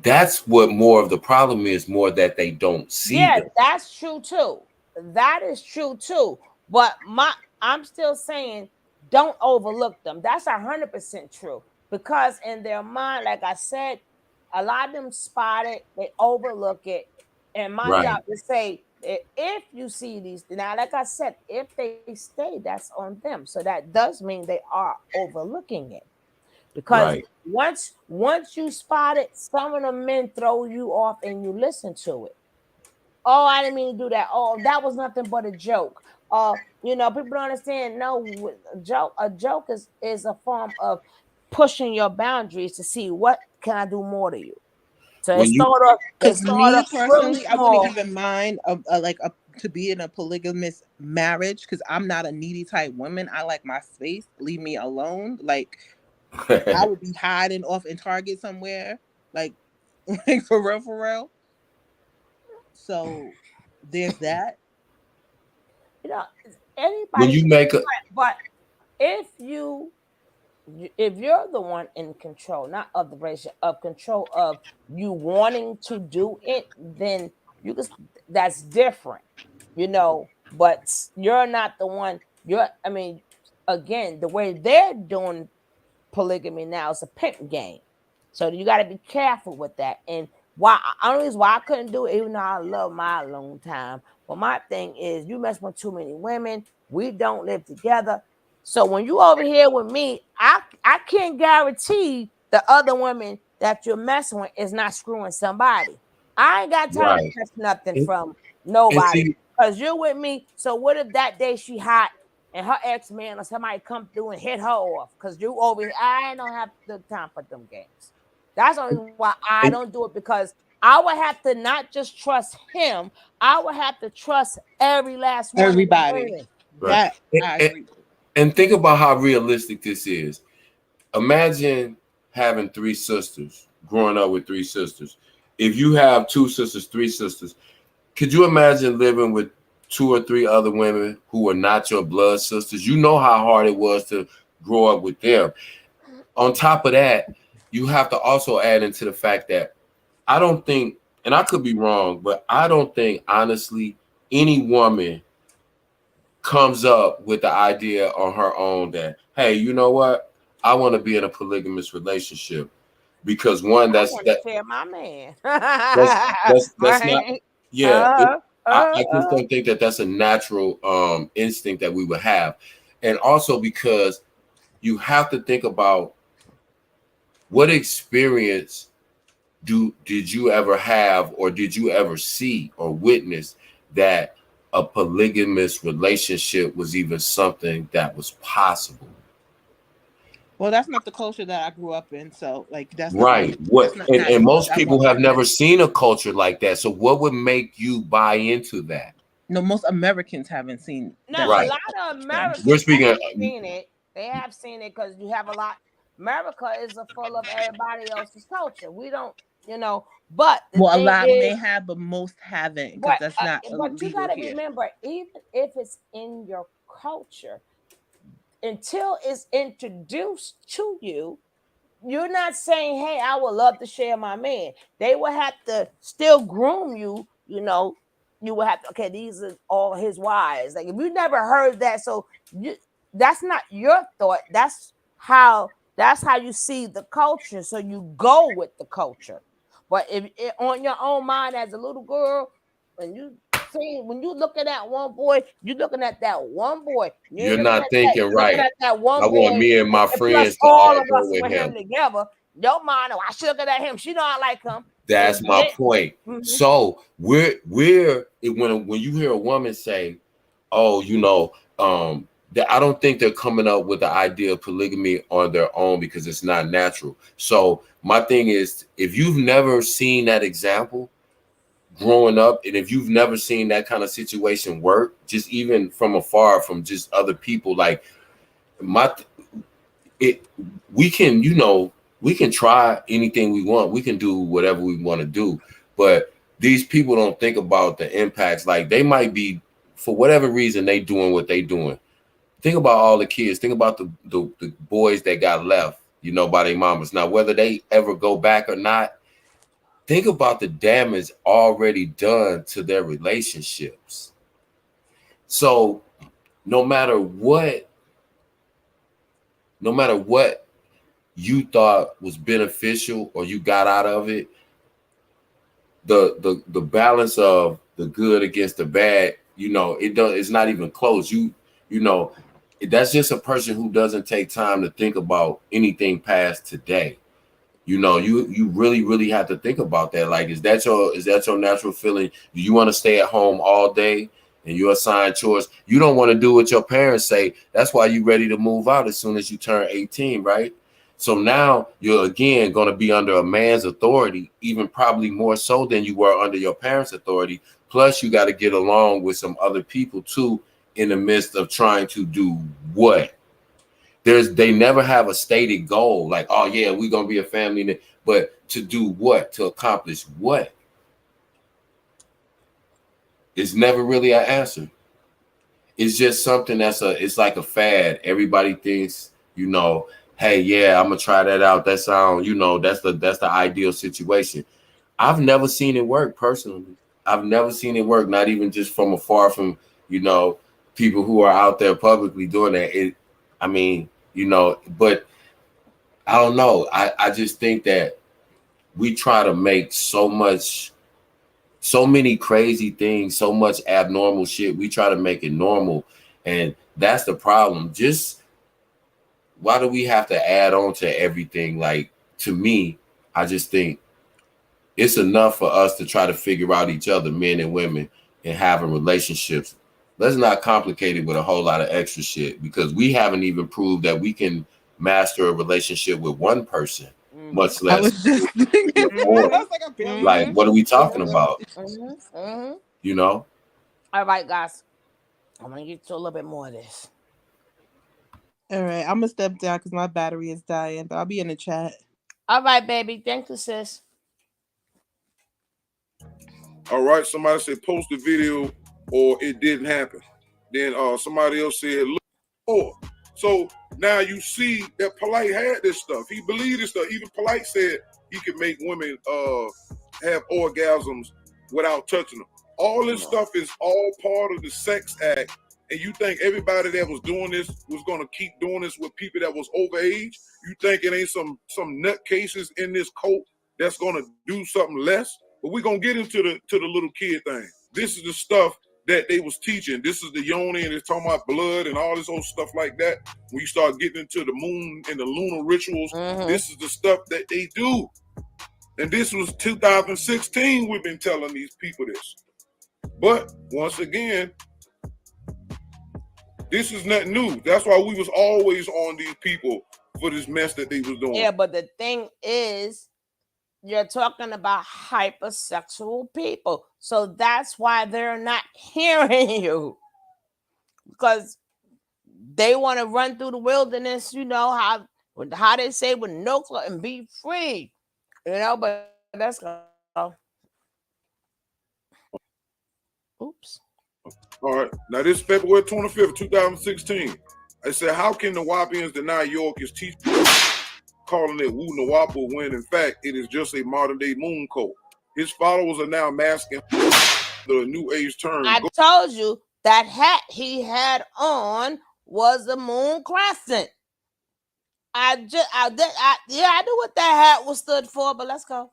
That's what more of the problem is, more that they don't see them. That's true too. That is true too. But I'm still saying don't overlook them. That's 100% true. Because in their mind, like I said, a lot of them spot it, they overlook it. And my job is say, if you see these, now, like I said, if they stay, that's on them. So that does mean they are overlooking it. Because once you spot it, some of the men throw you off and you listen to it. Oh, I didn't mean to do that. Oh, that was nothing but a joke. People don't understand. No, a joke is a form of pushing your boundaries to see what can I do more to you. So it's sort of, because me personally, I wouldn't even mind to be in a polygamous marriage because I'm not a needy type woman. I like my space. Leave me alone. Like I would be hiding off in Target somewhere, like for real. So there's that. Anybody. When you make but if you're the one in control, not of the relationship, of control of you wanting to do it, then that's different, but you're not the one. Again, the way they're doing polygamy now is a pimp game. So you got to be careful with that. And only reason why I couldn't do it, even though I love my alone time. But my thing is, you mess with too many women. We don't live together. So when you over here with me, I can't guarantee the other women that you're messing with is not screwing somebody. I ain't got time to catch nothing from nobody because you're with me. So what if that day she hot and her ex-man or somebody come through and hit her off because you over here? I don't have the time for them games. That's the only why I don't do it, because I would have to not just trust him. I would have to trust every last one. Everybody. Right. And think about how realistic this is. Imagine having three sisters, growing up with three sisters. If you have two sisters, three sisters, could you imagine living with two or three other women who are not your blood sisters? You know how hard it was to grow up with them. On top of that, you have to also add into the fact that I don't think, and I could be wrong, but I don't think, honestly, any woman comes up with the idea on her own that, hey, you know what? I want to be in a polygamous relationship because one, that's share my man. that's not, yeah. I just don't think that that's a natural instinct that we would have, and also because you have to think about what experience did you ever have, or did you ever see or witness that a polygamous relationship was even something that was possible? Well, that's not the culture that I grew up in, so that's right. And most people have never seen a culture like that. So what would make you buy into that? No, most Americans haven't seen. No, a lot of Americans have seen it. They have seen it because you have a lot. America is full of everybody else's culture. We don't, but a lot may have, but most haven't. Because that's not. But you got to remember, even if it's in your culture, until it's introduced to you, you're not saying, hey, I would love to share my man. They will have to still groom you, you will have to, okay, these are all his wives. Like if you never heard that, so that's not your thought. That's how you see the culture. So you go with the culture. But if on your own mind as a little girl, when you look at that one boy, you're looking at that one boy. You're not thinking right. At that one I boy, want me and my friends to all all of go us with with him. him together. Your mind, I should look at him. She don't like him. That's my point. Mm-hmm. So when you hear a woman say, "Oh, you know," I don't think they're coming up with the idea of polygamy on their own because it's not natural. So my thing is, if you've never seen that example growing up, and if you've never seen that kind of situation work, just even from afar, from just other people, like we can try anything we want. We can do whatever we want to do. But these people don't think about the impacts. Like they might be, for whatever reason, they doing what they doing. Think about all the kids. Think about the boys that got left, by their mamas. Now, whether they ever go back or not, think about the damage already done to their relationships. So no matter what you thought was beneficial or you got out of it, the balance of the good against the bad, it's not even close. That's just a person who doesn't take time to think about anything past today. You really, really have to think about that. Like, is that your natural feeling? Do you want to stay at home all day and you assign chores? You don't want to do what your parents say. That's why you're ready to move out as soon as you turn 18, right? So now you're again going to be under a man's authority, even probably more so than you were under your parents' authority. Plus, you got to get along with some other people too, in the midst of trying to do what? They never have a stated goal, like, oh yeah, we're gonna be a family, but to do what? To accomplish what? It's never really an answer. It's just something it's like a fad. Everybody thinks, hey, yeah, I'm gonna try that out. That sound, that's the ideal situation. I've never seen it work personally. I've never seen it work, not even just from afar from, people who are out there publicly doing that. But I don't know. I just think that we try to make so many crazy things, so much abnormal shit. We try to make it normal. And that's the problem. Just why do we have to add on to everything? Like, to me, I just think it's enough for us to try to figure out each other, men and women, and having relationships. Let's not complicate it with a whole lot of extra shit, because we haven't even proved that we can master a relationship with one person, much less. I was just thinking, like, what are we talking about? All right, guys. I'm gonna get to a little bit more of this. All right, I'm gonna step down because my battery is dying, but I'll be in the chat. All right, baby. Thank you, sis. All right, somebody said post the video or it didn't happen. Then somebody else said look for. So now you see that Polite had this stuff. He believed this stuff. Even Polite said he could make women have orgasms without touching them. All this stuff is all part of the sex act. And you think everybody that was doing this was gonna keep doing this with people that was over age? You think it ain't some nutcases in this cult that's gonna do something less? But we're gonna get into the little kid thing. This is the stuff that they was teaching. This is the yoni, and it's talking about blood and all this old stuff like that. When you start getting into the moon and the lunar rituals, this is the stuff that they do. And this was 2016, we've been telling these people this. But once again, this is nothing new. That's why we was always on these people for this mess that they was doing. Yeah, but the thing is, you're talking about hypersexual people. So that's why they're not hearing you. Because they want to run through the wilderness, how they say, with no clothes and be free. But let's go. Oops. All right. Now, this is February 25th, 2016. I said, how can the Wapians deny York is teaching, calling it Wu Nawapu, when in fact it is just a modern day moon cult? His followers are now masking the new age term. I told you that hat he had on was the moon crescent. I knew what that hat was stood for, but let's go.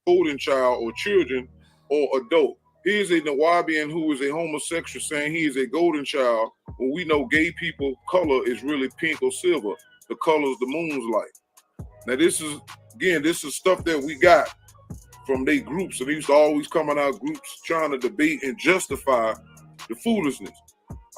Golden child or children or adult. Here's a Nawabian who is a homosexual saying he is a golden child when we know gay people color is really pink or silver. The colors the moon's light. Now this is stuff that we got from their groups. And they used to always come in our groups trying to debate and justify the foolishness.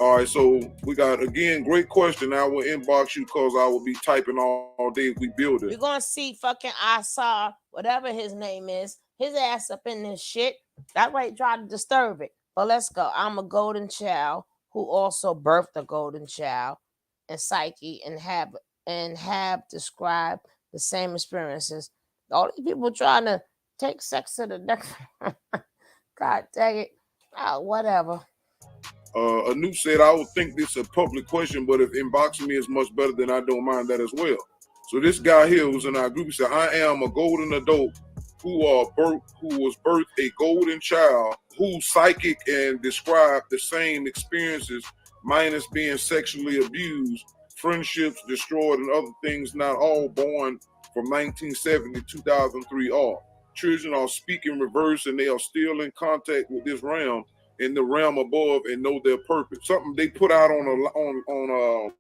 All right, so we got, again, great question. I will inbox you because I will be typing all day if we build it. You're going to see fucking Asar, whatever his name is, his ass up in this shit. That's why he tried to disturb it. But let's go. I'm a golden child who also birthed a golden child and Psyche and have described the same experiences. All these people trying to take sex to the next. God dang it. Oh, whatever. Anu said, I would think this is a public question, but if inboxing me is much better, then I don't mind that as well. So this guy here was in our group. He said, I am a golden adult who was birthed a golden child who psychic and described the same experiences minus being sexually abused, friendships destroyed, and other things, not all born from 1970 to 2003 are. Children are speaking reverse and they are still in contact with this realm, in the realm above, and know their purpose. Something they put out on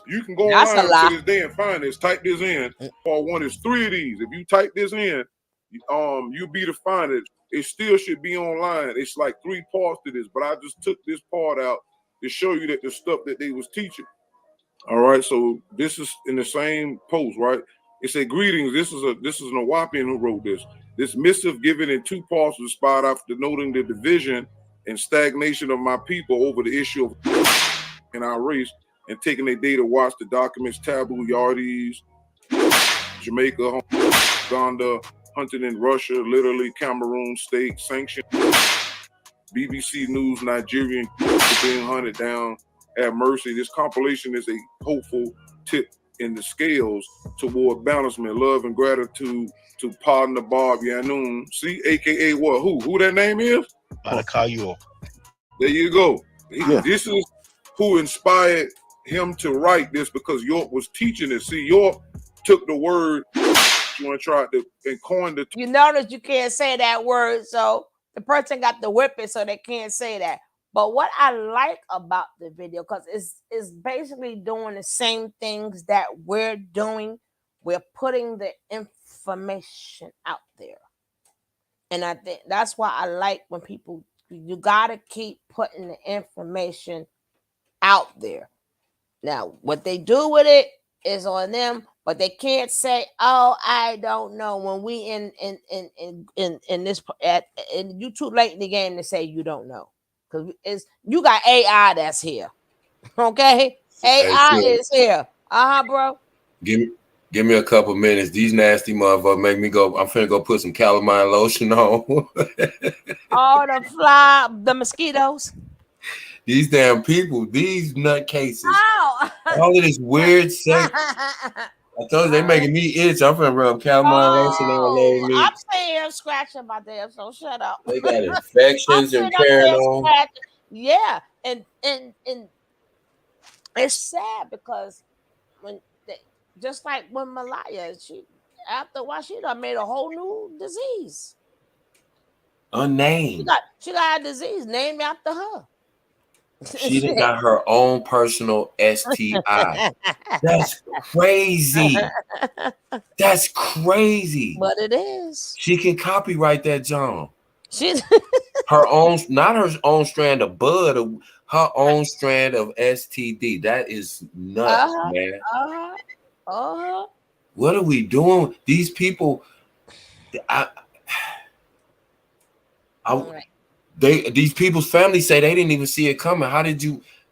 you can go online to this day and find this. Type this in. Part one is 3 of these. If you type this in, you'll be to find it. It still should be online. It's like 3 parts to this, but I just took this part out to show you that the stuff that they was teaching. All right, so this is in the same post, right? It said, greetings. This is an Awapian who wrote this. This missive given in 2 parts was inspired after noting the division and stagnation of my people over the issue of in our race, and taking a day to watch the documents, taboo yardies, Jamaica, Uganda, hunting in Russia, literally Cameroon state sanctioned, BBC News, Nigerian being hunted down at mercy. This compilation is a hopeful tip in the scales toward balancement, love, and gratitude to partner Bob Yanoon. See, aka what? Who that name is? Alakayo. There you go. Yeah. This is who inspired him to write this, because York was teaching it. See, York took the word and tried to and coined it. You notice you can't say that word, so the person got to whip it so they can't say that. But what I like about the video, because it's basically doing the same things that we're doing. We're putting the information out there. And I think that's why I like when people, you got to keep putting the information out there. Now, what they do with it is on them, but they can't say, "Oh, I don't know." When we in this and you too late in the game to say you don't know, because you got AI that's here. Okay, AI is here. Bro. Give me a couple minutes. These nasty motherfuckers make me go. I'm finna go put some calamine lotion on. All the mosquitoes. These damn people, these nutcases. All of this weird sex. I told you they making me itch. I'm finna rub calamine lotion all over me. I'm saying I'm scratching my damn, so shut up. They got infections and carrying on. Yeah, and it's sad because just like when Malaya, after a while she done made a whole new disease. Unnamed. She got a disease named after her. She done got her own personal STI. That's crazy. That's crazy. But it is. She can copyright that John. She's her own, not her own strand of bud, her own strand of STD. That is nuts, man. What are we doing? These people, these people's families say they didn't even see it coming.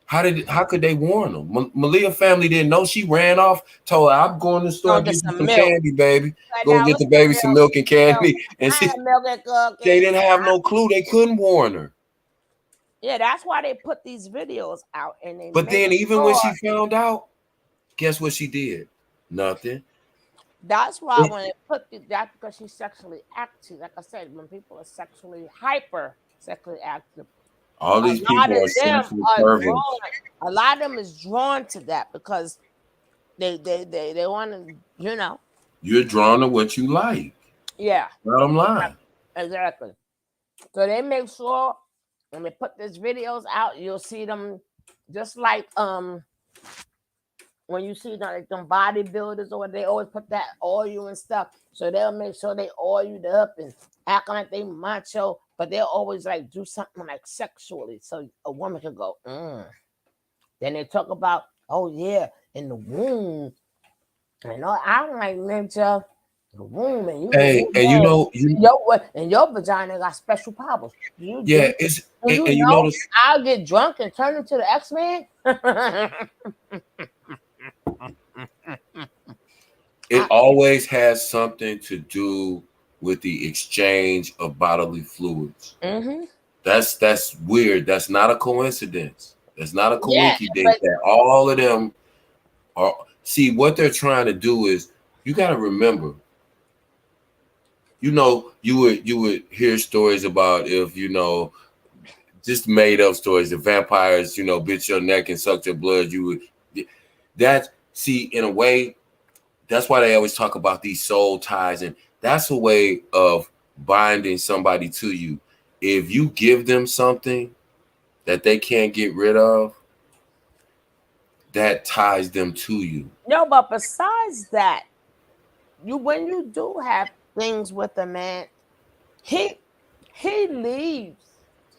How could they warn them? Malia family didn't know. She ran off, told her, I'm going to the store, get you some candy, baby. Go get the baby some milk and candy. And they didn't have no clue. They couldn't warn her. Yeah, that's why they put these videos out. But then even when she found out, guess what she did? Nothing. That's why when it put that, because she's sexually active, like I said, when people are sexually hyper sexually active. All these people are sexually perverts. A lot of them is drawn to that because they want to, you know. You're drawn to what you like. Yeah. Bottom line. Exactly. So they make sure when they put these videos out, you'll see them just like when you see like them bodybuilders, or they always put that oil and stuff. So they'll make sure they oil you up and acting like they macho, but they'll always like do something like sexually, so a woman can go. Then they talk about, oh yeah, in the womb. And I'm like, nigga, the womb, and your vagina got special powers. You notice I'll get drunk and turn into the X-Men. It always has something to do with the exchange of bodily fluids. That's weird. That's not a coincidence. That's not a coincidence that all of them are. See, what they're trying to do is, you got to remember. You know, you would hear stories about, if just made up stories, the vampires, bit your neck and sucked your blood. In a way, that's why they always talk about these soul ties, and that's a way of binding somebody to you. If you give them something that they can't get rid of, that ties them to you. No, but besides that, when you do have things with a man, he leaves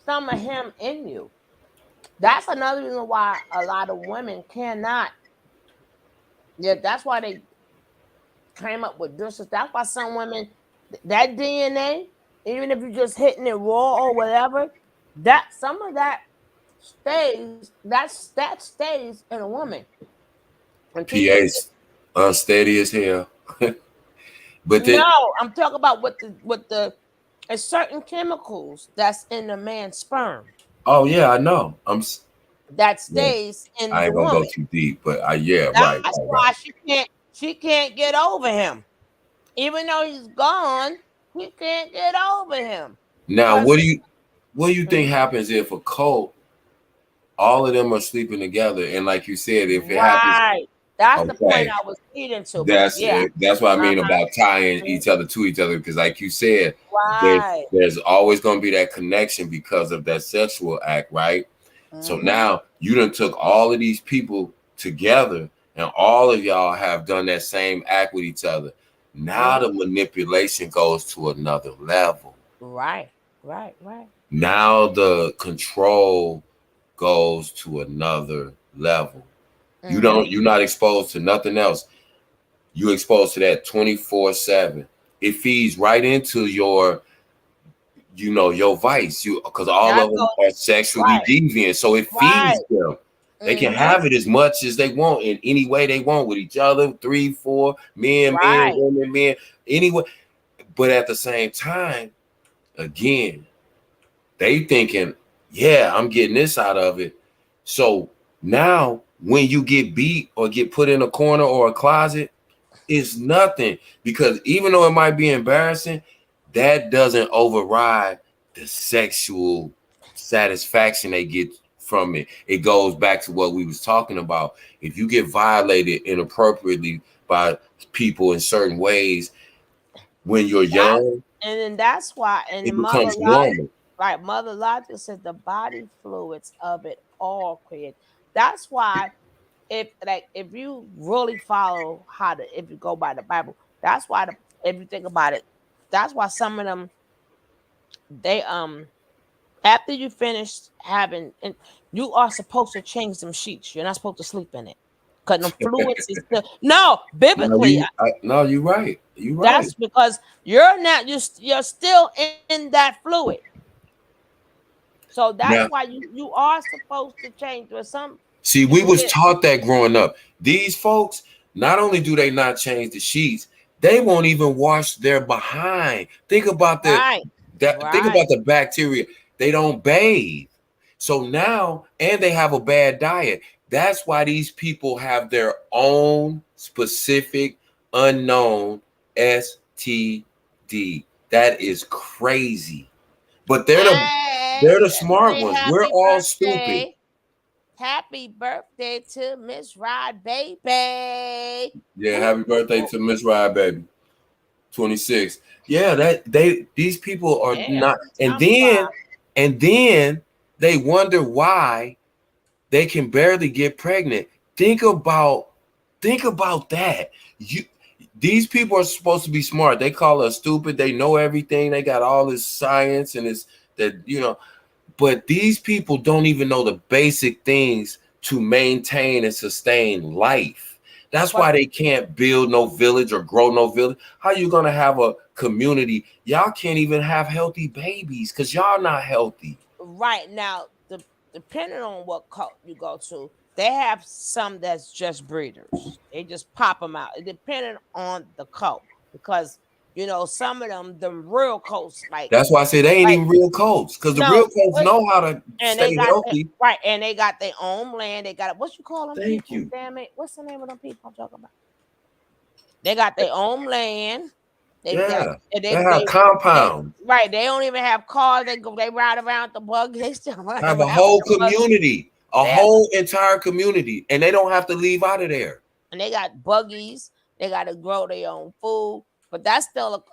some of him in you. That's another reason why a lot of women cannot. Yeah, that's why they came up with this. That's why some women, that DNA, even if you're just hitting it raw or whatever, that some of that stays. That stays in a woman. PA's unsteady as hell. But then, no, I'm talking about with the certain chemicals that's in the man's sperm. Oh yeah, I know. That stays in the woman. I ain't gonna go too deep, but That's why she can't get over him. Even though he's gone, he can't get over him. Now, what do you think happens if a cult, all of them are sleeping together, and like you said, if it happens, that's the point I was leading to. That's what I mean about tying each other to each other, because like you said, there's always going to be that connection because of that sexual act, right? So now you done took all of these people together, and all of y'all have done that same act with each other. Now the manipulation goes to another level. Right. Now the control goes to another level. You're not exposed to nothing else. You're exposed to that 24/7. It feeds right into your vice. Because all of them are sexually deviant. So it feeds them. They can have it as much as they want in any way they want with each other, 3, 4, men, women, men, anyway. But at the same time, again, they thinking, yeah, I'm getting this out of it. So now when you get beat or get put in a corner or a closet, it's nothing, because even though it might be embarrassing, that doesn't override the sexual satisfaction they get from it. It goes back to what we was talking about. If you get violated inappropriately by people in certain ways when you're young, and then that's why, and it becomes normal. Right, Mother Logic said the body fluids of it all create. That's why, if you really follow if you go by the Bible, that's why if you think about it, that's why some of them, they after you finish having, and you are supposed to change them sheets. You're not supposed to sleep in it, because the fluids is still biblically. No, you're right. That's because you're still in that fluid. So that's why you are supposed to change. With some. See, we was taught that growing up. These folks, not only do they not change the sheets, they won't even wash their behind. Think about think about the bacteria. They don't bathe. So now, and they have a bad diet. That's why these people have their own specific unknown STD. That is crazy. But they're the smart ones. We're all stupid. Happy birthday to Miss Rod Baby. Yeah, happy birthday to Miss Rod Baby. 26. Yeah, these people are not, and then they wonder why they can barely get pregnant. Think about that. These people are supposed to be smart. They call us stupid. They know everything. They got all this science and it's that, you know, but these people don't even know the basic things to maintain and sustain life. That's why they can't build no village or grow no village. How you gonna have a community? Y'all can't even have healthy babies because y'all not healthy. Right now, depending on what cult you go to, they have some that's just breeders. They just pop them out. It depending on the cult, because you know some of them, the real cults, like that's why I say they ain't even real cults, because the real cults know how to stay healthy. Right, and they got their own land. They got what you call them? Thank people? you. Damn it, what's the name of them people I'm talking about? They got their own land. They have compounds. Right, they don't even have cars. They ride around the bug. They still ride have a whole community, whole entire community, and they don't have to leave out of there. And they got buggies. They got to grow their own food, but that's still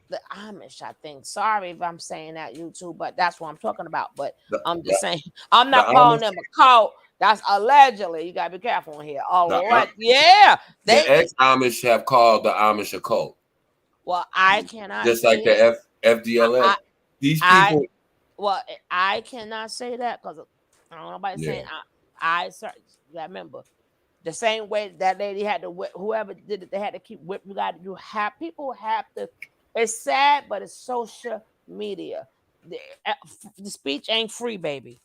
the Amish, I think. Sorry if I'm saying that, YouTube, but that's what I'm talking about. But I'm just saying, I'm not calling them a cult. That's allegedly. You gotta be careful in here. The ex-Amish have called the Amish a cult. Well, I cannot. Just like the FDLA. These people. I cannot say that because I don't know about saying I remember the same way that lady had to whip, whoever did it, they had to keep whipping. People have to. It's sad, but it's social media. The speech ain't free, baby.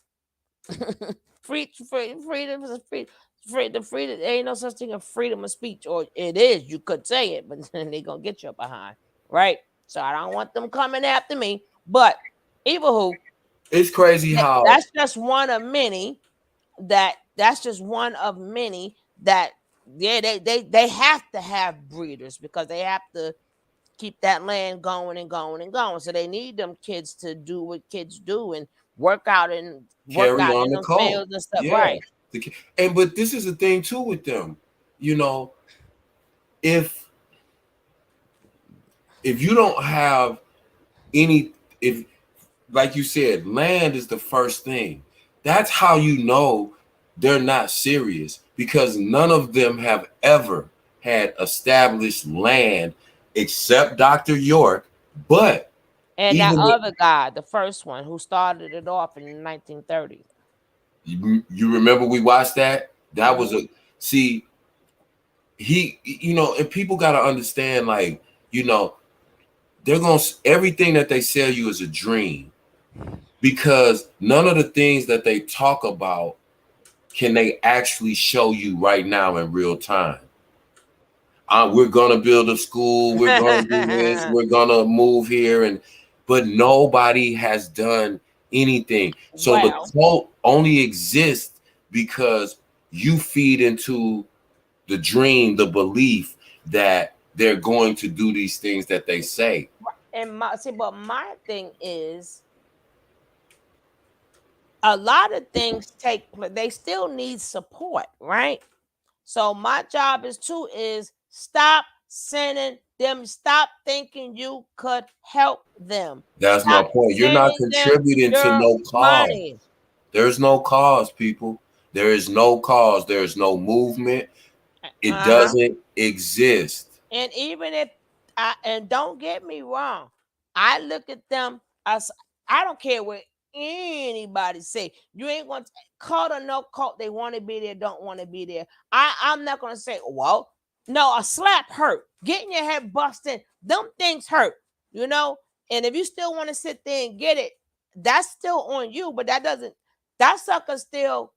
Freedom is free. Freedom. There ain't no such thing as freedom of speech, or it is. You could say it, but then they gonna get you behind, right? So I don't want them coming after me. But even who, it's crazy how that's just one of many. That's just one of many that they have to have breeders because they have to keep that land going and going and going. So they need them kids to do what kids do and work out in the fields and stuff, right? But this is the thing too with them, you know, if you don't have if like you said, land is the first thing. That's how you know they're not serious, because none of them have ever had established land except Dr. York, and that other guy, the first one who started it off in the 1930s. You remember we watched that? That was he, you know, and people got to understand, like, you know, everything that they sell you is a dream, because none of the things that they talk about can they actually show you right now in real time. We're gonna build a school, we're gonna do this, we're gonna move here, but nobody has done anything. So the cult only exists because you feed into the dream, the belief that they're going to do these things that they say. And my thing is, a lot of things they still need support, right? So my job is stop sending them, stop thinking you could help them. That's my point. You're not contributing to no cause. Money. There's no cause, people. There is no cause. There is no movement. It doesn't exist. And even if and don't get me wrong, I look at them as, I don't care what anybody say. You ain't going to cult or no cult. They want to be there, don't want to be there. I'm not going to say, well, no, a slap hurt. Getting your head busted, them things hurt, you know? And if you still want to sit there and get it, that's still on you, but that sucker still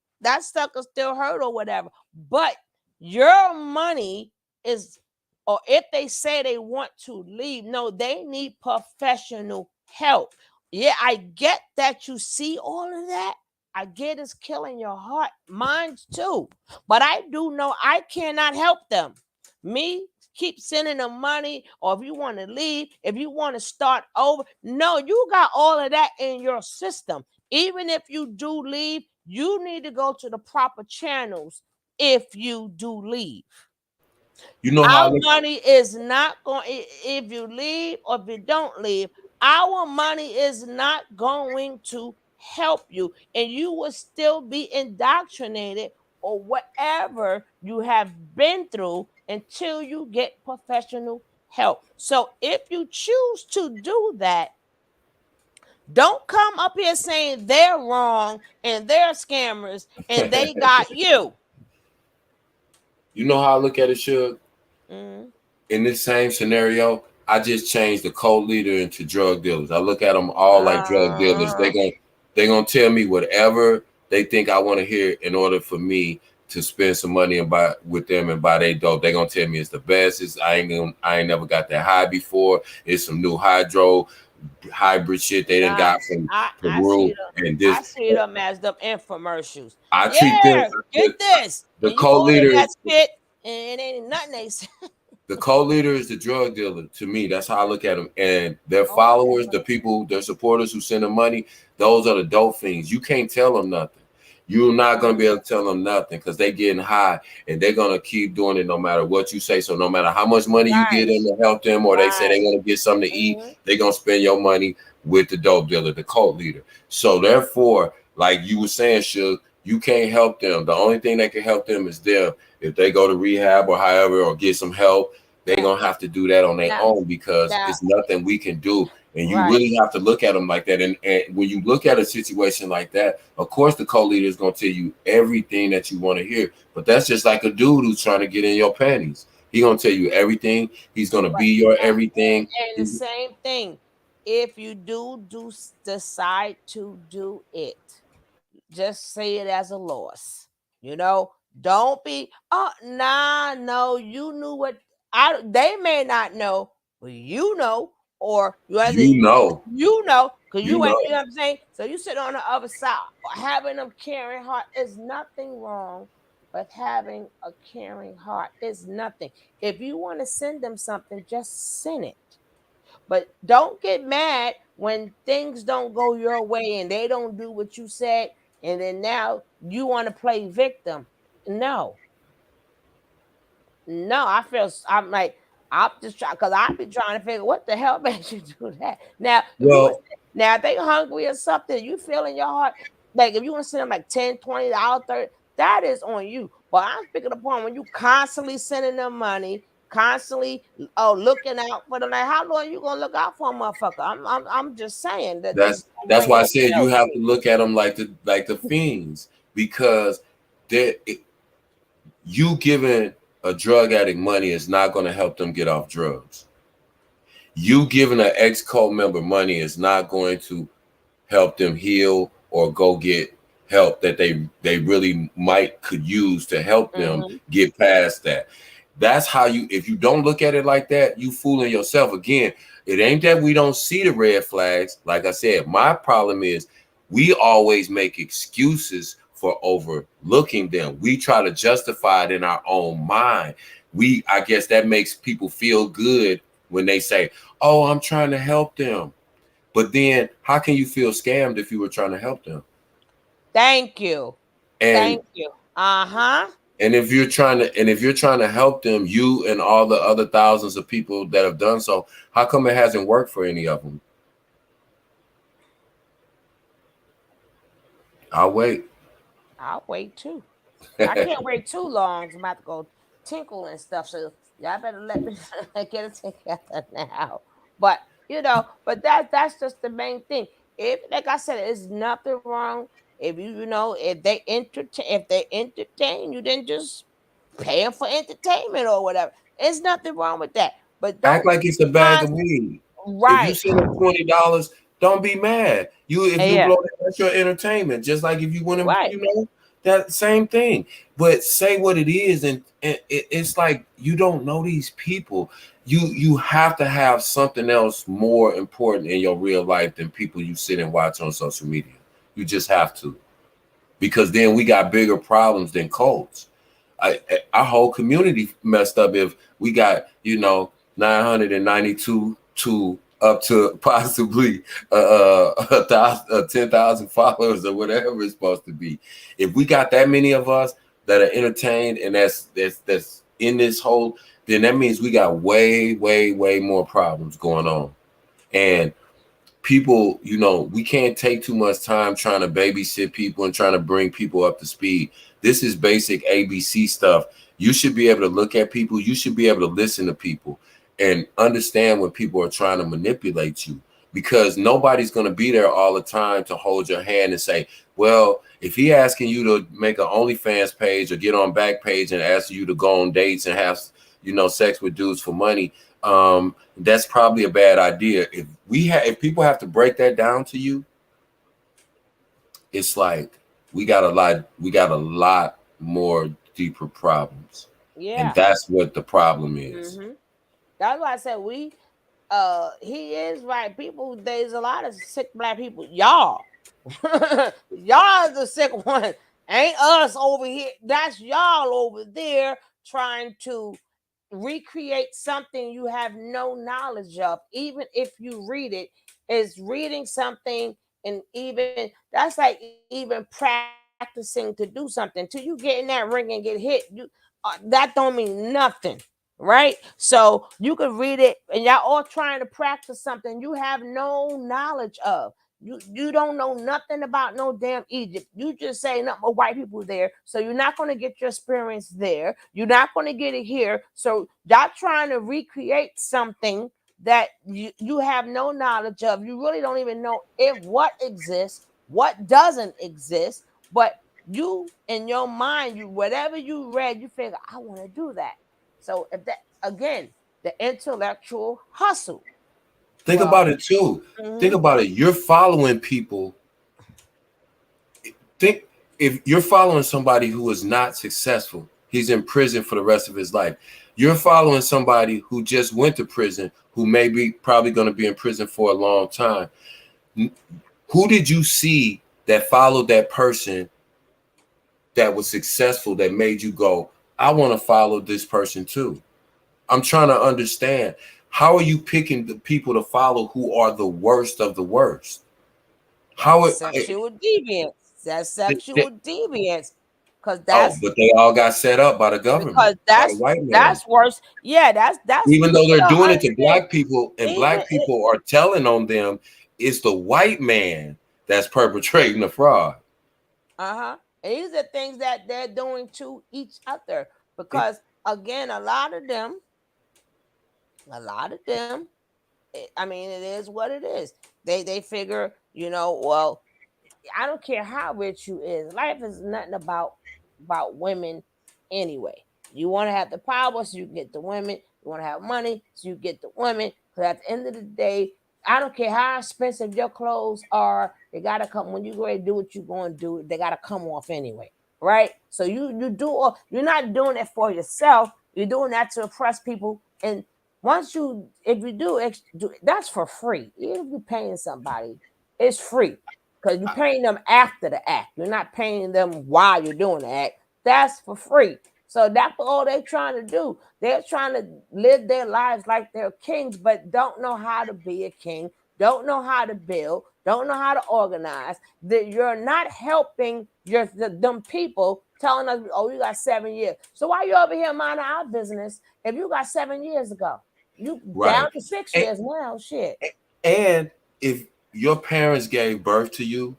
hurt or whatever. But your money is, or if they say they want to leave, no, they need professional help. Yeah, I get that you see all of that. I get it's killing your heart. Mine too. But I do know I cannot help them. Me keep sending them money, or if you want to leave, if you want to start over. No, you got all of that in your system. Even if you do leave, you need to go to the proper channels if you do leave. You know how our money is not going, if you leave or if you don't leave, our money is not going to help you, and you will still be indoctrinated or whatever you have been through until you get professional help. So if you choose to do that, don't come up here saying they're wrong and they're scammers and they got you. You know how I look at it, Suge? Mm-hmm. In this same scenario, I just changed the cult leader into drug dealers. I look at them all like drug dealers. They're gonna tell me whatever they think I want to hear in order for me to spend some money and buy with them and buy their dope. They're gonna tell me it's the best. I ain't never got that high before. It's some new hybrid shit they done got from Peru and this. I see them as them infomercials. I treat them. Get this. The cult leader. That spit and it ain't nothing they say. The co-leader is the drug dealer. To me, that's how I look at them. And their followers, the people, their supporters who send them money, those are the dope fiends. You can't tell them nothing. You're not going to be able to tell them nothing because they're getting high and they're going to keep doing it no matter what you say. So no matter how much money you get them to help them, or they say they're going to get something to eat, they're going to spend your money with the dope dealer, the cult leader. So therefore, like you were saying, Suge, you can't help them. The only thing that can help them is them. If they go to rehab or however, or get some help, they're going to have to do that on their own because it's nothing we can do. And you really have to look at them like that. And when you look at a situation like that, of course, the co-leader is going to tell you everything that you want to hear. But that's just like a dude who's trying to get in your panties. He's going to tell you everything. He's going to be your everything. And the same thing, if you do decide to do it, just say it as a loss. You know, don't be, no, you knew what they may not know, but you know, or because you know, because you ain't, you know what I'm saying? So you sit on the other side, having a caring heart is nothing wrong, but having a caring heart is nothing. If you want to send them something, just send it. But don't get mad when things don't go your way and they don't do what you said, and then now you want to play victim. No, I'm like, I'm just trying, because I've been trying to figure what the hell made you do that. Now, if they hungry or something, you feel in your heart, like if you want to send them like $10, $20, $30, that is on you. But I'm picking upon when you constantly sending them money, constantly looking out for them. Like, how long you gonna look out for a motherfucker? I'm just saying that's why I said you have to look at them like the fiends, because you giving a drug addict money is not going to help them get off drugs. You giving an ex-cult member money is not going to help them heal or go get help that they really could use to help them get past that. That's how if you don't look at it like that, you fooling yourself. Again, it ain't that we don't see the red flags. Like I said, my problem is we always make excuses for overlooking them. We try to justify it in our own mind. I guess that makes people feel good when they say, "Oh, I'm trying to help them." But then how can you feel scammed if you were trying to help them? Thank you. Thank you. And if you're trying to help them, you and all the other thousands of people that have done so, how come it hasn't worked for any of them? I'll wait too. I can't wait too long. I'm about to go tinkle and stuff. So y'all better let me get it together now. But that's just the main thing. If, like I said, there's nothing wrong. If if they entertain you, then just pay them for entertainment or whatever. There's nothing wrong with that. But don't act like it's a bag of weed. Right. If you send them $20, don't be mad. If you blow that, that's your entertainment. Just like if you want to, that same thing. But say what it is, and it's like you don't know these people. You have to have something else more important in your real life than people you sit and watch on social media. You just have to, because then we got bigger problems than cults. Our whole community messed up if we got 992 to up to possibly 10,000 followers or whatever it's supposed to be. If we got that many of us that are entertained and that's in this whole, then that means we got way more problems going on. And people, we can't take too much time trying to babysit people and trying to bring people up to speed. This is basic ABC stuff. You should be able to look at people. You should be able to listen to people and understand when people are trying to manipulate you, because nobody's going to be there all the time to hold your hand and say, well, if he asking you to make an OnlyFans page or get on Backpage and ask you to go on dates and have, sex with dudes for money, that's probably a bad idea. If people have to break that down to you, it's like we got a lot more deeper problems. Yeah. And that's what the problem is. Mm-hmm. That's why I said he is right. There's a lot of sick black people. Y'all is the sick one. Ain't us over here. That's y'all over there trying to recreate something you have no knowledge of. Even if you read it, is reading something, and even that's like even practicing to do something till you get in that ring and get hit. That don't mean nothing. Right? So you can read it and y'all all trying to practice something you have no knowledge of. You don't know nothing about no damn Egypt. You just say nothing but white people there. So you're not going to get your experience there. You're not going to get it here. So y'all trying to recreate something that you have no knowledge of. You really don't even know what exists, what doesn't exist. But you, in your mind, whatever you read, you figure, I want to do that. So if that, again, the intellectual hustle. Think about it too. Mm-hmm. Think about it. You're following people. Think if you're following somebody who is not successful, he's in prison for the rest of his life. You're following somebody who just went to prison, who may be probably going to be in prison for a long time. Who did you see that followed that person that was successful, that made you go, I want to follow this person too? I'm trying to understand. How are you picking the people to follow who are the worst of the worst? Sexual deviance. That's sexual deviance. Because that's but they all got set up by the government. Because that's worse. Yeah, that's even though they're doing it to black people, and black people are telling on them, it's the white man that's perpetrating the fraud. And these are things that they're doing to each other. Because again, a lot of them, I mean, it is what it is. They figure, well, I don't care how rich you is. Life is nothing about women anyway. You want to have the power so you get the women. You want to have money so you get the women. Because at the end of the day, I don't care how expensive your clothes are. They got to come. When you go and do what you're going to do, they got to come off anyway. Right? So you're not doing it for yourself. You're doing that to impress people. And if you do, that's for free. Even if you're paying somebody, it's free. Because you're paying them after the act. You're not paying them while you're doing the act. That's for free. So that's all they're trying to do. They're trying to live their lives like they're kings, but don't know how to be a king, don't know how to build, don't know how to organize. That you're not helping them people, telling us, oh, you got 7 years. So why you over here minding our business if you got 7 years ago? You down to 6 years now, shit. And if your parents gave birth to you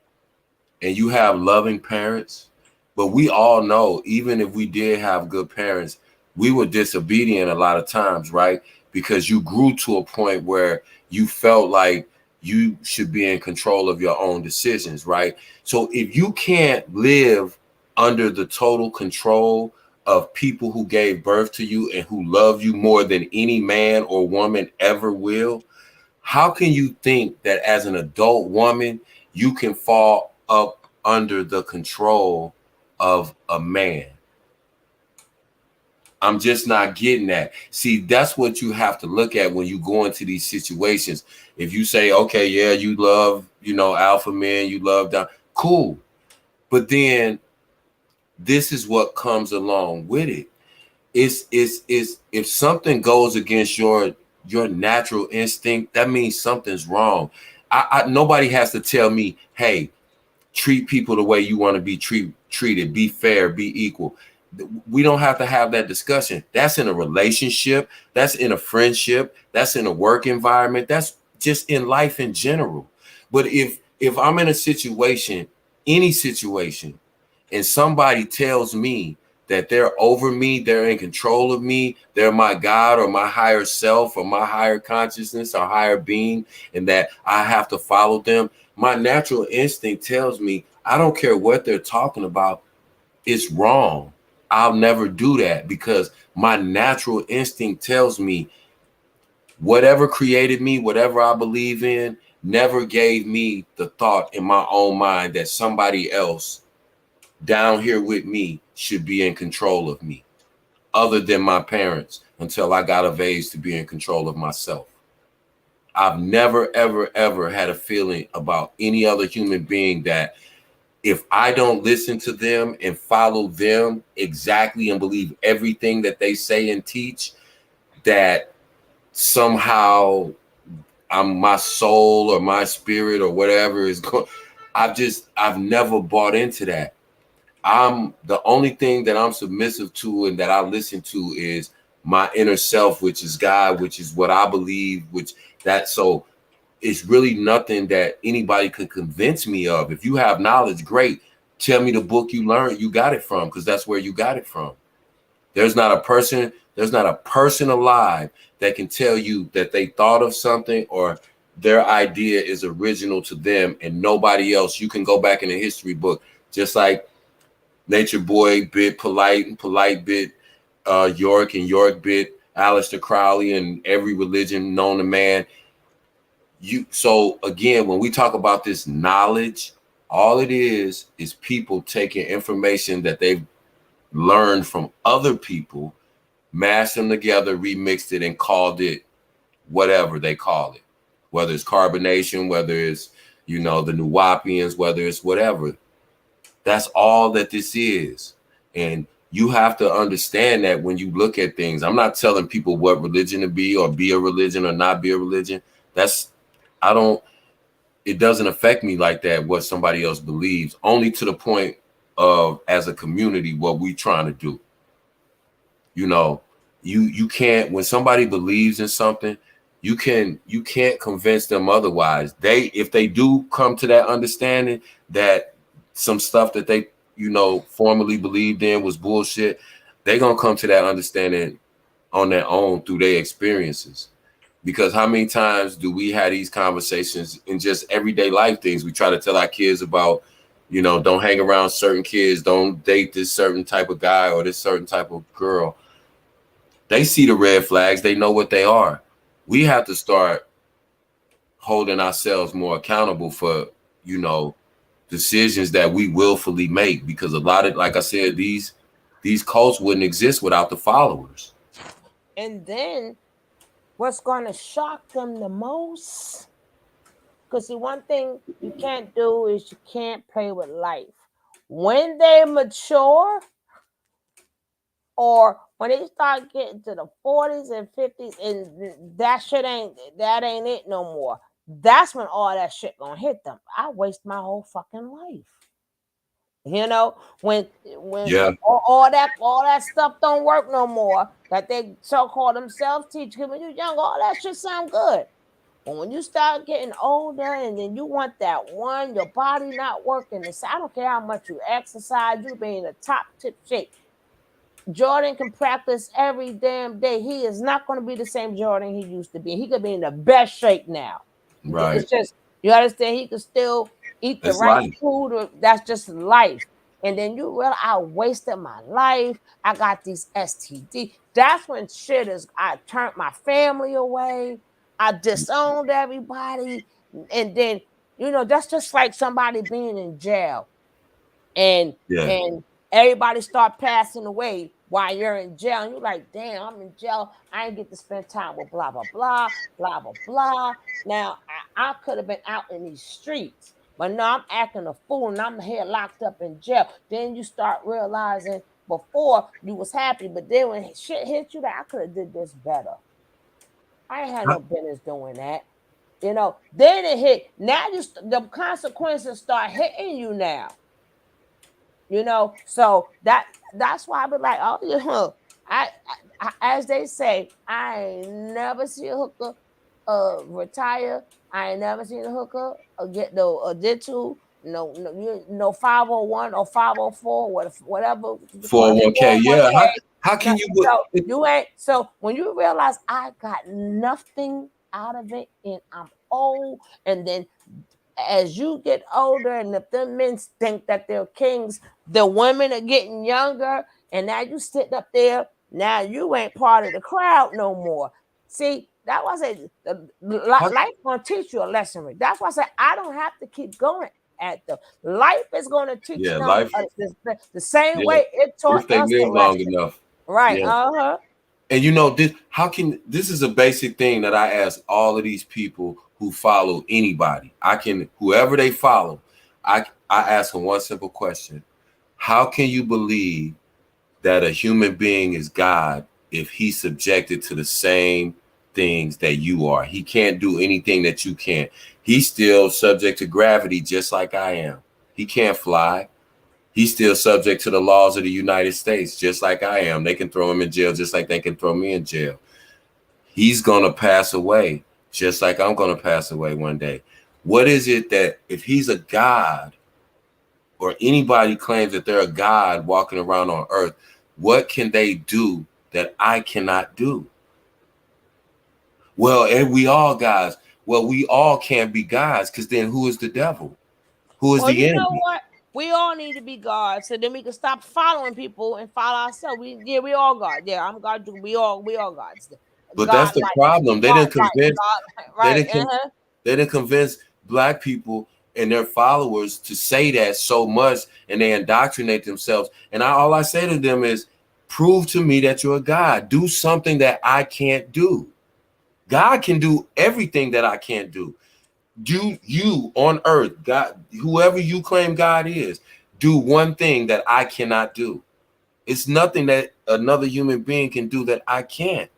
and you have loving parents, but we all know, even if we did have good parents, we were disobedient a lot of times, right? Because you grew to a point where you felt like you should be in control of your own decisions, right? So if you can't live under the total control of people who gave birth to you and who love you more than any man or woman ever will, how can you think that as an adult woman, you can fall up under the control of a man? I'm just not getting that. See, that's what you have to look at when you go into these situations. If you say, okay, yeah, you love, alpha men, you love down, cool. But then this is what comes along with it. Is if something goes against your natural instinct, that means something's wrong. Nobody has to tell me, hey, treat people the way you want to be treated, be fair, be equal. We don't have to have that discussion. That's in a relationship, that's in a friendship, that's in a work environment, that's just in life in general. But if I'm in a situation, any situation, and somebody tells me that they're over me, they're in control of me, they're my God or my higher self or my higher consciousness or higher being, and that I have to follow them, my natural instinct tells me, I don't care what they're talking about, it's wrong. I'll never do that, because my natural instinct tells me whatever created me, whatever I believe in, never gave me the thought in my own mind that somebody else down here with me should be in control of me, other than my parents, until I got of age to be in control of myself. I've never, ever, ever had a feeling about any other human being that if I don't listen to them and follow them exactly and believe everything that they say and teach, that somehow my soul or my spirit or whatever is going. I've never bought into that. The only thing that I'm submissive to and that I listen to is my inner self, which is God, which is what I believe, so it's really nothing that anybody could convince me of. If you have knowledge, great. Tell me the book you learned, you got it from, because that's where you got it from. There's not a person alive that can tell you that they thought of something or their idea is original to them and nobody else. You can go back in the history book, just like Nature Boy bit Polite and Polite bit York and York bit Aleister Crowley and every religion known to man. So again, when we talk about this knowledge, all it is people taking information that they've learned from other people, mashed them together, remixed it, and called it whatever they call it, whether it's carbonation, whether it's, the Nuwapians, whether it's whatever. That's all that this is. And you have to understand that when you look at things. I'm not telling people what religion to be or be a religion or not be a religion. It doesn't affect me like that, what somebody else believes, only to the point of, as a community, what we trying to do. You can't, when somebody believes in something, you can't convince them otherwise. If they do come to that understanding that some stuff that they, formerly believed in was bullshit, they're going to come to that understanding on their own through their experiences. Because how many times do we have these conversations in just everyday life things? We try to tell our kids about, don't hang around certain kids, don't date this certain type of guy or this certain type of girl. They see the red flags, they know what they are. We have to start holding ourselves more accountable for, decisions that we willfully make, because a lot of, like I said, these cults wouldn't exist without the followers. And then what's going to shock them the most, because see, one thing you can't do is you can't play with life. When they mature, or when they start getting to the 40s and 50s, and that shit ain't it no more, that's when all that shit gonna hit them. I waste my whole fucking life. When all that stuff don't work no more, that they so-called themselves teach. When you're young, all that shit sound good. But when you start getting older and then you want that one, your body not working, I don't care how much you exercise, you be in the top tip shape. Jordan can practice every damn day. He is not going to be the same Jordan he used to be. He could be in the best shape now. Right. It's just, you understand, he could still eat the right food. That's just life. And then you realize, I wasted my life. I got these STD. That's when I turned my family away. I disowned everybody. And then, that's just like somebody being in jail. And everybody start passing away while you're in jail. And you're like, damn, I'm in jail. I ain't get to spend time with blah, blah, blah, blah, blah, blah. Now, I could have been out in these streets. But no, I'm acting a fool and I'm here locked up in jail. Then you start realizing before you was happy, but then when shit hit you, that I could have did this better. I ain't had no business doing that. You know, then it hit. Now the consequences start hitting you now. You know, so that's why I be like, oh, yeah, I as they say, I ain't never see a hooker retire. I ain't never seen a hooker get did to no 501 or 504 whatever 401k. Yeah. How can you? So you ain't. So when you realize I got nothing out of it and I'm old, and then as you get older and if the men think that they're kings, the women are getting younger, and now you sitting up there, now you ain't part of the crowd no more. See, that's why I say life gonna teach you a lesson. Rick. That's why I say I don't have to keep going at them. Life is gonna teach them life, the same way it taught if they us live long enough. Right. Yeah. And you know, this is a basic thing that I ask all of these people who follow anybody. Whoever they follow, I ask them one simple question. How can you believe that a human being is God if he's subjected to the same things that you are? He can't do anything that you can't. He's still subject to gravity just like I am. He can't fly. He's still subject to the laws of the United States just like I am. They can throw him in jail just like they can throw me in jail. He's going to pass away just like I'm going to pass away one day. What is it that if he's a God or anybody claims that they're a God walking around on earth, what can they do that I cannot do? Well, and we all gods. Well, we all can't be gods because then who is the devil? Who is the enemy? You know what? We all need to be God, so then we can stop following people and follow ourselves. We all God. Yeah, I'm God. We all gods. But that's the problem. They didn't convince. They didn't convince Black people and their followers to say that so much, and they indoctrinate themselves. And all I say to them is, prove to me that you're a God. Do something that I can't do. God can do everything that I can't do. Do you on earth, God, whoever you claim God is, do one thing that I cannot do. It's nothing that another human being can do that I can't.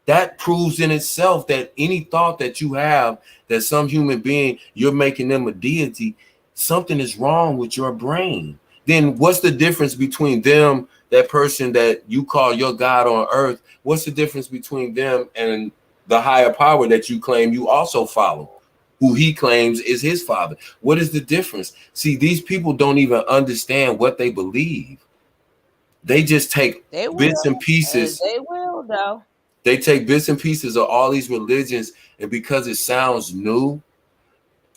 That proves in itself that any thought that you have that some human being, you're making them a deity, something is wrong with your brain. Then what's the difference between them, that person that you call your God on earth? What's the difference between them and the higher power that you claim you also follow, who he claims is his father? What is the difference? See, these people don't even understand what they believe. They just take bits and pieces. They will, though. They take bits and pieces of all these religions, and because it sounds new,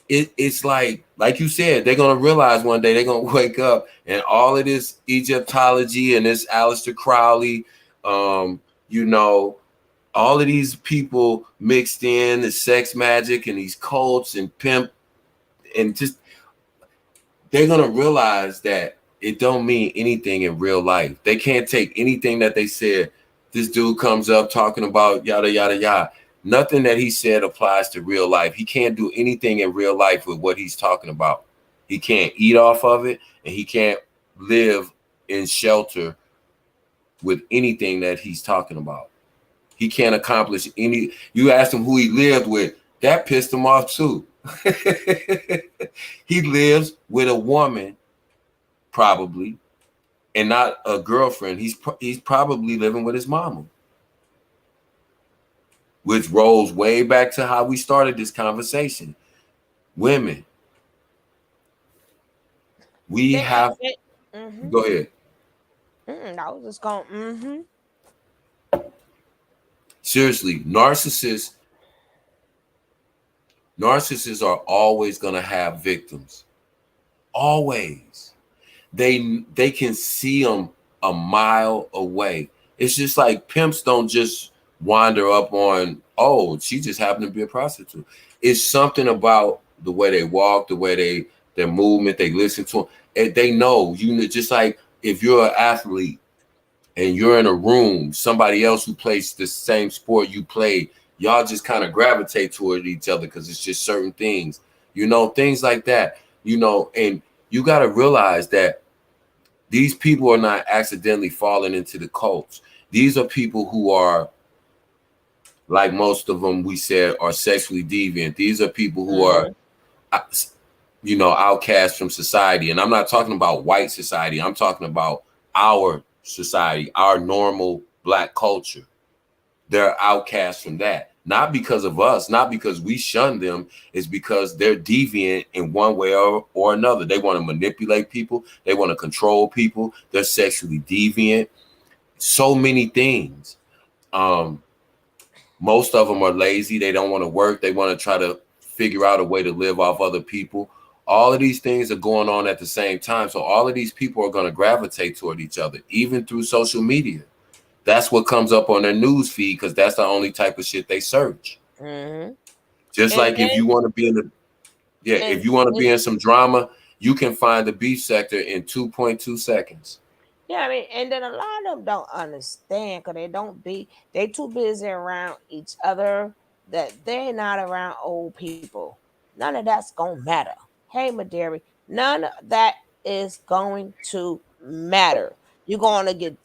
it's like you said, they're gonna realize one day they're gonna wake up and all of this Egyptology and this Aleister Crowley, all of these people mixed in, the sex magic and these cults and pimp, and just they're gonna realize that it don't mean anything in real life. They can't take anything that they said. This dude comes up talking about yada, yada, yada. Nothing that he said applies to real life. He can't do anything in real life with what he's talking about. He can't eat off of it, and he can't live in shelter with anything that he's talking about. He can't accomplish any. You asked him who he lived with. That pissed him off too. He lives with a woman, probably, and not a girlfriend. He's probably living with his mama, which rolls way back to how we started this conversation. Women, we have. Go ahead. I was just going. Seriously, narcissists are always going to have victims. Always. They can see them a mile away. It's just like pimps don't just wander up on, oh, she just happened to be a prostitute. It's something about the way they walk, the way their movement, they listen to them. And they know, just like if you're an athlete and you're in a room, somebody else who plays the same sport you play, y'all just kind of gravitate toward each other because it's just certain things, things like that. you know, and you got to realize that these people are not accidentally falling into the cults. These are people who are, like most of them we said, are sexually deviant. These are people who are, you know, outcasts from society. And I'm not talking about white society. I'm talking about our society, our normal Black culture. They're outcasts from that. Not because of us, not because we shun them. It's because they're deviant in one way or another. They want to manipulate people. They want to control people. They're sexually deviant. So many things. Most of them are lazy. They don't want to work. They want to try to figure out a way to live off other people. All of these things are going on at the same time. So all of these people are going to gravitate toward each other, even through social media. That's what comes up on their news feed because that's the only type of shit they search. Just and like if you want to be in the, if you want to be in some drama, you can find the beef sector in 2.2 seconds. Yeah, I mean, and then a lot of them don't understand because they too busy around each other that they're not around old people. None of that's gonna matter. Hey, Maderi, none of that is going to matter. You're gonna get,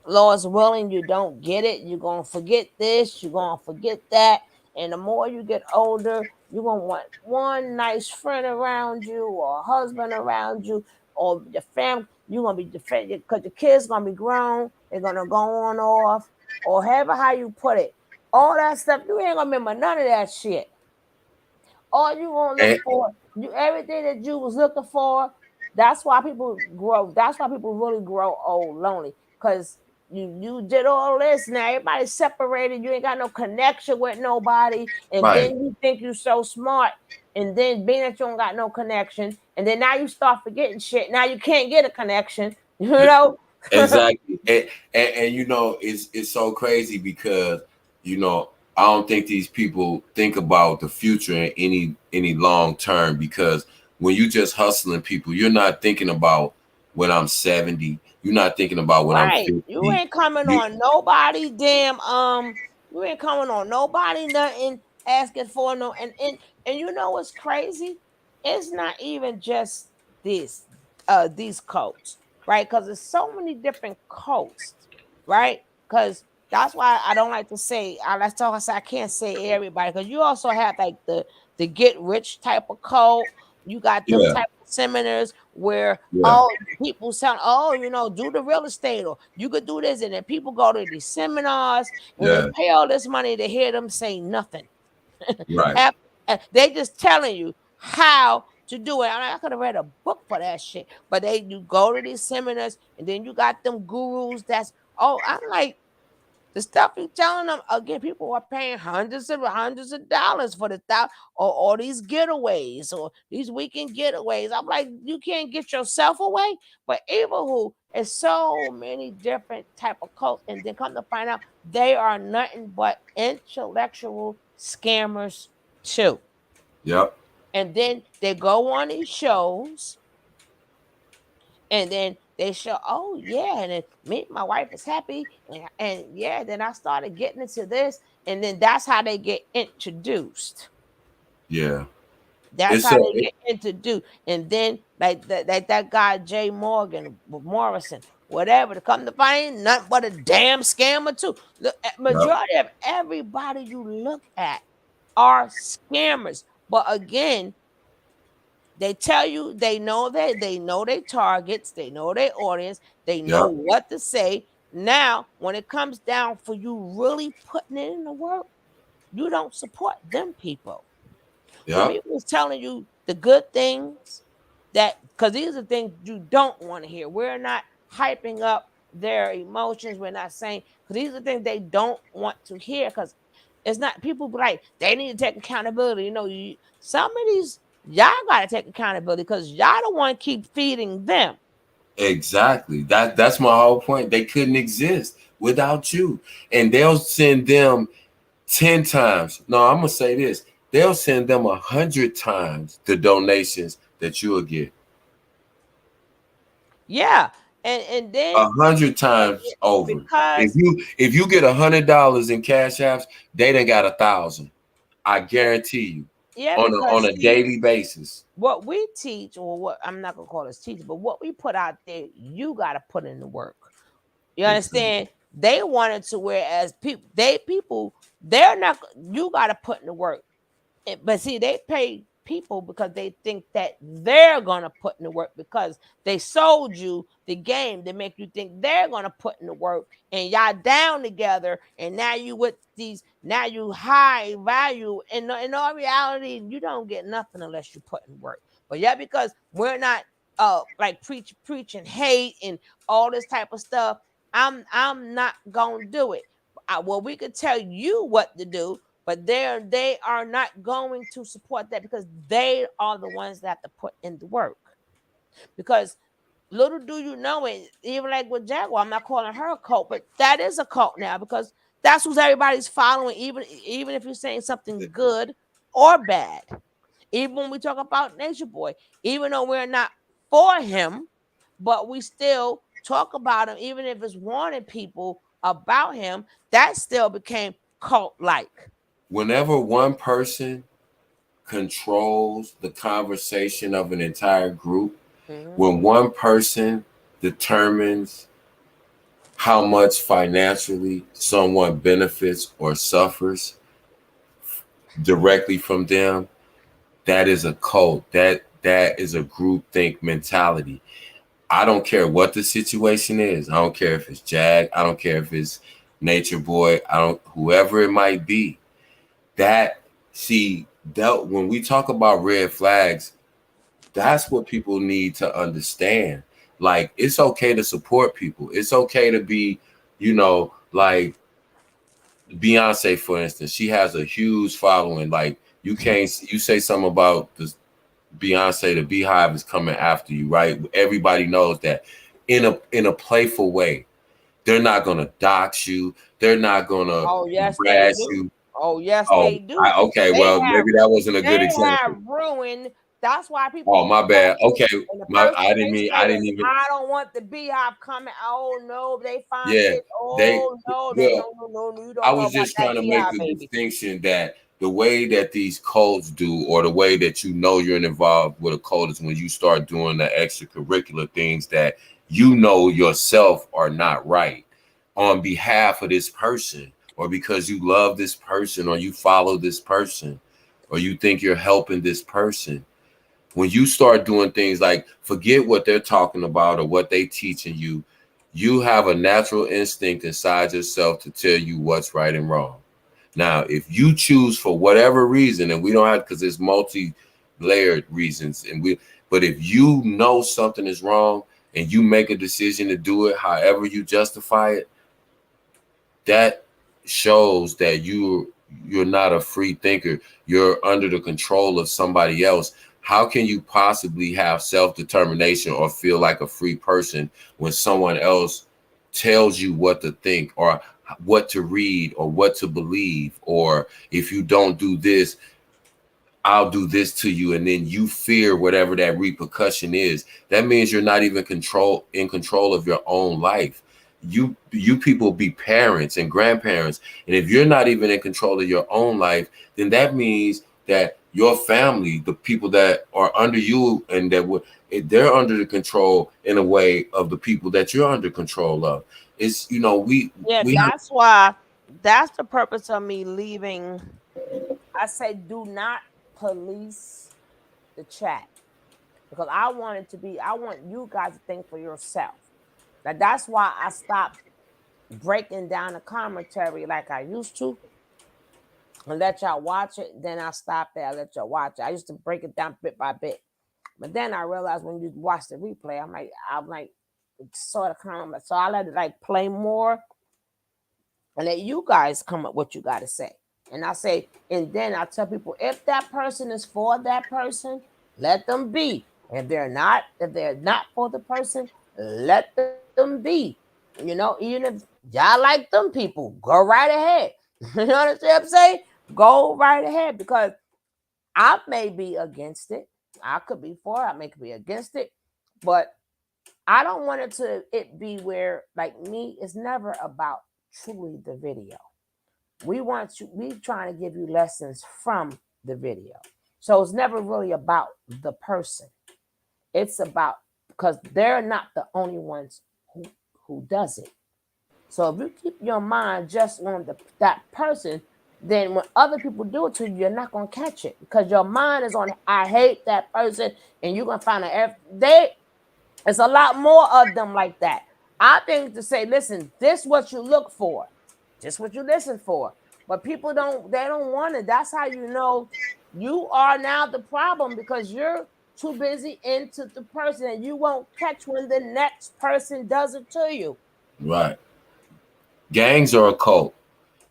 Lord's willing, you don't get it. You're gonna forget this. You're gonna forget that. And the more you get older, you're gonna want one nice friend around you, or a husband around you, or your family. You're gonna be defended because your kids gonna be grown. They're gonna go on off, or however how you put it. All that stuff, you ain't gonna remember none of that shit. All you gonna look for, everything that you was looking for. That's why people grow. That's why people really grow old lonely, because you did all this. Now everybody's separated. You ain't got no connection with nobody, and then you think you're so smart. And then being that you don't got no connection, and then now you start forgetting shit. Now you can't get a connection, you know? Exactly. And you know, it's so crazy because, you know, I don't think these people think about the future in any long term, because when you just hustling people, you're not thinking about when I'm 70. You're not thinking about when I'm 50. You ain't coming on nobody damn you ain't coming on nobody nothing asking for no and you know what's crazy? It's not even just these cults, right? Because there's so many different cults, right? Because that's why I don't like to say I can't say everybody, because you also have like the get rich type of cult. You got them type of seminars where all people sound, you know, do the real estate, or you could do this, and then people go to these seminars and they pay all this money to hear them say nothing. Right. They just telling you how to do it. I could have read a book for that shit, but you go to these seminars, and then you got them gurus. I'm like, the stuff you telling them, again, people are paying hundreds of dollars for or these getaways, or these weekend getaways. I'm like, you can't get yourself away. But even who is so many different type of cults, and then come to find out they are nothing but intellectual scammers too. Yep. And then they go on these shows, and then they show, and then my wife is happy, and then I started getting into this, and then that's how they get introduced. Yeah, that's how they get introduced, and then like that guy Jay Morrison, whatever. To come to find, nothing but a damn scammer too. The majority of everybody you look at are scammers, but again, they tell you they know their targets, they know their audience, they know what to say. Now, when it comes down for you really putting it in the work, you don't support them people. When people was telling you the good things, because these are things you don't want to hear. We're not hyping up their emotions. We're not saying, because these are things they don't want to hear, because it's not, people be like, they need to take accountability. You know, some of these, y'all got to take accountability, because y'all don't want to keep feeding them. Exactly. That's my whole point. They couldn't exist without you. And they'll send them 10 times. No, I'm going to say this. They'll send them 100 times the donations that you'll get. Yeah. And then 100 times over. Because if you get $100 in cash apps, they done got 1,000. I guarantee you. Yeah, on because a daily basis. what we teach, or what I'm not gonna call us teach, but what we put out there, you gotta put in the work. You understand? They wanted to, whereas people, they're not. You gotta put in the work. But see, they pay people because they think that they're gonna put in the work because they sold you the game. They make you think they're gonna put in the work, and y'all down together. And now you with these, now you high value. And in all reality, you don't get nothing unless you put in work. But yeah, because we're not like preaching hate and all this type of stuff. I'm not gonna do it. Well, we could tell you what to do, but they are not going to support that because they are the ones that have to put in the work. Because little do you know it, even like with Jaguar, I'm not calling her a cult, but that is a cult now because that's who everybody's following, even if you're saying something good or bad. Even when we talk about Nature Boy, even though we're not for him, but we still talk about him, even if it's warning people about him, that still became cult-like. Whenever one person controls the conversation of an entire group, when one person determines how much financially someone benefits or suffers directly from them, that is a cult. That is a groupthink mentality. I don't care what the situation is. I don't care if it's Jag. I don't care if it's Nature Boy. Whoever it might be. When we talk about red flags, that's what people need to understand. Like, it's okay to support people. It's okay to be, like Beyonce, for instance. She has a huge following. Like, you say something about this Beyonce, the Beehive is coming after you, right? Everybody knows that in a playful way. They're not gonna dox you. They're not gonna harass you. Oh, yes, they do. Maybe that wasn't a good example. They have ruined. That's why people. Oh, my bad. Okay, I didn't even. I don't want the Beehive coming. Oh no, they find Yeah, it. Oh no. You don't I was just trying to make the distinction that the way that these cults do, or the way that you're involved with a cult, is when you start doing the extracurricular things that yourself are not right on behalf of this person, or because you love this person, or you follow this person, or you think you're helping this person. When you start doing things like forget what they're talking about or what they teaching you, you have a natural instinct inside yourself to tell you what's right and wrong. Now, if you choose for whatever reason, and we don't have, because it's multi-layered reasons, but if you know something is wrong and you make a decision to do it, however you justify it, that shows that you're not a free thinker. You're under the control of somebody else. How can you possibly have self-determination or feel like a free person when someone else tells you what to think or what to read or what to believe? Or if you don't do this, I'll do this to you, and then you fear whatever that repercussion is. That means you're not even in control of your own life. You people be parents and grandparents, and if you're not even in control of your own life, then that means that your family, the people that are under you, and they're under the control in a way of the people that you're under control of. It's that's why, that's the purpose of me leaving. I say do not police the chat, because I want you guys to think for yourself. That's why I stopped breaking down the commentary like I used to and let y'all watch it. Then I stopped there. I let y'all watch it. I used to break it down bit by bit, but then I realized when you watch the replay, I'm like sort of comment. So I let it play more and let you guys come up what you got to say. And I say, and then I tell people, if that person is for that person, let them be. If they're not for the person, let them be. Even if y'all like them people, go right ahead. You know what I'm saying? Go right ahead, because I may be against it. I could be for it. I may be against it, but I don't want it be where, like me, it's never about truly the video. We trying to give you lessons from the video. So it's never really about the person. It's about, because they're not the only ones who does it. So if you keep your mind just on that person, then when other people do it to you, you're not going to catch it, because your mind is on, I hate that person, and you're going to find out there's a lot more of them like that. I think to say, listen, this is what you look for. Just what you listen for. But people don't want it. That's how you know you are now the problem, because you're too busy into the person, and you won't catch when the next person does it to you. Right. Gangs are a cult.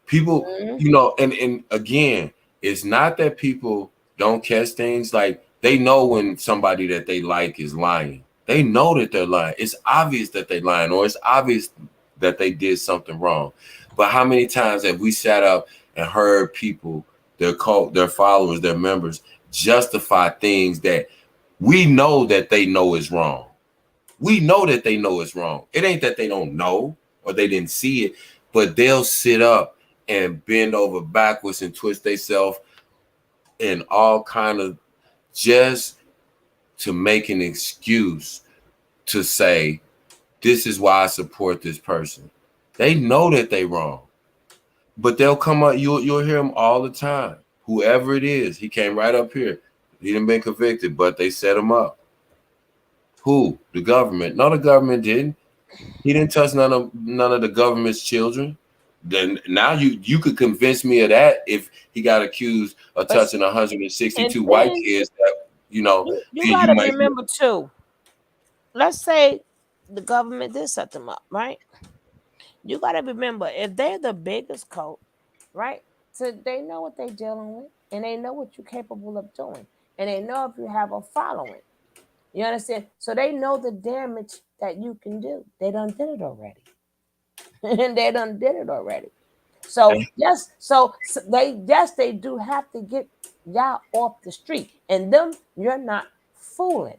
People, you know, and again, it's not that people don't catch things. Like, they know when somebody that they like is lying. They know that they're lying. It's obvious that they're lying, or it's obvious that they did something wrong. But how many times have we sat up and heard people, their cult, their followers, their members, justify things that we know that they know is wrong? We know that they know it's wrong. It ain't that they don't know or they didn't see it, but they'll sit up and bend over backwards and twist themselves in all kind of, just to make an excuse to say, this is why I support this person. They know that they wrong, but they'll come up. You'll hear them all the time. Whoever it is, he came right up here. He didn't been convicted, but they set him up. Who? The government? No, the government didn't. He didn't touch none of the government's children. Then now you could convince me of that if he got accused of touching 162 white kids. That, you know, you got to remember too. Let's say the government did set them up, right? You got to remember, if they're the biggest cult, right? So they know what they're dealing with, and they know what you're capable of doing, and they know if you have a following. You understand? So they know the damage that you can do. They done did it already. And they done did it already. So yes, they do have to get y'all off the street, and them you're not fooling,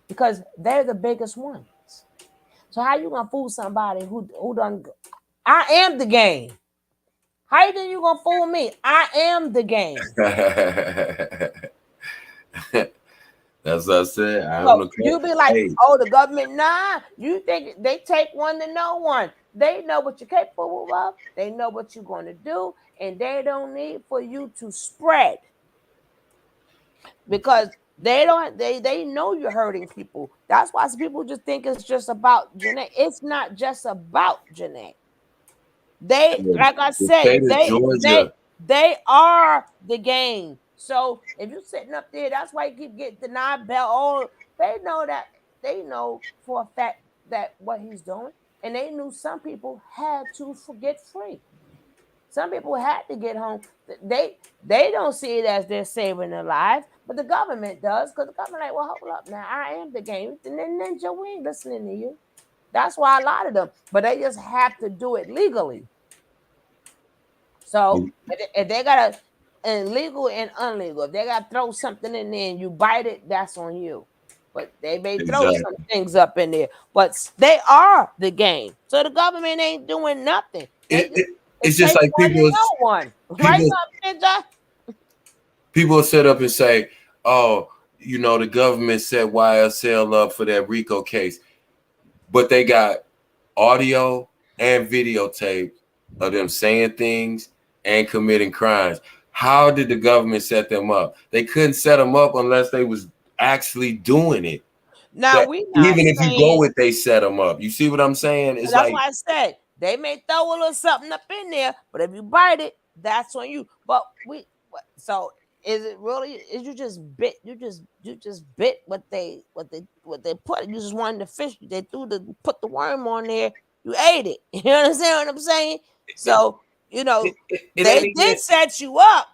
because they're the biggest ones. So how you gonna fool somebody who done? I am the game. How you think you gonna fool me? I am the game. That's what I said. So you be like, oh, the government, nah. You think they take one to know one. They know what you're capable of. They know what you're going to do, and they don't need for you to spread, because they know you're hurting people. That's why some people just think it's just about Janae. It's not just about Janae. They, like I said, they are the game. So if you're sitting up there, that's why you keep getting denied bail. Oh, they know for a fact that what he's doing, and they knew some people had to get free. Some people had to get home. They don't see it as they're saving their lives, but the government does, because the government like, well, hold up now, I am the game. And then Ninja, we ain't listening to you. That's why a lot of them, but they just have to do it legally. So if they gotta, and legal and unlegal, if they gotta throw something in there and you bite it, that's on you. But they may throw some things up in there, but they are the game. So the government ain't doing nothing. It's just like people will sit up and say, oh, you know, the government set YSL up for that RICO case, but they got audio and videotape of them saying things and committing crimes. How did the government set them up? They couldn't set them up unless they was actually doing it. Now even if you go with they set them up. You see what I'm saying? It's that's like, why I said they may throw a little something up in there, but if you bite it, that's on you. But so is it really? Is you just bit what they put? You just wanted the fish. They put the worm on there. You ate it. You understand what I'm saying? So you know they did set you up,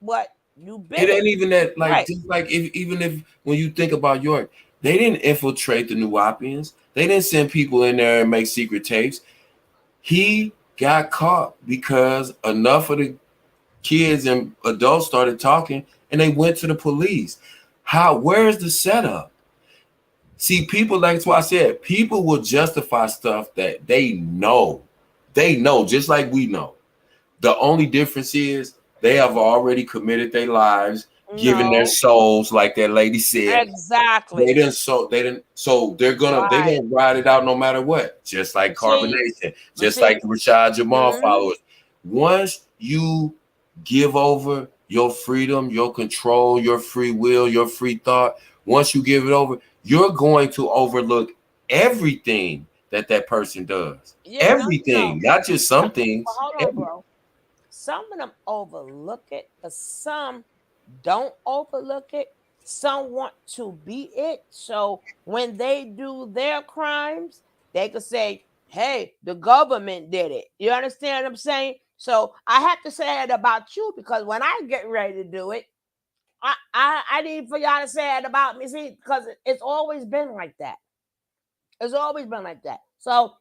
but you bit it. It ain't even that. Like right. just like even if when you think about York, they didn't infiltrate the Nuwaubians. They didn't send people in there and make secret tapes. He got caught because enough of the kids and adults started talking, and they went to the police. Where's the setup? See, people, that's why I said people will justify stuff that they know. They know, just like we know. The only difference is they have already committed their lives giving their souls, like that lady said. Exactly. They didn't. So they're gonna ride it out no matter what. Just like Carbonation, just like the Rashad Jamal followers. Once you give over your freedom, your control, your free will, your free thought, once you give it over, you're going to overlook everything that person does. Everything, not just some things. Hold on, bro. Some of them overlook it, but some don't overlook it. Some want to be it. So when they do their crimes, they could say, hey, the government did it. You understand what I'm saying? So I have to say it about you, because when I get ready to do it, I need for y'all to say it about me. See, because it's always been like that. It's always been like that. So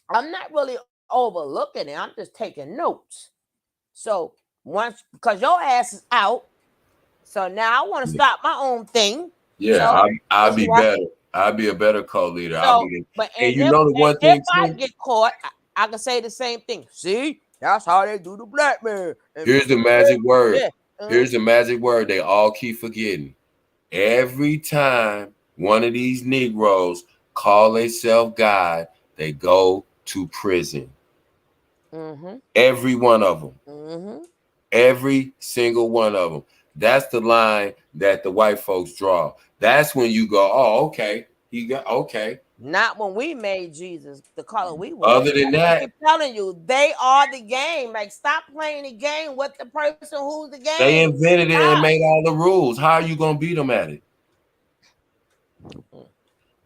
I'm not really overlooking it. I'm just taking notes. So once, because your ass is out, so now I want to start my own thing. Yeah, so, I'll be better. I'll be a better co-leader. So, and you know the one thing, if I get caught, I can say the same thing. See, that's how they do the black man. Here's the magic word. Here's the magic word. They all keep forgetting. Every time one of these Negroes call themselves God, they go to prison. Every one of them. Every single one of them. That's the line that the white folks draw. That's when you go, oh, okay. He got okay. Not when we made Jesus the color we were. Other than that, I'm telling you, they are the game. Like, stop playing the game with the person who's the game. they invented it and made all the rules. How are you gonna beat them at it?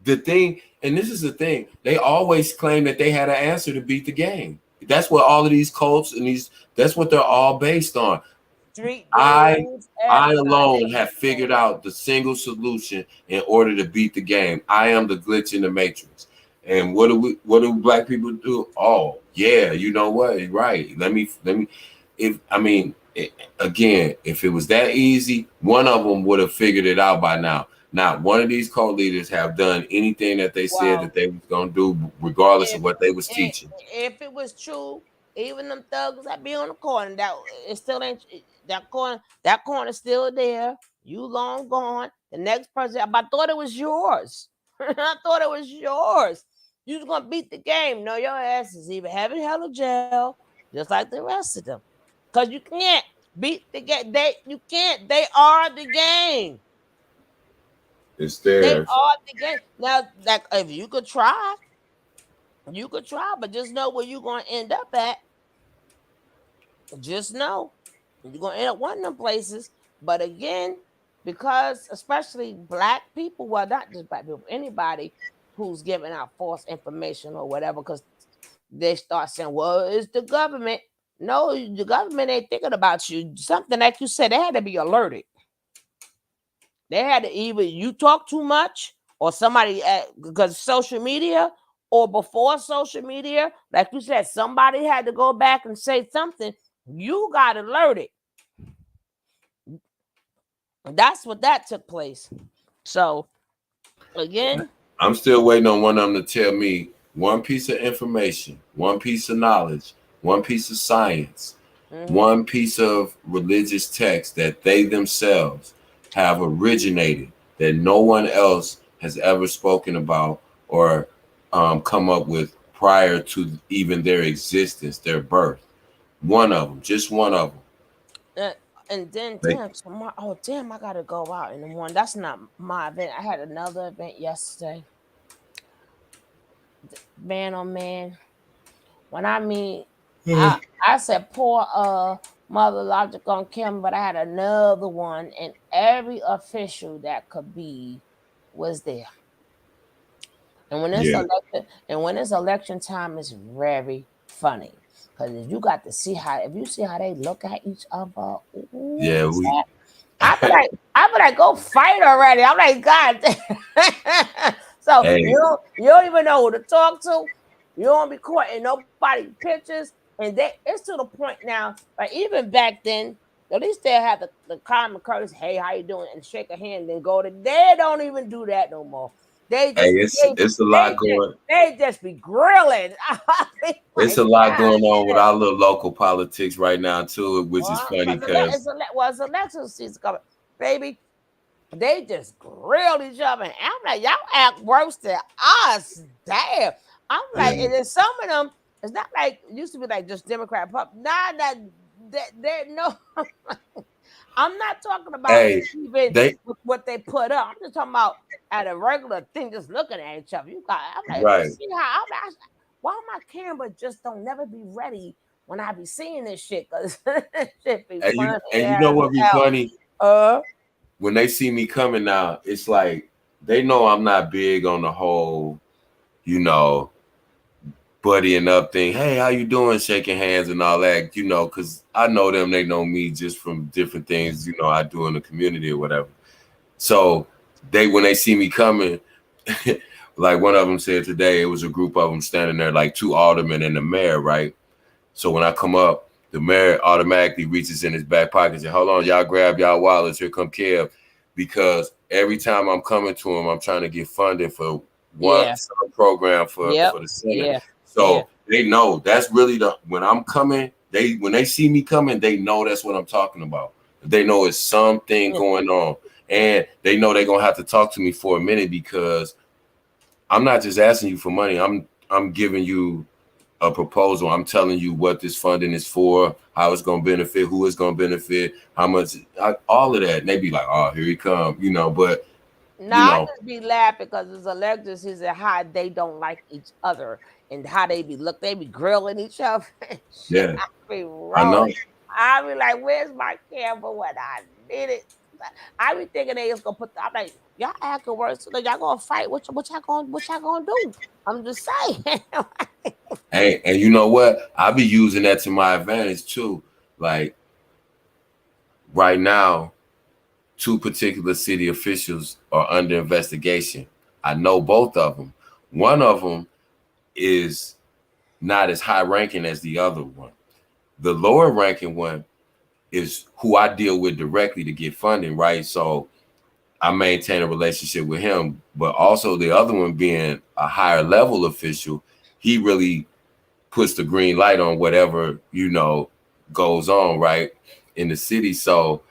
The thing, and this is the thing, they always claim that they had an answer to beat the game. That's what all of these cults and that's what they're all based on. I alone have figured out the single solution in order to beat the game. I am the glitch in the matrix. And what do black people do? Oh, yeah, you know what? Right. Again, if it was that easy, one of them would have figured it out by now. Not one of these co-leaders have done anything that they said that they was gonna do, regardless of what they was teaching. If it was true, even them thugs that be on the corner, that it still ain't that corner is still there. You long gone. The next person, I thought it was yours. I thought it was yours. You was gonna beat the game. No, your ass is either having hell or jail, just like the rest of them. Because you can't beat the game. You can't. They are the game. It's there. They are the game. Now, like, if you could try, but just know where you're gonna end up at. Just know you're gonna end up one of them places. But again, because especially black people, well, not just black people, anybody who's giving out false information or whatever, because they start saying, well, it's the government. No, the government ain't thinking about you. Something like you said, they had to be alerted. They had to either you talk too much or somebody, because social media or before social media, like you said, somebody had to go back and say something. You got alerted. That's what that took place. So, again, I'm still waiting on one of them to tell me one piece of information, one piece of knowledge, one piece of science, one piece of religious text that they themselves have originated that no one else has ever spoken about or come up with prior to even their existence, their birth. One of them, just one of them. And then tomorrow, I gotta go out in the morning. That's not my event. I had another event yesterday. Man, oh man. When I mean, I said poor Mother Logic on camera, but I had another one, and every official that could be was there. And when it's election time, it's very funny. Because if you got to see how they look at each other, I be like, go fight already. I'm like, God. So you don't even know who to talk to. You don't be caught in nobody's pictures. And it's to the point now, like even back then, at least they had the common courtesy, hey, how you doing? And shake a hand and go to. They don't even do that no more. It's a lot going. They just be grilling. It's a lot going on with our little local politics right now too, which is funny because it's election season coming. baby. They just grilled each other. And I'm like, y'all act worse than us. Damn. I'm like, and then some of them, it's not like it used to be like just Democrat pop. Nah, they're no. I'm not talking about even what they put up. I'm just talking about at a regular thing, just looking at each other. I'm like, see how why my camera just don't never be ready when I be seeing this shit? Cause shit be funny. And you know what be funny? When they see me coming now, it's like they know I'm not big on the whole, you know, buddying up thing. Hey, how you doing? Shaking hands and all that, you know, because I know them. They know me just from different things, you know, I do in the community or whatever. So when they see me coming, like one of them said today, it was a group of them standing there, like 2 aldermen and the mayor, right? So when I come up, the mayor automatically reaches in his back pocket and says, hold on, y'all grab y'all wallets. Here come Kev. Because every time I'm coming to him, I'm trying to get funding for one program for the Senate. So they know that's really when I'm coming, when they see me coming, they know that's what I'm talking about. They know it's something going on. And they know they're going to have to talk to me for a minute because I'm not just asking you for money. I'm giving you a proposal. I'm telling you what this funding is for, how it's going to benefit, who it's going to benefit, how much, all of that. And they be like, oh, here he come, you know, but I just be laughing because it's electors. He said how they don't like each other and how they be grilling each other. Yeah, I know. I be like, where's my camera when I need it? I be thinking they just gonna I'm like, y'all acting worse. Like, y'all gonna fight. What y'all gonna do? I'm just saying. Hey, and you know what? I be using that to my advantage too. Like right now, 2 particular city officials are under investigation. I know both of them. One of them is not as high ranking as the other one. The lower ranking one is who I deal with directly to get funding, right? So I maintain a relationship with him, but also the other one being a higher level official, he really puts the green light on whatever, you know, goes on, right, in the city. So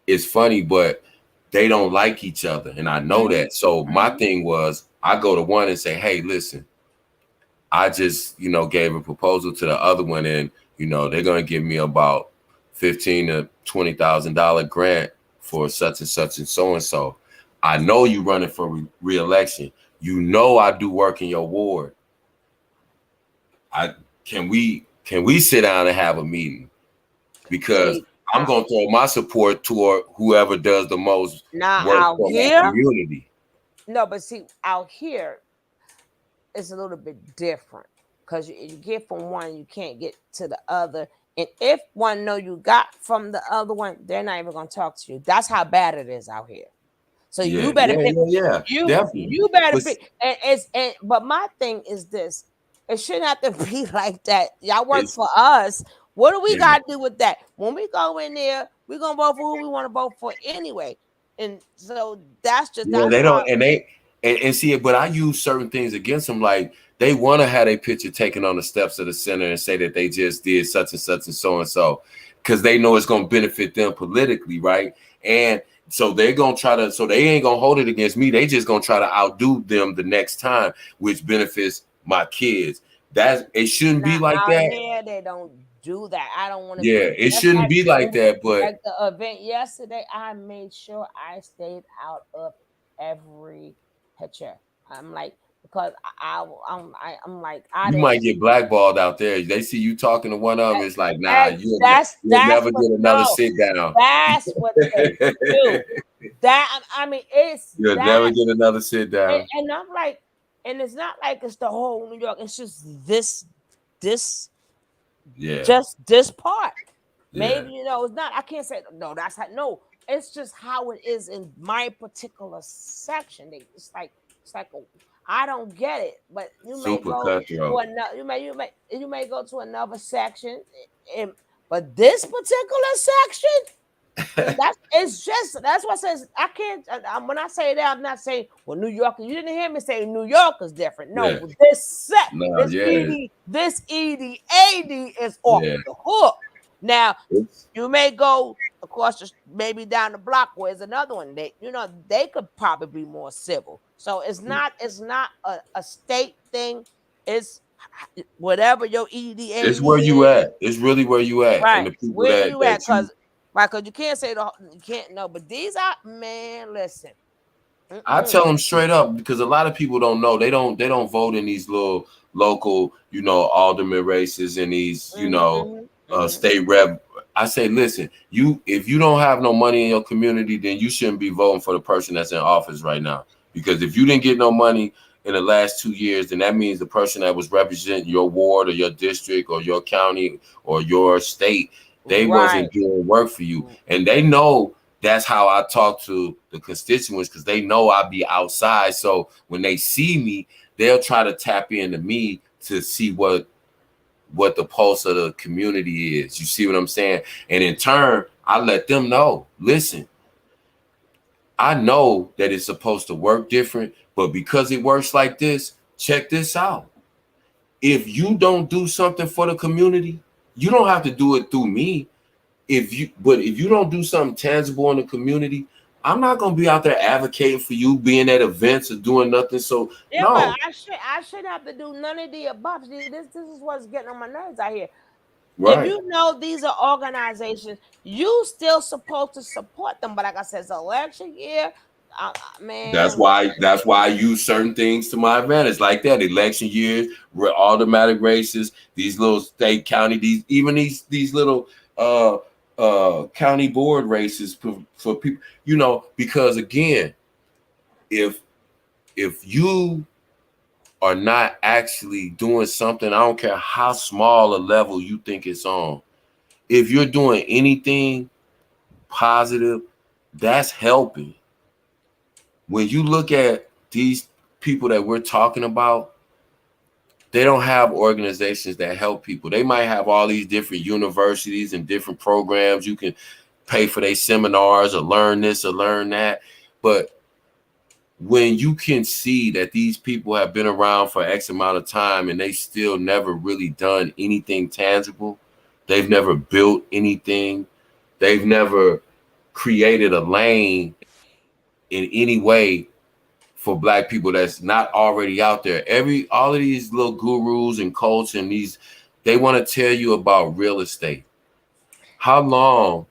it's funny, but they don't like each other. And I know that. So my thing was, I go to one and say, hey, listen, I just, you know, gave a proposal to the other one and, you know, they're going to give me about $15,000 to $20,000 grant for such and such and so. I know you running for re-election. You know, I do work in your ward. Can we sit down and have a meeting? Because I'm going to throw my support toward whoever does the most work for the community. No, but see, out here, it's a little bit different because you get from one, you can't get to the other. And if one know you got from the other one, they're not even going to talk to you. That's how bad it is out here. So you better pick. You better pick. But my thing is this: it shouldn't have to be like that. Y'all work for us. What do we got to do with that? When we go in there, we're gonna vote for who we want to vote for anyway. And so that's just they don't and see it. But I use certain things against them, like they want to have a picture taken on the steps of the center and say that they just did such and such and so, because they know it's gonna benefit them politically, right? And so they're gonna try to. So they ain't gonna hold it against me. They just gonna try to outdo them the next time, which benefits my kids. It shouldn't be like that. Yeah, they don't do that. I don't want to. Yeah, it shouldn't be like that. But at the event yesterday, I made sure I stayed out of every picture. I'm like, because I'm like, you might get blackballed out there. They see you talking to one of them. It's like, nah, you'll never get another sit down. That's what they do. You'll never get another sit down. And I'm like, and it's not like it's the whole New York. It's just this. Yeah. Just this part. Yeah. Maybe, it's not. I can't say no. That's how. No, it's just how it is in my particular section. It's like I don't get it. But you may go to another. You may go to another section, but this particular section. That's what says I can't. When I say that, I'm not saying New York. You didn't hear me say New York is different. No, this ED, AD is off the hook. Now you may go across maybe down the block where there's another one. They could probably be more civil. So it's not a state thing. It's whatever your EDA. It's where you at. It's really where you at. Right. And the people Where that you at? Because you can't say you can't know. But these are, man, listen. I tell them straight up, because a lot of people don't know. They don't vote in these little local, alderman races and these, state rep. I say, listen, if you don't have no money in your community, then you shouldn't be voting for the person that's in office right now. Because if you didn't get no money in the last 2 years, then that means the person that was representing your ward or your district or your county or your state, they wasn't doing work for you. And they know that's how I talk to the constituents, because they know I be outside. So when they see me, they'll try to tap into me to see what the pulse of the community is. You see what I'm saying? And in turn, I let them know, listen, I know that it's supposed to work different, but because it works like this, check this out. If you don't do something for the community, you don't have to do it through me. If you don't do something tangible in the community, I'm not gonna be out there advocating for you, being at events or doing nothing. So no, but I should have to do none of the above. See, this is what's getting on my nerves out here. Right. If you know these are organizations, you still supposed to support them. But like I said, it's election year. Man, that's why I use certain things to my advantage, like that. Election years, automatic races, these little state, county, these little county board races for people, because again, if you are not actually doing something, I don't care how small a level you think it's on, if you're doing anything positive, that's helping. When you look at these people that we're talking about, they don't have organizations that help people. They might have all these different universities and different programs. You can pay for their seminars or learn this or learn that. But when you can see that these people have been around for X amount of time and they still never really done anything tangible, they've never built anything, they've never created a lane in any way for Black people that's not already out there. All of these little gurus and coaches and they want to tell you about real estate. How long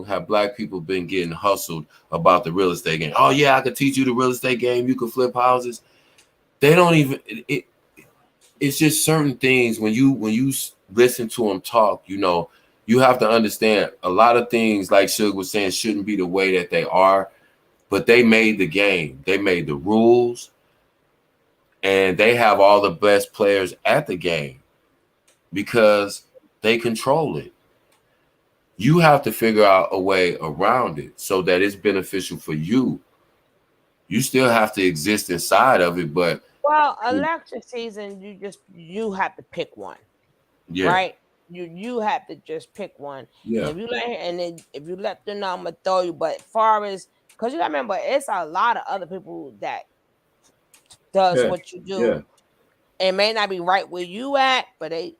have Black people been getting hustled about the real estate game? Oh yeah, I could teach you the real estate game. You could flip houses. They don't even. It's just certain things when you listen to them talk. You have to understand a lot of things. Like Suge was saying, shouldn't be the way that they are. But they made the game. They made the rules. And they have all the best players at the game because they control it. You have to figure out a way around it so that it's beneficial for you. You still have to exist inside of it, but election season, you have to pick one. Yeah. Right? You have to just pick one. Yeah. If you let them know, I'm gonna throw you. But as far as, because you gotta remember, it's a lot of other people that does what you do. Yeah. It may not be right where you at, but I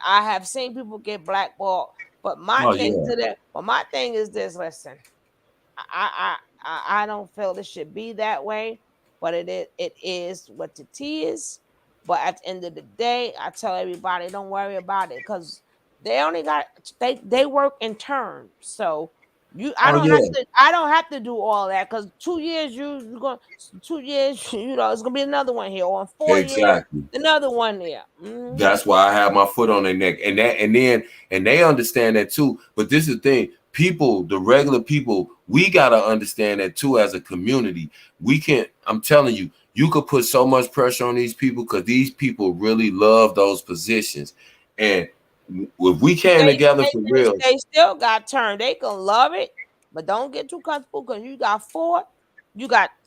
have seen people get blackballed. But my thing is this. Listen, I don't feel this should be that way, but it is what it is. But at the end of the day, I tell everybody, don't worry about it, because they work in terms. So I don't have to do all that, because 2 years it's gonna be another one here, or in 4 years another one there. Mm-hmm. That's why I have my foot on their neck, and they understand that too. But this is the thing: the regular people, we gotta understand that too as a community. I'm telling you, you could put so much pressure on these people because these people really love those positions, and if we came together for real, they still got turned. They can love it, but don't get too comfortable, because you got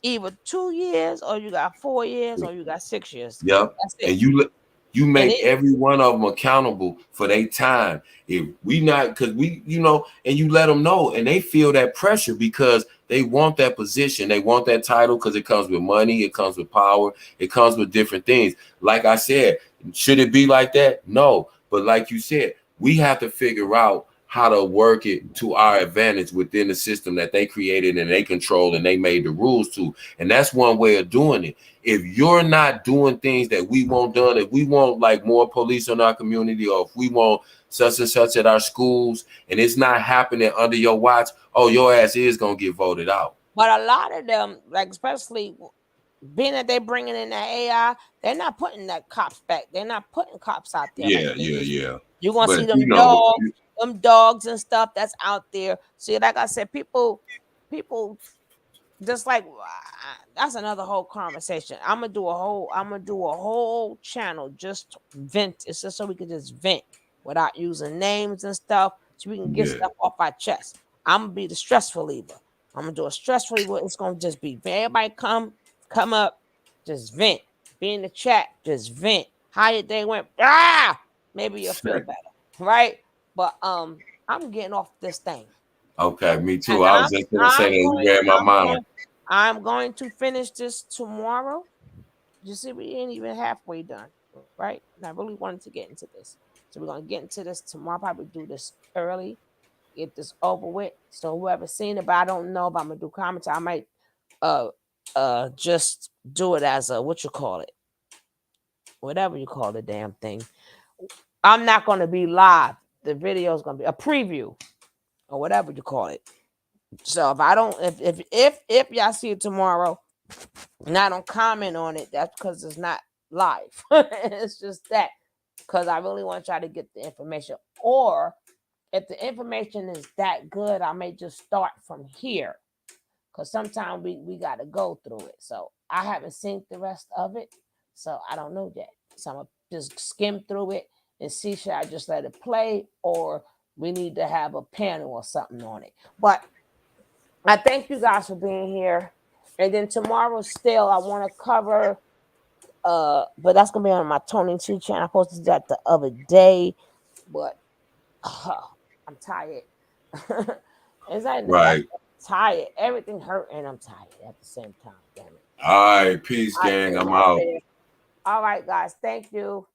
either 2 years, or you got 4 years, or you got 6 years. Yep. And you make every one of them accountable for their time. If we not, because and you let them know, and they feel that pressure because they want that position, they want that title, because it comes with money, it comes with power, it comes with different things. Like I said, should it be like that? No. But like you said, We have to figure out how to work it to our advantage within the system that they created and they control and they made the rules to. And that's one way of doing it. If you're not doing things that we want done, if we want like more police in our community, or if we want such and such at our schools, and it's not happening under your watch, oh, your ass is gonna get voted out. But a lot of them, like especially being that they're bringing in that AI, they're not putting that cops back. They're not putting cops out there. Yeah, like yeah. You're gonna But see them dogs and stuff that's out there. See, like I said, people just like that's another whole conversation. I'm gonna do a whole channel just to vent. It's just so we can just vent without using names and stuff, so we can get stuff off our chest. I'm gonna be the stress reliever. I'm gonna do a stress reliever. It's gonna just be everybody come up, just vent. Be in the chat, just vent. How your day went? Maybe you'll feel better, right? But I'm getting off this thing. Okay, me too. I was just gonna say that you read my mind. I'm going to finish this tomorrow. You see, we ain't even halfway done, right? And I really wanted to get into this. So we're gonna get into this tomorrow. Probably do this early, get this over with. So whoever's seen it, but I don't know if I'm gonna do comments. I might just do it as a whatever you call the damn thing. I'm not gonna be live. The video is gonna be a preview or whatever you call it. So if I don't, if y'all see it tomorrow and I don't comment on it, that's because it's not live. It's just that because I really want y'all to get the information. Or if the information is that good, I may just start from here. Because sometimes we got to go through it. So I haven't seen the rest of it. So I don't know yet. So I'm going to just skim through it and see, should I just let it play, or we need to have a panel or something on it. But I thank you guys for being here. And then tomorrow still I want to cover, but that's going to be on my Tony T channel. I posted that the other day, but I'm tired. It's like right. I'm tired. Everything hurt and I'm tired at the same time. Damn it. All right. Peace, gang. I'm out. All right, guys. Thank you.